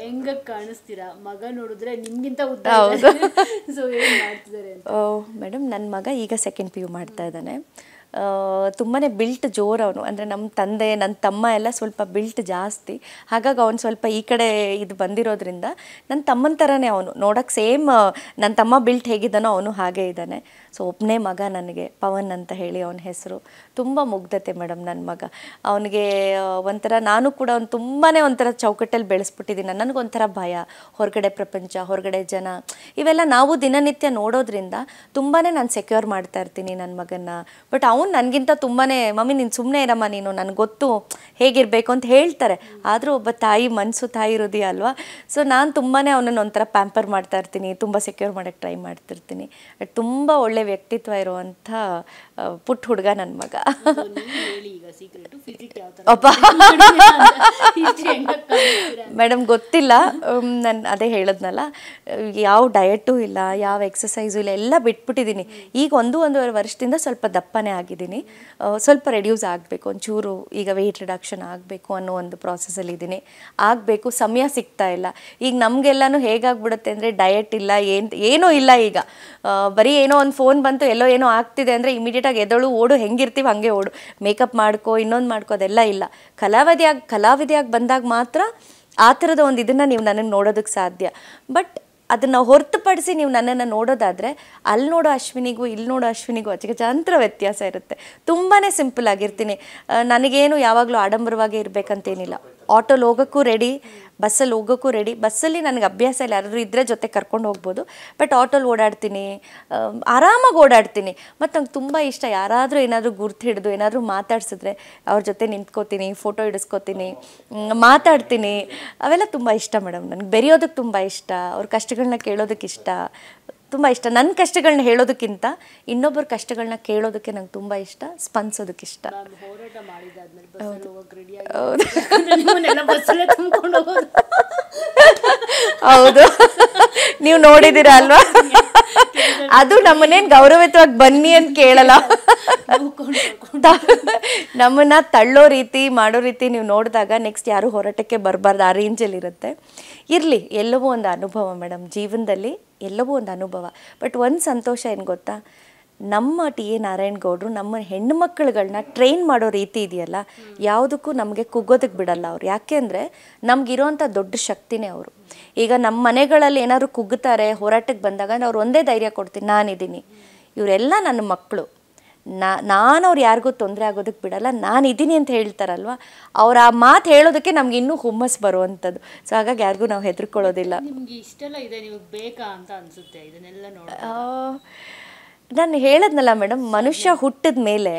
ಹೆಂಗ ಕಾಣಿಸ್ತೀರಾ, ಮಗ ನೋಡಿದ್ರೆ ನಿಮ್ಗಿಂತ ಉದ್ದ. ಹೌದು. ಸೊ ಏನು ಮಾಡ್ತಿದ್ದಾರೆ? ಮೇಡಮ್, ನನ್ನ ಮಗ ಈಗ 2nd PU ಮಾಡ್ತಾ ಇದ್ದಾನೆ. ತುಂಬಾ ಬಿಲ್ಟ್ ಜೋರು ಅವನು. ಅಂದರೆ ನಮ್ಮ ತಂದೆ, ನನ್ನ ತಮ್ಮ ಎಲ್ಲ ಸ್ವಲ್ಪ ಬಿಲ್ಟ್ ಜಾಸ್ತಿ. ಹಾಗಾಗಿ ಅವನು ಸ್ವಲ್ಪ ಈ ಕಡೆ ಇದು ಬಂದಿರೋದ್ರಿಂದ ನನ್ನ ತಮ್ಮನ ಥರನೇ ಅವನು ನೋಡೋಕ್ಕೆ ಸೇಮ್. ನನ್ನ ತಮ್ಮ ಬಿಲ್ಟ್ ಹೇಗಿದ್ದಾನೋ ಅವನು ಹಾಗೇ ಇದ್ದಾನೆ. ಸೊ ಒಬ್ಬನೇ ಮಗ ನನಗೆ, ಪವನ್ ಅಂತ ಹೇಳಿ ಅವನ ಹೆಸರು. ತುಂಬ ಮುಗ್ಧತೆ ಮೇಡಮ್ ನನ್ನ ಮಗ. ಅವನಿಗೆ ಒಂಥರ, ನಾನು ಕೂಡ ಅವ್ನು ತುಂಬಾ ಒಂಥರ ಚೌಕಟ್ಟಲ್ಲಿ ಬೆಳೆಸ್ಬಿಟ್ಟಿದ್ದೀನಿ. ನನಗೊಂಥರ ಭಯ, ಹೊರಗಡೆ ಪ್ರಪಂಚ, ಹೊರಗಡೆ ಜನ, ಇವೆಲ್ಲ ನಾವು ದಿನನಿತ್ಯ ನೋಡೋದ್ರಿಂದ ತುಂಬಾ ನಾನು ಸೆಕ್ಯೂರ್ ಮಾಡ್ತಾ ಇರ್ತೀನಿ ನನ್ನ ಮಗನ್ನ. ಬಟ್ ಅವ್ನು ನನಗಿಂತ ತುಂಬಾ, ಮಮ್ಮಿ ನೀನು ಸುಮ್ಮನೆ ಇರಮ್ಮ, ನೀನು ನನಗೆ ಗೊತ್ತು ಹೇಗಿರಬೇಕು ಅಂತ ಹೇಳ್ತಾರೆ. ಆದರೂ ಒಬ್ಬ ತಾಯಿ ಮನಸ್ಸು, ತಾಯಿ ಹೃದಯ ಅಲ್ವಾ. ಸೊ ನಾನು ತುಂಬಾ ಅವನನ್ನು ಒಂಥರ ಪ್ಯಾಂಪರ್ ಮಾಡ್ತಾ ಇರ್ತೀನಿ, ತುಂಬ ಸೆಕ್ಯೂರ್ ಮಾಡೋಕ್ಕೆ ಟ್ರೈ ಮಾಡ್ತಿರ್ತೀನಿ. ತುಂಬ ಒಳ್ಳೆ ವ್ಯಕ್ತಿತ್ವ ಇರುವಂಥ ಪುಟ್ಟ ಹುಡುಗ ನನ್ನ ಮಗ. ಮೇಡಮ್ ಗೊತ್ತಿಲ್ಲ, ನಾನು ಅದೇ ಹೇಳಿದ್ನಲ್ಲ, ಯಾವ ಡಯಟು ಇಲ್ಲ, ಯಾವ ಎಕ್ಸಸೈಸು ಇಲ್ಲ, ಎಲ್ಲ ಬಿಟ್ಬಿಟ್ಟಿದ್ದೀನಿ. ಈಗ 1-1.5 ವರ್ಷದಿಂದ ಸ್ವಲ್ಪ ದಪ್ಪನೇ ಆಗಿದ್ದೀನಿ. ಸ್ವಲ್ಪ ರೆಡ್ಯೂಸ್ ಆಗಬೇಕು, ಒಂಚೂರು ಈಗ ವೆಯ್ಟ್ ರಿಡಕ್ಷನ್ ಆಗಬೇಕು ಅನ್ನೋ ಒಂದು ಪ್ರಾಸೆಸಲ್ಲಿ ಇದ್ದೀನಿ. ಆಗಬೇಕು, ಸಮಯ ಸಿಗ್ತಾ ಇಲ್ಲ. ಈಗ ನಮಗೆಲ್ಲನೂ ಹೇಗಾಗ್ಬಿಡುತ್ತೆ ಅಂದರೆ ಡಯಟ್ ಇಲ್ಲ, ಏನೂ ಇಲ್ಲ. ಈಗ ಬರೀ ಏನೋ ಒಂದು ಫೋನ್ ಬಂತು, ಎಲ್ಲೋ ಏನೋ ಆಗ್ತಿದೆ ಅಂದರೆ ಇಮಿಡಿಯೇಟಾಗಿ ಎದಳು ಓಡು, ಹೆಂಗಿರ್ತೀವಿ ಹಾಗೆ ಓಡು, ಮೇಕಪ್ ಮಾಡ್ಕೊ, ಇನ್ನೊಂದು ಮಾಡ್ಕೋ, ಅದೆಲ್ಲ ಇಲ್ಲ. ಕಲಾವಿದೆಯಾಗಿ ಬಂದಾಗ ಮಾತ್ರ ಆ ಥರದ ಒಂದು ಇದನ್ನು ನೀವು ನನಗೆ ನೋಡೋದಕ್ಕೆ ಸಾಧ್ಯ. ಬಟ್ ಅದನ್ನು ಹೊರತುಪಡಿಸಿ ನೀವು ನನ್ನನ್ನು ನೋಡೋದಾದರೆ ಅಲ್ಲಿ ನೋಡೋ ಅಶ್ವಿನಿಗೂ ಇಲ್ಲಿ ನೋಡೋ ಅಶ್ವಿನಿಗೂ ಅಜಗಜಾಂತರ ವ್ಯತ್ಯಾಸ ಇರುತ್ತೆ. ತುಂಬಾ ಸಿಂಪಲ್ ಆಗಿರ್ತೀನಿ. ನನಗೇನು ಯಾವಾಗಲೂ ಆಡಂಬರವಾಗೇ ಇರಬೇಕಂತೇನಿಲ್ಲ. ಆಟೋಲ್ಲಿ ಹೋಗೋಕ್ಕೂ ರೆಡಿ, ಬಸ್ಸಲ್ಲಿ ಹೋಗೋಕ್ಕೂ ರೆಡಿ. ಬಸ್ಸಲ್ಲಿ ನನಗೆ ಅಭ್ಯಾಸ ಇಲ್ಲ, ಯಾರಾದರೂ ಇದ್ದರೆ ಜೊತೆ ಕರ್ಕೊಂಡು ಹೋಗ್ಬೋದು. ಬಟ್ ಆಟೋಲ್ಲಿ ಓಡಾಡ್ತೀನಿ, ಆರಾಮಾಗಿ ಓಡಾಡ್ತೀನಿ. ಮತ್ತು ನಂಗೆ ತುಂಬ ಇಷ್ಟ, ಯಾರಾದರೂ ಏನಾದರೂ ಗುರ್ತು ಹಿಡಿದು ಏನಾದರೂ ಮಾತಾಡ್ಸಿದ್ರೆ ಅವ್ರ ಜೊತೆ ನಿಂತ್ಕೋತೀನಿ, ಫೋಟೋ ಹಿಡಿಸ್ಕೋತೀನಿ, ಮಾತಾಡ್ತೀನಿ. ಅವೆಲ್ಲ ತುಂಬ ಇಷ್ಟ ಮೇಡಮ್. ನನಗೆ ಬೆರೆಯೋದಕ್ಕೆ ತುಂಬ ಇಷ್ಟ, ಅವ್ರ ಕಷ್ಟಗಳನ್ನ ಕೇಳೋದಕ್ಕೆ ಇಷ್ಟ, ತುಂಬ ಇಷ್ಟ. ನನ್ನ ಕಷ್ಟಗಳನ್ನ ಹೇಳೋದಕ್ಕಿಂತ ಇನ್ನೊಬ್ಬರ ಕಷ್ಟಗಳನ್ನ ಕೇಳೋದಕ್ಕೆ ನಂಗೆ ತುಂಬ ಇಷ್ಟ, ಸ್ಪಂದಿಸೋದಕ್ಕೆ ಇಷ್ಟ. ಹೋರಾಟ ಮಾಡಿದಾದ್ಮೇಲೆ ಹೌದು, ನೀವು ನೋಡಿದ್ದೀರಾ ಅಲ್ವಾ? ಅದು ನಮ್ಮನ್ನೇನು ಗೌರವಿತವಾಗಿ ಬನ್ನಿ ಅಂತ ಕೇಳಲ್ಲ, ನಮ್ಮನ್ನ ತಳ್ಳೋ ರೀತಿ ಮಾಡೋ ರೀತಿ ನೀವು ನೋಡಿದಾಗ ನೆಕ್ಸ್ಟ್ ಯಾರು ಹೋರಾಟಕ್ಕೆ ಬರಬಾರ್ದು, ಆ ರೇಂಜಲ್ಲಿ ಇರುತ್ತೆ. ಇರಲಿ, ಎಲ್ಲವೂ ಒಂದು ಅನುಭವ ಮೇಡಮ್, ಜೀವನದಲ್ಲಿ ಎಲ್ಲವೂ ಒಂದು ಅನುಭವ. ಬಟ್ ಒಂದು ಸಂತೋಷ ಏನು ಗೊತ್ತಾ, ನಮ್ಮ ಟಿ ಎ ನಾರಾಯಣಗೌಡರು ನಮ್ಮ ಹೆಣ್ಣು ಮಕ್ಕಳುಗಳನ್ನ ಟ್ರೈನ್ ಮಾಡೋ ರೀತಿ ಇದೆಯಲ್ಲ, ಯಾವುದಕ್ಕೂ ನಮಗೆ ಕುಗ್ಗೋದಕ್ಕೆ ಬಿಡಲ್ಲ ಅವ್ರು. ಯಾಕೆ ಅಂದರೆ ನಮಗಿರೋವಂಥ ದೊಡ್ಡ ಶಕ್ತಿನೇ ಅವರು. ಈಗ ನಮ್ಮ ಮನೆಗಳಲ್ಲಿ ಏನಾದ್ರು ಕುಗ್ಗುತ್ತಾರೆ ಹೋರಾಟಕ್ಕೆ ಬಂದಾಗ ಅವ್ರು ಒಂದೇ ಧೈರ್ಯ ಕೊಡ್ತೀನಿ, ನಾನಿದ್ದೀನಿ, ಇವರೆಲ್ಲ ನನ್ನ ಮಕ್ಕಳು, ನಾನು ಅವ್ರು ಯಾರಿಗೂ ತೊಂದರೆ ಆಗೋದಕ್ಕೆ ಬಿಡಲ್ಲ, ನಾನಿದ್ದೀನಿ ಅಂತ ಹೇಳ್ತಾರಲ್ವ, ಅವ್ರು ಆ ಮಾತು ಹೇಳೋದಕ್ಕೆ ನಮ್ಗೆ ಇನ್ನೂ ಹುಮ್ಮಸ್ ಬರುವಂಥದ್ದು. ಸೊ ಹಾಗಾಗಿ ಯಾರಿಗೂ ನಾವು ಹೆದರ್ಕೊಳ್ಳೋದಿಲ್ಲ. ನಿಮ್ಗೆ ಇಷ್ಟೆಲ್ಲ ಇದೆ, ನಿಮಗೆ ಬೇಕಾ ಅಂತ ಅನಿಸುತ್ತೆ ಇದನ್ನೆಲ್ಲ ನೋಡಿ? ನಾನು ಹೇಳದ್ನಲ್ಲ ಮೇಡಮ್, ಮನುಷ್ಯ ಹುಟ್ಟಿದ ಮೇಲೆ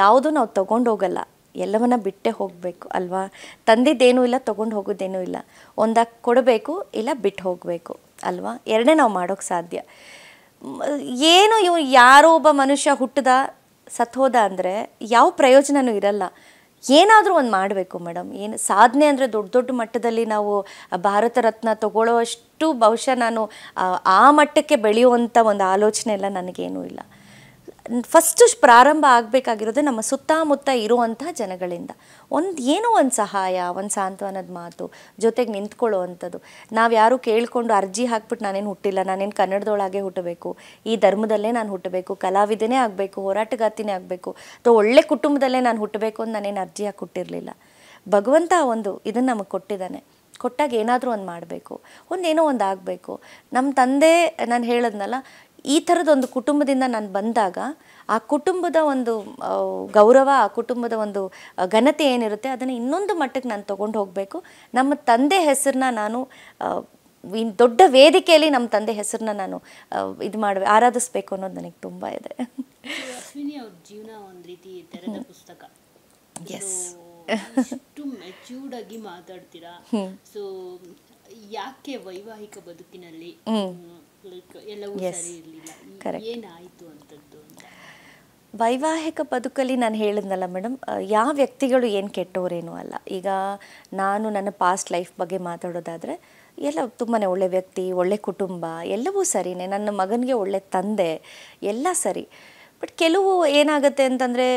ಯಾವುದೂ ನಾವು ತೊಗೊಂಡೋಗಲ್ಲ, ಎಲ್ಲವನ್ನ ಬಿಟ್ಟೇ ಹೋಗಬೇಕು ಅಲ್ವಾ? ತಂದಿದ್ದೇನೂ ಇಲ್ಲ, ತೊಗೊಂಡು ಹೋಗೋದೇನೂ ಇಲ್ಲ. ಒಂದಾಗಿ ಕೊಡಬೇಕು, ಇಲ್ಲ ಬಿಟ್ಟು ಹೋಗಬೇಕು ಅಲ್ವಾ? ಎರಡೇ ನಾವು ಮಾಡೋಕ್ಕೆ ಸಾಧ್ಯ. ಏನು ಯಾರೋ ಒಬ್ಬ ಮನುಷ್ಯ ಹುಟ್ಟಿದ ಸತ್ತೋದ ಅಂದರೆ ಯಾವ ಪ್ರಯೋಜನವೂ ಇರಲ್ಲ. ಏನಾದರೂ ಒಂದು ಮಾಡಬೇಕು ಮೇಡಮ್. ಏನು ಸಾಧನೆ ಅಂದರೆ ದೊಡ್ಡ ದೊಡ್ಡ ಮಟ್ಟದಲ್ಲಿ ನಾವು ಭಾರತ ರತ್ನ ತಗೊಳ್ಳೋವಷ್ಟು ಬಹುಶಃ ನಾನು ಆ ಮಟ್ಟಕ್ಕೆ ಬೆಳೆಯುವಂಥ ಒಂದು ಆಲೋಚನೆ ಎಲ್ಲ ನನಗೇನೂ ಇಲ್ಲ. ಫಸ್ಟು ಪ್ರಾರಂಭ ಆಗಬೇಕಾಗಿರೋದು ನಮ್ಮ ಸುತ್ತಮುತ್ತ ಇರುವಂತಹ ಜನಗಳಿಂದ. ಏನೋ ಒಂದು ಸಹಾಯ, ಒಂದು ಸಾಂತ್ವನದ ಮಾತು, ಜೊತೆಗೆ ನಿಂತ್ಕೊಳ್ಳುವಂಥದ್ದು. ನಾವು ಯಾರು ಕೇಳಿಕೊಂಡು ಅರ್ಜಿ ಹಾಕ್ಬಿಟ್ಟು ನಾನೇನು ಹುಟ್ಟಿಲ್ಲ, ನಾನೇನು ಕನ್ನಡದೊಳಗೆ ಹುಟ್ಟಬೇಕು, ಈ ಧರ್ಮದಲ್ಲೇ ನಾನು ಹುಟ್ಟಬೇಕು, ಕಲಾವಿದನೇ ಆಗಬೇಕು, ಹೋರಾಟಗಾರ್ತಿನೇ ಆಗಬೇಕು, ಅಥವಾ ಒಳ್ಳೆ ಕುಟುಂಬದಲ್ಲೇ ನಾನು ಹುಟ್ಟಬೇಕು ಅಂತ ನಾನೇನು ಅರ್ಜಿ ಹಾಕಿ ಹುಟ್ಟಿರಲಿಲ್ಲ. ಭಗವಂತ ಒಂದು ಇದನ್ನು ನಮಗೆ ಕೊಟ್ಟಿದ್ದಾನೆ. ಕೊಟ್ಟಾಗ ಏನಾದರೂ ಒಂದು ಮಾಡಬೇಕು, ಏನೋ ಒಂದು ಆಗಬೇಕು. ನಮ್ಮ ತಂದೆ, ನಾನು ಹೇಳದ್ನಲ್ಲ, ಈ ಥರದೊಂದು ಕುಟುಂಬದಿಂದ ನಾನು ಬಂದಾಗ ಆ ಕುಟುಂಬದ ಒಂದು ಗೌರವ, ಆ ಕುಟುಂಬದ ಒಂದು ಘನತೆ ಏನಿರುತ್ತೆ ಅದನ್ನು ಇನ್ನೊಂದು ಮಟ್ಟಕ್ಕೆ ನಾನು ತೊಗೊಂಡು ಹೋಗಬೇಕು. ನಮ್ಮ ತಂದೆ ಹೆಸರನ್ನ ನಾನು ದೊಡ್ಡ ವೇದಿಕೆಯಲ್ಲಿ ನಮ್ಮ ತಂದೆ ಹೆಸರನ್ನ ನಾನು ಆರಾಧಿಸ್ಬೇಕು ಅನ್ನೋದು ನನಗೆ ತುಂಬ ಇದೆ. ಅಶ್ವಿನಿ ಅವ್ರ ಜೀವನ ಒಂದು ರೀತಿ ತೆರೆದ ಪುಸ್ತಕ. ಎಷ್ಟು ಮೆಚ್ಯೂರ್ಡ್ ಆಗಿ ಮಾತಾಡ್ತೀರಾ. ಸೊ ಯಾಕೆ ವೈವಾಹಿಕ ಬದುಕಿನಲ್ಲಿ ಎಲ್ಲವೂ ಸರಿ ಇರಲಿಲ್ಲ, ಏನಾಯಿತು ಅಂತದ್ದು ಅಂತ? ವೈವಾಹಿಕ ಬದುಕಲ್ಲಿ ನಾನು ಹೇಳಿದ್ನಲ್ಲ ಮೇಡಮ್, ಯಾವ ವ್ಯಕ್ತಿಗಳು ಏನು ಕೆಟ್ಟವರೇನೂ ಅಲ್ಲ. ಈಗ ನಾನು ನನ್ನ ಪಾಸ್ಟ್ ಲೈಫ್ ಬಗ್ಗೆ ಮಾತಾಡೋದಾದರೆ ಎಲ್ಲ ತುಂಬಾ ಒಳ್ಳೆ ವ್ಯಕ್ತಿ, ಒಳ್ಳೆ ಕುಟುಂಬ, ಎಲ್ಲವೂ ಸರಿನೇ. ನನ್ನ ಮಗನಿಗೆ ಒಳ್ಳೆ ತಂದೆ, ಎಲ್ಲ ಸರಿ. ಬಟ್ ಕೆಲವು ಏನಾಗುತ್ತೆ ಅಂತಂದರೆ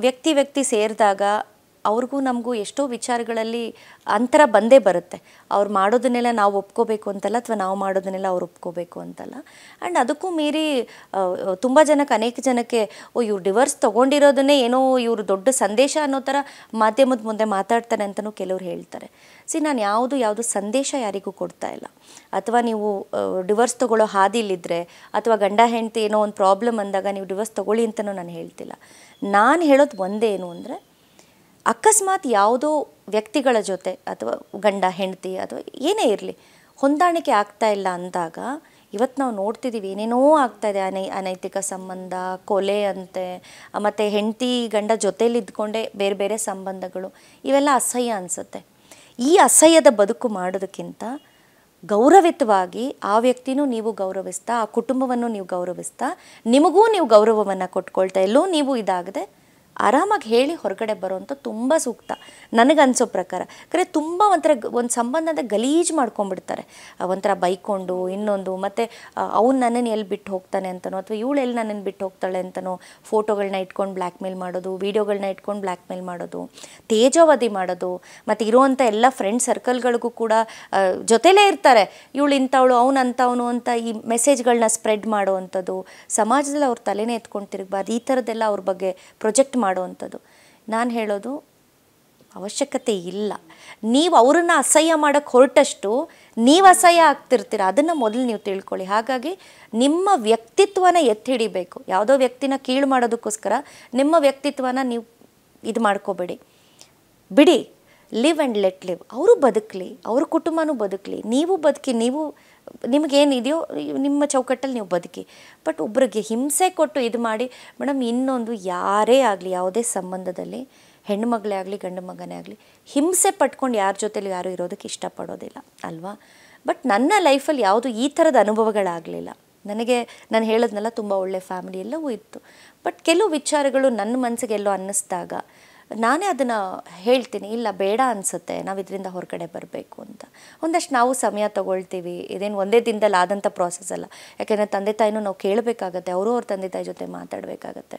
ವ್ಯಕ್ತಿ ಸೇರಿದಾಗ ಅವ್ರಿಗೂ ನಮಗೂ ಎಷ್ಟೋ ವಿಚಾರಗಳಲ್ಲಿ ಅಂತರ ಬಂದೇ ಬರುತ್ತೆ. ಅವ್ರು ಮಾಡೋದನ್ನೆಲ್ಲ ನಾವು ಒಪ್ಕೋಬೇಕು ಅಂತಲ್ಲ, ಅಥವಾ ನಾವು ಮಾಡೋದನ್ನೆಲ್ಲ ಅವ್ರು ಒಪ್ಕೋಬೇಕು ಅಂತಲ್ಲ. ಆ್ಯಂಡ್ ಅದಕ್ಕೂ ಮೀರಿ ತುಂಬ ಜನಕ್ಕೆ, ಅನೇಕ ಜನಕ್ಕೆ ಇವ್ರು ಡಿವೋರ್ಸ್ ತೊಗೊಂಡಿರೋದನ್ನೇ ಏನೋ ಇವರು ದೊಡ್ಡ ಸಂದೇಶ ಅನ್ನೋ ಥರ ಮಾಧ್ಯಮದ ಮುಂದೆ ಮಾತಾಡ್ತಾರೆ ಅಂತಲೂ ಕೆಲವ್ರು ಹೇಳ್ತಾರೆ. ನಾನು ಯಾವುದು ಸಂದೇಶ ಯಾರಿಗೂ ಕೊಡ್ತಾ ಇಲ್ಲ. ಅಥವಾ ನೀವು ಡಿವೋರ್ಸ್ ತೊಗೊಳ್ಳೋ ಹಾದಿಲಿದ್ದರೆ, ಅಥವಾ ಗಂಡ ಹೆಂಡತಿ ಏನೋ ಒಂದು ಪ್ರಾಬ್ಲಮ್ ಅಂದಾಗ ನೀವು ಡಿವೋರ್ಸ್ ತೊಗೊಳ್ಳಿ ಅಂತಲೂ ನಾನು ಹೇಳ್ತಿಲ್ಲ. ನಾನು ಹೇಳೋದು ಒಂದೇನು ಅಂದರೆ, ಅಕಸ್ಮಾತ್ ಯಾವುದೋ ವ್ಯಕ್ತಿಗಳ ಜೊತೆ ಅಥವಾ ಗಂಡ ಹೆಂಡತಿ ಅಥವಾ ಏನೇ ಇರಲಿ ಹೊಂದಾಣಿಕೆ ಆಗ್ತಾ ಇಲ್ಲ ಅಂದಾಗ, ಇವತ್ತು ನಾವು ನೋಡ್ತಿದ್ದೀವಿ ಏನೇನೋ ಆಗ್ತಾಯಿದೆ. ಅನೈತಿಕ ಸಂಬಂಧ, ಕೊಲೆ ಅಂತೆ, ಮತ್ತು ಹೆಂಡತಿ ಗಂಡ ಜೊತೇಲಿ ಇದ್ಕೊಂಡೇ ಬೇರೆ ಬೇರೆ ಸಂಬಂಧಗಳು, ಇವೆಲ್ಲ ಅಸಹ್ಯ ಅನಿಸುತ್ತೆ. ಈ ಅಸಹ್ಯದ ಬದುಕು ಮಾಡೋದಕ್ಕಿಂತ ಗೌರವಿತವಾಗಿ ಆ ವ್ಯಕ್ತಿನೂ ನೀವು ಗೌರವಿಸ್ತಾ, ಆ ಕುಟುಂಬವನ್ನು ನೀವು ಗೌರವಿಸ್ತಾ, ನಿಮಗೂ ನೀವು ಗೌರವವನ್ನು ಕೊಟ್ಕೊಳ್ತಾ, ಎಲ್ಲೂ ನೀವು ಇದಾಗದೆ ಆರಾಮಾಗಿ ಹೇಳಿ ಹೊರಗಡೆ ಬರೋವಂಥ ತುಂಬ ಸೂಕ್ತ ನನಗನ್ಸೋ ಪ್ರಕಾರ. ಯಾಕಂದರೆ ತುಂಬ ಒಂದು ಸಂಬಂಧದ ಗಲೀಜು ಮಾಡ್ಕೊಂಡ್ಬಿಡ್ತಾರೆ, ಒಂಥರ ಬೈಕೊಂಡು ಇನ್ನೊಂದು. ಮತ್ತು ಅವ್ನು ನನ್ನನ್ನು ಎಲ್ಲಿ ಬಿಟ್ಟು ಹೋಗ್ತಾನೆ ಅಂತನೋ, ಅಥವಾ ಇವಳು ಎಲ್ಲಿ ನನ್ನನ್ನು ಬಿಟ್ಟು ಹೋಗ್ತಾಳೆ ಅಂತನೋ ಫೋಟೋಗಳನ್ನ ಇಟ್ಕೊಂಡು ಬ್ಲ್ಯಾಕ್ ಮೇಲ್ ಮಾಡೋದು, ವೀಡಿಯೋಗಳನ್ನ ಇಟ್ಕೊಂಡು ಬ್ಲ್ಯಾಕ್ ಮೇಲ್ ಮಾಡೋದು, ತೇಜೋವಧಿ ಮಾಡೋದು. ಮತ್ತು ಇರುವಂಥ ಎಲ್ಲ ಫ್ರೆಂಡ್ ಸರ್ಕಲ್ಗಳಿಗೂ ಕೂಡ ಜೊತೆಲೇ ಇರ್ತಾರೆ, ಇವಳು ಇಂಥವಳು, ಅವನು ಅಂಥವನು ಅಂತ ಈ ಮೆಸೇಜ್ಗಳನ್ನ ಸ್ಪ್ರೆಡ್ ಮಾಡೋವಂಥದ್ದು. ಸಮಾಜದಲ್ಲಿ ಅವ್ರ ತಲೆನೇ ಎತ್ಕೊಂಡು ತಿರುಗಬಾರ್ದು, ಈ ಥರದ್ದೆಲ್ಲ ಅವ್ರ ಬಗ್ಗೆ ಪ್ರೊಜೆಕ್ಟ್ ಮಾಡುವಂಥದ್ದು. ನಾನು ಹೇಳೋದು ಅವಶ್ಯಕತೆ ಇಲ್ಲ. ನೀವು ಅವರನ್ನು ಅಸಹ್ಯ ಮಾಡೋಕ್ಕೆ ಹೊರಟಷ್ಟು ನೀವು ಅಸಹ್ಯ ಆಗ್ತಿರ್ತೀರ, ಅದನ್ನು ಮೊದಲು ನೀವು ತಿಳ್ಕೊಳ್ಳಿ. ಹಾಗಾಗಿ ನಿಮ್ಮ ವ್ಯಕ್ತಿತ್ವನ ಎತ್ತಿ ಹಿಡಿಬೇಕು. ಯಾವುದೋ ವ್ಯಕ್ತಿನ ಕೀಳು ಮಾಡೋದಕ್ಕೋಸ್ಕರ ನಿಮ್ಮ ವ್ಯಕ್ತಿತ್ವನ ನೀವು ಇದು ಮಾಡ್ಕೋಬೇಡಿ, ಬಿಡಿ. Live and let live. ಅವರು ಬದುಕಲಿ, ಅವ್ರ ಕುಟುಂಬನೂ ಬದುಕಲಿ, ನೀವು ಬದುಕಿ, ನೀವು ನಿಮಗೇನಿದೆಯೋ ನಿಮ್ಮ ಚೌಕಟ್ಟಲ್ಲಿ ನೀವು ಬದುಕಿ. ಬಟ್ ಒಬ್ರಿಗೆ ಹಿಂಸೆ ಕೊಟ್ಟು ಇದು ಮಾಡಿ ಮೇಡಮ್, ಇನ್ನೊಂದು ಯಾರೇ ಆಗಲಿ, ಯಾವುದೇ ಸಂಬಂಧದಲ್ಲಿ ಹೆಣ್ಣುಮಗಳೇ ಆಗಲಿ ಗಂಡು ಮಗನೇ ಆಗಲಿ, ಹಿಂಸೆ ಪಟ್ಕೊಂಡು ಯಾರ ಜೊತೆಲಿ ಯಾರು ಇರೋದಕ್ಕೆ ಇಷ್ಟಪಡೋದಿಲ್ಲ ಅಲ್ವಾ. ಬಟ್ ನನ್ನ ಲೈಫಲ್ಲಿ ಯಾವುದು ಈ ಥರದ ಅನುಭವಗಳಾಗಲಿಲ್ಲ. ನನಗೆ ನಾನು ಹೇಳಿದ್ನಲ್ಲ, ತುಂಬ ಒಳ್ಳೆ ಫ್ಯಾಮಿಲಿ ಎಲ್ಲವೂ ಇತ್ತು. ಬಟ್ ಕೆಲವು ವಿಚಾರಗಳು ನನ್ನ ಮನಸ್ಸಿಗೆ ಎಲ್ಲೋ ಅನ್ನಿಸ್ದಾಗ ನಾನೇ ಅದನ್ನು ಹೇಳ್ತೀನಿ, ಇಲ್ಲ ಬೇಡ ಅನಿಸುತ್ತೆ, ನಾವು ಇದರಿಂದ ಹೊರಗಡೆ ಬರಬೇಕು ಅಂತ. ಒಂದಷ್ಟು ನಾವು ಸಮಯ ತೊಗೊಳ್ತೀವಿ. ಇದೇನು ಒಂದೇ ದಿನದಲ್ಲಿ ಆದಂಥ ಪ್ರಾಸೆಸ್ ಅಲ್ಲ. ಯಾಕೆಂದರೆ ತಂದೆ ತಾಯಿನೂ ನಾವು ಕೇಳಬೇಕಾಗತ್ತೆ, ಅವರು ಅವ್ರ ತಂದೆ ತಾಯಿ ಜೊತೆ ಮಾತಾಡಬೇಕಾಗತ್ತೆ.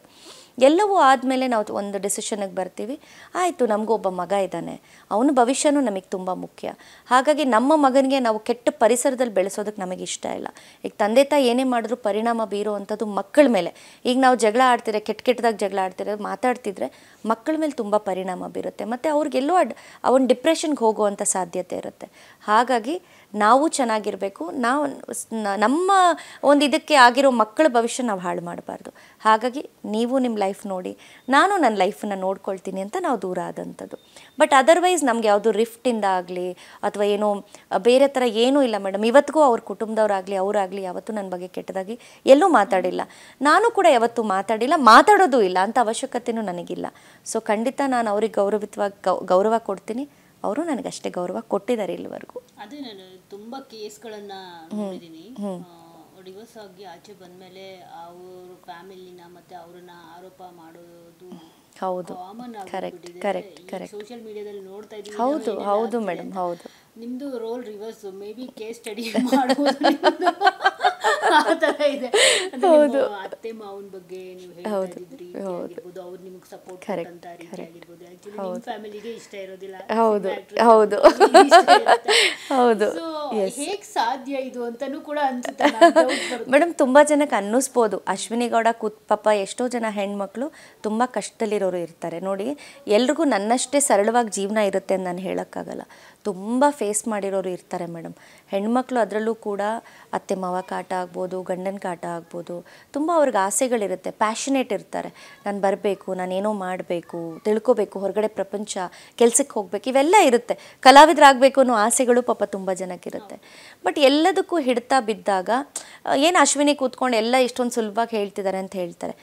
ಎಲ್ಲವೂ ಆದಮೇಲೆ ನಾವು ಒಂದು ಡಿಸಿಷನ್ಗೆ ಬರ್ತೀವಿ. ಆಯಿತು, ನಮಗೂ ಒಬ್ಬ ಮಗ ಇದ್ದಾನೆ, ಅವನ ಭವಿಷ್ಯನೂ ನಮಗೆ ತುಂಬ ಮುಖ್ಯ. ಹಾಗಾಗಿ ನಮ್ಮ ಮಗನಿಗೆ ನಾವು ಕೆಟ್ಟ ಪರಿಸರದಲ್ಲಿ ಬೆಳೆಸೋದಕ್ಕೆ ನಮಗೆ ಇಷ್ಟ ಇಲ್ಲ. ಈಗ ತಂದೆ ತಾಯಿ ಏನೇ ಮಾಡಿದ್ರು ಪರಿಣಾಮ ಬೀರುವಂಥದ್ದು ಮಕ್ಕಳ ಮೇಲೆ. ಈಗ ನಾವು ಜಗಳ ಆಡ್ತಿದ್ರೆ, ಕೆಟ್ಟದಾಗಿ ಜಗಳ ಆಡ್ತಿದ್ರೆ, ಮಾತಾಡ್ತಿದ್ರೆ ಮಕ್ಕಳ ಮೇಲೆ ತುಂಬ ಪರಿಣಾಮ ಬೀರುತ್ತೆ. ಮತ್ತು ಅವ್ರಿಗೆಲ್ಲೋ ಅವನ ಡಿಪ್ರೆಷನ್ಗೆ ಹೋಗುವಂಥ ಸಾಧ್ಯತೆ ಇರುತ್ತೆ. ಹಾಗಾಗಿ ನಾವು ಚೆನ್ನಾಗಿರಬೇಕು. ನಾವು ನಮ್ಮ ಒಂದು ಇದಕ್ಕೆ ಆಗಿರೋ ಮಕ್ಕಳ ಭವಿಷ್ಯ ನಾವು ಹಾಳು ಮಾಡಬಾರ್ದು. ಹಾಗಾಗಿ ನೀವು ನಿಮ್ಮ ಲೈಫ್ ನೋಡಿ, ನಾನು ನನ್ನ ಲೈಫನ್ನು ನೋಡ್ಕೊಳ್ತೀನಿ ಅಂತ ನಾವು ದೂರ ಆದಂಥದ್ದು. ಬಟ್ ಅದರ್ವೈಸ್ ನಮ್ಗೆ ಯಾವುದು ರಿಫ್ಟಿಂದ ಆಗಲಿ ಅಥವಾ ಏನೋ ಬೇರೆ ಥರ ಏನೂ ಇಲ್ಲ ಮೇಡಮ್. ಇವತ್ತಿಗೂ ಅವ್ರ ಕುಟುಂಬದವರಾಗಲಿ ಅವರಾಗಲಿ ಯಾವತ್ತೂ ನನ್ನ ಬಗ್ಗೆ ಕೆಟ್ಟದಾಗಿ ಎಲ್ಲೂ ಮಾತಾಡಿಲ್ಲ. ನಾನು ಕೂಡ ಯಾವತ್ತೂ ಮಾತಾಡಿಲ್ಲ, ಮಾತಾಡೋದು ಇಲ್ಲ, ಅಂಥ ಅವಶ್ಯಕತೆಯೂ ನನಗಿಲ್ಲ. ಸೊ ಖಂಡಿತ ನಾನು ಅವ್ರಿಗೆ ಗೌರವ ಕೊಡ್ತೀನಿ. ಅವರು ನನಗಷ್ಟೇ ಗೌರವ ಕೊಟ್ಟಿದ್ದಾರೆ ಇಲ್ಲಿವರೆಗೂ. ಅದೇ ನಾನು ತುಂಬ ಕೇಸ್ಗಳನ್ನು ನೋಡಿದ್ದೀನಿ. ಡಿವೋರ್ಸ್ ಆಗಿ ಆಚೆ ಬಂದಮೇಲೆ ಅವ್ರ ಫ್ಯಾಮಿಲಿನ ಮತ್ತು ಅವ್ರನ್ನ ಆರೋಪ ಮಾಡೋದು ಹೌದು, ಕಾಮನ್ ಆಗಿಬಿಟ್ಟಿದೆ. ಸೋಷಿಯಲ್ ಮೀಡಿಯಾದಲ್ಲಿ ನೋಡ್ತಾ ಇದ್ದೀವಿ. ಹೌದು ಮೇಡಮ್, ಹೌದು. ನಿಮ್ಮದು role reverse, maybe case study ಮಾಡೋದು ಆ ಥರ ಇದೆ. ಅತ್ತೆ ಮಾವನ ಬಗ್ಗೆ ನೀವು ಹೇಳ್ತಾ ಇದ್ರಿ, ಆಗಿರ್ಬೋದು ಅವ್ರು ನಿಮಗೆ ಸಪೋರ್ಟ್ ಅಂತ ರೀತಿ ಆಗಿರ್ಬೋದು. ಆಕ್ಚುಲಿ ನಿಮ್ಮ ಫ್ಯಾಮಿಲಿಗೆ ಇಷ್ಟ ಇರೋದಿಲ್ಲ. ಹೌದು ಹೇಗೆ ಸಾಧ್ಯ ಇದು ಅಂತಾನೂ ಕೂಡ ಅನ್ಸುತ್ತೆ ಮೇಡಮ್. ತುಂಬ ಜನಕ್ಕೆ ಅನ್ನಿಸ್ಬೋದು, ಅಶ್ವಿನಿ ಗೌಡ ಪಾಪ ಎಷ್ಟೋ ಜನ ಹೆಣ್ಮಕ್ಳು ತುಂಬ ಕಷ್ಟದಲ್ಲಿರೋರು ಇರ್ತಾರೆ ನೋಡಿ. ಎಲ್ರಿಗೂ ನನ್ನಷ್ಟೇ ಸರಳವಾಗಿ ಜೀವನ ಇರುತ್ತೆ ಅಂತ ನಾನು ಹೇಳೋಕ್ಕಾಗಲ್ಲ. ತುಂಬ ಫೇಸ್ ಮಾಡಿರೋರು ಇರ್ತಾರೆ ಮೇಡಮ್. ಹೆಣ್ಮಕ್ಳು ಅದರಲ್ಲೂ ಕೂಡ ಅತ್ತೆ ಮಾವ ಕಾಟ ಆಗ್ಬೋದು, ಗಂಡನ ಕಾಟ ಆಗ್ಬೋದು, ತುಂಬ ಅವ್ರಿಗೆ ಆಸೆಗಳಿರುತ್ತೆ, ಪ್ಯಾಷನೇಟ್ ಇರ್ತಾರೆ. ನಾನು ಬರಬೇಕು, ನಾನೇನೋ ಮಾಡಬೇಕು, ತಿಳ್ಕೊಬೇಕು, ಹೊರಗಡೆ ಪ್ರಪಂಚ, ಕೆಲ್ಸಕ್ಕೆ ಹೋಗಬೇಕು, ಇವೆಲ್ಲ ಇರುತ್ತೆ. ಕಲಾವಿದರಾಗಬೇಕು ಅನ್ನೋ ಆಸೆಗಳು ಪಾಪ ತುಂಬ ಜನಕ್ಕಿರುತ್ತೆ. ಬಟ್ ಎಲ್ಲದಕ್ಕೂ ಹಿಡ್ತಾ ಬಿದ್ದಾಗ ಏನು ಅಶ್ವಿನಿ ಕೂತ್ಕೊಂಡು ಎಲ್ಲ ಇಷ್ಟೊಂದು ಸುಲಭವಾಗಿ ಹೇಳ್ತಿದ್ದಾರೆ ಅಂತ ಹೇಳ್ತಾರೆ.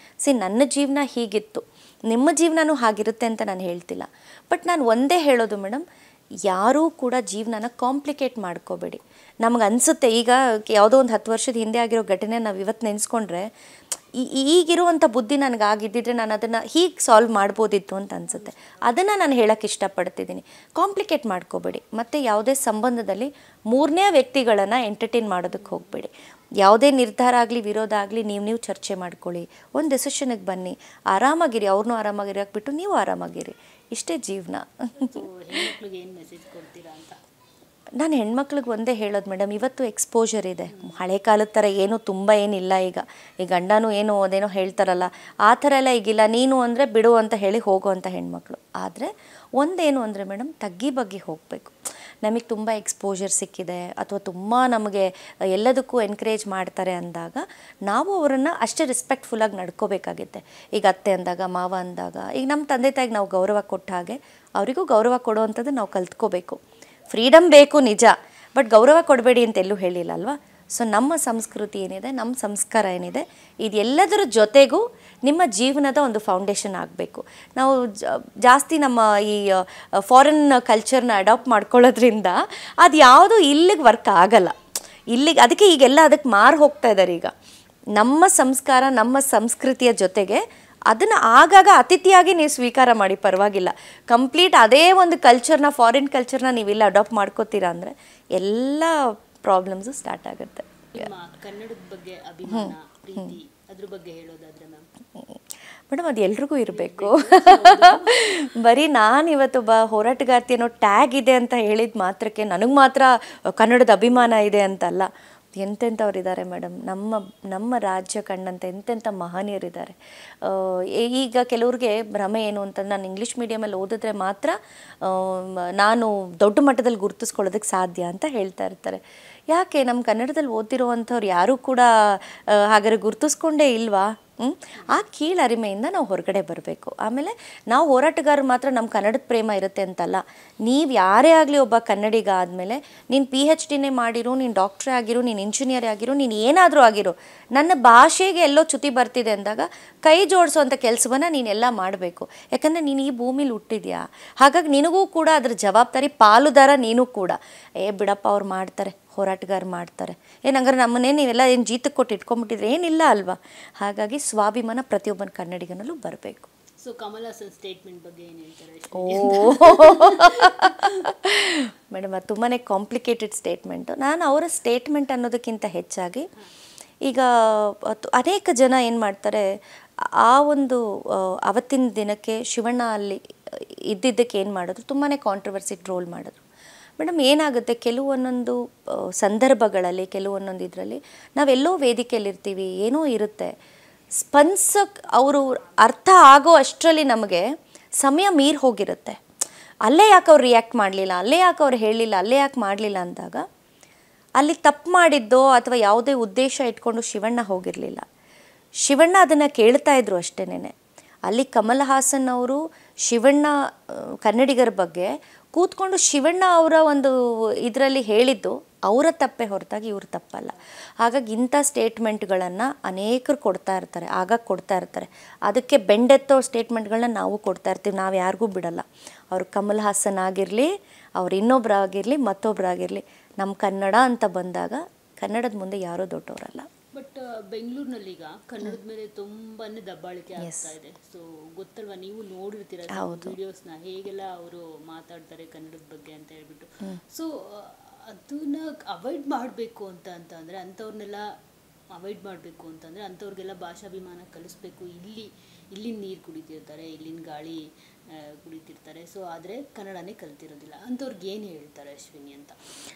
ನನ್ನ ಜೀವನ ಹೀಗಿತ್ತು, ನಿಮ್ಮ ಜೀವನನೂ ಹಾಗಿರುತ್ತೆ ಅಂತ ನಾನು ಹೇಳ್ತಿಲ್ಲ. ಬಟ್ ನಾನು ಒಂದೇ ಹೇಳೋದು ಮೇಡಮ್, ಯಾರೂ ಕೂಡ ಜೀವನನ ಕಾಂಪ್ಲಿಕೇಟ್ ಮಾಡ್ಕೋಬೇಡಿ. ನಮ್ಗೆ ಅನಿಸುತ್ತೆ, ಈಗ ಯಾವುದೋ ಒಂದು 10 ವರ್ಷದ ಹಿಂದೆ ಆಗಿರೋ ಘಟನೆ ನಾವು ಇವತ್ತು ನೆನೆಸ್ಕೊಂಡ್ರೆ, ಈಗಿರುವಂಥ ಬುದ್ಧಿ ನನಗಾಗಿದ್ದಿದ್ರೆ ನಾನು ಅದನ್ನು ಹೀಗೆ ಸಾಲ್ವ್ ಮಾಡ್ಬೋದಿತ್ತು ಅಂತ ಅನಿಸುತ್ತೆ. ಅದನ್ನು ನಾನು ಹೇಳೋಕ್ಕೆ ಇಷ್ಟಪಡ್ತಿದ್ದೀನಿ. ಕಾಂಪ್ಲಿಕೇಟ್ ಮಾಡ್ಕೋಬೇಡಿ. ಮತ್ತು ಯಾವುದೇ ಸಂಬಂಧದಲ್ಲಿ ಮೂರನೇ ವ್ಯಕ್ತಿಗಳನ್ನು ಎಂಟರ್ಟೈನ್ ಮಾಡೋದಕ್ಕೆ ಹೋಗಬೇಡಿ. ಯಾವುದೇ ನಿರ್ಧಾರ ಆಗಲಿ ವಿರೋಧ ಆಗಲಿ ನೀವು ಚರ್ಚೆ ಮಾಡ್ಕೊಳ್ಳಿ, ಒಂದು ಡಿಸಿಷನ್ಗೆ ಬನ್ನಿ, ಆರಾಮಾಗಿರಿ, ಅವ್ರನ್ನೂ ಆರಾಮಾಗಿರಿ ಹಾಕ್ಬಿಟ್ಟು ನೀವು ಆರಾಮಾಗಿರಿ. ಇಷ್ಟೇ ಜೀವನ. ನಾನು ಹೆಣ್ಮಕ್ಳಿಗೆ ಒಂದೇ ಹೇಳೋದು ಮೇಡಮ್, ಇವತ್ತು ಎಕ್ಸ್ಪೋಜರ್ ಇದೆ. ಹಳೆ ಕಾಲದ ಥರ ಏನೂ ತುಂಬ ಏನಿಲ್ಲ. ಈಗ ಈ ಗಂಡನೂ ಏನೋ ಅದೇನೋ ಹೇಳ್ತಾರಲ್ಲ, ಆ ಥರ ಎಲ್ಲ ಈಗಿಲ್ಲ. ನೀನು ಅಂದರೆ ಬಿಡು ಅಂತ ಹೇಳಿ ಹೋಗುವಂಥ ಹೆಣ್ಮಕ್ಳು. ಆದರೆ ಒಂದೇನು ಅಂದರೆ ಮೇಡಮ್, ತಗ್ಗಿ ಬಗ್ಗೆ ಹೋಗಬೇಕು. ನಮಗೆ ತುಂಬ ಎಕ್ಸ್ಪೋಜರ್ ಸಿಕ್ಕಿದೆ ಅಥವಾ ತುಂಬ ನಮಗೆ ಎಲ್ಲದಕ್ಕೂ ಎನ್ಕರೇಜ್ ಮಾಡ್ತಾರೆ ಅಂದಾಗ ನಾವು ಅವರನ್ನು ಅಷ್ಟೇ ರೆಸ್ಪೆಕ್ಟ್ಫುಲ್ಲಾಗಿ ನಡ್ಕೋಬೇಕಾಗುತ್ತೆ. ಈಗ ಅತ್ತೆ ಅಂದಾಗ, ಮಾವ ಅಂದಾಗ, ಈಗ ನಮ್ಮ ತಂದೆ ತಾಯಿಗೆ ನಾವು ಗೌರವ ಕೊಟ್ಟ ಹಾಗೆ ಅವರಿಗೂ ಗೌರವ ಕೊಡುವಂಥದ್ದು ನಾವು ಕಲ್ತ್ಕೋಬೇಕು. ಫ್ರೀಡಮ್ ಬೇಕು ನಿಜ, ಬಟ್ ಗೌರವ ಕೊಡಬೇಡಿ ಅಂತ ಎಲ್ಲೂ ಹೇಳಿಲ್ಲ ಅಲ್ವಾ. ಸೊ ನಮ್ಮ ಸಂಸ್ಕೃತಿ ಏನಿದೆ, ನಮ್ಮ ಸಂಸ್ಕಾರ ಏನಿದೆ, ಇದೆಲ್ಲದರ ಜೊತೆಗೂ ನಿಮ್ಮ ಜೀವನದ ಒಂದು ಫೌಂಡೇಶನ್ ಆಗಬೇಕು. ನಾವು ಜಾಸ್ತಿ ನಮ್ಮ ಈ ಫಾರಿನ್ ಕಲ್ಚರ್ನ ಅಡಾಪ್ಟ್ ಮಾಡ್ಕೊಳ್ಳೋದ್ರಿಂದ ಅದು ಯಾವುದೂ ಇಲ್ಲಿಗೆ ವರ್ಕ್ ಆಗಲ್ಲ. ಇಲ್ಲಿಗೆ ಅದಕ್ಕೆ ಈಗೆಲ್ಲ ಅದಕ್ಕೆ ಮಾರು ಹೋಗ್ತಾ ಇದ್ದಾರೆ. ಈಗ ನಮ್ಮ ಸಂಸ್ಕಾರ, ನಮ್ಮ ಸಂಸ್ಕೃತಿಯ ಜೊತೆಗೆ ಅದನ್ನು ಆಗಾಗ ಅತಿಥಿಯಾಗಿ ನೀವು ಸ್ವೀಕಾರ ಮಾಡಿ, ಪರವಾಗಿಲ್ಲ. ಕಂಪ್ಲೀಟ್ ಅದೇ ಒಂದು ಕಲ್ಚರ್ನ, ಫಾರಿನ್ ಕಲ್ಚರ್ನ ನೀವಿಲ್ಲ ಅಡಾಪ್ಟ್ ಮಾಡ್ಕೋತೀರಾ ಅಂದರೆ ಎಲ್ಲ ಪ್ರಾಬ್ಲಮ್ಸು ಸ್ಟಾರ್ಟ್ ಆಗುತ್ತೆ. ಕನ್ನಡದ ಬಗ್ಗೆ ಅಭಿಮಾನ, ಪ್ರೀತಿ, ಅದ್ರ ಬಗ್ಗೆ ಹೇಳೋದಾದ್ರೆ ಮೇಡಮ್, ಅದು ಎಲ್ರಿಗೂ ಇರಬೇಕು. ಬರೀ ನಾನು ಇವತ್ತೊಬ್ಬ ಹೋರಾಟಗಾರ್ತಿ ಅನ್ನೋ ಟ್ಯಾಗ್ ಇದೆ ಅಂತ ಹೇಳಿದ ಮಾತ್ರಕ್ಕೆ ನನಗೆ ಮಾತ್ರ ಕನ್ನಡದ ಅಭಿಮಾನ ಇದೆ ಅಂತಲ್ಲ. ಎಂತೆಂಥವ್ರಿದ್ದಾರೆ ಮೇಡಮ್, ನಮ್ಮ ರಾಜ್ಯ ಕಂಡಂಥ ಎಂತೆಂಥ ಮಹನೀಯರಿದ್ದಾರೆ. ಈಗ ಕೆಲವ್ರಿಗೆ ಭ್ರಮೆ ಏನು ಅಂತಂದ್ರೆ, ನಾನು ಇಂಗ್ಲೀಷ್ ಮೀಡಿಯಮಲ್ಲಿ ಓದಿದ್ರೆ ಮಾತ್ರ ನಾನು ದೊಡ್ಡ ಮಟ್ಟದಲ್ಲಿ ಗುರುತಿಸ್ಕೊಳ್ಳೋದಕ್ಕೆ ಸಾಧ್ಯ ಅಂತ ಹೇಳ್ತಾ ಇರ್ತಾರೆ. ಯಾಕೆ ನಮ್ಮ ಕನ್ನಡದಲ್ಲಿ ಓದಿರೋವಂಥವ್ರು ಯಾರೂ ಕೂಡ ಹಾಗಾದ್ರೆ ಗುರುತಿಸ್ಕೊಂಡೇ ಇಲ್ವಾ? ಆ ಕೀಳರಿಮೆಯಿಂದ ನಾವು ಹೊರಗಡೆ ಬರಬೇಕು. ಆಮೇಲೆ ನಾವು ಹೋರಾಟಗಾರರು ಮಾತ್ರ ನಮ್ಮ ಕನ್ನಡದ ಪ್ರೇಮ ಇರುತ್ತೆ ಅಂತಲ್ಲ. ನೀವು ಯಾರೇ ಆಗಲಿ ಒಬ್ಬ ಕನ್ನಡಿಗ ಆದಮೇಲೆ ನೀನು PhDನೇ ಮಾಡಿರು, ನೀನು ಡಾಕ್ಟ್ರೇ ಆಗಿರು, ನೀನು ಇಂಜಿನಿಯರ್ ಆಗಿರು, ನೀನು ಏನಾದರೂ ಆಗಿರು, ನನ್ನ ಭಾಷೆಗೆ ಎಲ್ಲೋ ಚ್ಯುತಿ ಬರ್ತಿದೆ ಅಂದಾಗ ಕೈ ಜೋಡಿಸೋವಂಥ ಕೆಲಸವನ್ನು ನೀನೆಲ್ಲ ಮಾಡಬೇಕು. ಯಾಕಂದರೆ ನೀನು ಈ ಭೂಮಿಲಿ ಹುಟ್ಟಿದ್ಯಾ, ಹಾಗಾಗಿ ನಿನಗೂ ಕೂಡ ಅದ್ರ ಜವಾಬ್ದಾರಿ ಪಾಲುದಾರ ನೀನು ಕೂಡ. ಬಿಡಪ್ಪ ಅವ್ರು ಮಾಡ್ತಾರೆ, ಹೋರಾಟಗಾರ ಮಾಡ್ತಾರೆ, ಹಂಗಾರೆ ನಮ್ಮನ್ನೇ ನೀವೆಲ್ಲ ಏನು ಜೀತಕ್ಕೆ ಕೊಟ್ಟು ಇಟ್ಕೊಂಡ್ಬಿಟ್ಟಿದ್ರೆ ಏನಿಲ್ಲ ಅಲ್ವಾ. ಹಾಗಾಗಿ ಸ್ವಾಭಿಮಾನ ಪ್ರತಿಯೊಬ್ಬನ ಕನ್ನಡಿಗನಲ್ಲೂ ಬರಬೇಕು. ಸೊ ಕಮಲ್ ಹಾಸನ್ ಸ್ಟೇಟ್ಮೆಂಟ್ ಬಗ್ಗೆ ಏನು ಹೇಳ್ತಾರೆ? ಮೇಡಮ್ ಅದು ತುಂಬಾ ಕಾಂಪ್ಲಿಕೇಟೆಡ್ ಸ್ಟೇಟ್ಮೆಂಟು. ನಾನು ಅವರ ಸ್ಟೇಟ್ಮೆಂಟ್ ಅನ್ನೋದಕ್ಕಿಂತ ಹೆಚ್ಚಾಗಿ ಈಗ ಅನೇಕ ಜನ ಏನು ಮಾಡ್ತಾರೆ, ಆ ಒಂದು ಅವತ್ತಿನ ದಿನಕ್ಕೆ ಶಿವಣ್ಣ ಅಲ್ಲಿ ಇದ್ದಿದ್ದಕ್ಕೆ ಏನು ಮಾಡಿದ್ರು, ತುಂಬಾ ಕಾಂಟ್ರವರ್ಸಿ ಟ್ರೋಲ್ ಮಾಡಿದ್ರು. ಮೇಡಮ್ ಏನಾಗುತ್ತೆ, ಕೆಲವೊಂದೊಂದು ಸಂದರ್ಭಗಳಲ್ಲಿ ಕೆಲವೊಂದೊಂದು ಇದರಲ್ಲಿ ನಾವೆಲ್ಲೋ ವೇದಿಕೆಯಲ್ಲಿರ್ತೀವಿ, ಏನೋ ಇರುತ್ತೆ, ಸ್ಪಂದಿಸೋಕ್ಕೆ ಅವರು ಅರ್ಥ ಆಗೋ ಅಷ್ಟರಲ್ಲಿ ನಮಗೆ ಸಮಯ ಮೀರಿ ಹೋಗಿರುತ್ತೆ. ಅಲ್ಲೇ ಯಾಕೆ ಅವ್ರು ರಿಯಾಕ್ಟ್ ಮಾಡಲಿಲ್ಲ, ಅಲ್ಲೇ ಯಾಕೆ ಅವ್ರು ಹೇಳಲಿಲ್ಲ, ಅಲ್ಲೇ ಯಾಕೆ ಮಾಡಲಿಲ್ಲ ಅಂದಾಗ ಅಲ್ಲಿ ತಪ್ಪು ಮಾಡಿದ್ದೋ ಅಥವಾ ಯಾವುದೇ ಉದ್ದೇಶ ಇಟ್ಕೊಂಡು ಶಿವಣ್ಣ ಹೋಗಿರಲಿಲ್ಲ. ಶಿವಣ್ಣ ಅದನ್ನು ಕೇಳ್ತಾ ಇದ್ರು ಅಷ್ಟೇನೆ. ಅಲ್ಲಿ ಕಮಲ್ ಹಾಸನ್ ಅವರು ಶಿವಣ್ಣ ಕನ್ನಡಿಗರ ಬಗ್ಗೆ ಕೂತ್ಕೊಂಡು ಶಿವಣ್ಣ ಅವರ ಒಂದು ಇದರಲ್ಲಿ ಹೇಳಿದ್ದು ಅವರ ತಪ್ಪೇ ಹೊರತಾಗಿ ಇವ್ರ ತಪ್ಪಲ್ಲ. ಹಾಗಾಗಿ ಇಂಥ ಸ್ಟೇಟ್ಮೆಂಟ್ಗಳನ್ನು ಅನೇಕರು ಕೊಡ್ತಾ ಇರ್ತಾರೆ, ಆಗ ಕೊಡ್ತಾ ಇರ್ತಾರೆ. ಅದಕ್ಕೆ ಬೆಂಡೆತ್ತೋ ಸ್ಟೇಟ್ಮೆಂಟ್ಗಳನ್ನ ನಾವು ಕೊಡ್ತಾ ಇರ್ತೀವಿ, ನಾವು ಯಾರಿಗೂ ಬಿಡಲ್ಲ. ಅವರು ಕಮಲ್ ಹಾಸನ್ ಆಗಿರಲಿ, ಅವ್ರು ಇನ್ನೊಬ್ಬರಾಗಿರಲಿ, ಮತ್ತೊಬ್ಬರಾಗಿರಲಿ, ನಮ್ಮ ಕನ್ನಡ ಅಂತ ಬಂದಾಗ ಕನ್ನಡದ ಮುಂದೆ ಯಾರೂ ದೊಡ್ಡವರಲ್ಲ. ಬಟ್ ಬೆಂಗಳೂರಿನಲ್ಲಿ ಈಗ ಕನ್ನಡದ ಮೇಲೆ ತುಂಬಾನೇ ದಬ್ಬಾಳಿಕೆ ಆಗ್ತಾ ಇದೆ. ಸೊ ಗೊತ್ತಲ್ವಾ, ನೀವು ನೋಡಿರ್ತೀರ ವಿಡಿಯೋಸ್ನ, ಹೇಗೆಲ್ಲ ಅವರು ಮಾತಾಡ್ತಾರೆ ಕನ್ನಡದ ಬಗ್ಗೆ ಅಂತ ಹೇಳ್ಬಿಟ್ಟು. ಸೊ ಅದನ್ನ ಅವಾಯ್ಡ್ ಮಾಡಬೇಕು ಅಂತಂದರೆ ಅಂಥವ್ರನ್ನೆಲ್ಲ ಅವಾಯ್ಡ್ ಮಾಡಬೇಕು ಅಂತಂದರೆ ಅಂಥವ್ರಿಗೆಲ್ಲ ಭಾಷಾಭಿಮಾನ ಕಲಿಸ್ಬೇಕು. ಇಲ್ಲಿನ ನೀರು ಕುಡಿತಿರ್ತಾರೆ, ಇಲ್ಲಿನ ಗಾಳಿ ಕುಡಿತಿರ್ತಾರೆ. ಸೊ ಆದರೆ ಕನ್ನಡನೇ ಕಲ್ತಿರೋದಿಲ್ಲ, ಅಂಥವ್ರಿಗೆ ಏನು ಹೇಳ್ತಾರೆ ಅಶ್ವಿನಿ ಅಂತ?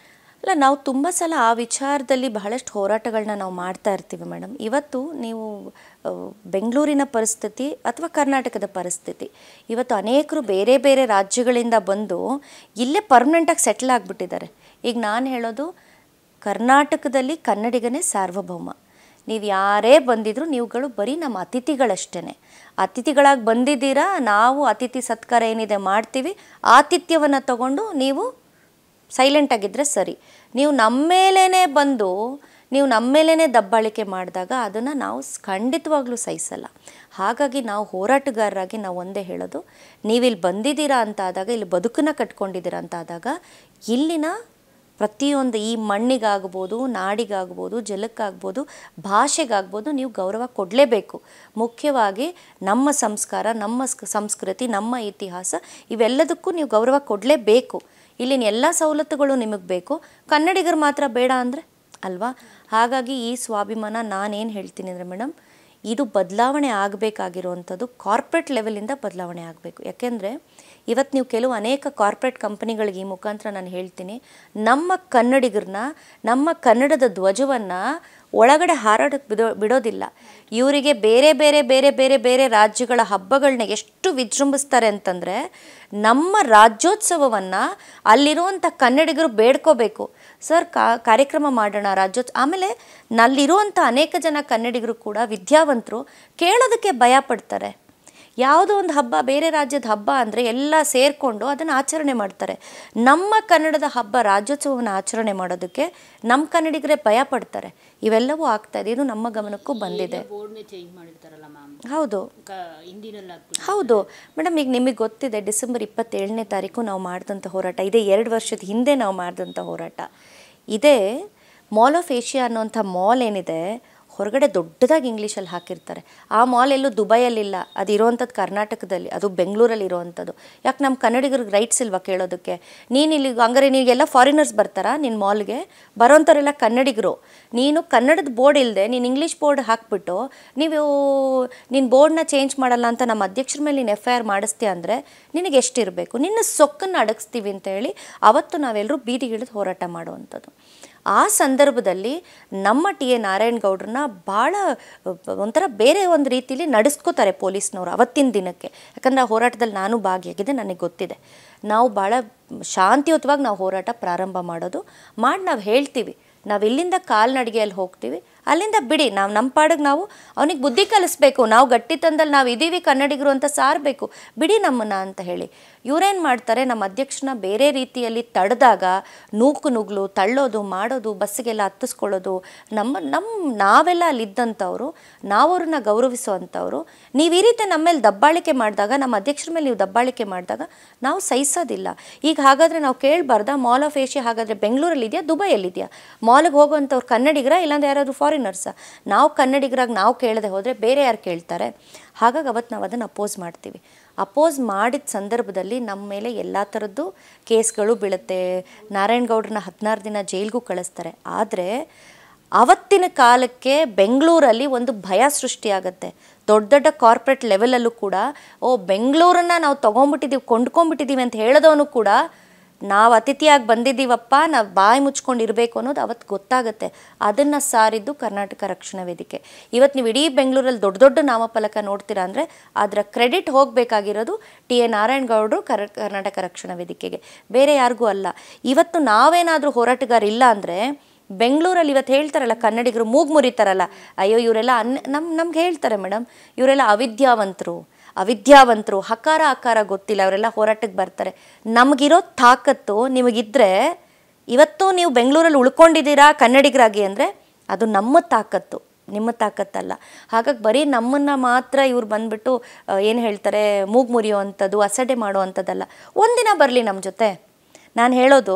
ಅಲ್ಲ, ನಾವು ತುಂಬ ಸಲ ಆ ವಿಚಾರದಲ್ಲಿ ಬಹಳಷ್ಟು ಹೋರಾಟಗಳನ್ನ ನಾವು ಮಾಡ್ತಾ ಇರ್ತೀವಿ ಮೇಡಮ್. ಇವತ್ತು ನೀವು ಬೆಂಗಳೂರಿನ ಪರಿಸ್ಥಿತಿ ಅಥವಾ ಕರ್ನಾಟಕದ ಪರಿಸ್ಥಿತಿ, ಇವತ್ತು ಅನೇಕರು ಬೇರೆ ಬೇರೆ ರಾಜ್ಯಗಳಿಂದ ಬಂದು ಇಲ್ಲೇ ಪರ್ಮನೆಂಟಾಗಿ ಸೆಟ್ಲ್ ಆಗಿಬಿಟ್ಟಿದ್ದಾರೆ. ಈಗ ನಾನು ಹೇಳೋದು, ಕರ್ನಾಟಕದಲ್ಲಿ ಕನ್ನಡಿಗನೇ ಸಾರ್ವಭೌಮ. ನೀವು ಯಾರೇ ಬಂದಿದ್ರು ನೀವುಗಳು ಬರೀ ನಮ್ಮ ಅತಿಥಿಗಳಷ್ಟೇ. ಅತಿಥಿಗಳಾಗಿ ಬಂದಿದ್ದೀರಾ, ನಾವು ಅತಿಥಿ ಸತ್ಕಾರ ಏನಿದೆ ಮಾಡ್ತೀವಿ, ಆತಿಥ್ಯವನ್ನು ತಗೊಂಡು ನೀವು ಸೈಲೆಂಟಾಗಿದ್ದರೆ ಸರಿ. ನೀವು ನಮ್ಮ ಮೇಲೇ ಬಂದು ನೀವು ನಮ್ಮ ಮೇಲೇ ದಬ್ಬಾಳಿಕೆ ಮಾಡಿದಾಗ ಅದನ್ನು ನಾವು ಖಂಡಿತವಾಗ್ಲೂ ಸಹಿಸಲ್ಲ. ಹಾಗಾಗಿ ನಾವು ಹೋರಾಟಗಾರರಾಗಿ ನಾವು ಒಂದೇ ಹೇಳೋದು, ನೀವಿಲ್ಲಿ ಬಂದಿದ್ದೀರಾ ಅಂತ ಆದಾಗ, ಇಲ್ಲಿ ಬದುಕನ್ನು ಕಟ್ಕೊಂಡಿದ್ದೀರಾ ಅಂತ ಆದಾಗ, ಇಲ್ಲಿನ ಪ್ರತಿಯೊಂದು ಈ ಮಣ್ಣಿಗಾಗ್ಬೋದು, ನಾಡಿಗಾಗ್ಬೋದು, ಜಲಕ್ಕಾಗ್ಬೋದು, ಭಾಷೆಗಾಗ್ಬೋದು ನೀವು ಗೌರವ ಕೊಡಲೇಬೇಕು. ಮುಖ್ಯವಾಗಿ ನಮ್ಮ ಸಂಸ್ಕಾರ, ನಮ್ಮ ಸಂಸ್ಕೃತಿ, ನಮ್ಮ ಇತಿಹಾಸ, ಇವೆಲ್ಲದಕ್ಕೂ ನೀವು ಗೌರವ ಕೊಡಲೇಬೇಕು. ಇಲ್ಲಿನ ಎಲ್ಲ ಸವಲತ್ತುಗಳು ನಿಮಗೆ ಬೇಕು, ಕನ್ನಡಿಗರು ಮಾತ್ರ ಬೇಡ ಅಂದರೆ ಅಲ್ವಾ. ಹಾಗಾಗಿ ಈ ಸ್ವಾಭಿಮಾನ ನಾನೇನು ಹೇಳ್ತೀನಿ ಅಂದರೆ ಮೇಡಮ್, ಇದು ಬದಲಾವಣೆ ಆಗಬೇಕಾಗಿರುವಂಥದ್ದು ಕಾರ್ಪೊರೇಟ್ ಲೆವೆಲಿಂದ ಬದಲಾವಣೆ ಆಗಬೇಕು. ಯಾಕೆಂದರೆ ಇವತ್ತು ನೀವು ಕೆಲವು ಅನೇಕ ಕಾರ್ಪೊರೇಟ್ ಕಂಪನಿಗಳಿಗೆ ಈ ಮುಖಾಂತರ ನಾನು ಹೇಳ್ತೀನಿ, ನಮ್ಮ ಕನ್ನಡಿಗರನ್ನ, ನಮ್ಮ ಕನ್ನಡದ ಧ್ವಜವನ್ನು ಒಳಗಡೆ ಹಾರಾಡಕ್ಕೆ ಬಿಡೋದಿಲ್ಲ. ಇವರಿಗೆ ಬೇರೆ ಬೇರೆ ಬೇರೆ ಬೇರೆ ಬೇರೆ ರಾಜ್ಯಗಳ ಹಬ್ಬಗಳನ್ನ ಎಷ್ಟು ವಿಜೃಂಭಿಸ್ತಾರೆ ಅಂತಂದರೆ, ನಮ್ಮ ರಾಜ್ಯೋತ್ಸವವನ್ನು ಅಲ್ಲಿರುವಂಥ ಕನ್ನಡಿಗರು ಬೇಡ್ಕೋಬೇಕು. ಸರ್ ಕಾರ್ಯಕ್ರಮ ಮಾಡೋಣ ರಾಜ್ಯೋತ್ಸವ. ಆಮೇಲೆ ನಲ್ಲಿರುವಂಥ ಅನೇಕ ಜನ ಕನ್ನಡಿಗರು ಕೂಡ ವಿದ್ಯಾವಂತರು ಕೇಳೋದಕ್ಕೆ ಭಯ ಪಡ್ತಾರೆ. ಯಾವುದೋ ಒಂದು ಹಬ್ಬ, ಬೇರೆ ರಾಜ್ಯದ ಹಬ್ಬ ಅಂದರೆ ಎಲ್ಲ ಸೇರಿಕೊಂಡು ಅದನ್ನು ಆಚರಣೆ ಮಾಡ್ತಾರೆ. ನಮ್ಮ ಕನ್ನಡದ ಹಬ್ಬ ರಾಜ್ಯೋತ್ಸವವನ್ನು ಆಚರಣೆ ಮಾಡೋದಕ್ಕೆ ನಮ್ಮ ಕನ್ನಡಿಗರೇ ಭಯ ಪಡ್ತಾರೆ. ಇವೆಲ್ಲವೂ ಆಗ್ತಾ ಇದೆ, ಇದು ನಮ್ಮ ಗಮನಕ್ಕೂ ಬಂದಿದೆ. ಹೌದು ಹೌದು ಮೇಡಮ್. ಈಗ ನಿಮಗೆ ಗೊತ್ತಿದೆ, ಡಿಸೆಂಬರ್ 27ನೇ ತಾರೀಕು ನಾವು ಮಾಡಿದಂಥ ಹೋರಾಟ, ಇದೇ 2 ವರ್ಷದ ಹಿಂದೆ ನಾವು ಮಾಡಿದಂಥ ಹೋರಾಟ. ಇದೇ ಮಾಲ್ ಆಫ್ ಏಷ್ಯಾ ಅನ್ನೋಂಥ ಮಾಲ್ ಏನಿದೆ, ಹೊರಗಡೆ ದೊಡ್ಡದಾಗಿ ಇಂಗ್ಲೀಷಲ್ಲಿ ಹಾಕಿರ್ತಾರೆ. ಆ ಮಾಲ್ ಎಲ್ಲೂ ದುಬೈಯಲ್ಲಿಲ್ಲ, ಅದು ಇರೋವಂಥದ್ದು ಕರ್ನಾಟಕದಲ್ಲಿ, ಅದು ಬೆಂಗಳೂರಲ್ಲಿ ಇರೋವಂಥದ್ದು. ಯಾಕೆ ನಮ್ಮ ಕನ್ನಡಿಗರಿಗೆ ರೈಟ್ಸ್ ಇಲ್ವಾ ಕೇಳೋದಕ್ಕೆ? ನೀನು ಇಲ್ಲಿ ಹಂಗಾರೆ ನಿನಗೆಲ್ಲ ಫಾರಿನರ್ಸ್ ಬರ್ತಾರಾ ನಿನ್ನ ಮಾಲ್ಗೆ? ಬರೋಂಥವ್ರೆಲ್ಲ ಕನ್ನಡಿಗರು. ನೀನು ಕನ್ನಡದ ಬೋರ್ಡ್ ಇಲ್ಲದೆ ನೀನು ಇಂಗ್ಲೀಷ್ ಬೋರ್ಡ್ ಹಾಕ್ಬಿಟ್ಟು ನಿನ್ನ ಬೋರ್ಡ್ನ ಚೇಂಜ್ ಮಾಡಲ್ಲ ಅಂತ ನಮ್ಮ ಅಧ್ಯಕ್ಷರ ಮೇಲೆ ನೀನು FIR ಮಾಡಿಸ್ತೀಯ ಅಂದರೆ ನಿನಗೆ ಎಷ್ಟಿರಬೇಕು? ನಿನ್ನ ಸೊಕ್ಕನ್ನು ಅಡಗಿಸ್ತೀವಿ ಅಂತೇಳಿ ಅವತ್ತು ನಾವೆಲ್ಲರೂ ಬೀದಿಗಿಳಿದು ಹೋರಾಟ ಮಾಡುವಂಥದ್ದು. ಆ ಸಂದರ್ಭದಲ್ಲಿ ನಮ್ಮ TA ನಾರಾಯಣಗೌಡ್ರನ್ನ ಭಾಳ ಒಂಥರ ಬೇರೆ ಒಂದು ರೀತಿಯಲ್ಲಿ ನಡೆಸ್ಕೋತಾರೆ ಪೊಲೀಸ್ನವರು ಅವತ್ತಿನ ದಿನಕ್ಕೆ. ಯಾಕಂದರೆ ಆ ಹೋರಾಟದಲ್ಲಿ ನಾನು ಭಾಗಿಯಾಗಿದ್ದೆ, ನನಗೆ ಗೊತ್ತಿದೆ. ನಾವು ಭಾಳ ಶಾಂತಿಯುತವಾಗಿ ನಾವು ಹೋರಾಟ ಪ್ರಾರಂಭ ಮಾಡೋದು ಮಾಡಿ ನಾವು ಹೇಳ್ತೀವಿ, ನಾವು ಇಲ್ಲಿಂದ ಕಾಲ್ನಡಿಗೆಯಲ್ಲಿ ಹೋಗ್ತೀವಿ, ಅಲ್ಲಿಂದ ಬಿಡಿ, ನಾವು ನಮ್ಮ ಪಾಡಿಗೆ ನಾವು ಅವನಿಗೆ ಬುದ್ಧಿ ಕಲಿಸ್ಬೇಕು, ನಾವು ಗಟ್ಟಿ ತಂದಲ್ಲಿ ನಾವು ಇದೀವಿ ಕನ್ನಡಿಗರು ಅಂತ ಸಾರಬೇಕು, ಬಿಡಿ ನಮ್ಮನ್ನು ಅಂತ ಹೇಳಿ. ಇವರೇನು ಮಾಡ್ತಾರೆ, ನಮ್ಮ ಅಧ್ಯಕ್ಷನ ಬೇರೆ ರೀತಿಯಲ್ಲಿ ತಡೆದಾಗ ನುಗ್ಲು ತಳ್ಳೋದು ಮಾಡೋದು, ಬಸ್ಸಿಗೆಲ್ಲ ಹತ್ತಿಸ್ಕೊಳ್ಳೋದು. ನಾವೆಲ್ಲ ಅಲ್ಲಿದ್ದಂಥವ್ರು, ನಾವು ಅವ್ರನ್ನ ಗೌರವಿಸುವಂಥವ್ರು. ನೀವು ಈ ರೀತಿ ನಮ್ಮ ಮೇಲೆ ದಬ್ಬಾಳಿಕೆ ಮಾಡಿದಾಗ, ನಮ್ಮ ಅಧ್ಯಕ್ಷರ ಮೇಲೆ ನೀವು ದಬ್ಬಾಳಿಕೆ ಮಾಡಿದಾಗ ನಾವು ಸಹಿಸೋದಿಲ್ಲ. ಈಗ ಹಾಗಾದರೆ ನಾವು ಕೇಳಬಾರ್ದಾ, ಮಾಲ್ ಆಫ್ ಏಷ್ಯಾ ಹಾಗಾದರೆ ಬೆಂಗಳೂರಲ್ಲಿ ಇದೆಯಾ, ದುಬೈಯಲ್ಲಿದೆಯಾ? ಮಾಲ್ಗೆ ಹೋಗುವಂಥವ್ರು ಕನ್ನಡಿಗರ ಇಲ್ಲಾಂದ್ರೆ ಯಾರಾದರೂ ಫಾರಿನರ್ಸಾ? ನಾವು ಕನ್ನಡಿಗರಾಗಿ ನಾವು ಕೇಳದೆ ಹೋದರೆ ಬೇರೆ ಯಾರು ಕೇಳ್ತಾರೆ? ಹಾಗಾಗಿ ಅವತ್ತು ನಾವು ಅದನ್ನು ಅಪೋಸ್ ಮಾಡ್ತೀವಿ. ಅಪೋಸ್ ಮಾಡಿದ ಸಂದರ್ಭದಲ್ಲಿ ನಮ್ಮ ಮೇಲೆ ಎಲ್ಲ ಥರದ್ದು ಕೇಸ್ಗಳು ಬೀಳುತ್ತೆ. ನಾರಾಯಣಗೌಡ್ರನ್ನ 16 ದಿನ ಜೈಲಿಗೂ ಕಳಿಸ್ತಾರೆ. ಆದರೆ ಅವತ್ತಿನ ಕಾಲಕ್ಕೆ ಬೆಂಗಳೂರಲ್ಲಿ ಒಂದು ಭಯ ಸೃಷ್ಟಿಯಾಗತ್ತೆ. ದೊಡ್ಡ ದೊಡ್ಡ ಕಾರ್ಪೊರೇಟ್ ಲೆವೆಲಲ್ಲೂ ಕೂಡ ಬೆಂಗಳೂರನ್ನು ನಾವು ಕೊಂಡ್ಕೊಂಡ್ಬಿಟ್ಟಿದ್ದೀವಿ ಅಂತ ಹೇಳಿದವನು ಕೂಡ ನಾವು ಅತಿಥಿಯಾಗಿ ಬಂದಿದ್ದೀವಪ್ಪ, ನಾವು ಬಾಯಿ ಮುಚ್ಕೊಂಡಿರಬೇಕು ಅನ್ನೋದು ಅವತ್ತು ಗೊತ್ತಾಗುತ್ತೆ. ಅದನ್ನು ಸಾರಿದ್ದು ಕರ್ನಾಟಕ ರಕ್ಷಣಾ ವೇದಿಕೆ. ಇವತ್ತು ನೀವು ಇಡೀ ಬೆಂಗಳೂರಲ್ಲಿ ದೊಡ್ಡ ದೊಡ್ಡ ನಾಮಫಲಕ ನೋಡ್ತೀರಾ ಅಂದರೆ ಅದರ ಕ್ರೆಡಿಟ್ ಹೋಗಬೇಕಾಗಿರೋದು ಟಿ.ಎ. ನಾರಾಯಣಗೌಡರು ಕರ್ನಾಟಕ ರಕ್ಷಣಾ ವೇದಿಕೆಗೆ, ಬೇರೆ ಯಾರಿಗೂ ಅಲ್ಲ. ಇವತ್ತು ನಾವೇನಾದರೂ ಹೋರಾಟಗಾರ ಇಲ್ಲ ಅಂದರೆ ಬೆಂಗಳೂರಲ್ಲಿ ಇವತ್ತು ಹೇಳ್ತಾರಲ್ಲ ಕನ್ನಡಿಗರು ಮೂಗು ಮುರಿತಾರಲ್ಲ, ಅಯ್ಯೋ ಇವರೆಲ್ಲ ನಮ್ಗೆ ಹೇಳ್ತಾರೆ ಮೇಡಮ್, ಇವರೆಲ್ಲ ಅವಿದ್ಯಾವಂತರು, ಹಕಾರ ಗೊತ್ತಿಲ್ಲ, ಅವರೆಲ್ಲ ಹೋರಾಟಕ್ಕೆ ಬರ್ತಾರೆ. ನಮಗಿರೋ ತಾಕತ್ತು ನಿಮಗಿದ್ರೆ ಇವತ್ತು ನೀವು ಬೆಂಗಳೂರಲ್ಲಿ ಉಳ್ಕೊಂಡಿದ್ದೀರಾ ಕನ್ನಡಿಗರಾಗಿ ಅಂದರೆ ಅದು ನಮ್ಮ ತಾಕತ್ತು, ನಿಮ್ಮ ತಾಕತ್ತಲ್ಲ. ಹಾಗಾಗಿ ಬರೀ ನಮ್ಮನ್ನು ಮಾತ್ರ ಇವ್ರು ಬಂದ್ಬಿಟ್ಟು ಏನು ಹೇಳ್ತಾರೆ ಮೂಗು ಮುರಿಯೋ ಅಂಥದ್ದು, ಅಸಡ್ಡೆ ಮಾಡೋ ಅಂಥದ್ದಲ್ಲ. ಒಂದಿನ ಬರಲಿ ನಮ್ಮ ಜೊತೆ. ನಾನು ಹೇಳೋದು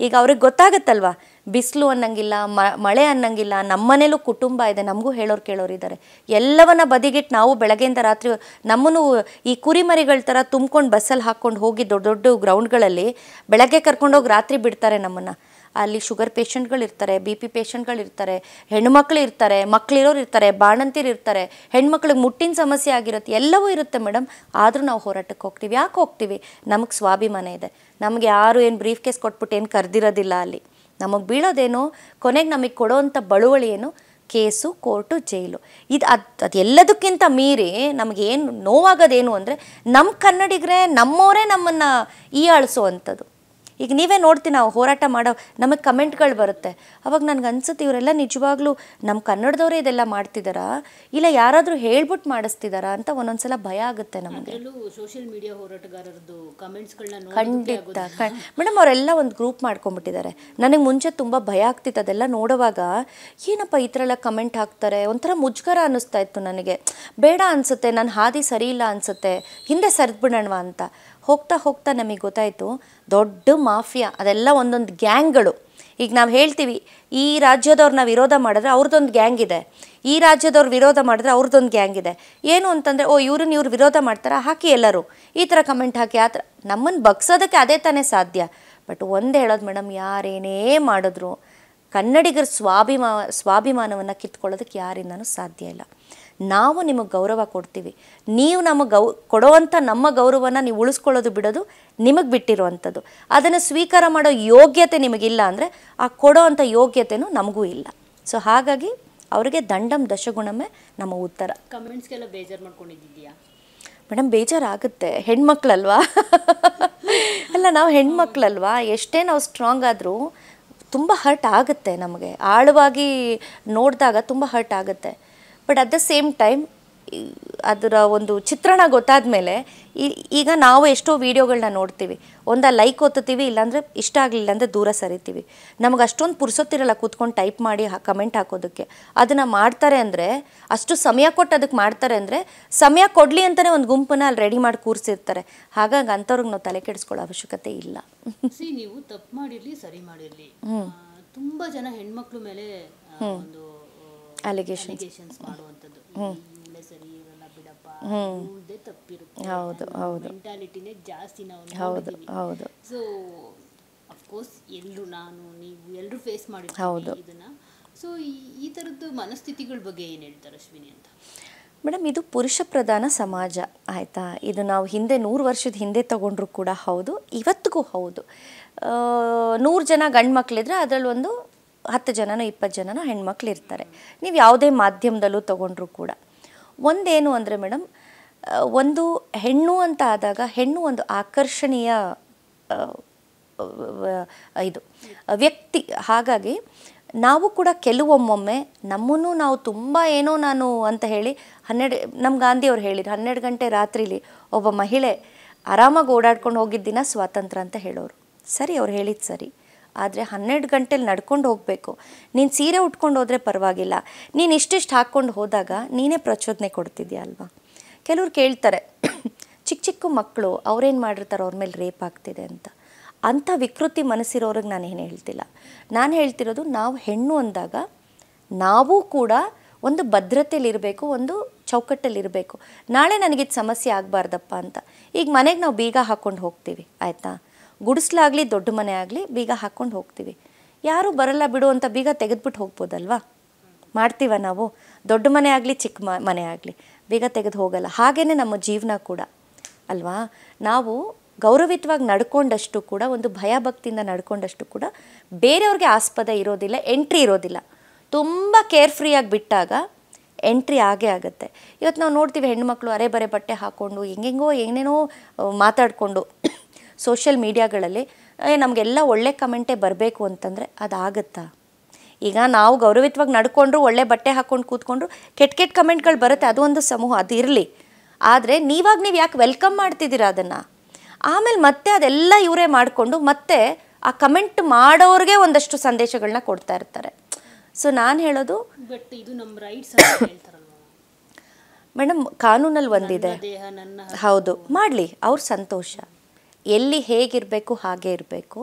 ಈಗ ಅವ್ರಿಗೆ ಗೊತ್ತಾಗುತ್ತಲ್ವ, ಬಿಸಿಲು ಅನ್ನಂಗಿಲ್ಲ, ಮಳೆ ಅನ್ನಂಗಿಲ್ಲ, ನಮ್ಮನೇಲೂ ಕುಟುಂಬ ಇದೆ, ನಮಗೂ ಹೇಳೋರು ಕೇಳೋರು ಇದ್ದಾರೆ. ಎಲ್ಲವನ್ನ ಬದಿಗಿಟ್ಟು ನಾವು ಬೆಳಗ್ಗೆಯಿಂದ ರಾತ್ರಿ ನಮ್ಮನ್ನು ಈ ಕುರಿಮರಿಗಳ ಥರ ತುಂಬ್ಕೊಂಡು ಬಸ್ಸಲ್ಲಿ ಹಾಕ್ಕೊಂಡು ಹೋಗಿ ದೊಡ್ಡ ದೊಡ್ಡ ಗ್ರೌಂಡ್ಗಳಲ್ಲಿ ಬೆಳಗ್ಗೆ ಕರ್ಕೊಂಡೋಗಿ ರಾತ್ರಿ ಬಿಡ್ತಾರೆ ನಮ್ಮನ್ನು. ಅಲ್ಲಿ ಶುಗರ್ ಪೇಷಂಟ್ಗಳಿರ್ತಾರೆ, BP ಪೇಷಂಟ್ಗಳಿರ್ತಾರೆ, ಹೆಣ್ಮಕ್ಳು ಇರ್ತಾರೆ, ಮಕ್ಳಿರೋರು ಇರ್ತಾರೆ, ಬಾಣಂತಿರು ಇರ್ತಾರೆ, ಹೆಣ್ಮಕ್ಳಿಗೆ ಮುಟ್ಟಿನ ಸಮಸ್ಯೆ ಆಗಿರುತ್ತೆ, ಎಲ್ಲವೂ ಇರುತ್ತೆ ಮೇಡಮ್. ಆದರೂ ನಾವು ಹೋರಾಟಕ್ಕೆ ಹೋಗ್ತೀವಿ. ಯಾಕೆ ಹೋಗ್ತೀವಿ? ನಮಗೆ ಸ್ವಾಭಿಮಾನ ಇದೆ. ನಮಗೆ ಯಾರು ಏನು ಬ್ರೀಫ್ ಕೇಸ್ ಕೊಟ್ಬಿಟ್ಟು ಏನು ಕರೆದಿರೋದಿಲ್ಲ. ಅಲ್ಲಿ ನಮಗೆ ಬೀಳೋದೇನು, ಕೊನೆಗೆ ನಮಗೆ ಕೊಡೋವಂಥ ಬಳುವಳಿ ಏನು? ಕೇಸು, ಕೋರ್ಟು, ಜೈಲು. ಅದು ಎಲ್ಲದಕ್ಕಿಂತ ಮೀರಿ ನಮಗೇನು ನೋವಾಗೋದೇನು ಅಂದರೆ ನಮ್ಮ ಕನ್ನಡಿಗರೇ ನಮ್ಮವರೇ ನಮ್ಮನ್ನು ಹೀಯಾಳಿಸೋ. ಈಗ ನೀವೇ ನೋಡ್ತೀನಿ, ನಾವು ಹೋರಾಟ ಮಾಡೋ ನಮಗೆ ಕಮೆಂಟ್ಗಳು ಬರುತ್ತೆ. ಅವಾಗ ನನಗೆ ಅನ್ಸುತ್ತೆ ಇವರೆಲ್ಲ ನಿಜವಾಗ್ಲೂ ನಮ್ಮ ಕನ್ನಡದವರೇ ಇದೆಲ್ಲ ಮಾಡ್ತಿದ್ದಾರಾ, ಇಲ್ಲ ಯಾರಾದರೂ ಹೇಳ್ಬಿಟ್ಟು ಮಾಡಿಸ್ತಿದ್ದಾರಾ ಅಂತ ಒಂದೊಂದ್ಸಲ ಭಯ ಆಗುತ್ತೆ ನಮಗೆ. ಸೋಷಿಯಲ್ ಮೀಡಿಯಾ ಹೋರಾಟಗಾರರದ್ದು ಕಮೆಂಟ್ಸ್ಗಳನ್ನ ಖಂಡಿತ ಮೇಡಮ್, ಅವರೆಲ್ಲ ಒಂದು ಗ್ರೂಪ್ ಮಾಡ್ಕೊಂಡ್ಬಿಟ್ಟಿದ್ದಾರೆ. ನನಗೆ ಮುಂಚೆ ತುಂಬ ಭಯ ಆಗ್ತಿತ್ತು ಅದೆಲ್ಲ ನೋಡುವಾಗ. ಏನಪ್ಪ ಈ ಥರ ಎಲ್ಲ ಕಮೆಂಟ್ ಹಾಕ್ತಾರೆ, ಒಂಥರ ಮುಜುಗರ ಅನ್ನಿಸ್ತಾ ಇತ್ತು ನನಗೆ. ಬೇಡ ಅನಿಸುತ್ತೆ, ನನ್ನ ಹಾದಿ ಸರಿ ಇಲ್ಲ ಅನಿಸುತ್ತೆ, ಹಿಂದೆ ಸರಿದ್ಬಿಡೋಣವಾ ಅಂತ. ಹೋಗ್ತಾ ಹೋಗ್ತಾ ನಮಗೆ ಗೊತ್ತಾಯಿತು ದೊಡ್ಡ ಮಾಫಿಯಾ, ಅದೆಲ್ಲ ಒಂದೊಂದು ಗ್ಯಾಂಗ್ಗಳು. ಈಗ ನಾವು ಹೇಳ್ತೀವಿ ಈ ರಾಜ್ಯದವ್ರನ್ನ ವಿರೋಧ ಮಾಡಿದ್ರೆ ಅವ್ರದ್ದೊಂದು ಗ್ಯಾಂಗ್ ಇದೆ, ಈ ರಾಜ್ಯದವ್ರು ವಿರೋಧ ಮಾಡಿದ್ರೆ ಅವ್ರದ್ದೊಂದು ಗ್ಯಾಂಗ್ ಇದೆ. ಏನು ಅಂತಂದರೆ ಇವ್ರು ವಿರೋಧ ಮಾಡ್ತಾರೆ, ಹಾಕಿ ಎಲ್ಲರೂ ಈ ಥರ ಕಮೆಂಟ್ ಹಾಕಿ ಆ ಥರ ನಮ್ಮನ್ನು ಬಗ್ಸೋದಕ್ಕೆ ಅದೇ ತಾನೇ ಸಾಧ್ಯ. ಬಟ್ ಒಂದು ಹೇಳೋದು ಮೇಡಮ್, ಯಾರೇನೇ ಮಾಡಿದ್ರು ಕನ್ನಡಿಗರ ಸ್ವಾಭಿಮಾನವನ್ನು ಕಿತ್ಕೊಳ್ಳೋದಕ್ಕೆ ಯಾರಿಂದನೂ ಸಾಧ್ಯ ಇಲ್ಲ. ನಾವು ನಿಮಗೆ ಗೌರವ ಕೊಡ್ತೀವಿ, ನೀವು ನಮಗೆ ಕೊಡೋವಂಥ ನಮ್ಮ ಗೌರವನ ನೀವು ಉಳಿಸ್ಕೊಳ್ಳೋದು ಬಿಡೋದು ನಿಮಗೆ ಬಿಟ್ಟಿರುವಂಥದ್ದು. ಅದನ್ನು ಸ್ವೀಕಾರ ಮಾಡೋ ಯೋಗ್ಯತೆ ನಿಮಗಿಲ್ಲ ಅಂದರೆ ಆ ಕೊಡೋವಂಥ ಯೋಗ್ಯತೆಯೂ ನಮಗೂ ಇಲ್ಲ. ಸೊ ಹಾಗಾಗಿ ಅವರಿಗೆ ದಂಡಂ ದಶಗುಣಮೇ ನಮ್ಮ ಉತ್ತರ. ಕಮೆಂಟ್ಸ್ಗೆಲ್ಲ ಬೇಜಾರು ಮಾಡ್ಕೊಂಡಿದ್ದೀಯಾ ಮೇಡಮ್? ಬೇಜಾರಾಗುತ್ತೆ, ಹೆಣ್ಮಕ್ಳಲ್ವಾ ಅಲ್ಲ, ನಾವು ಹೆಣ್ಮಕ್ಳಲ್ವಾ, ಎಷ್ಟೇ ನಾವು ಸ್ಟ್ರಾಂಗ್ ಆದರೂ ತುಂಬ ಹರ್ಟ್ ಆಗುತ್ತೆ ನಮಗೆ. ಆಳವಾಗಿ ನೋಡಿದಾಗ ತುಂಬ ಹರ್ಟ್ ಆಗುತ್ತೆ. But at the same time ಅದರ ಒಂದು ಚಿತ್ರಣ ಗೊತ್ತಾದ ಮೇಲೆ ಈಗ ನಾವು ಎಷ್ಟೋ ವೀಡಿಯೋಗಳನ್ನ ನೋಡ್ತೀವಿ, ಒಂದ ಲೈಕ್ ಒತ್ತೀವಿ, ಇಲ್ಲಾಂದರೆ ಇಷ್ಟ ಆಗಲಿಲ್ಲ ಅಂದರೆ ದೂರ ಸರಿತೀವಿ. ನಮಗೆ ಅಷ್ಟೊಂದು ಪುರ್ಸೊತ್ತಿರಲ್ಲ ಕೂತ್ಕೊಂಡು ಟೈಪ್ ಮಾಡಿ ಕಮೆಂಟ್ ಹಾಕೋದಕ್ಕೆ. ಅದನ್ನು ಮಾಡ್ತಾರೆ ಅಂದರೆ, ಅಷ್ಟು ಸಮಯ ಕೊಟ್ಟು ಅದಕ್ಕೆ ಮಾಡ್ತಾರೆ ಅಂದರೆ, ಸಮಯ ಕೊಡಲಿ ಅಂತಲೇ ಒಂದು ಗುಂಪನ್ನ ಅಲ್ಲಿ ರೆಡಿ ಮಾಡಿ ಕೂರಿಸಿರ್ತಾರೆ. ಹಾಗಾಗಿ ಅಂಥವ್ರಿಗೆ ನಾವು ತಲೆ ಕೆಡಿಸ್ಕೊಳ್ಳೋ ಅವಶ್ಯಕತೆ ಇಲ್ಲ. ನೀವು ತಪ್ಪು ಮಾಡಿರಲಿ ಸರಿ ಮಾಡಿರಲಿ, ತುಂಬ ಜನ ಹೆಣ್ಮಕ್ಳು ಮೇಲೆ ಒಂದು ಅಲಿಗೇಷನ್ಸ್ ಮಾಡುವಂಥದ್ದು, ಇವಳೇ ಸರಿ ಇವರೆಲ್ಲ ಬಿಡಪ್ಪ, ಇವಳದೇ ತಪ್ಪಿರುತ್ತೆ, ಹೌದು ಹೌದು, ಮೆಂಟಾಲಿಟಿನೇ ಜಾಸ್ತಿ ನಾವು. ಹೌದು ಹೌದು. ಸೊ ಅಫ್ಕೋರ್ಸ್ ಎಲ್ಲರೂ, ನಾನು ನೀವು ಎಲ್ಲರೂ ಫೇಸ್ ಮಾಡಿರ್ತೀವಿ ಇದನ್ನು. ಸೊ ಈ ಥರದ್ದು ಮನಸ್ಥಿತಿಗಳ ಬಗ್ಗೆ ಏನು ಹೇಳ್ತಾರೆ ಅಶ್ವಿನಿ ಅಂತ? ಮೇಡಮ್, ಇದು ಪುರುಷ ಪ್ರಧಾನ ಸಮಾಜ ಆಯಿತಾ. ಇದು ನಾವು ಹಿಂದೆ 100 ವರ್ಷದ ಹಿಂದೆ ತೊಗೊಂಡ್ರು ಕೂಡ ಹೌದು, ಇವತ್ತಿಗೂ ಹೌದು. 100 ಜನ ಗಂಡು ಮಕ್ಕಳಿದ್ರೆ ಅದರಲ್ಲಿ ಒಂದು 10 ಜನನೋ 20 ಜನನೋ ಹೆಣ್ಮಕ್ಳು ಇರ್ತಾರೆ. ನೀವು ಯಾವುದೇ ಮಾಧ್ಯಮದಲ್ಲೂ ತೊಗೊಂಡ್ರು ಕೂಡ ಒಂದೇನು ಅಂದರೆ ಮೇಡಮ್, ಒಂದು ಹೆಣ್ಣು ಅಂತ ಆದಾಗ ಹೆಣ್ಣು ಒಂದು ಆಕರ್ಷಣೀಯ ಇದು ವ್ಯಕ್ತಿ. ಹಾಗಾಗಿ ನಾವು ಕೂಡ ಕೆಲವೊಮ್ಮೊಮ್ಮೆ ನಮ್ಮನ್ನು ನಾವು ತುಂಬ ಏನೋ ನಾನು ಅಂತ ಹೇಳಿ ನಮ್ಮ ಗಾಂಧಿಯವ್ರು ಹೇಳಿದ್ರು 12 ಗಂಟೆ ರಾತ್ರಿಲಿ ಒಬ್ಬ ಮಹಿಳೆ ಆರಾಮಾಗಿ ಓಡಾಡ್ಕೊಂಡು ಹೋಗಿದ್ದ ದಿನ ಸ್ವಾತಂತ್ರ್ಯ ಅಂತ ಹೇಳೋರು. ಸರಿ, ಅವ್ರು ಹೇಳಿದ್ದು ಸರಿ. ಆದರೆ 12 ಗಂಟೆಲಿ ನಡ್ಕೊಂಡು ಹೋಗಬೇಕು. ನೀನು ಸೀರೆ ಉಟ್ಕೊಂಡು ಹೋದರೆ ಪರವಾಗಿಲ್ಲ, ನೀನು ಇಷ್ಟಿಷ್ಟು ಹಾಕ್ಕೊಂಡು ಹೋದಾಗ ನೀನೇ ಪ್ರಚೋದನೆ ಕೊಡ್ತಿದ್ಯಾ ಅಲ್ವಾ. ಕೆಲವ್ರು ಕೇಳ್ತಾರೆ ಚಿಕ್ಕ ಚಿಕ್ಕ ಮಕ್ಕಳು ಅವ್ರೇನು ಮಾಡಿರ್ತಾರೆ, ಅವ್ರ ಮೇಲೆ ರೇಪ್ ಆಗ್ತಿದೆ ಅಂತ. ಅಂಥ ವಿಕೃತಿ ಮನಸ್ಸಿರೋರಿಗೆ ನಾನು ಏನು ಹೇಳ್ತಿಲ್ಲ. ನಾನು ಹೇಳ್ತಿರೋದು, ನಾವು ಹೆಣ್ಣು ಅಂದಾಗ ನಾವು ಕೂಡ ಒಂದು ಭದ್ರತೆಯಲ್ಲಿರಬೇಕು, ಒಂದು ಚೌಕಟ್ಟಲ್ಲಿರಬೇಕು. ನಾಳೆ ನನಗಿದು ಸಮಸ್ಯೆ ಆಗಬಾರ್ದಪ್ಪ ಅಂತ. ಈಗ ಮನೆಗೆ ನಾವು ಬೀಗ ಹಾಕ್ಕೊಂಡು ಹೋಗ್ತೀವಿ ಆಯಿತಾ, ಗುಡಿಸ್ಲಾಗಲಿ ದೊಡ್ಡ ಮನೆ ಆಗಲಿ ಬೀಗ ಹಾಕ್ಕೊಂಡು ಹೋಗ್ತೀವಿ. ಯಾರೂ ಬರಲ್ಲ ಬಿಡು ಅಂತ ಬೀಗ ತೆಗೆದ್ಬಿಟ್ಟು ಹೋಗ್ಬೋದಲ್ವಾ. ಮಾಡ್ತೀವ ನಾವು? ದೊಡ್ಡ ಮನೆ ಆಗಲಿ ಚಿಕ್ಕ ಮನೆ ಆಗಲಿ ಬೀಗ ತೆಗೆದು ಹೋಗಲ್ಲ. ಹಾಗೆಯೇ ನಮ್ಮ ಜೀವನ ಕೂಡ ಅಲ್ವಾ. ನಾವು ಗೌರವಿತವಾಗಿ ನಡ್ಕೊಂಡಷ್ಟು ಕೂಡ, ಒಂದು ಭಯಭಕ್ತಿಯಿಂದ ನಡ್ಕೊಂಡಷ್ಟು ಕೂಡ ಬೇರೆಯವ್ರಿಗೆ ಆಸ್ಪದ ಇರೋದಿಲ್ಲ, ಎಂಟ್ರಿ ಇರೋದಿಲ್ಲ. ತುಂಬ ಕೇರ್ಫ್ರೀಯಾಗಿ ಬಿಟ್ಟಾಗ ಎಂಟ್ರಿ ಆಗೇ ಆಗುತ್ತೆ. ಇವತ್ತು ನಾವು ನೋಡ್ತೀವಿ ಹೆಣ್ಮಕ್ಳು ಅರೆ ಬರೆ ಬಟ್ಟೆ ಹಾಕ್ಕೊಂಡು ಹೆಂಗೆಂಗೋ ಏನೇನೋ ಮಾತಾಡಿಕೊಂಡು ಸೋಷಿಯಲ್ ಮೀಡಿಯಾಗಳಲ್ಲಿ ನಮಗೆಲ್ಲ ಒಳ್ಳೆ ಕಮೆಂಟೇ ಬರಬೇಕು ಅಂತಂದರೆ ಅದಾಗತ್ತಾ? ಈಗ ನಾವು ಗೌರವಿತವಾಗಿ ನಡ್ಕೊಂಡ್ರು, ಒಳ್ಳೆ ಬಟ್ಟೆ ಹಾಕ್ಕೊಂಡು ಕೂತ್ಕೊಂಡ್ರು ಕೆಟ್ಟ ಕೆಟ್ಟ ಕಮೆಂಟ್ಗಳು ಬರುತ್ತೆ. ಅದು ಒಂದು ಸಮೂಹ, ಅದು ಇರಲಿ. ಆದರೆ ನೀವು ಯಾಕೆ ವೆಲ್ಕಮ್ ಮಾಡ್ತಿದ್ದೀರಾ ಅದನ್ನು? ಆಮೇಲೆ ಮತ್ತೆ ಅದೆಲ್ಲ ಇವರೇ ಮಾಡಿಕೊಂಡು ಮತ್ತೆ ಆ ಕಮೆಂಟ್ ಮಾಡೋರಿಗೆ ಒಂದಷ್ಟು ಸಂದೇಶಗಳನ್ನ ಕೊಡ್ತಾ ಇರ್ತಾರೆ. ಸೊ ನಾನು ಹೇಳೋದು, ಬಟ್ ಇದು ನಮ್ಮ ರೈಟ್ಸ್ ಅಂತ ಹೇಳ್ತಾರಲ್ವಾ ಮೇಡಮ್, ಕಾನೂನಲ್ಲಿ ಒಂದಿದೆ. ಹೌದು, ಮಾಡಲಿ, ಅವ್ರ ಸಂತೋಷ. ಎಲ್ಲಿ ಹೇಗಿರಬೇಕು ಹಾಗೆ ಇರಬೇಕು,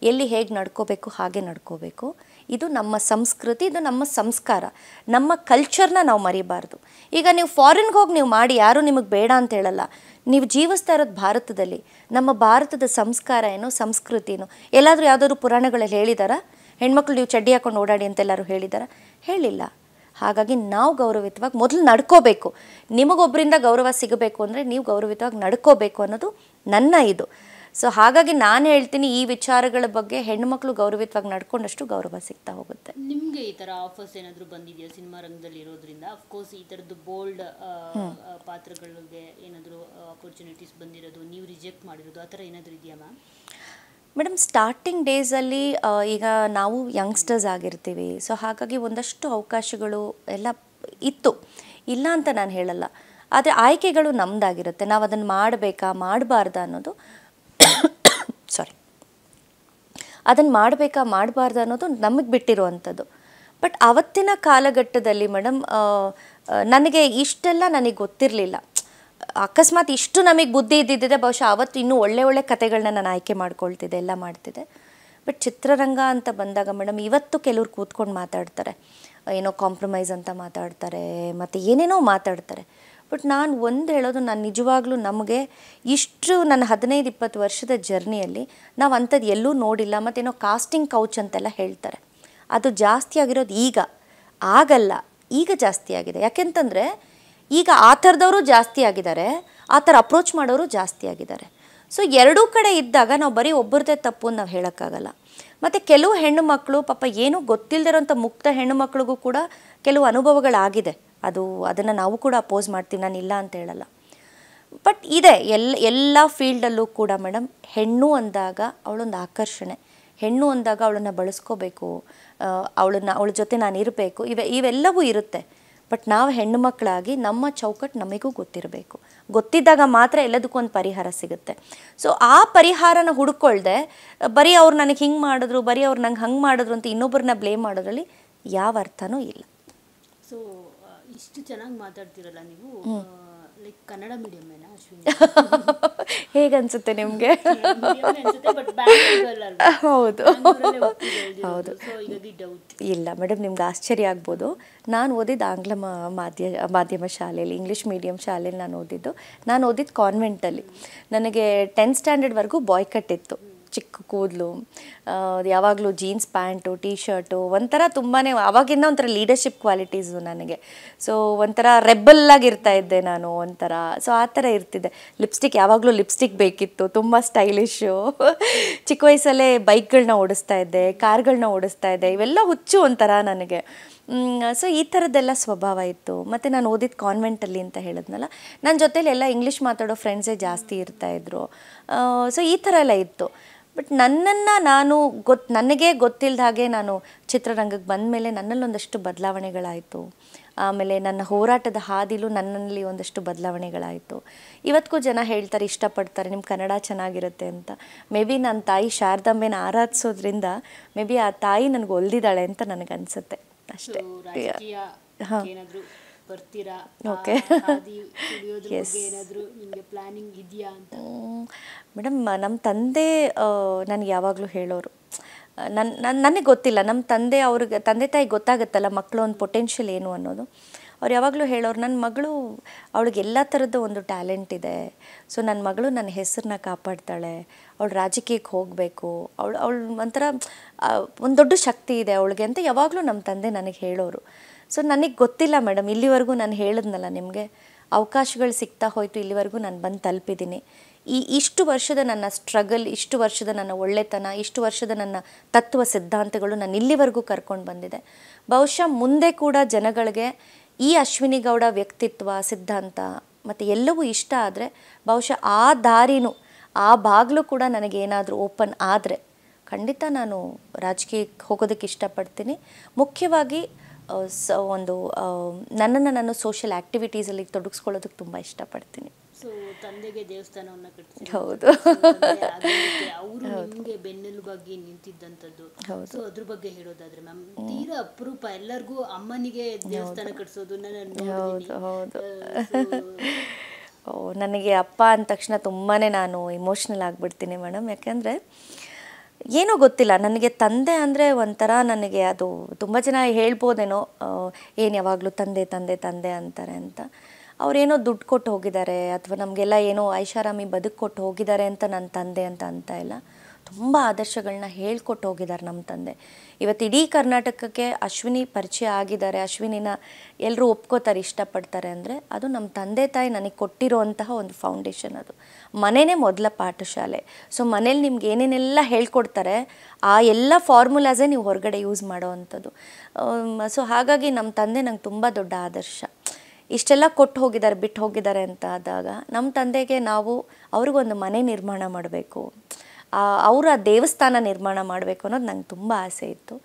ಎಲ್ಲಿ ಹೇಗೆ ನಡ್ಕೋಬೇಕು ಹಾಗೆ ನಡ್ಕೋಬೇಕು. ಇದು ನಮ್ಮ ಸಂಸ್ಕೃತಿ, ಇದು ನಮ್ಮ ಸಂಸ್ಕಾರ, ನಮ್ಮ ಕಲ್ಚರ್ನ ನಾವು ಮರಿಬಾರ್ದು. ಈಗ ನೀವು ಫಾರಿನ್ಗೆ ಹೋಗಿ ನೀವು ಮಾಡಿ, ಯಾರೂ ನಿಮಗೆ ಬೇಡ ಅಂತ ಹೇಳಲ್ಲ. ನೀವು ಜೀವಿಸ್ತಾ ಇರೋದು ಭಾರತದಲ್ಲಿ. ನಮ್ಮ ಭಾರತದ ಸಂಸ್ಕಾರ ಏನೋ, ಸಂಸ್ಕೃತಿನೋ ಎಲ್ಲಾದರೂ ಯಾವುದಾದ್ರು ಪುರಾಣಗಳಲ್ಲಿ ಹೇಳಿದಾರಾ ಹೆಣ್ಮಕ್ಳು ನೀವು ಚಡ್ಡಿ ಹಾಕೊಂಡು ಓಡಾಡಿ ಅಂತೆಲ್ಲರೂ ಹೇಳಿದಾರಾ? ಹೇಳಿಲ್ಲ. ಹಾಗಾಗಿ ನಾವು ಗೌರವಿತವಾಗಿ ಮೊದಲು ನಡ್ಕೋಬೇಕು. ನಿಮಗೊಬ್ಬರಿಂದ ಗೌರವ ಸಿಗಬೇಕು ಅಂದರೆ ನೀವು ಗೌರವಿತವಾಗಿ ನಡ್ಕೋಬೇಕು ಅನ್ನೋದು ನನ್ನ ಇದು. ಸೊ ಹಾಗಾಗಿ ನಾನು ಹೇಳ್ತೀನಿ, ಈ ವಿಚಾರಗಳ ಬಗ್ಗೆ ಹೆಣ್ಮಕ್ಳು ಗೌರವಿತವಾಗಿ ನಡ್ಕೊಂಡಷ್ಟು ಗೌರವ ಸಿಗ್ತಾ ಹೋಗುತ್ತೆ. ನಿಮಗೆ ಈ ಥರ ಆಫರ್ಸ್ ಏನಾದರೂ ಬಂದಿದೆಯಾ ಸಿನಿಮಾ ರಂಗದಲ್ಲಿ ಇರೋದ್ರಿಂದ? ಅಫ್ಕೋರ್ಸ್ ಈ ಥರದ್ದು ಬೋಲ್ಡ್ ಪಾತ್ರಗಳಿಗೆ ಏನಾದರೂ ಆಪರ್ಚುನಿಟೀಸ್ ಬಂದಿರೋದು, ನೀವು ರಿಜೆಕ್ಟ್ ಮಾಡಿರೋದು, ಆ ಥರ ಏನಾದರೂ ಇದೆಯಾ ಮ್ಯಾಮ್? ಮೇಡಮ್, ಸ್ಟಾರ್ಟಿಂಗ್ ಡೇಸಲ್ಲಿ ಈಗ ನಾವು ಯಂಗ್ಸ್ಟರ್ಸ್ ಆಗಿರ್ತೀವಿ. ಸೊ ಹಾಗಾಗಿ ಒಂದಷ್ಟು ಅವಕಾಶಗಳು ಎಲ್ಲ ಇತ್ತು, ಇಲ್ಲ ಅಂತ ನಾನು ಹೇಳಲ್ಲ. ಆದರೆ ಆಯ್ಕೆಗಳು ನಮ್ಮದಾಗಿರುತ್ತೆ. ನಾವು ಅದನ್ನು ಮಾಡಬೇಕಾ ಮಾಡಬಾರ್ದಾ ಅನ್ನೋದು ಅದನ್ನು ಮಾಡಬಾರ್ದು ಅನ್ನೋದು ನಮಗೆ ಬಿಟ್ಟಿರುವಂಥದ್ದು. ಬಟ್ ಅವತ್ತಿನ ಕಾಲಘಟ್ಟದಲ್ಲಿ ಮೇಡಮ್, ನನಗೆ ಇಷ್ಟೆಲ್ಲ ನನಗೆ ಗೊತ್ತಿರಲಿಲ್ಲ. ಅಕಸ್ಮಾತ್ ಇಷ್ಟು ನಮಗೆ ಬುದ್ಧಿ ಇದ್ದಿದ್ದೆ ಬಹುಶಃ ಅವತ್ತು ಇನ್ನೂ ಒಳ್ಳೆ ಕತೆಗಳನ್ನ ನಾನು ಆಯ್ಕೆ ಮಾಡ್ಕೊಳ್ತಿದ್ದೆ, ಎಲ್ಲ ಮಾಡ್ತಿದ್ದೆ. ಬಟ್ ಚಿತ್ರರಂಗ ಅಂತ ಬಂದಾಗ ಮೇಡಮ್, ಇವತ್ತು ಕೆಲವ್ರು ಕೂತ್ಕೊಂಡು ಮಾತಾಡ್ತಾರೆ, ಏನೋ ಕಾಂಪ್ರಮೈಸ್ ಅಂತ ಮಾತಾಡ್ತಾರೆ, ಮತ್ತು ಏನೇನೋ ಮಾತಾಡ್ತಾರೆ. ಬಟ್ ನಾನು ಒಂದು ಹೇಳೋದು, ನಾನು ನಿಜವಾಗ್ಲೂ ನಮಗೆ ಇಷ್ಟು ನನ್ನ 15-20 ವರ್ಷದ ಜರ್ನಿಯಲ್ಲಿ ನಾವು ಅಂಥದ್ದು ಎಲ್ಲೂ ನೋಡಿಲ್ಲ. ಮತ್ತೇನೋ ಕಾಸ್ಟಿಂಗ್ ಕೌಚ್ ಅಂತೆಲ್ಲ ಹೇಳ್ತಾರೆ, ಅದು ಜಾಸ್ತಿ ಆಗಿರೋದು ಈಗ, ಆಗಲ್ಲ, ಈಗ ಜಾಸ್ತಿ ಆಗಿದೆ. ಯಾಕೆಂತಂದರೆ ಈಗ ಆ ಥರದವರು ಜಾಸ್ತಿ ಆಗಿದ್ದಾರೆ, ಆ ಥರ ಅಪ್ರೋಚ್ ಮಾಡೋರು ಜಾಸ್ತಿ ಆಗಿದ್ದಾರೆ. ಸೊ ಎರಡೂ ಕಡೆ ಇದ್ದಾಗ ನಾವು ಬರೀ ಒಬ್ಬರದೇ ತಪ್ಪು ಅಂತ ನಾವು ಹೇಳೋಕ್ಕಾಗಲ್ಲ. ಮತ್ತು ಕೆಲವು ಹೆಣ್ಣು ಮಕ್ಕಳು ಪಾಪ ಏನೂ ಗೊತ್ತಿಲ್ಲದಿರೋಂಥ ಮುಕ್ತ ಹೆಣ್ಣು ಮಕ್ಕಳಿಗೂ ಕೂಡ ಕೆಲವು ಅನುಭವಗಳಾಗಿದೆ. ಅದನ್ನು ನಾವು ಕೂಡ ಅಪೋಸ್ ಮಾಡ್ತೀವಿ, ನಾನು ಇಲ್ಲ ಅಂತ ಹೇಳಲ್ಲ. ಬಟ್ ಇದೆ ಎಲ್ಲ ಫೀಲ್ಡಲ್ಲೂ ಕೂಡ ಮೇಡಮ್, ಹೆಣ್ಣು ಅಂದಾಗ ಅವಳೊಂದು ಆಕರ್ಷಣೆ, ಹೆಣ್ಣು ಅಂದಾಗ ಅವಳನ್ನು ಬಳಸ್ಕೋಬೇಕು, ಅವಳ ಜೊತೆ ನಾನು ಇರಬೇಕು, ಇವೆಲ್ಲವೂ ಇರುತ್ತೆ. ಬಟ್ ನಾವು ಹೆಣ್ಣು ಮಕ್ಕಳಾಗಿ ನಮ್ಮ ಚೌಕಟ್ಟು ನಮಗೂ ಗೊತ್ತಿರಬೇಕು. ಗೊತ್ತಿದ್ದಾಗ ಮಾತ್ರ ಎಲ್ಲದಕ್ಕೂ ಒಂದು ಪರಿಹಾರ ಸಿಗುತ್ತೆ. ಸೊ ಆ ಪರಿಹಾರನ ಹುಡ್ಕೊಳ್ದೆ ಬರೀ ಅವ್ರು ನನಗೆ ಹಿಂಗೆ ಮಾಡಿದ್ರು, ಬರೀ ಅವ್ರು ನಂಗೆ ಹಂಗೆ ಮಾಡಿದ್ರು ಅಂತ ಇನ್ನೊಬ್ಬರನ್ನ ಬ್ಲೇಮ್ ಮಾಡೋದ್ರಲ್ಲಿ ಯಾವ ಅರ್ಥನೂ ಇಲ್ಲ. ಸೊ ಇಷ್ಟು ಚೆನ್ನಾಗಿ ಮಾತಾಡ್ತಿರಲ್ಲ ನೀವು, ಲೈಕ್ ಕನ್ನಡ ಮೀಡಿಯಮೇನಾ ಅಶ್ವಿನಿ? ಹೇಗನ್ಸುತ್ತೆ ನಿಮಗೆ? ಹೌದು ಹೌದು. ಇಲ್ಲ ಮೇಡಮ್, ನಿಮ್ಗೆ ಆಶ್ಚರ್ಯ ಆಗ್ಬೋದು. ನಾನು ಓದಿದ್ದು ಆಂಗ್ಲ ಮಾಧ್ಯಮ ಶಾಲೆಯಲ್ಲಿ, ಇಂಗ್ಲೀಷ್ ಮೀಡಿಯಂ ಶಾಲೆಯಲ್ಲಿ ನಾನು ಓದಿದ್ದು ಕಾನ್ವೆಂಟಲ್ಲಿ. ನನಗೆ 10th ಸ್ಟ್ಯಾಂಡರ್ಡ್ವರೆಗೂ ಬಾಯ್ ಕಟ್ ಇತ್ತು, ಚಿಕ್ಕ ಕೂದಲು, ಯಾವಾಗಲೂ ಜೀನ್ಸ್ ಪ್ಯಾಂಟು, ಟೀ ಶರ್ಟು, ಒಂಥರ ತುಂಬಾ ಆವಾಗಿಂದ ಒಂಥರ ಲೀಡರ್ಶಿಪ್ ಕ್ವಾಲಿಟೀಸು ನನಗೆ. ಸೊ ಒಂಥರ ರೆಬ್ಬಲ್ಲಾಗಿರ್ತಾ ಇದ್ದೆ ನಾನು ಒಂಥರ. ಸೊ ಆ ಥರ ಇರ್ತಿದ್ದೆ. ಯಾವಾಗಲೂ ಲಿಪ್ಸ್ಟಿಕ್ ಬೇಕಿತ್ತು, ತುಂಬ ಸ್ಟೈಲಿಶು. ಚಿಕ್ಕ ವಯಸ್ಸಲ್ಲೇ ಬೈಕ್ಗಳನ್ನ ಓಡಿಸ್ತಾ ಇದ್ದೆ, ಕಾರ್ಗಳನ್ನ ಓಡಿಸ್ತಾ ಇದ್ದೆ, ಇವೆಲ್ಲ ಹುಚ್ಚು ಒಂಥರ ನನಗೆ. ಸೊ ಈ ಥರದ್ದೆಲ್ಲ ಸ್ವಭಾವ ಇತ್ತು. ಮತ್ತು ನಾನು ಓದಿದ್ದು ಕಾನ್ವೆಂಟಲ್ಲಿ ಅಂತ ಹೇಳಿದ್ನಲ್ಲ, ನನ್ನ ಜೊತೇಲಿ ಎಲ್ಲ ಇಂಗ್ಲೀಷ್ ಮಾತಾಡೋ ಫ್ರೆಂಡ್ಸೇ ಜಾಸ್ತಿ ಇರ್ತಾಯಿದ್ರು. ಸೊ ಈ ಥರ ಎಲ್ಲ ಇತ್ತು. ಬಟ್ ನನ್ನನ್ನು ನಾನು ನನಗೆ ಗೊತ್ತಿಲ್ಲದ ಹಾಗೆ ನಾನು ಚಿತ್ರರಂಗಕ್ಕೆ ಬಂದ ಮೇಲೆ ನನ್ನಲ್ಲೊಂದಷ್ಟು ಬದಲಾವಣೆಗಳಾಯಿತು. ಆಮೇಲೆ ನನ್ನ ಹೋರಾಟದ ಹಾದಿಲೂ ನನ್ನಲ್ಲಿ ಒಂದಷ್ಟು ಬದಲಾವಣೆಗಳಾಯಿತು. ಇವತ್ತಿಗೂ ಜನ ಹೇಳ್ತಾರೆ, ಇಷ್ಟಪಡ್ತಾರೆ, ನಿಮ್ಮ ಕನ್ನಡ ಚೆನ್ನಾಗಿರುತ್ತೆ ಅಂತ. ಮೇ ಬಿ ನನ್ನ ತಾಯಿ ಶಾರದಾಂಬೆನ ಆರಾಧಿಸೋದ್ರಿಂದ ಮೇ ಬಿ ಆ ತಾಯಿ ನನಗೆ ಒಲ್ದಿದ್ದಾಳೆ ಅಂತ ನನಗನ್ಸುತ್ತೆ ಅಷ್ಟೇ. ಬರ್ತೀರಾ? ಓಕೆ. ಮೇಡಮ್, ನಮ್ಮ ತಂದೆ ನನಗೆ ಯಾವಾಗಲೂ ಹೇಳೋರು, ನನಗೆ ಗೊತ್ತಿಲ್ಲ, ನಮ್ಮ ತಂದೆ ತಾಯಿ ಗೊತ್ತಾಗುತ್ತಲ್ಲ ಮಕ್ಕಳು ಒಂದು ಪೊಟೆನ್ಷಿಯಲ್ ಏನು ಅನ್ನೋದು. ಅವ್ರು ಯಾವಾಗಲೂ ಹೇಳೋರು, ನನ್ನ ಮಗಳು, ಅವಳಿಗೆ ಎಲ್ಲ ಥರದ ಒಂದು ಟ್ಯಾಲೆಂಟ್ ಇದೆ, ಸೊ ನನ್ನ ಮಗಳು ನನ್ನ ಹೆಸರನ್ನ ಕಾಪಾಡ್ತಾಳೆ, ಅವಳು ರಾಜಕೀಯಕ್ಕೆ ಹೋಗಬೇಕು, ಅವಳು ಒಂಥರ ಒಂದು ದೊಡ್ಡ ಶಕ್ತಿ ಇದೆ ಅವಳಿಗೆ ಅಂತ ಯಾವಾಗಲೂ ನಮ್ಮ ತಂದೆ ನನಗೆ ಹೇಳೋರು. ಸೊ ನನಗೆ ಗೊತ್ತಿಲ್ಲ ಮೇಡಮ್, ಇಲ್ಲಿವರೆಗೂ ನಾನು ಹೇಳಿದ್ನಲ್ಲ ನಿಮಗೆ, ಅವಕಾಶಗಳು ಸಿಗ್ತಾ ಹೋಯಿತು, ಇಲ್ಲಿವರೆಗೂ ನಾನು ಬಂದು ತಲುಪಿದ್ದೀನಿ. ಇಷ್ಟು ವರ್ಷದ ನನ್ನ ಸ್ಟ್ರಗಲ್, ಇಷ್ಟು ವರ್ಷದ ನನ್ನ ಒಳ್ಳೆತನ, ಇಷ್ಟು ವರ್ಷದ ನನ್ನ ತತ್ವ ಸಿದ್ಧಾಂತಗಳು ನಾನು ಇಲ್ಲಿವರೆಗೂ ಕರ್ಕೊಂಡು ಬಂದಿದೆ. ಬಹುಶಃ ಮುಂದೆ ಕೂಡ ಜನಗಳಿಗೆ ಈ ಅಶ್ವಿನಿ ಗೌಡ ವ್ಯಕ್ತಿತ್ವ, ಸಿದ್ಧಾಂತ ಮತ್ತು ಎಲ್ಲವೂ ಇಷ್ಟ ಆದರೆ ಬಹುಶಃ ಆ ದಾರಿನೂ, ಆ ಬಾಗಿಲು ಕೂಡ ನನಗೇನಾದರೂ ಓಪನ್ ಆದರೆ ಖಂಡಿತ ನಾನು ರಾಜಕೀಯಕ್ಕೆ ಹೋಗೋದಕ್ಕೆ ಇಷ್ಟಪಡ್ತೀನಿ. ಮುಖ್ಯವಾಗಿ ಒಂದು ನನ್ನನ್ನು ನಾನು ಸೋಷಿಯಲ್ ಆ್ಯಕ್ಟಿವಿಟೀಸಲ್ಲಿ ತೊಡಗಿಸ್ಕೊಳ್ಳೋದಕ್ಕೆ ತುಂಬ ಇಷ್ಟಪಡ್ತೀನಿ. ಸೊ ತಂದೆಗೆ ದೇವಸ್ಥಾನವನ್ನು ಕಟ್ಟಿಸಿ, ಹೌದು, ಅವರು ನಿಮಗೆ ಬೆನ್ನೆಲುಬಾಗಿ ನಿಂತಿದ್ದಂಥದ್ದು. ಸೊ ಅದ್ರ ಬಗ್ಗೆ ಹೇಳೋದಾದ್ರೆ ಮ್ಯಾಮ್, ತೀರಾ ಅಪರೂಪ, ಎಲ್ಲರಿಗೂ ಅಮ್ಮನಿಗೆ ದೇವಸ್ಥಾನ ಕಟ್ಟಿಸೋದು ಹೌದು. ನನಗೆ ಅಪ್ಪ ಅಂದ ತಕ್ಷಣ ತುಂಬಾ ನಾನು ಇಮೋಷ್ನಲ್ ಆಗಿಬಿಡ್ತೀನಿ ಮೇಡಮ್. ಯಾಕೆಂದರೆ ಏನೋ ಗೊತ್ತಿಲ್ಲ, ನನಗೆ ತಂದೆ ಅಂದರೆ ಒಂಥರ, ನನಗೆ ಅದು ತುಂಬ ಜನ ಹೇಳ್ಬೋದೇನೋ, ಏನು ಯಾವಾಗಲೂ ತಂದೆ ತಂದೆ ತಂದೆ ಅಂತಾರೆ ಅಂತ. ಅವರೇನೋ ದುಡ್ಡು ಕೊಟ್ಟು ಹೋಗಿದ್ದಾರೆ ಅಥವಾ ನಮಗೆಲ್ಲ ಏನೋ ಐಷಾರಾಮಿ ಬದುಕು ಕೊಟ್ಟು ಹೋಗಿದ್ದಾರೆ ಅಂತ ನನ್ನ ತಂದೆ ಅಂತ ಇಲ್ಲ. ತುಂಬ ಆದರ್ಶಗಳನ್ನ ಹೇಳ್ಕೊಟ್ಟು ಹೋಗಿದ್ದಾರೆ ನಮ್ಮ ತಂದೆ. ಇವತ್ತು ಇಡೀ ಕರ್ನಾಟಕಕ್ಕೆ ಅಶ್ವಿನಿ ಪರಿಚಯ ಆಗಿದ್ದಾರೆ, ಅಶ್ವಿನಿನ ಎಲ್ಲರೂ ಒಪ್ಕೋತಾರೆ, ಇಷ್ಟಪಡ್ತಾರೆ ಅಂದರೆ ಅದು ನಮ್ಮ ತಂದೆ ತಾಯಿ ನನಗೆ ಕೊಟ್ಟಿರೋಂತಹ ಒಂದು ಫೌಂಡೇಶನ್. ಅದು ಮನೆಯೇ ಮೊದಲ ಪಾಠಶಾಲೆ. ಸೊ ಮನೇಲಿ ನಿಮ್ಗೆ ಏನೇನೆಲ್ಲ ಹೇಳ್ಕೊಡ್ತಾರೆ ಆ ಎಲ್ಲ ಫಾರ್ಮುಲಾಸೇ ನೀವು ಹೊರಗಡೆ ಯೂಸ್ ಮಾಡೋ ಅಂಥದ್ದು. ಸೊ ಹಾಗಾಗಿ ನಮ್ಮ ತಂದೆ ನಂಗೆ ತುಂಬ ದೊಡ್ಡ ಆದರ್ಶ. ಇಷ್ಟೆಲ್ಲ ಕೊಟ್ಟು ಹೋಗಿದ್ದಾರೆ, ಬಿಟ್ಟು ಹೋಗಿದ್ದಾರೆ ಅಂತ ಆದಾಗ ನಮ್ಮ ತಂದೆಗೆ ನಾವು ಅವ್ರಿಗೊಂದು ಮನೆ ನಿರ್ಮಾಣ ಮಾಡಬೇಕು, ಅವರ ದೇವಸ್ಥಾನ ನಿರ್ಮಾಣ ಮಾಡಬೇಕು ಅನ್ನೋದು ನಂಗೆ ತುಂಬ ಆಸೆ ಇತ್ತು.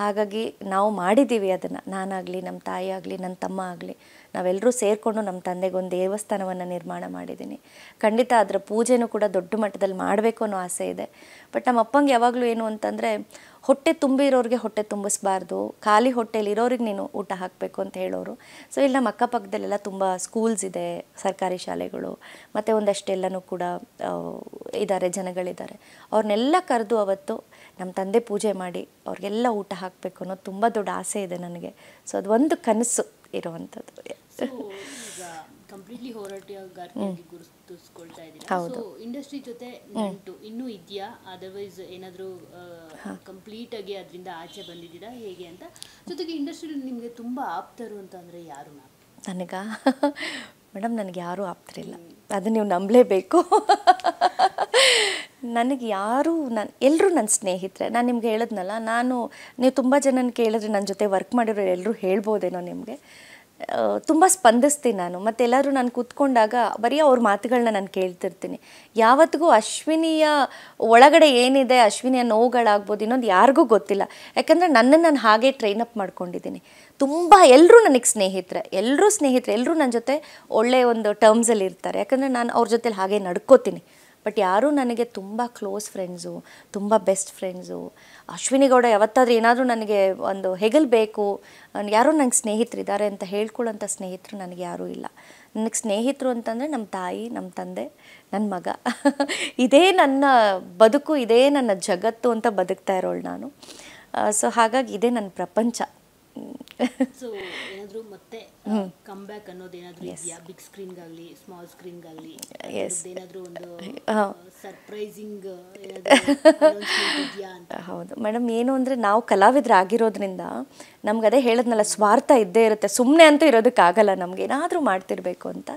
ಹಾಗಾಗಿ ನಾವು ಮಾಡಿದ್ದೀವಿ ಅದನ್ನು. ನಾನಾಗಲಿ, ನಮ್ಮ ತಾಯಿ ಆಗಲಿ, ನನ್ನ ತಮ್ಮ ಆಗಲಿ, ನಾವೆಲ್ಲರೂ ಸೇರಿಕೊಂಡು ನಮ್ಮ ತಂದೆಗೆ ಒಂದು ದೇವಸ್ಥಾನವನ್ನು ನಿರ್ಮಾಣ ಮಾಡಿದ್ದೀನಿ. ಖಂಡಿತ ಅದರ ಪೂಜೆನೂ ಕೂಡ ದೊಡ್ಡ ಮಟ್ಟದಲ್ಲಿ ಮಾಡಬೇಕು ಅನ್ನೋ ಆಸೆ ಇದೆ. ಬಟ್ ನಮ್ಮ ಅಪ್ಪಂಗೆ ಯಾವಾಗಲೂ ಏನು ಅಂತಂದರೆ, ಹೊಟ್ಟೆ ತುಂಬಿರೋರಿಗೆ ಹೊಟ್ಟೆ ತುಂಬಿಸ್ಬಾರ್ದು, ಖಾಲಿ ಹೊಟ್ಟೆಲಿರೋರಿಗೆ ನೀನು ಊಟ ಹಾಕಬೇಕು ಅಂತ ಹೇಳೋರು. ಸೊ ಇಲ್ಲಿ ನಮ್ಮ ಅಕ್ಕಪಕ್ಕದಲ್ಲೆಲ್ಲ ತುಂಬ ಸ್ಕೂಲ್ಸ್ ಇದೆ, ಸರ್ಕಾರಿ ಶಾಲೆಗಳು, ಮತ್ತು ಒಂದಷ್ಟೆಲ್ಲನೂ ಕೂಡ ಇದ್ದಾರೆ, ಜನಗಳಿದ್ದಾರೆ. ಅವ್ರನ್ನೆಲ್ಲ ಕರೆದು ಅವತ್ತು ನಮ್ಮ ತಂದೆ ಪೂಜೆ ಮಾಡಿ ಅವ್ರಿಗೆಲ್ಲ ಊಟ ಹಾಕಬೇಕು ಅನ್ನೋದು ತುಂಬ ದೊಡ್ಡ ಆಸೆ ಇದೆ ನನಗೆ. ಸೊ ಅದು ಒಂದು ಕನಸು ಇರುವಂಥದ್ದು. ಈಗ ಕಂಪ್ಲೀಟ್ಲಿ ಹೋರಾಟಗಾರರಾಗಿ ಗುರುತಿಸ್ಕೊಳ್ತಾ ಇದ್ದೀರಾ. ಸೊ ಇಂಡಸ್ಟ್ರಿ ಜೊತೆ ನಂಟು ಇನ್ನೂ ಇದೆಯಾ? ಅದರ್ವೈಸ್ ಏನಾದರೂ ಕಂಪ್ಲೀಟ್ ಆಗಿ ಅದರಿಂದ ಆಚೆ ಬಂದಿದ್ದೀರಾ ಹೇಗೆ ಅಂತ? ಜೊತೆಗೆ ಇಂಡಸ್ಟ್ರಿಯಲ್ಲಿ ನಿಮಗೆ ತುಂಬ ಆಪ್ತರು ಅಂತಂದರೆ ಯಾರು ಮ್ಯಾಮ್? ನನಗ ಮೇಡಮ್, ನನಗೆ ಯಾರೂ ಆಪ್ತರಿಲ್ಲ, ಅದು ನೀವು ನಂಬಲೇಬೇಕು. ನನಗೆ ಯಾರೂ, ಎಲ್ಲರೂ ನನ್ನ ಸ್ನೇಹಿತರೆ. ನಾನು ನಿಮ್ಗೆ ಹೇಳಿದ್ನಲ್ಲ, ನೀವು ತುಂಬ ಜನನ ಕೇಳಿದ್ರೆ ನನ್ನ ಜೊತೆ ವರ್ಕ್ ಮಾಡಿರೋರು ಎಲ್ಲರೂ ಹೇಳ್ಬೋದೇನೋ ನಿಮಗೆ. ತುಂಬ ಸ್ಪಂದಿಸ್ತೀನಿ ನಾನು. ಮತ್ತು ಎಲ್ಲರೂ ನಾನು ಕೂತ್ಕೊಂಡಾಗ ಬರೀ ಅವ್ರ ಮಾತುಗಳನ್ನ ನಾನು ಕೇಳ್ತಿರ್ತೀನಿ. ಯಾವತ್ತಿಗೂ ಅಶ್ವಿನಿಯ ಒಳಗಡೆ ಏನಿದೆ, ಅಶ್ವಿನಿಯ ನೋವುಗಳಾಗ್ಬೋದು, ಇನ್ನೊಂದು ಯಾರಿಗೂ ಗೊತ್ತಿಲ್ಲ. ಯಾಕಂದರೆ ನನ್ನನ್ನು ನಾನು ಹಾಗೆ ಟ್ರೈನಪ್ ಮಾಡ್ಕೊಂಡಿದ್ದೀನಿ. ತುಂಬ ಎಲ್ಲರೂ ನನಗೆ ಸ್ನೇಹಿತರೆ, ಎಲ್ಲರೂ ನನ್ನ ಜೊತೆ ಒಳ್ಳೆಯ ಒಂದು ಟರ್ಮ್ಸಲ್ಲಿ ಇರ್ತಾರೆ. ಯಾಕಂದರೆ ನಾನು ಅವ್ರ ಜೊತೆಲಿ ಹಾಗೆ ನಡ್ಕೋತೀನಿ. ಬಟ್ ಯಾರೂ ನನಗೆ ತುಂಬ ಕ್ಲೋಸ್ ಫ್ರೆಂಡ್ಸು, ತುಂಬ ಬೆಸ್ಟ್ ಫ್ರೆಂಡ್ಸು, ಅಶ್ವಿನಿ ಗೌಡ ಯಾವತ್ತಾದ್ರೂ ಏನಾದರೂ ನನಗೆ ಒಂದು ಹೆಗಲ್ಬೇಕು, ಯಾರೋ ನಂಗೆ ಸ್ನೇಹಿತರಿದ್ದಾರೆ ಅಂತ ಹೇಳ್ಕೊಳ್ಳೋಂಥ ಸ್ನೇಹಿತರು ನನಗೆ ಯಾರೂ ಇಲ್ಲ. ನನಗೆ ಸ್ನೇಹಿತರು ಅಂತಂದರೆ ನಮ್ಮ ತಾಯಿ, ನಮ್ಮ ತಂದೆ, ನನ್ನ ಮಗ. ಇದೇ ನನ್ನ ಬದುಕು, ಇದೇ ನನ್ನ ಜಗತ್ತು ಅಂತ ಬದುಕ್ತಾ ಇರೋಳು ನಾನು. ಸೊ ಹಾಗಾಗಿ ಇದೇ ನನ್ನ ಪ್ರಪಂಚ. ಸೊ ಏನಾದರೂ ಮತ್ತೆ ಕಮ್ ಬ್ಯಾಕ್ ಅನ್ನೋದು ಏನಾದರೂ ಇದೆಯಾ? ಬಿಗ್ ಸ್ಕ್ರೀನ್ಗಾಗಲಿ ಸ್ಮಾಲ್ ಸ್ಕ್ರೀನ್ಗಾಗಲಿ ಏನಾದರೂ ಒಂದು ಸರ್ಪ್ರೈಸಿಂಗ್ ಇದೆಯಾ ಅಂತ? ಹೌದು ಮೇಡಮ್, ಏನು ಅಂದರೆ ನಾವು ಕಲಾವಿದರಾಗಿರೋದ್ರಿಂದ ನಮ್ಗೆ ಅದೇ ಹೇಳಿದ್ನಲ್ಲ, ಸ್ವಾರ್ಥ ಇದ್ದೇ ಇರುತ್ತೆ. ಸುಮ್ಮನೆ ಅಂತೂ ಇರೋದಕ್ಕಾಗಲ್ಲ, ನಮ್ಗೆ ಏನಾದರೂ ಮಾಡ್ತಿರ್ಬೇಕು ಅಂತ.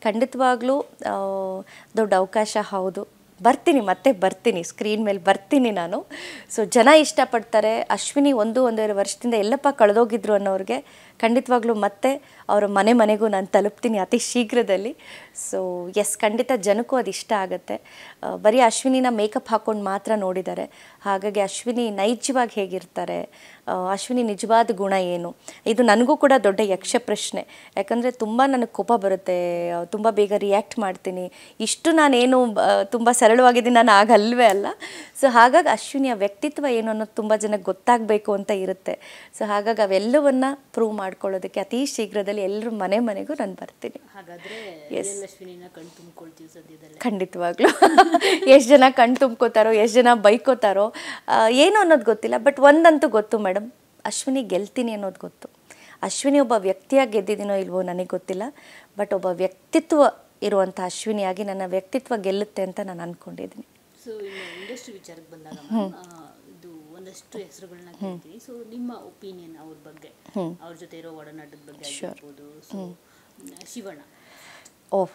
ಖಂಡಿತವಾಗ್ಲೂ ದೊಡ್ಡ ಅವಕಾಶ ಹೌದು, ಬರ್ತೀನಿ, ಮತ್ತೆ ಬರ್ತೀನಿ, ಸ್ಕ್ರೀನ್ ಮೇಲೆ ಬರ್ತೀನಿ ನಾನು. ಸೊ ಜನ ಇಷ್ಟಪಡ್ತಾರೆ. ಅಶ್ವಿನಿ 1-1.5 ವರ್ಷದಿಂದ ಎಲ್ಲಪ್ಪ ಕಳೆದೋಗಿದ್ರು ಅನ್ನೋರಿಗೆ ಖಂಡಿತವಾಗ್ಲೂ ಮತ್ತೆ ಅವರ ಮನೆಗೂ ನಾನು ತಲುಪ್ತೀನಿ ಅತಿ ಶೀಘ್ರದಲ್ಲಿ. ಸೊ ಎಸ್, ಖಂಡಿತ ಜನಕ್ಕೂ ಅದು ಇಷ್ಟ ಆಗುತ್ತೆ. ಬರೀ ಅಶ್ವಿನಿನ ಮೇಕಪ್ ಹಾಕ್ಕೊಂಡು ಮಾತ್ರ ನೋಡಿದ್ದಾರೆ. ಹಾಗಾಗಿ ಅಶ್ವಿನಿ ನೈಜವಾಗಿ ಹೇಗಿರ್ತಾರೆ, ಅಶ್ವಿನಿ ನಿಜವಾದ ಗುಣ ಏನು, ಇದು ನನಗೂ ಕೂಡ ದೊಡ್ಡ ಯಕ್ಷ ಪ್ರಶ್ನೆ. ಯಾಕಂದರೆ ತುಂಬ ನನಗೆ ಕೋಪ ಬರುತ್ತೆ, ತುಂಬ ಬೇಗ ರಿಯಾಕ್ಟ್ ಮಾಡ್ತೀನಿ. ಇಷ್ಟು ನಾನೇನು ತುಂಬ ಸರಳವಾಗಿದ್ದೀನಿ ನಾನು ಆಗಲ್ವೇ ಅಲ್ಲ. ಸೊ ಹಾಗಾಗಿ ಅಶ್ವಿನಿಯ ವ್ಯಕ್ತಿತ್ವ ಏನು ಅನ್ನೋದು ತುಂಬ ಜನಕ್ಕೆ ಗೊತ್ತಾಗಬೇಕು ಅಂತ ಇರುತ್ತೆ. ಸೊ ಹಾಗಾಗಿ ಅವೆಲ್ಲವನ್ನು ಪ್ರೂವ್ ಮಾಡ್ಕೊಳ್ಳೋದಕ್ಕೆ ಅತಿ ಶೀಘ್ರದಲ್ಲಿ ಎಲ್ಲರ ಮನೆಗೂ ನಾನು ಬರ್ತೀನಿ. ಹಾಗಾದ್ರೆ ಎಸ್, ಅಶ್ವಿನಿನ ಕಣ್ ತುಂಬಿಕೊಳ್ತೀವಿ ಸದ್ಯದಲ್ಲೇ. ಖಂಡಿತವಾಗ್ಲೂ. ಎಷ್ಟು ಜನ ಕಣ್ ತುಂಬ್ಕೋತಾರೋ, ಎಷ್ಟು ಜನ ಬೈಕೋತಾರೋ ಏನು ಅನ್ನೋದು ಗೊತ್ತಿಲ್ಲ. ಬಟ್ ಒಂದಂತೂ ಗೊತ್ತು ಮೇಡಮ್, ಅಶ್ವಿನಿ ಗೆಲ್ತೀನಿ ಅನ್ನೋದು ಗೊತ್ತು. ಅಶ್ವಿನಿ ಒಬ್ಬ ವ್ಯಕ್ತಿಯಾಗಿ ಗೆದ್ದಿದ್ದೀನೋ ಇಲ್ವೋ ನನಗೆ ಗೊತ್ತಿಲ್ಲ. ಬಟ್ ಒಬ್ಬ ವ್ಯಕ್ತಿತ್ವ ಇರುವಂಥ ಅಶ್ವಿನಿಯಾಗಿ ನನ್ನ ವ್ಯಕ್ತಿತ್ವ ಗೆಲ್ಲುತ್ತೆ ಅಂತ ನಾನು ಅಂದ್ಕೊಂಡಿದ್ದೀನಿ. ಸೊ ಇನ್ನು ಇಂಡಸ್ಟ್ರಿ ವಿಚಾರಕ್ಕೆ ಬಂದಾಗ ಇದು ಒಂದಷ್ಟು ಹೆಸರುಗಳನ್ನ ಕೇಳ್ತೀನಿ. ಸೊ ನಿಮ್ಮ ಒಪಿನಿಯನ್ ಅವ್ರ ಬಗ್ಗೆ, ಅವ್ರ ಜೊತೆ ಇರೋ ಒಡನಾಟದ ಬಗ್ಗೆ ಆಗಿರ್ಬೋದು. ಸೊ ಶಿವಣ್ಣ, ಓಹ್,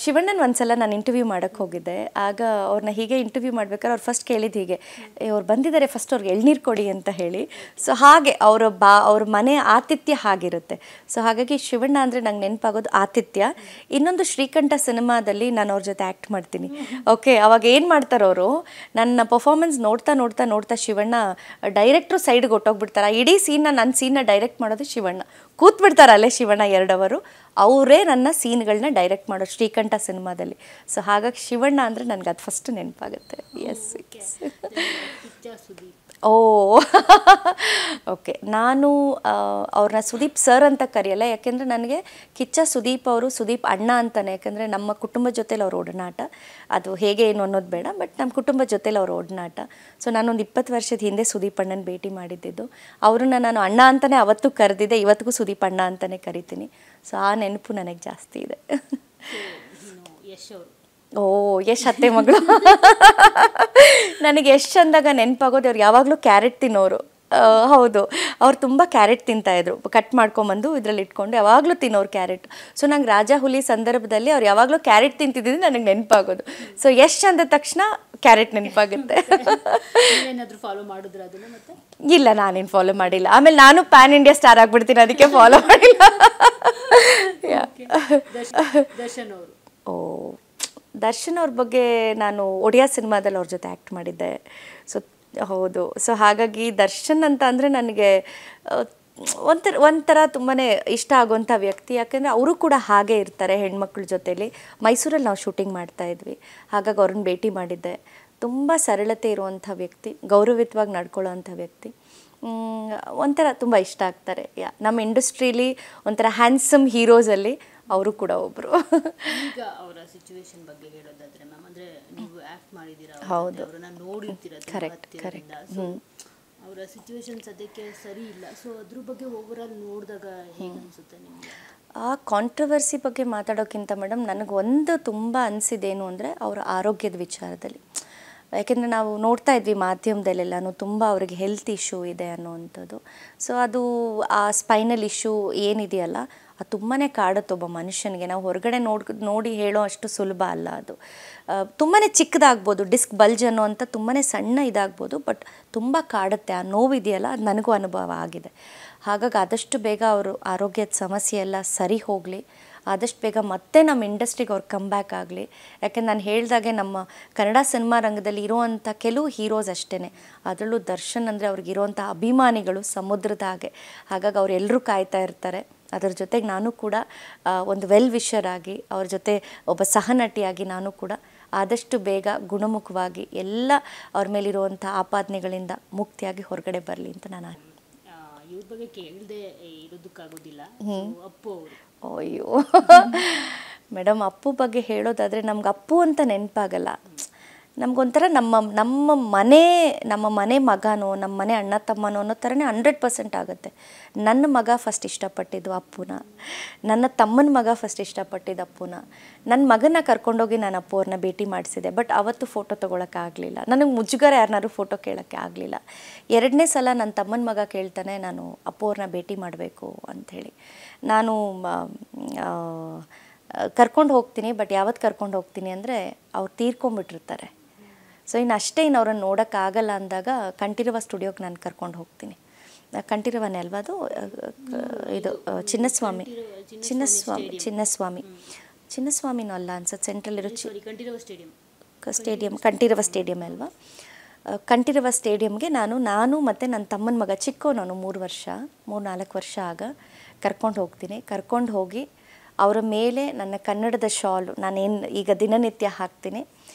ಶಿವಣ್ಣನ ಒಂದ್ಸಲ ನಾನು ಇಂಟರ್ವ್ಯೂ ಮಾಡೋಕ್ಕೆ ಹೋಗಿದ್ದೆ. ಆಗ ಅವ್ರನ್ನ ಹೀಗೆ ಇಂಟರ್ವ್ಯೂ ಮಾಡ್ಬೇಕಾದ್ರೆ ಅವ್ರು ಫಸ್ಟ್ ಕೇಳಿದ್ದು ಹೀಗೆ, ಅವ್ರು ಬಂದಿದ್ದಾರೆ ಫಸ್ಟ್ ಅವ್ರಿಗೆ ಎಳ್ನೀರು ಕೊಡಿ ಅಂತ ಹೇಳಿ. ಸೊ ಹಾಗೆ ಅವ್ರ ಮನೆ ಆತಿಥ್ಯ ಹಾಗಿರುತ್ತೆ. ಸೊ ಹಾಗಾಗಿ ಶಿವಣ್ಣ ಅಂದರೆ ನಂಗೆ ನೆನಪಾಗೋದು ಆತಿಥ್ಯ. ಇನ್ನೊಂದು ಶ್ರೀಕಂಠ ಸಿನಿಮಾದಲ್ಲಿ ನಾನು ಅವ್ರ ಜೊತೆ ಆ್ಯಕ್ಟ್ ಮಾಡ್ತೀನಿ. ಓಕೆ, ಅವಾಗ ಏನು ಮಾಡ್ತಾರೆ ಅವರು, ನನ್ನ ಪರ್ಫಾರ್ಮೆನ್ಸ್ ನೋಡ್ತಾ ಶಿವಣ್ಣ ಡೈರೆಕ್ಟ್ರು ಸೈಡ್ಗೆ ಹೊಟ್ಟೋಗ್ಬಿಡ್ತಾರೆ. ಇಡೀ ನನ್ನ ಸೀನ್ನ ಡೈರೆಕ್ಟ್ ಮಾಡೋದು ಶಿವಣ್ಣ. ಕೂತ್ಬಿಡ್ತಾರೆ ಅಲ್ಲೇ ಶಿವಣ್ಣ 2 ಅವರು. ಅವರೇ ನನ್ನ ಸೀನ್ಗಳನ್ನ ಡೈರೆಕ್ಟ್ ಮಾಡೋದು ಶ್ರೀಕಂಠ ಸಿನಿಮಾದಲ್ಲಿ. ಸೊ ಹಾಗಾಗಿ ಶಿವಣ್ಣ ಅಂದರೆ ನನಗೆ ಅದು ಫಸ್ಟ್ ನೆನಪಾಗುತ್ತೆ. ಎಸ್. ಓ ಓಕೆ, ನಾನು ಅವ್ರನ್ನ ಸುದೀಪ್ ಸರ್ ಅಂತ ಕರೆಯಲ್ಲ. ಯಾಕೆಂದರೆ ನನಗೆ ಕಿಚ್ಚ ಸುದೀಪ್ ಅವರು ಸುದೀಪ್ ಅಣ್ಣ ಅಂತಾನೆ. ಯಾಕೆಂದರೆ ನಮ್ಮ ಕುಟುಂಬ ಜೊತೇಲಿ ಅವ್ರ ಒಡನಾಟ, ಅದು ಹೇಗೆ ಏನು ಅನ್ನೋದು ಬೇಡ, ಬಟ್ ನಮ್ಮ ಕುಟುಂಬ ಜೊತೇಲಿ ಅವ್ರ ಒಡನಾಟ. ಸೊ ನಾನೊಂದು 20 ವರ್ಷದ ಹಿಂದೆ ಸುದೀಪ್ ಅಣ್ಣನ ಭೇಟಿ ಮಾಡಿದ್ದಿದ್ದು. ಅವ್ರನ್ನ ನಾನು ಅಣ್ಣ ಅಂತಲೇ ಅವತ್ತು ಕರೆದಿದ್ದೆ, ಇವತ್ತಿಗೂ ಸುದೀಪ್ ಅಣ್ಣ ಅಂತಲೇ ಕರಿತೀನಿ. ಸೊ ಆ ನೆನಪು ನನಗೆ ಜಾಸ್ತಿ ಇದೆ. ಯಶ್ ಅವರು, ಓ ಯಶ್ ಅತ್ತೆ ಮಗಳು. ನನಗೆ ಯಶ್ ಅಂದಾಗ ನೆನಪಾಗೋದು ಅವ್ರು ಯಾವಾಗಲೂ ಕ್ಯಾರೆಟ್ ತಿನ್ನೋರು. ಹೌದು, ಅವ್ರು ತುಂಬ ಕ್ಯಾರೆಟ್ ತಿಂತಾಯಿದ್ರು, ಕಟ್ ಮಾಡ್ಕೊಂಬಂದು ಇದರಲ್ಲಿ ಇಟ್ಕೊಂಡು ಯಾವಾಗಲೂ ತಿನ್ನೋರು ಕ್ಯಾರೆಟ್. ಸೊ ನಂಗೆ ರಾಜಾ ಹುಲಿ ಸಂದರ್ಭದಲ್ಲಿ ಅವ್ರು ಯಾವಾಗಲೂ ಕ್ಯಾರೆಟ್ ತಿಂತಿದ್ದು ನನಗೆ ನೆನಪಾಗೋದು. ಸೊ ಯಶ್ ಅಂದ ತಕ್ಷಣ ಕ್ಯಾರೆಟ್ ನೆನಪಾಗುತ್ತೆ. ಫಾಲೋ ಮಾಡಿದ್ರೆ ಅದನ್ನ ಮತ್ತೆ? ಇಲ್ಲ, ನಾನೇನು ಫಾಲೋ ಮಾಡಿಲ್ಲ. ಆಮೇಲೆ ನಾನು ಪ್ಯಾನ್ ಇಂಡಿಯಾ ಸ್ಟಾರ್ ಆಗ್ಬಿಡ್ತೀನಿ, ಅದಕ್ಕೆ ಫಾಲೋ ಮಾಡಿಲ್ಲ. ದರ್ಶನ್ ಅವರು, ಓ ದರ್ಶನ್ ಅವ್ರ ಬಗ್ಗೆ ನಾನು ಒಡಿಯಾ ಸಿನಿಮಾದಲ್ಲಿ ಅವ್ರ ಜೊತೆ ಆ್ಯಕ್ಟ್ ಮಾಡಿದ್ದೆ. ಸೊ ಹೌದು, ಸೊ ಹಾಗಾಗಿ ದರ್ಶನ್ ಅಂತ ಅಂದರೆ ನನಗೆ ಒಂಥರ ತುಂಬಾ ಇಷ್ಟ ಆಗುವಂಥ ವ್ಯಕ್ತಿ. ಯಾಕೆಂದರೆ ಅವರು ಕೂಡ ಹಾಗೆ ಇರ್ತಾರೆ ಹೆಣ್ಮಕ್ಳ ಜೊತೇಲಿ. ಮೈಸೂರಲ್ಲಿ ನಾವು ಶೂಟಿಂಗ್ ಮಾಡ್ತಾಯಿದ್ವಿ, ಹಾಗಾಗಿ ಅವ್ರನ್ನ ಭೇಟಿ ಮಾಡಿದ್ದೆ. ತುಂಬ ಸರಳತೆ ಇರುವಂಥ ವ್ಯಕ್ತಿ, ಗೌರವಯುತವಾಗಿ ನಡ್ಕೊಳ್ಳೋವಂಥ ವ್ಯಕ್ತಿ. ಒಂಥರ ತುಂಬ ಇಷ್ಟ ಆಗ್ತಾರೆ. ನಮ್ಮ ಇಂಡಸ್ಟ್ರೀಲಿ ಒಂಥರ ಹ್ಯಾಂಡ್ಸಮ್ ಹೀರೋಸಲ್ಲಿ ಅವರು ಕೂಡ ಒಬ್ಬರು. ಈಗ ಅವರ ಸಿಚುವೇಶನ್ ಬಗ್ಗೆ ಹೇಳೋದಾದ್ರೆ ಮ್ಯಾಮ್, ಅಂದರೆ ನೀವು ಆ್ಯಕ್ಟ್ ಮಾಡಿದ್ದೀರಾ, ಹೌದು, ಅವರನ್ನ ನೋಡಿರ್ತೀರ, ಕರೆಕ್ಟ್. ಅವರ ಸಿಚುವೇಶನ್ ಸದ್ಯಕ್ಕೆ ಸರಿ ಇಲ್ಲ. ಸೊ ಅದ್ರ ಬಗ್ಗೆ ಓವರಾಲ್ ನೋಡಿದಾಗ ಹೇಗೆ ಅನಿಸುತ್ತೆ ನಿಮಗೆ? ಆ ಕಾಂಟ್ರವರ್ಸಿ ಬಗ್ಗೆ ಮಾತಾಡೋಕ್ಕಿಂತ ಮೇಡಮ್, ನನಗೆ ತುಂಬ ಅನಿಸಿದ್ದೇನು ಅಂದರೆ ಅವರ ಆರೋಗ್ಯದ ವಿಚಾರದಲ್ಲಿ. ಯಾಕೆಂದರೆ ನಾವು ನೋಡ್ತಾ ಇದ್ವಿ ಮಾಧ್ಯಮದಲ್ಲೆಲ್ಲನೂ ತುಂಬ ಅವ್ರಿಗೆ ಹೆಲ್ತ್ ಇಶ್ಯೂ ಇದೆ ಅನ್ನೋವಂಥದ್ದು. ಸೊ ಅದು ಆ ಸ್ಪೈನಲ್ ಇಶ್ಯೂ ಏನಿದೆಯಲ್ಲ, ಅದು ತುಂಬಾ ಕಾಡುತ್ತೆ ಒಬ್ಬ ಮನುಷ್ಯನಿಗೆ. ನಾವು ಹೊರಗಡೆ ನೋಡಿ ಹೇಳೋ ಅಷ್ಟು ಸುಲಭ ಅಲ್ಲ ಅದು. ತುಂಬಾ ಚಿಕ್ಕದಾಗ್ಬೋದು, ಡಿಸ್ಕ್ ಬಲ್ಜ್ ಅನ್ನೋ ಅಂತ ತುಂಬಾ ಸಣ್ಣ ಇದಾಗ್ಬೋದು, ಬಟ್ ತುಂಬ ಕಾಡುತ್ತೆ. ಆ ನೋವಿದೆಯಲ್ಲ, ಅದು ನನಗೂ ಅನುಭವ ಆಗಿದೆ. ಹಾಗಾಗಿ ಆದಷ್ಟು ಬೇಗ ಅವರು ಆರೋಗ್ಯದ ಸಮಸ್ಯೆ ಎಲ್ಲ ಸರಿ ಹೋಗಲಿ, ಆದಷ್ಟು ಬೇಗ ಮತ್ತೆ ನಮ್ಮ ಇಂಡಸ್ಟ್ರಿಗೆ ಅವ್ರು ಕಮ್ ಬ್ಯಾಕ್ ಆಗಲಿ. ಯಾಕೆಂದ್ರೆ ನಾನು ಹೇಳ್ದಾಗೆ ನಮ್ಮ ಕನ್ನಡ ಸಿನಿಮಾ ರಂಗದಲ್ಲಿ ಇರುವಂಥ ಕೆಲವು ಹೀರೋಸ್ ಅಷ್ಟೇ, ಅದರಲ್ಲೂ ದರ್ಶನ್ ಅಂದರೆ ಅವ್ರಿಗಿರುವಂಥ ಅಭಿಮಾನಿಗಳು ಸಮುದ್ರದ ಹಾಗೆ. ಹಾಗಾಗಿ ಅವರೆಲ್ಲರೂ ಕಾಯ್ತಾ ಇರ್ತಾರೆ. ಅದರ ಜೊತೆಗೆ ನಾನು ಕೂಡ ಒಂದು ವೆಲ್ ವಿಷರ್ ಆಗಿ, ಅವ್ರ ಜೊತೆ ಒಬ್ಬ ಸಹನಟಿಯಾಗಿ ನಾನು ಕೂಡ ಆದಷ್ಟು ಬೇಗ ಗುಣಮುಖವಾಗಿ ಎಲ್ಲ ಅವ್ರ ಮೇಲಿರುವಂಥ ಆಪಾದನೆಗಳಿಂದ ಮುಕ್ತಿಯಾಗಿ ಹೊರಗಡೆ ಬರಲಿ ಅಂತ ನಾನು ಇವ್ರ ಬಗ್ಗೆ ಕೇಳದೆ ಇರೋದಕ್ಕಾಗೋದಿಲ್ಲ. ಅಪ್ಪು ಅವರು, ಅಯ್ಯೋ ಮೇಡಮ್, ಅಪ್ಪು ಬಗ್ಗೆ ಹೇಳೋದಾದರೆ ನಮ್ಗೆ ಅಪ್ಪು ಅಂತ ನೆನಪಾಗಲ್ಲ. ನಮಗೊಂಥರ ನಮ್ಮ ಮನೆ ಮಗನೋ, ನಮ್ಮ ಮನೆ ಅಣ್ಣ ತಮ್ಮನೋ ಅನ್ನೋ ಥರನೇ 100% ಆಗುತ್ತೆ. ನನ್ನ ಮಗ ಫಸ್ಟ್ ಇಷ್ಟಪಟ್ಟಿದ್ದು ಅಪ್ಪುನ, ನನ್ನ ತಮ್ಮನ ಮಗ ಫಸ್ಟ್ ಇಷ್ಟಪಟ್ಟಿದ್ದು ಅಪ್ಪುನ. ನನ್ನ ಮಗನ ಕರ್ಕೊಂಡೋಗಿ ನಾನು ಅಪ್ಪು ಅವ್ರನ್ನ ಭೇಟಿ ಮಾಡಿಸಿದೆ, ಬಟ್ ಅವತ್ತು ಫೋಟೋ ತೊಗೊಳಕ್ಕಾಗಲಿಲ್ಲ. ನನಗೆ ಮುಜುಗರ ಯಾರನ್ನಾರು ಫೋಟೋ ಕೇಳೋಕ್ಕೆ ಆಗಲಿಲ್ಲ. 2ನೇ ಸಲ ನನ್ನ ತಮ್ಮನ ಮಗ ಕೇಳ್ತಾನೆ, ನಾನು ಅಪ್ಪು ಅವ್ರನ್ನ ಭೇಟಿ ಮಾಡಬೇಕು ಅಂಥೇಳಿ. ನಾನು ಕರ್ಕೊಂಡು ಹೋಗ್ತೀನಿ. ಬಟ್ ಯಾವತ್ತು ಕರ್ಕೊಂಡು ಹೋಗ್ತೀನಿ ಅಂದರೆ ಅವ್ರು ತೀರ್ಕೊಂಡ್ಬಿಟ್ಟಿರ್ತಾರೆ. ಸೊ ಇನ್ನು ಅವ್ರನ್ನ ನೋಡೋಕ್ಕಾಗಲ್ಲ ಅಂದಾಗ ಕಂಠೀರವ ಸ್ಟುಡಿಯೋಗೆ ನಾನು ಕರ್ಕೊಂಡು ಹೋಗ್ತೀನಿ. ಕಂಠೀರವನೇ ಅಲ್ವಾ ಅದು? ಇದು ಚಿನ್ನಸ್ವಾಮಿನೂ ಅಲ್ಲ ಅನ್ಸುತ್ತೆ, ಸೆಂಟ್ರಲ್ ಇರೋ ಕಂಠೀರವ ಸ್ಟೇಡಿಯಂ ಅಲ್ವಾ? ಕಂಠೀರವ ಸ್ಟೇಡಿಯಂಗೆ ನಾನು ಮತ್ತು ನನ್ನ ತಮ್ಮನ ಮಗ ಚಿಕ್ಕವನು 3-4 ವರ್ಷ ಆಗ ಕರ್ಕೊಂಡು ಹೋಗ್ತೀನಿ. ಕರ್ಕೊಂಡು ಹೋಗಿ ಅವರ ಮೇಲೆ ನನ್ನ ಕನ್ನಡದ ಶಾಲು, ನಾನೇನು ಈಗ ದಿನನಿತ್ಯ ಹಾಕ್ತೀನಿ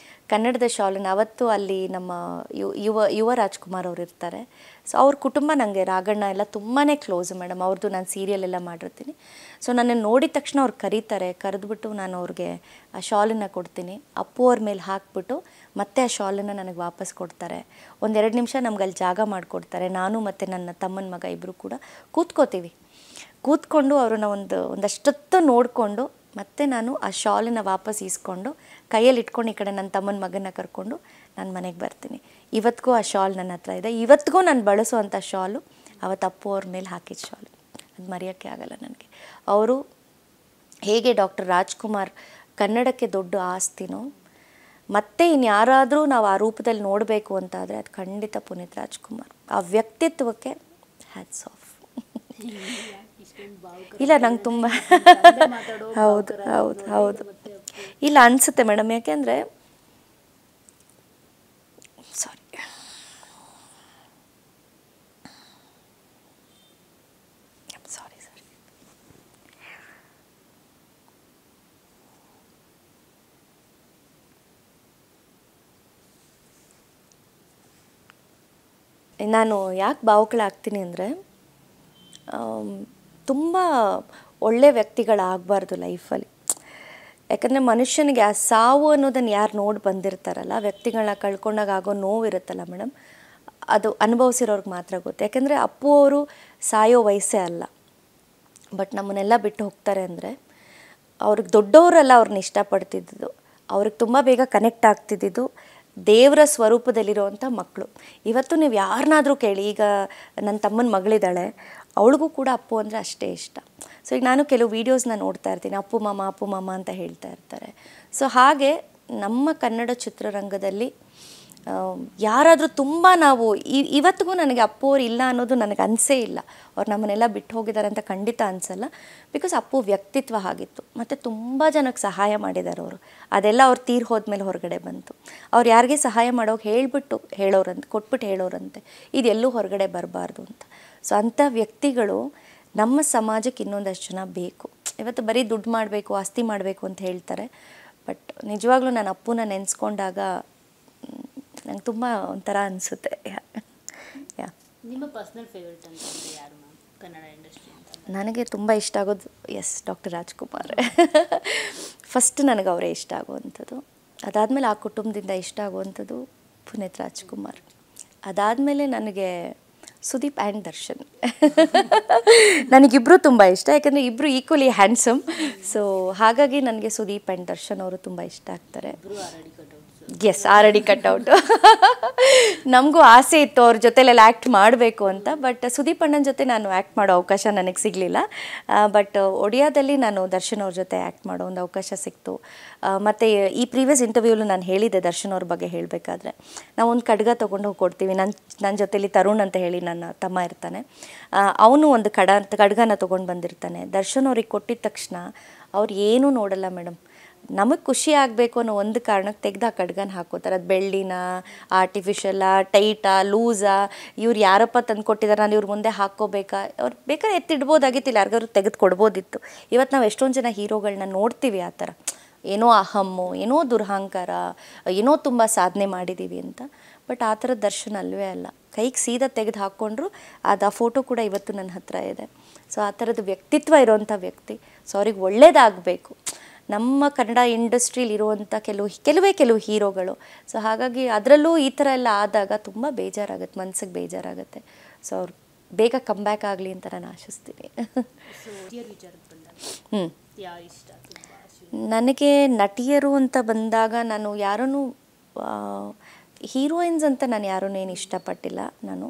ಕನ್ನಡದ ಶಾಲನ್ನು, ಅವತ್ತು ಅಲ್ಲಿ ನಮ್ಮ ಯುವ ರಾಜ್ಕುಮಾರ್ ಅವರು ಇರ್ತಾರೆ. ಸೊ ಅವ್ರ ಕುಟುಂಬ ನನಗೆ ರಾಘಣ್ಣ ಎಲ್ಲ ತುಂಬಾ ಕ್ಲೋಸು ಮೇಡಮ್. ಅವ್ರದ್ದು ನಾನು ಸೀರಿಯಲ್ ಎಲ್ಲ ಮಾಡಿರ್ತೀನಿ. ಸೊ ನನ್ನನ್ನು ನೋಡಿದ ತಕ್ಷಣ ಅವ್ರು ಕರೀತಾರೆ. ಕರೆದ್ಬಿಟ್ಟು ನಾನು ಅವ್ರಿಗೆ ಆ ಶಾಲನ್ನು ಕೊಡ್ತೀನಿ. ಅಪ್ಪು ಅವ್ರ ಮೇಲೆ ಹಾಕ್ಬಿಟ್ಟು ಮತ್ತೆ ಆ ಶಾಲನ್ನು ನನಗೆ ವಾಪಸ್ ಕೊಡ್ತಾರೆ. 1-2 ನಿಮಿಷ ನಮ್ಗೆ ಅಲ್ಲಿ ಜಾಗ ಮಾಡಿಕೊಡ್ತಾರೆ. ನಾನು ಮತ್ತು ನನ್ನ ತಮ್ಮನ ಮಗ ಇಬ್ಬರು ಕೂಡ ಕೂತ್ಕೊಂಡು ಅವ್ರನ್ನ ಒಂದಷ್ಟೊತ್ತು ನೋಡಿಕೊಂಡು ಮತ್ತೆ ನಾನು ಆ ಶಾಲನ್ನು ವಾಪಸ್ ಈಸ್ಕೊಂಡು ಕೈಯಲ್ಲಿ ಇಟ್ಕೊಂಡು ಈ ಕಡೆ ನನ್ನ ತಮ್ಮನ ಮಗನ ಕರ್ಕೊಂಡು ನಾನು ಮನೆಗೆ ಬರ್ತೀನಿ. ಇವತ್ತಿಗೂ ಆ ಶಾಲ್ ನನ್ನ ಹತ್ರ ಇದೆ. ಇವತ್ತಿಗೂ ನಾನು ಬಳಸುವಂಥ ಶಾಲು ಅವತ್ತು ಅಪ್ಪು ಅವ್ರ ಮೇಲೆ ಹಾಕಿದ ಶಾಲು. ಅದು ಮರೆಯೋಕ್ಕೆ ಆಗಲ್ಲ ನನಗೆ. ಅವರು ಹೇಗೆ ಡಾಕ್ಟರ್ ರಾಜ್ಕುಮಾರ್ ಕನ್ನಡಕ್ಕೆ ದೊಡ್ಡ ಆಸ್ತಿನೋ, ಮತ್ತೆ ಇನ್ಯಾರಾದರೂ ನಾವು ಆ ರೂಪದಲ್ಲಿ ನೋಡಬೇಕು ಅಂತಾದರೆ ಅದು ಖಂಡಿತ ಪುನೀತ್ ರಾಜ್ಕುಮಾರ್. ಆ ವ್ಯಕ್ತಿತ್ವಕ್ಕೆ ಹ್ಯಾಟ್ಸ್ ಆಫ್. ಇಲ್ಲ ನಂಗೆ ತುಂಬ ಹೌದು ಇಲ್ಲ ಅನಿಸುತ್ತೆ ಮೇಡಮ್. ಯಾಕೆಂದರೆ ಸಾರಿ ನಾನು ಯಾಕೆ ಭಾವುಕಳಾಗ್ತೀನಿ ಅಂದರೆ, ತುಂಬ ಒಳ್ಳೆ ವ್ಯಕ್ತಿಗಳಾಗಬಾರ್ದು ಲೈಫಲ್ಲಿ. ಯಾಕಂದರೆ ಮನುಷ್ಯನಿಗೆ ಆ ಸಾವು ಅನ್ನೋದನ್ನು ಯಾರು ನೋಡಿ ಬಂದಿರ್ತಾರಲ್ಲ, ವ್ಯಕ್ತಿಗಳನ್ನ ಕಳ್ಕೊಂಡಾಗ ಆಗೋ ನೋವಿರುತ್ತಲ್ಲ ಮೇಡಮ್, ಅದು ಅನುಭವಿಸಿರೋರ್ಗೆ ಮಾತ್ರ ಗೊತ್ತು. ಯಾಕೆಂದರೆ ಅಪ್ಪು ಅವರು ಸಾಯೋ ವಯಸ್ಸೇ ಅಲ್ಲ, ಬಟ್ ನಮ್ಮನ್ನೆಲ್ಲ ಬಿಟ್ಟು ಹೋಗ್ತಾರೆ ಅಂದರೆ ಅವ್ರಿಗೆ ದೊಡ್ಡವರೆಲ್ಲ ಅವ್ರನ್ನ ಇಷ್ಟಪಡ್ತಿದ್ದು, ಅವ್ರಿಗೆ ತುಂಬ ಬೇಗ ಕನೆಕ್ಟ್ ಆಗ್ತಿದ್ದು ದೇವರ ಸ್ವರೂಪದಲ್ಲಿರುವಂಥ ಮಕ್ಕಳು. ಇವತ್ತು ನೀವು ಯಾರನ್ನಾದರೂ ಕೇಳಿ, ಈಗ ನನ್ನ ತಮ್ಮನ ಮಗಳಿದ್ದಾಳೆ, ಅವಳಿಗೂ ಕೂಡ ಅಪ್ಪು ಅಂದರೆ ಅಷ್ಟೇ ಇಷ್ಟ. ಸೊ ಈಗ ನಾನು ಕೆಲವು ವೀಡಿಯೋಸ್ನ ನೋಡ್ತಾ ಇರ್ತೀನಿ, ಅಪ್ಪು ಮಾಮ ಅಂತ ಹೇಳ್ತಾ ಇರ್ತಾರೆ. ಸೊ ಹಾಗೆ ನಮ್ಮ ಕನ್ನಡ ಚಿತ್ರರಂಗದಲ್ಲಿ ಯಾರಾದರೂ ತುಂಬ ನಾವು ಇವತ್ತಿಗೂ ನನಗೆ ಅಪ್ಪು ಅವ್ರು ಇಲ್ಲ ಅನ್ನೋದು ನನಗೆ ಅನಿಸೇ ಇಲ್ಲ. ಅವ್ರು ನಮ್ಮನ್ನೆಲ್ಲ ಬಿಟ್ಟು ಹೋಗಿದ್ದಾರೆ ಅಂತ ಖಂಡಿತ ಅನಿಸಲ್ಲ. ಬಿಕಾಸ್ ಅಪ್ಪು ವ್ಯಕ್ತಿತ್ವ ಆಗಿತ್ತು, ಮತ್ತು ತುಂಬ ಜನಕ್ಕೆ ಸಹಾಯ ಮಾಡಿದ್ದಾರೆ ಅವರು. ಅದೆಲ್ಲ ಅವ್ರು ತೀರ್ ಹೋದ್ಮೇಲೆ ಹೊರಗಡೆ ಬಂತು. ಅವ್ರು ಯಾರಿಗೆ ಸಹಾಯ ಮಾಡೋಕೆ ಕೊಟ್ಬಿಟ್ಟು ಹೇಳೋರಂತೆ, ಇದೆಲ್ಲೂ ಹೊರಗಡೆ ಬರಬಾರ್ದು ಅಂತ. ಸೊ ಅಂಥ ವ್ಯಕ್ತಿಗಳು ನಮ್ಮ ಸಮಾಜಕ್ಕೆ ಇನ್ನೊಂದಷ್ಟು ಜನ ಬೇಕು. ಇವತ್ತು ಬರೀ ದುಡ್ಡು ಮಾಡಬೇಕು, ಆಸ್ತಿ ಮಾಡಬೇಕು ಅಂತ ಹೇಳ್ತಾರೆ. ಬಟ್ ನಿಜವಾಗ್ಲೂ ನಾನು ಅಪ್ಪುನ ನೆನೆಸ್ಕೊಂಡಾಗ ನಂಗೆ ತುಂಬ ಒಂಥರ ಅನಿಸುತ್ತೆ. ನಿಮ್ಮ ಪರ್ಸನಲ್ ಫೇವ್ರೇಟ್ ಅಂತಂದರೆ ಯಾರು ಮ್ಯಾಮ್ ಕನ್ನಡ ಇಂಡಸ್ಟ್ರಿ ಅಂತ? ನನಗೆ ತುಂಬ ಇಷ್ಟ ಆಗೋದು ಡಾಕ್ಟರ್ ರಾಜ್ಕುಮಾರ್. ಫಸ್ಟ್ ನನಗೆ ಅವರೇ ಇಷ್ಟ ಆಗುವಂಥದ್ದು. ಅದಾದಮೇಲೆ ಆ ಕುಟುಂಬದಿಂದ ಇಷ್ಟ ಆಗುವಂಥದ್ದು ಪುನೀತ್ ರಾಜ್ಕುಮಾರ್. ಅದಾದಮೇಲೆ ನನಗೆ ಸುದೀಪ್ ಆ್ಯಂಡ್ ದರ್ಶನ್. ನನಗಿಬ್ಬರು ತುಂಬ ಇಷ್ಟ, ಯಾಕಂದರೆ ಇಬ್ಬರು ಈಕ್ವಲಿ ಹ್ಯಾಂಡ್ಸಮ್. ಸೊ ಹಾಗಾಗಿ ನನಗೆ ಸುದೀಪ್ ಆ್ಯಂಡ್ ದರ್ಶನ್ ಅವರು ತುಂಬ ಇಷ್ಟ ಆಗ್ತಾರೆ. Already cutout. ನಮಗೂ ಆಸೆ ಇತ್ತು ಅವ್ರ ಜೊತೆಲೆಲ್ಲ ಆ್ಯಕ್ಟ್ ಮಾಡಬೇಕು ಅಂತ. ಬಟ್ ಸುದೀಪ್ ಅಣ್ಣನ ಜೊತೆ ನಾನು ಆ್ಯಕ್ಟ್ ಮಾಡೋ ಅವಕಾಶ ನನಗೆ ಸಿಗಲಿಲ್ಲ. ಬಟ್ ಒಡಿಯಾದಲ್ಲಿ ನಾನು ದರ್ಶನ್ ಅವ್ರ ಜೊತೆ ಆ್ಯಕ್ಟ್ ಮಾಡೋ ಒಂದು ಅವಕಾಶ ಸಿಕ್ತು. ಮತ್ತು ಈ ಪ್ರೀವಿಯಸ್ ಇಂಟರ್ವ್ಯೂಲು ನಾನು ಹೇಳಿದ್ದೆ ದರ್ಶನ್ ಅವ್ರ ಬಗ್ಗೆ ಹೇಳಬೇಕಾದ್ರೆ, ನಾವು ಒಂದು ಖಡ್ಗ ತೊಗೊಂಡು ಹೋಗಿ ಕೊಡ್ತೀವಿ. ನನ್ನ ಜೊತೆಲಿ ತರುಣ್ ಅಂತ ಹೇಳಿ ನನ್ನ ತಮ್ಮ ಇರ್ತಾನೆ, ಅವನು ಒಂದು ಖಡ್ಗನ ತೊಗೊಂಡು ಬಂದಿರ್ತಾನೆ. ದರ್ಶನ್ ಅವ್ರಿಗೆ ಕೊಟ್ಟಿದ ತಕ್ಷಣ ಅವ್ರು ಏನೂ ನೋಡಲ್ಲ ಮೇಡಮ್, ನಮಗೆ ಖುಷಿ ಆಗಬೇಕು ಅನ್ನೋ ಒಂದು ಕಾರಣಕ್ಕೆ ತೆಗೆದು ಆ ಖಡ್ಗನ ಹಾಕೋತಾರೆ. ಅದು ಬೆಳ್ಳಿನ, ಆರ್ಟಿಫಿಷಿಯಲ್ಲ, ಟೈಟಾ, ಲೂಸಾ, ಇವ್ರು ಯಾರಪ್ಪ ತಂದು ಕೊಟ್ಟಿದ್ದಾರೆ, ನಾನು ಇವ್ರ ಮುಂದೆ ಹಾಕ್ಕೋಬೇಕಾ, ಅವ್ರು ಬೇಕಾದ್ರೆ ಎತ್ತಿಡ್ಬೋದಾಗಿತ್ತಿಲ್ಲ, ಯಾರಿಗಾದ್ರು ತೆಗೆದು ಕೊಡ್ಬೋದಿತ್ತು. ಇವತ್ತು ನಾವು ಎಷ್ಟೊಂದು ಜನ ಹೀರೋಗಳನ್ನ ನೋಡ್ತೀವಿ ಆ ಥರ, ಏನೋ ಅಹಮ್ಮು, ಏನೋ ದುರಹಂಕಾರ, ಏನೋ ತುಂಬ ಸಾಧನೆ ಮಾಡಿದ್ದೀವಿ ಅಂತ. ಬಟ್ ಆ ಥರದ ದರ್ಶನ ಅಲ್ವೇ ಅಲ್ಲ, ಕೈಗೆ ಸೀದಾ ತೆಗೆದು ಹಾಕ್ಕೊಂಡ್ರು. ಆ ಫೋಟೋ ಕೂಡ ಇವತ್ತು ನನ್ನ ಹತ್ರ ಇದೆ. ಸೊ ಆ ಥರದ ವ್ಯಕ್ತಿತ್ವ ಇರೋವಂಥ ವ್ಯಕ್ತಿ. ಸೊ ಅವ್ರಿಗೆ ಒಳ್ಳೇದಾಗಬೇಕು. ನಮ್ಮ ಕನ್ನಡ ಇಂಡಸ್ಟ್ರೀಲಿ ಇರುವಂಥ ಕೆಲವು ಹೀರೋಗಳು. ಸೊ ಹಾಗಾಗಿ ಅದರಲ್ಲೂ ಈ ಥರ ಎಲ್ಲ ಆದಾಗ ತುಂಬ ಬೇಜಾರಾಗುತ್ತೆ, ಮನ್ಸಿಗೆ ಬೇಜಾರಾಗುತ್ತೆ. ಸೊ ಅವ್ರು ಬೇಗ ಕಮ್ ಬ್ಯಾಕ್ ಆಗಲಿ ಅಂತ ನಾನು ಆಶಿಸ್ತೀನಿ. ನನಗೆ ನಟಿಯರು ಅಂತ ಬಂದಾಗ ನಾನು ಯಾರನ್ನೂ ಹೀರೋಯಿನ್ಸ್ ಅಂತ ನಾನು ಯಾರನ್ನೂ ಏನು ಇಷ್ಟಪಟ್ಟಿಲ್ಲ. ನಾನು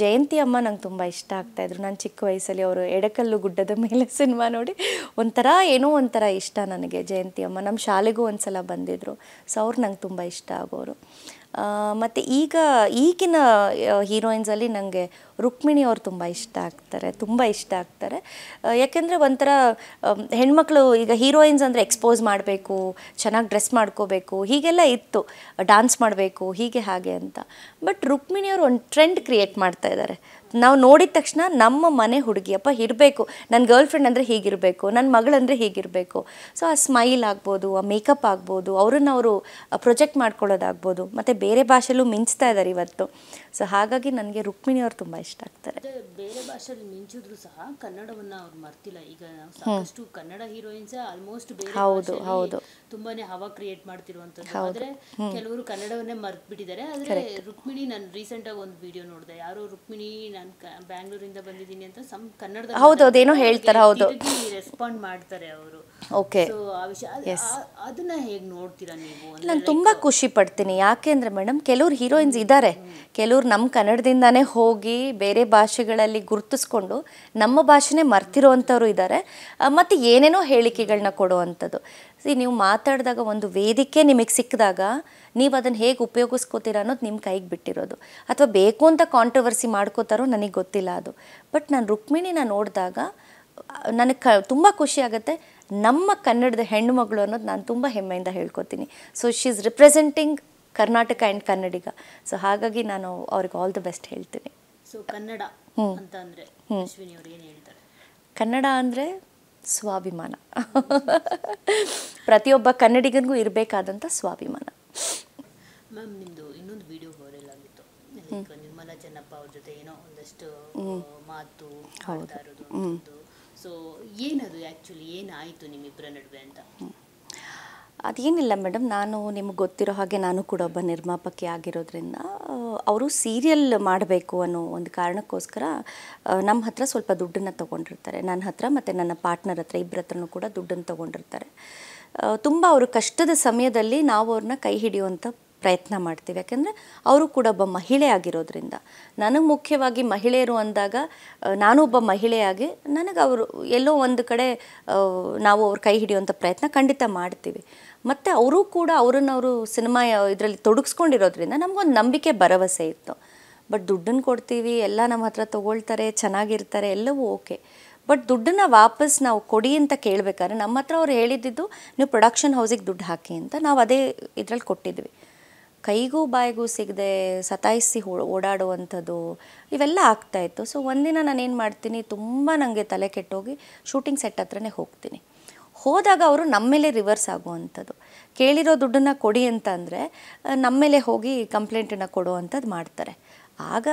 ಜಯಂತಿ ಅಮ್ಮ ನಂಗೆ ತುಂಬ ಇಷ್ಟ ಆಗ್ತಾಯಿದ್ರು. ನಾನು ಚಿಕ್ಕ ವಯಸ್ಸಲ್ಲಿ ಅವರು ಎಡಕಲ್ಲು ಗುಡ್ಡದ ಮೇಲೆ ಸಿನಿಮಾ ನೋಡಿ ಒಂಥರ ಏನೋ ಒಂಥರ ಇಷ್ಟ ನನಗೆ ಜಯಂತಿ ಅಮ್ಮ. ನಮ್ಮ ಶಾಲೆಗೂ ಒಂದು ಸಲ ಬಂದಿದ್ದರು. ಸೊ ಅವ್ರು ನಂಗೆ ತುಂಬ ಇಷ್ಟ ಆಗೋರು. ಮತ್ತು ಈಗಿನ ಹೀರೋಯಿನ್ಸಲ್ಲಿ ನನಗೆ ರುಕ್ಮಿಣಿ ಅವ್ರು ತುಂಬ ಇಷ್ಟ ಆಗ್ತಾರೆ. ಯಾಕೆಂದರೆ ಒಂಥರ ಹೆಣ್ಮಕ್ಳು ಈಗ ಹೀರೋಯಿನ್ಸ್ ಅಂದರೆ ಎಕ್ಸ್ಪೋಸ್ ಮಾಡಬೇಕು, ಚೆನ್ನಾಗಿ ಡ್ರೆಸ್ ಮಾಡ್ಕೋಬೇಕು, ಹೀಗೆಲ್ಲ ಇತ್ತು, ಡ್ಯಾನ್ಸ್ ಮಾಡಬೇಕು ಹೀಗೆ ಹಾಗೆ ಅಂತ. ಬಟ್ ರುಕ್ಮಿಣಿ ಅವರು ಒಂದು ಟ್ರೆಂಡ್ ಕ್ರಿಯೇಟ್ ಮಾಡ್ತಾ ಇದ್ದಾರೆ. ನಾವು ನೋಡಿದ ತಕ್ಷಣ ನಮ್ಮ ಮನೆ ಹುಡುಗಿಯಪ್ಪ ಇರಬೇಕು, ನನ್ನ ಗರ್ಲ್ ಫ್ರೆಂಡ್ ಅಂದರೆ ಹೀಗಿರಬೇಕು, ನನ್ನ ಮಗಳಂದರೆ ಹೀಗಿರಬೇಕು. ಸೊ ಆ ಸ್ಮೈಲ್ ಆಗ್ಬೋದು, ಆ ಮೇಕಪ್ ಆಗ್ಬೋದು, ಅವರು ಪ್ರೊಜೆಕ್ಟ್ ಮಾಡ್ಕೊಳ್ಳೋದಾಗ್ಬೋದು, ಮತ್ತು ಬೇರೆ ಭಾಷೆಯಲ್ಲೂ ಮಿಂಚ್ತಾ ಇದ್ದಾರೆ ಇವತ್ತು. ಸೊ ಹಾಗಾಗಿ ನನಗೆ ರುಕ್ಮಿಣಿ ಅವರು ತುಂಬ ಇಷ್ಟ ಆಗ್ತಾರೆ. ಬೇರೆ ಭಾಷೆಯಲ್ಲಿ ಮಿಂಚಿದ್ರು ಸಹ ಕನ್ನಡವನ್ನ ಅವ್ರು ಮರ್ತಿಲ್ಲ. ಈಗ ಸಾಕಷ್ಟು ಕನ್ನಡ ಹೀರೋಯಿನ್ಸ್ ಆಲ್ಮೋಸ್ಟ್ ಬೇರೆ ಭಾಷೆಯಲ್ಲಿ ತುಂಬಾನೇ ಹವಾ ಕ್ರಿಯೇಟ್ ಮಾಡ್ತಿರುವಂತದ್ದು. ಆದ್ರೆ ಕೆಲವರು ಕನ್ನಡವನ್ನೇ ಮರ್ತ್ ಬಿಟ್ಟಿದ್ದಾರೆ. ಆದ್ರೆ ರುಕ್ಮಿಣಿ, ನಾನು ರೀಸೆಂಟ್ ಆಗಿ ಒಂದು ವಿಡಿಯೋ ನೋಡಿದೆ, ಯಾರೋ ರುಕ್ಮಿಣಿ ನಾನು ಬ್ಯಾಂಗ್ಳೂರಿಂದ ಬಂದಿದ್ದೀನಿ ಅಂತ ಕನ್ನಡದ ಹೌದೇನೋ ಹೇಳ್ತಾರೆ, ಹೌದು ರೆಸ್ಪಾಂಡ್ ಮಾಡ್ತಾರೆ ಅವರು. ಓಕೆ, ಸೊ ಆ ವಿಷಯ ಅದನ್ನ ಹೇಗೆ ನೋಡ್ತೀರಾ ನೀವು? ನಾನು ತುಂಬ ಖುಷಿ ಪಡ್ತೀನಿ. ಯಾಕೆ ಅಂದರೆ ಮೇಡಮ್, ಕೆಲವ್ರು ಹೀರೋಯಿನ್ಸ್ ಇದ್ದಾರೆ, ಕೆಲವ್ರು ನಮ್ಮ ಕನ್ನಡದಿಂದಾನೇ ಹೋಗಿ ಬೇರೆ ಭಾಷೆಗಳಲ್ಲಿ ಗುರುತಿಸ್ಕೊಂಡು ನಮ್ಮ ಭಾಷೆನೇ ಮರ್ತಿರೋವಂಥವ್ರು ಇದ್ದಾರೆ. ಮತ್ತು ಏನೇನೋ ಹೇಳಿಕೆಗಳನ್ನ ಕೊಡುವಂಥದ್ದು. ನೀವು ಮಾತಾಡಿದಾಗ ಒಂದು ವೇದಿಕೆ ನಿಮಗೆ ಸಿಕ್ಕಿದಾಗ ನೀವು ಅದನ್ನು ಹೇಗೆ ಉಪಯೋಗಿಸ್ಕೋತೀರ ಅನ್ನೋದು ನಿಮ್ಮ ಕೈಗೆ ಬಿಟ್ಟಿರೋದು. ಅಥವಾ ಬೇಕು ಅಂತ ಕಾಂಟ್ರವರ್ಸಿ ಮಾಡ್ಕೋತಾರೋ ನನಗೆ ಗೊತ್ತಿಲ್ಲ ಅದು. ಬಟ್ ನಾನು ರುಕ್ಮಿಣಿನ ನೋಡಿದಾಗ ನನಗೆ ತುಂಬ ಖುಷಿ ಆಗುತ್ತೆ. ನಮ್ಮ ಕನ್ನಡದ ಹೆಣ್ಣುಮಗಳು ಅನ್ನೋದು ನಾನು ತುಂಬ ಹೆಮ್ಮೆಯಿಂದ ಹೇಳ್ಕೊತೀನಿ. So she is representing Karnataka and Kannadiga. So ಹಾಗಾಗಿ ನಾನು ಅವ್ರಿಗೆ ಆಲ್ ದ ಬೆಸ್ಟ್ ಹೇಳ್ತೀನಿ. ಸೊ ಕನ್ನಡ ಅಂತ ಅಂದರೆ ಅಶ್ವಿನಿ ಅವರು ಏನು ಹೇಳ್ತಾರೆ? ಕನ್ನಡ ಅಂದರೆ ಸ್ವಾಭಿಮಾನ. ಪ್ರತಿಯೊಬ್ಬ ಕನ್ನಡಿಗನಿಗೂ ಇರಬೇಕಾದಂಥ ಸ್ವಾಭಿಮಾನ. ಮ್ಯಾಮ್, ನಿಮ್ಮದು ಇನ್ನೊಂದು ವಿಡಿಯೋ ವೈರಲ್ ಆಗಿತ್ತು, ನಿರ್ಮಲಾ ಚೆನ್ನಪ್ಪ ಅವ್ರ ಜೊತೆ ಏನೋ ಒಂದಷ್ಟು ಮಾತು ಆಡ್ತಾ ಇರೋದು. ಸೊ ಏನದು ಆ್ಯಕ್ಚುಲಿ ಏನಾಯಿತು ನಿಮ್ಮಿಬ್ಬರ ನಡುವೆ ಅಂತ? ಅದೇನಿಲ್ಲ ಮೇಡಮ್, ನಾನು ನಿಮಗೆ ಗೊತ್ತಿರೋ ಹಾಗೆ ನಾನು ಕೂಡ ಒಬ್ಬ ನಿರ್ಮಾಪಕಿ ಆಗಿರೋದ್ರಿಂದ ಅವರು ಸೀರಿಯಲ್ ಮಾಡಬೇಕು ಅನ್ನೋ ಒಂದು ಕಾರಣಕ್ಕೋಸ್ಕರ ನಮ್ಮ ಹತ್ರ ಸ್ವಲ್ಪ ದುಡ್ಡನ್ನು ತೊಗೊಂಡಿರ್ತಾರೆ. ನನ್ನ ಹತ್ರ ಮತ್ತು ನನ್ನ ಪಾರ್ಟ್ನರ್ ಹತ್ರ, ಇಬ್ಬರ ಹತ್ರನೂ ಕೂಡ ದುಡ್ಡನ್ನು ತೊಗೊಂಡಿರ್ತಾರೆ. ತುಂಬ ಅವರು ಕಷ್ಟದ ಸಮಯದಲ್ಲಿ ನಾವು ಅವ್ರನ್ನ ಕೈ ಹಿಡಿಯುವಂಥ ಪ್ರಯತ್ನ ಮಾಡ್ತೀವಿ. ಯಾಕೆಂದರೆ ಅವರು ಕೂಡ ಒಬ್ಬ ಮಹಿಳೆ ಆಗಿರೋದ್ರಿಂದ. ನನಗೆ ಮುಖ್ಯವಾಗಿ ಮಹಿಳೆಯರು ಅಂದಾಗ ನಾನು ಒಬ್ಬ ಮಹಿಳೆಯಾಗಿ ನನಗೆ ಅವರು ಎಲ್ಲೋ ಒಂದು ಕಡೆ ನಾವು ಅವ್ರ ಕೈ ಹಿಡಿಯುವಂಥ ಪ್ರಯತ್ನ ಖಂಡಿತ ಮಾಡ್ತೀವಿ. ಮತ್ತು ಅವರು ಕೂಡ ಅವರನ್ನವರು ಸಿನಿಮಾ ಇದರಲ್ಲಿ ತೊಡಗಿಸ್ಕೊಂಡಿರೋದ್ರಿಂದ ನಮಗೊಂದು ನಂಬಿಕೆ ಭರವಸೆ ಇತ್ತು. ಬಟ್ ದುಡ್ಡನ್ನು ಕೊಡ್ತೀವಿ, ಎಲ್ಲ ನಮ್ಮ ಹತ್ರ ತೊಗೊಳ್ತಾರೆ, ಚೆನ್ನಾಗಿರ್ತಾರೆ, ಎಲ್ಲವೂ ಓಕೆ. ಬಟ್ ದುಡ್ಡನ್ನು ವಾಪಸ್ ನಾವು ಕೊಡಿ ಅಂತ ಕೇಳಬೇಕಾದ್ರೆ ನಮ್ಮ ಹತ್ರ ಅವ್ರು ಹೇಳಿದ್ದು ನೀವು ಪ್ರೊಡಕ್ಷನ್ ಹೌಸಿಗೆ ದುಡ್ಡು ಹಾಕಿ ಅಂತ. ನಾವು ಅದೇ ಇದರಲ್ಲಿ ಕೊಟ್ಟಿದ್ವಿ. ಕೈಗೂ ಬಾಯಿಗೂ ಸಿಗದೆ ಸತಾಯಿಸಿ ಓಡಾಡುವಂಥದ್ದು ಇವೆಲ್ಲ ಆಗ್ತಾಯಿತ್ತು. ಸೊ ಒಂದಿನ ನಾನೇನು ಮಾಡ್ತೀನಿ, ತುಂಬ ನನಗೆ ತಲೆ ಕೆಟ್ಟೋಗಿ ಶೂಟಿಂಗ್ ಸೆಟ್ ಹತ್ರನೇ ಹೋಗ್ತೀನಿ. ಹೋದಾಗ ಅವರು ನಮ್ಮ ಮೇಲೆ ರಿವರ್ಸ್ ಆಗುವಂಥದ್ದು, ಕೇಳಿರೋ ದುಡ್ಡನ್ನು ಕೊಡಿ ಅಂತ ಅಂದರೆ ನಮ್ಮ ಮೇಲೆ ಹೋಗಿ ಕಂಪ್ಲೇಂಟನ್ನು ಕೊಡುವಂಥದ್ದು ಮಾಡ್ತಾರೆ. ಆಗ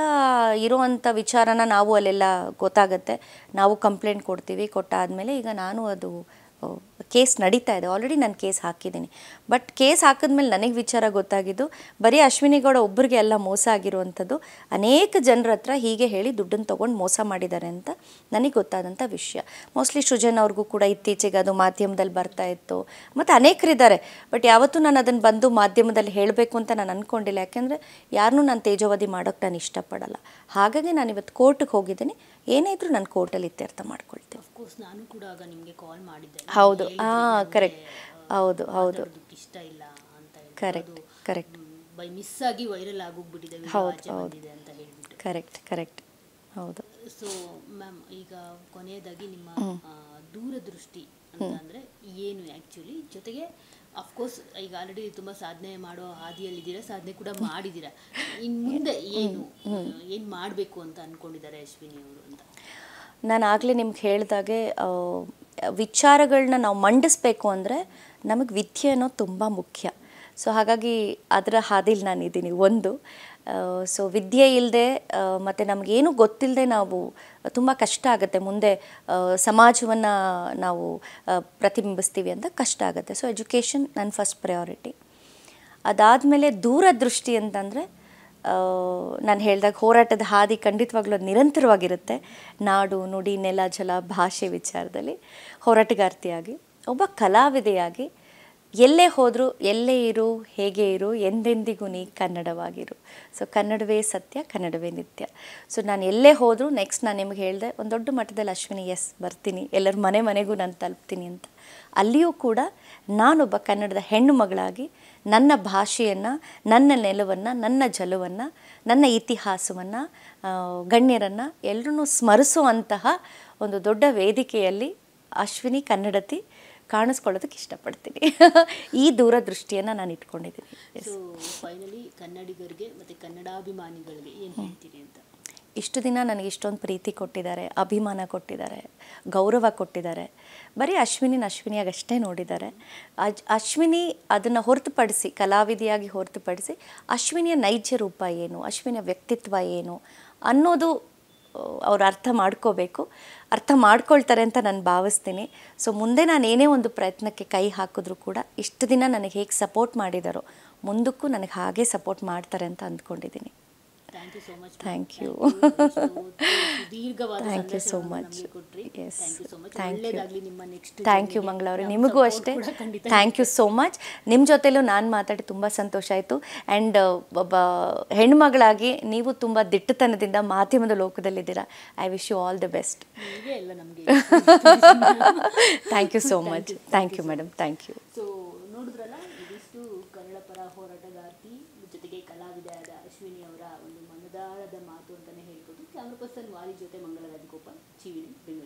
ಇರೋವಂಥ ವಿಚಾರನ ನಾವು ಅಲ್ಲೆಲ್ಲ ಗೊತ್ತಾಗುತ್ತೆ, ನಾವು ಕಂಪ್ಲೇಂಟ್ ಕೊಡ್ತೀವಿ. ಕೊಟ್ಟಾದಮೇಲೆ ಈಗ ನಾನು ಅದು ಕೇಸ್ ನಡೀತಾ ಇದೆ, ಆಲ್ರೆಡಿ ನಾನು ಕೇಸ್ ಹಾಕಿದ್ದೀನಿ. ಬಟ್ ಕೇಸ್ ಹಾಕಿದ್ಮೇಲೆ ನನಗೆ ವಿಚಾರ ಗೊತ್ತಾಗಿದ್ದು ಬರೀ ಅಶ್ವಿನಿ ಗೌಡ ಒಬ್ಬರಿಗೆ ಎಲ್ಲ ಮೋಸ ಆಗಿರುವಂಥದ್ದು, ಅನೇಕ ಜನರ ಹತ್ರ ಹೀಗೆ ಹೇಳಿ ದುಡ್ಡನ್ನು ತೊಗೊಂಡು ಮೋಸ ಮಾಡಿದ್ದಾರೆ ಅಂತ ನನಗೆ ಗೊತ್ತಾದಂಥ ವಿಷಯ. ಮೋಸ್ಟ್ಲಿ ಸೃಜನ್ ಅವ್ರಿಗೂ ಕೂಡ ಇತ್ತೀಚೆಗೆ ಅದು ಮಾಧ್ಯಮದಲ್ಲಿ ಬರ್ತಾ ಇತ್ತು, ಮತ್ತು ಅನೇಕರಿದ್ದಾರೆ. ಬಟ್ ಯಾವತ್ತೂ ನಾನು ಅದನ್ನು ಬಂದು ಮಾಧ್ಯಮದಲ್ಲಿ ಹೇಳಬೇಕು ಅಂತ ನಾನು ಅಂದ್ಕೊಂಡಿಲ್ಲ. ಯಾಕೆಂದರೆ ಯಾರನ್ನೂ ನಾನು ತೇಜೋವಧಿ ಮಾಡೋಕ್ಕೆ ನಾನು ಇಷ್ಟಪಡಲ್ಲ. ಹಾಗಾಗಿ ನಾನು ಇವತ್ತು ಕೋರ್ಟಿಗೆ ಹೋಗಿದ್ದೀನಿ. ಏನೇ ಇದ್ರೂ ನಾನು ಕೋರ್ಟಲ್ಲಿ ಇತ್ಯರ್ಥ ಮಾಡ್ಕೊಳ್ತೀನಿ. ಅಫ್ಕೋರ್ಸ್ ನಾನು ಕೂಡ ಆಗ ನಿಮಗೆ ಕಾಲ್ ಮಾಡಿದ್ದೆ. ಹೌದು, ಕರೆಕ್ಟ್, ಹೌದು ಹೌದು, ಇಷ್ಟ ಇಲ್ಲ ಅಂತ ಹೇಳಿ. ಕರೆಕ್ಟ್ ಕರೆಕ್ಟ್, ಬೈ ಮಿಸ್ ಆಗಿ ವೈರಲ್ ಆಗೋಗ್ಬಿಟ್ಟಿದೆ ಅಂತ ಹೇಳ್ಬಿಟ್ಟು. ಕರೆಕ್ಟ್ ಹೌದು. ಸೊ ಮ್ಯಾಮ್, ಈಗ ಕೊನೆಯದಾಗಿ ನಿಮ್ಮ ದೂರದೃಷ್ಟಿ ಅಂತ ಅಂದರೆ ಏನು ಆ್ಯಕ್ಚುಲಿ? ಜೊತೆಗೆ ಅಫ್ಕೋರ್ಸ್ ಈಗ ಆಲ್ರೆಡಿ ತುಂಬ ಸಾಧನೆ ಮಾಡೋ ಹಾದಿಯಲ್ಲಿದ್ದೀರಾ, ಸಾಧನೆ ಕೂಡ ಮಾಡಿದ್ದೀರಾ. ಇನ್ನು ಮುಂದೆ ಏನು ಮಾಡಬೇಕು ಅಂತ ಅಂದ್ಕೊಂಡಿದ್ದಾರೆ ಅಶ್ವಿನಿ ಅವರು ಅಂತ? ನಾನು ಆಗಲೇ ನಿಮ್ಗೆ ಹೇಳಿದಾಗೆ ವಿಚಾರಗಳನ್ನ ನಾವು ಮಂಡಿಸ್ಬೇಕು ಅಂದರೆ ನಮಗೆ ವಿದ್ಯೆ ಅನ್ನೋದು ತುಂಬ ಮುಖ್ಯ. ಸೊ ಹಾಗಾಗಿ ಅದರ ಹಾದಿಲಿ ನಾನಿದ್ದೀನಿ. ಒಂದು ಸೊ ವಿದ್ಯೆ ಇಲ್ಲದೆ ಮತ್ತು ನಮಗೇನು ಗೊತ್ತಿಲ್ಲದೆ ನಾವು ತುಂಬ ಕಷ್ಟ ಆಗುತ್ತೆ ಮುಂದೆ ಸಮಾಜವನ್ನು ನಾವು ಪ್ರತಿಬಿಂಬಿಸ್ತೀವಿ ಅಂತ ಕಷ್ಟ ಆಗುತ್ತೆ. ಸೊ ಎಜುಕೇಷನ್ ನನ್ನ ಫಸ್ಟ್ ಪ್ರಯಾರಿಟಿ. ಅದಾದಮೇಲೆ ದೂರದೃಷ್ಟಿ ಅಂತಂದರೆ ನಾನು ಹೇಳಿದಾಗ ಹೋರಾಟದ ಹಾದಿ ಖಂಡಿತವಾಗ್ಲೂ ಅದು ನಿರಂತರವಾಗಿರುತ್ತೆ. ನಾಡು ನುಡಿ ನೆಲ ಜಲ ಭಾಷೆ ವಿಚಾರದಲ್ಲಿ ಹೋರಾಟಗಾರ್ತಿಯಾಗಿ, ಒಬ್ಬ ಕಲಾವಿದೆಯಾಗಿ ಎಲ್ಲೇ ಹೋದರೂ ಎಲ್ಲೇ ಇರು ಹೇಗೆ ಇರು ಎಂದೆಂದಿಗೂ ನೀ ಕನ್ನಡವಾಗಿರು. ಸೊ ಕನ್ನಡವೇ ಸತ್ಯ, ಕನ್ನಡವೇ ನಿತ್ಯ. ಸೊ ನಾನು ಎಲ್ಲೇ ಹೋದರೂ ನೆಕ್ಸ್ಟ್ ನಾನು ನಿಮ್ಗೆ ಹೇಳಿದೆ ಒಂದು ದೊಡ್ಡ ಮಟ್ಟದಲ್ಲಿ ಅಶ್ವಿನಿ ಎಸ್ ಬರ್ತೀನಿ, ಎಲ್ಲರ ಮನೆಗೂ ನಾನು ತಲುಪ್ತೀನಿ ಅಂತ. ಅಲ್ಲಿಯೂ ಕೂಡ ನಾನೊಬ್ಬ ಕನ್ನಡದ ಹೆಣ್ಣು ಮಗಳಾಗಿ ನನ್ನ ಭಾಷೆಯನ್ನು, ನನ್ನ ನೆಲವನ್ನು, ನನ್ನ ಜಲವನ್ನು, ನನ್ನ ಇತಿಹಾಸವನ್ನು, ಗಣ್ಯರನ್ನು ಎಲ್ಲರನ್ನೂ ಸ್ಮರಿಸುವಂತಹ ಒಂದು ದೊಡ್ಡ ವೇದಿಕೆಯಲ್ಲಿ ಅಶ್ವಿನಿ ಕನ್ನಡತಿ ಕಾಣಿಸ್ಕೊಳ್ಳೋದಕ್ಕೆ ಇಷ್ಟಪಡ್ತೀನಿ. ಈ ದೂರದೃಷ್ಟಿಯನ್ನು ನಾನು ಇಟ್ಕೊಂಡಿದ್ದೀನಿ. ಸೊ ಫೈನಲಿ ಕನ್ನಡಿಗರಿಗೆ ಮತ್ತು ಕನ್ನಡಾಭಿಮಾನಿಗಳಿಗೆ ಏನು ಹೇಳ್ತೀರಿ ಅಂತ? ಇಷ್ಟು ದಿನ ನನಗೆ ಇಷ್ಟೊಂದು ಪ್ರೀತಿ ಕೊಟ್ಟಿದ್ದಾರೆ, ಅಭಿಮಾನ ಕೊಟ್ಟಿದ್ದಾರೆ, ಗೌರವ ಕೊಟ್ಟಿದ್ದಾರೆ. ಬರೀ ಅಶ್ವಿನಿಯಾಗಿ ಅಷ್ಟೇ ನೋಡಿದ್ದಾರೆ. ಅಶ್ವಿನಿ ಅದನ್ನು ಹೊರತುಪಡಿಸಿ, ಕಲಾವಿದೆಯಾಗಿ ಹೊರತುಪಡಿಸಿ ಅಶ್ವಿನಿಯ ನೈಜ ರೂಪ ಏನು, ಅಶ್ವಿನಿಯ ವ್ಯಕ್ತಿತ್ವ ಏನು ಅನ್ನೋದು ಅವ್ರು ಅರ್ಥ ಮಾಡ್ಕೋಬೇಕು. ಅರ್ಥ ಮಾಡ್ಕೊಳ್ತಾರೆ ಅಂತ ನಾನು ಭಾವಿಸ್ತೀನಿ. ಸೊ ಮುಂದೆ ನಾನು ಏನೇ ಒಂದು ಪ್ರಯತ್ನಕ್ಕೆ ಕೈ ಹಾಕಿದ್ರೂ ಕೂಡ ಇಷ್ಟು ದಿನ ನನಗೆ ಹೇಗೆ ಸಪೋರ್ಟ್ ಮಾಡಿದಾರೋ ಮುಂದಕ್ಕೂ ನನಗೆ ಹಾಗೆ ಸಪೋರ್ಟ್ ಮಾಡ್ತಾರೆ ಅಂತ ಅಂದ್ಕೊಂಡಿದ್ದೀನಿ. Thank you so much. Thank you. ದೀರ್ಘವಾದ thank you so much. Yes, thank you so much. Thank you. ಒಳ್ಳೆಯದಾಗಲಿ ನಿಮ್ಮ ನೆಕ್ಸ್ಟ್. ಥ್ಯಾಂಕ್ ಯು ಮಂಗಳವ್ರೆ, ನಿಮಗೂ ಅಷ್ಟೇ. Thank you so much. ನಿಮ್ಮ ಜೊತೆಲೂ ನಾನು ಮಾತಾಡಿ ತುಂಬ ಸಂತೋಷ ಆಯಿತು. ಆ್ಯಂಡ್ ಒಬ್ಬ ಹೆಣ್ಮಗಳಾಗಿ ನೀವು ತುಂಬ ದಿಟ್ಟತನದಿಂದ ಮಾಧ್ಯಮದ ಲೋಕದಲ್ಲಿದ್ದೀರಾ. I wish you all the best. ಹೀಗೆ ಎಲ್ಲ ನಮಗೆ. Thank you so much. Thank you madam. Thank you. So ನೋಡಿದ್ರಲ್ಲ, ಇದಿಷ್ಟು ಕನ್ನಡ ಪರ ಹೋರಾಟಗಾರ್ತಿ ಜೊತೆಗೆ ಕಲಾವಿದೆಯಾದ ಅಶ್ವಿನಿ ಅವರ ಒಂದು ಮನದಾಳದ ಮಾತು ಅಂತಲೇ ಹೇಳ್ಬೋದು. ಕ್ಯಾಮ್ರಾ ಪರ್ಸನ್ ವಾಲಿ ಜೊತೆ ಮಂಗಳ ರಾಜಗೋಪಾಲ್, ಚಿವಿನಿ, ಬೆಂಗಳೂರು.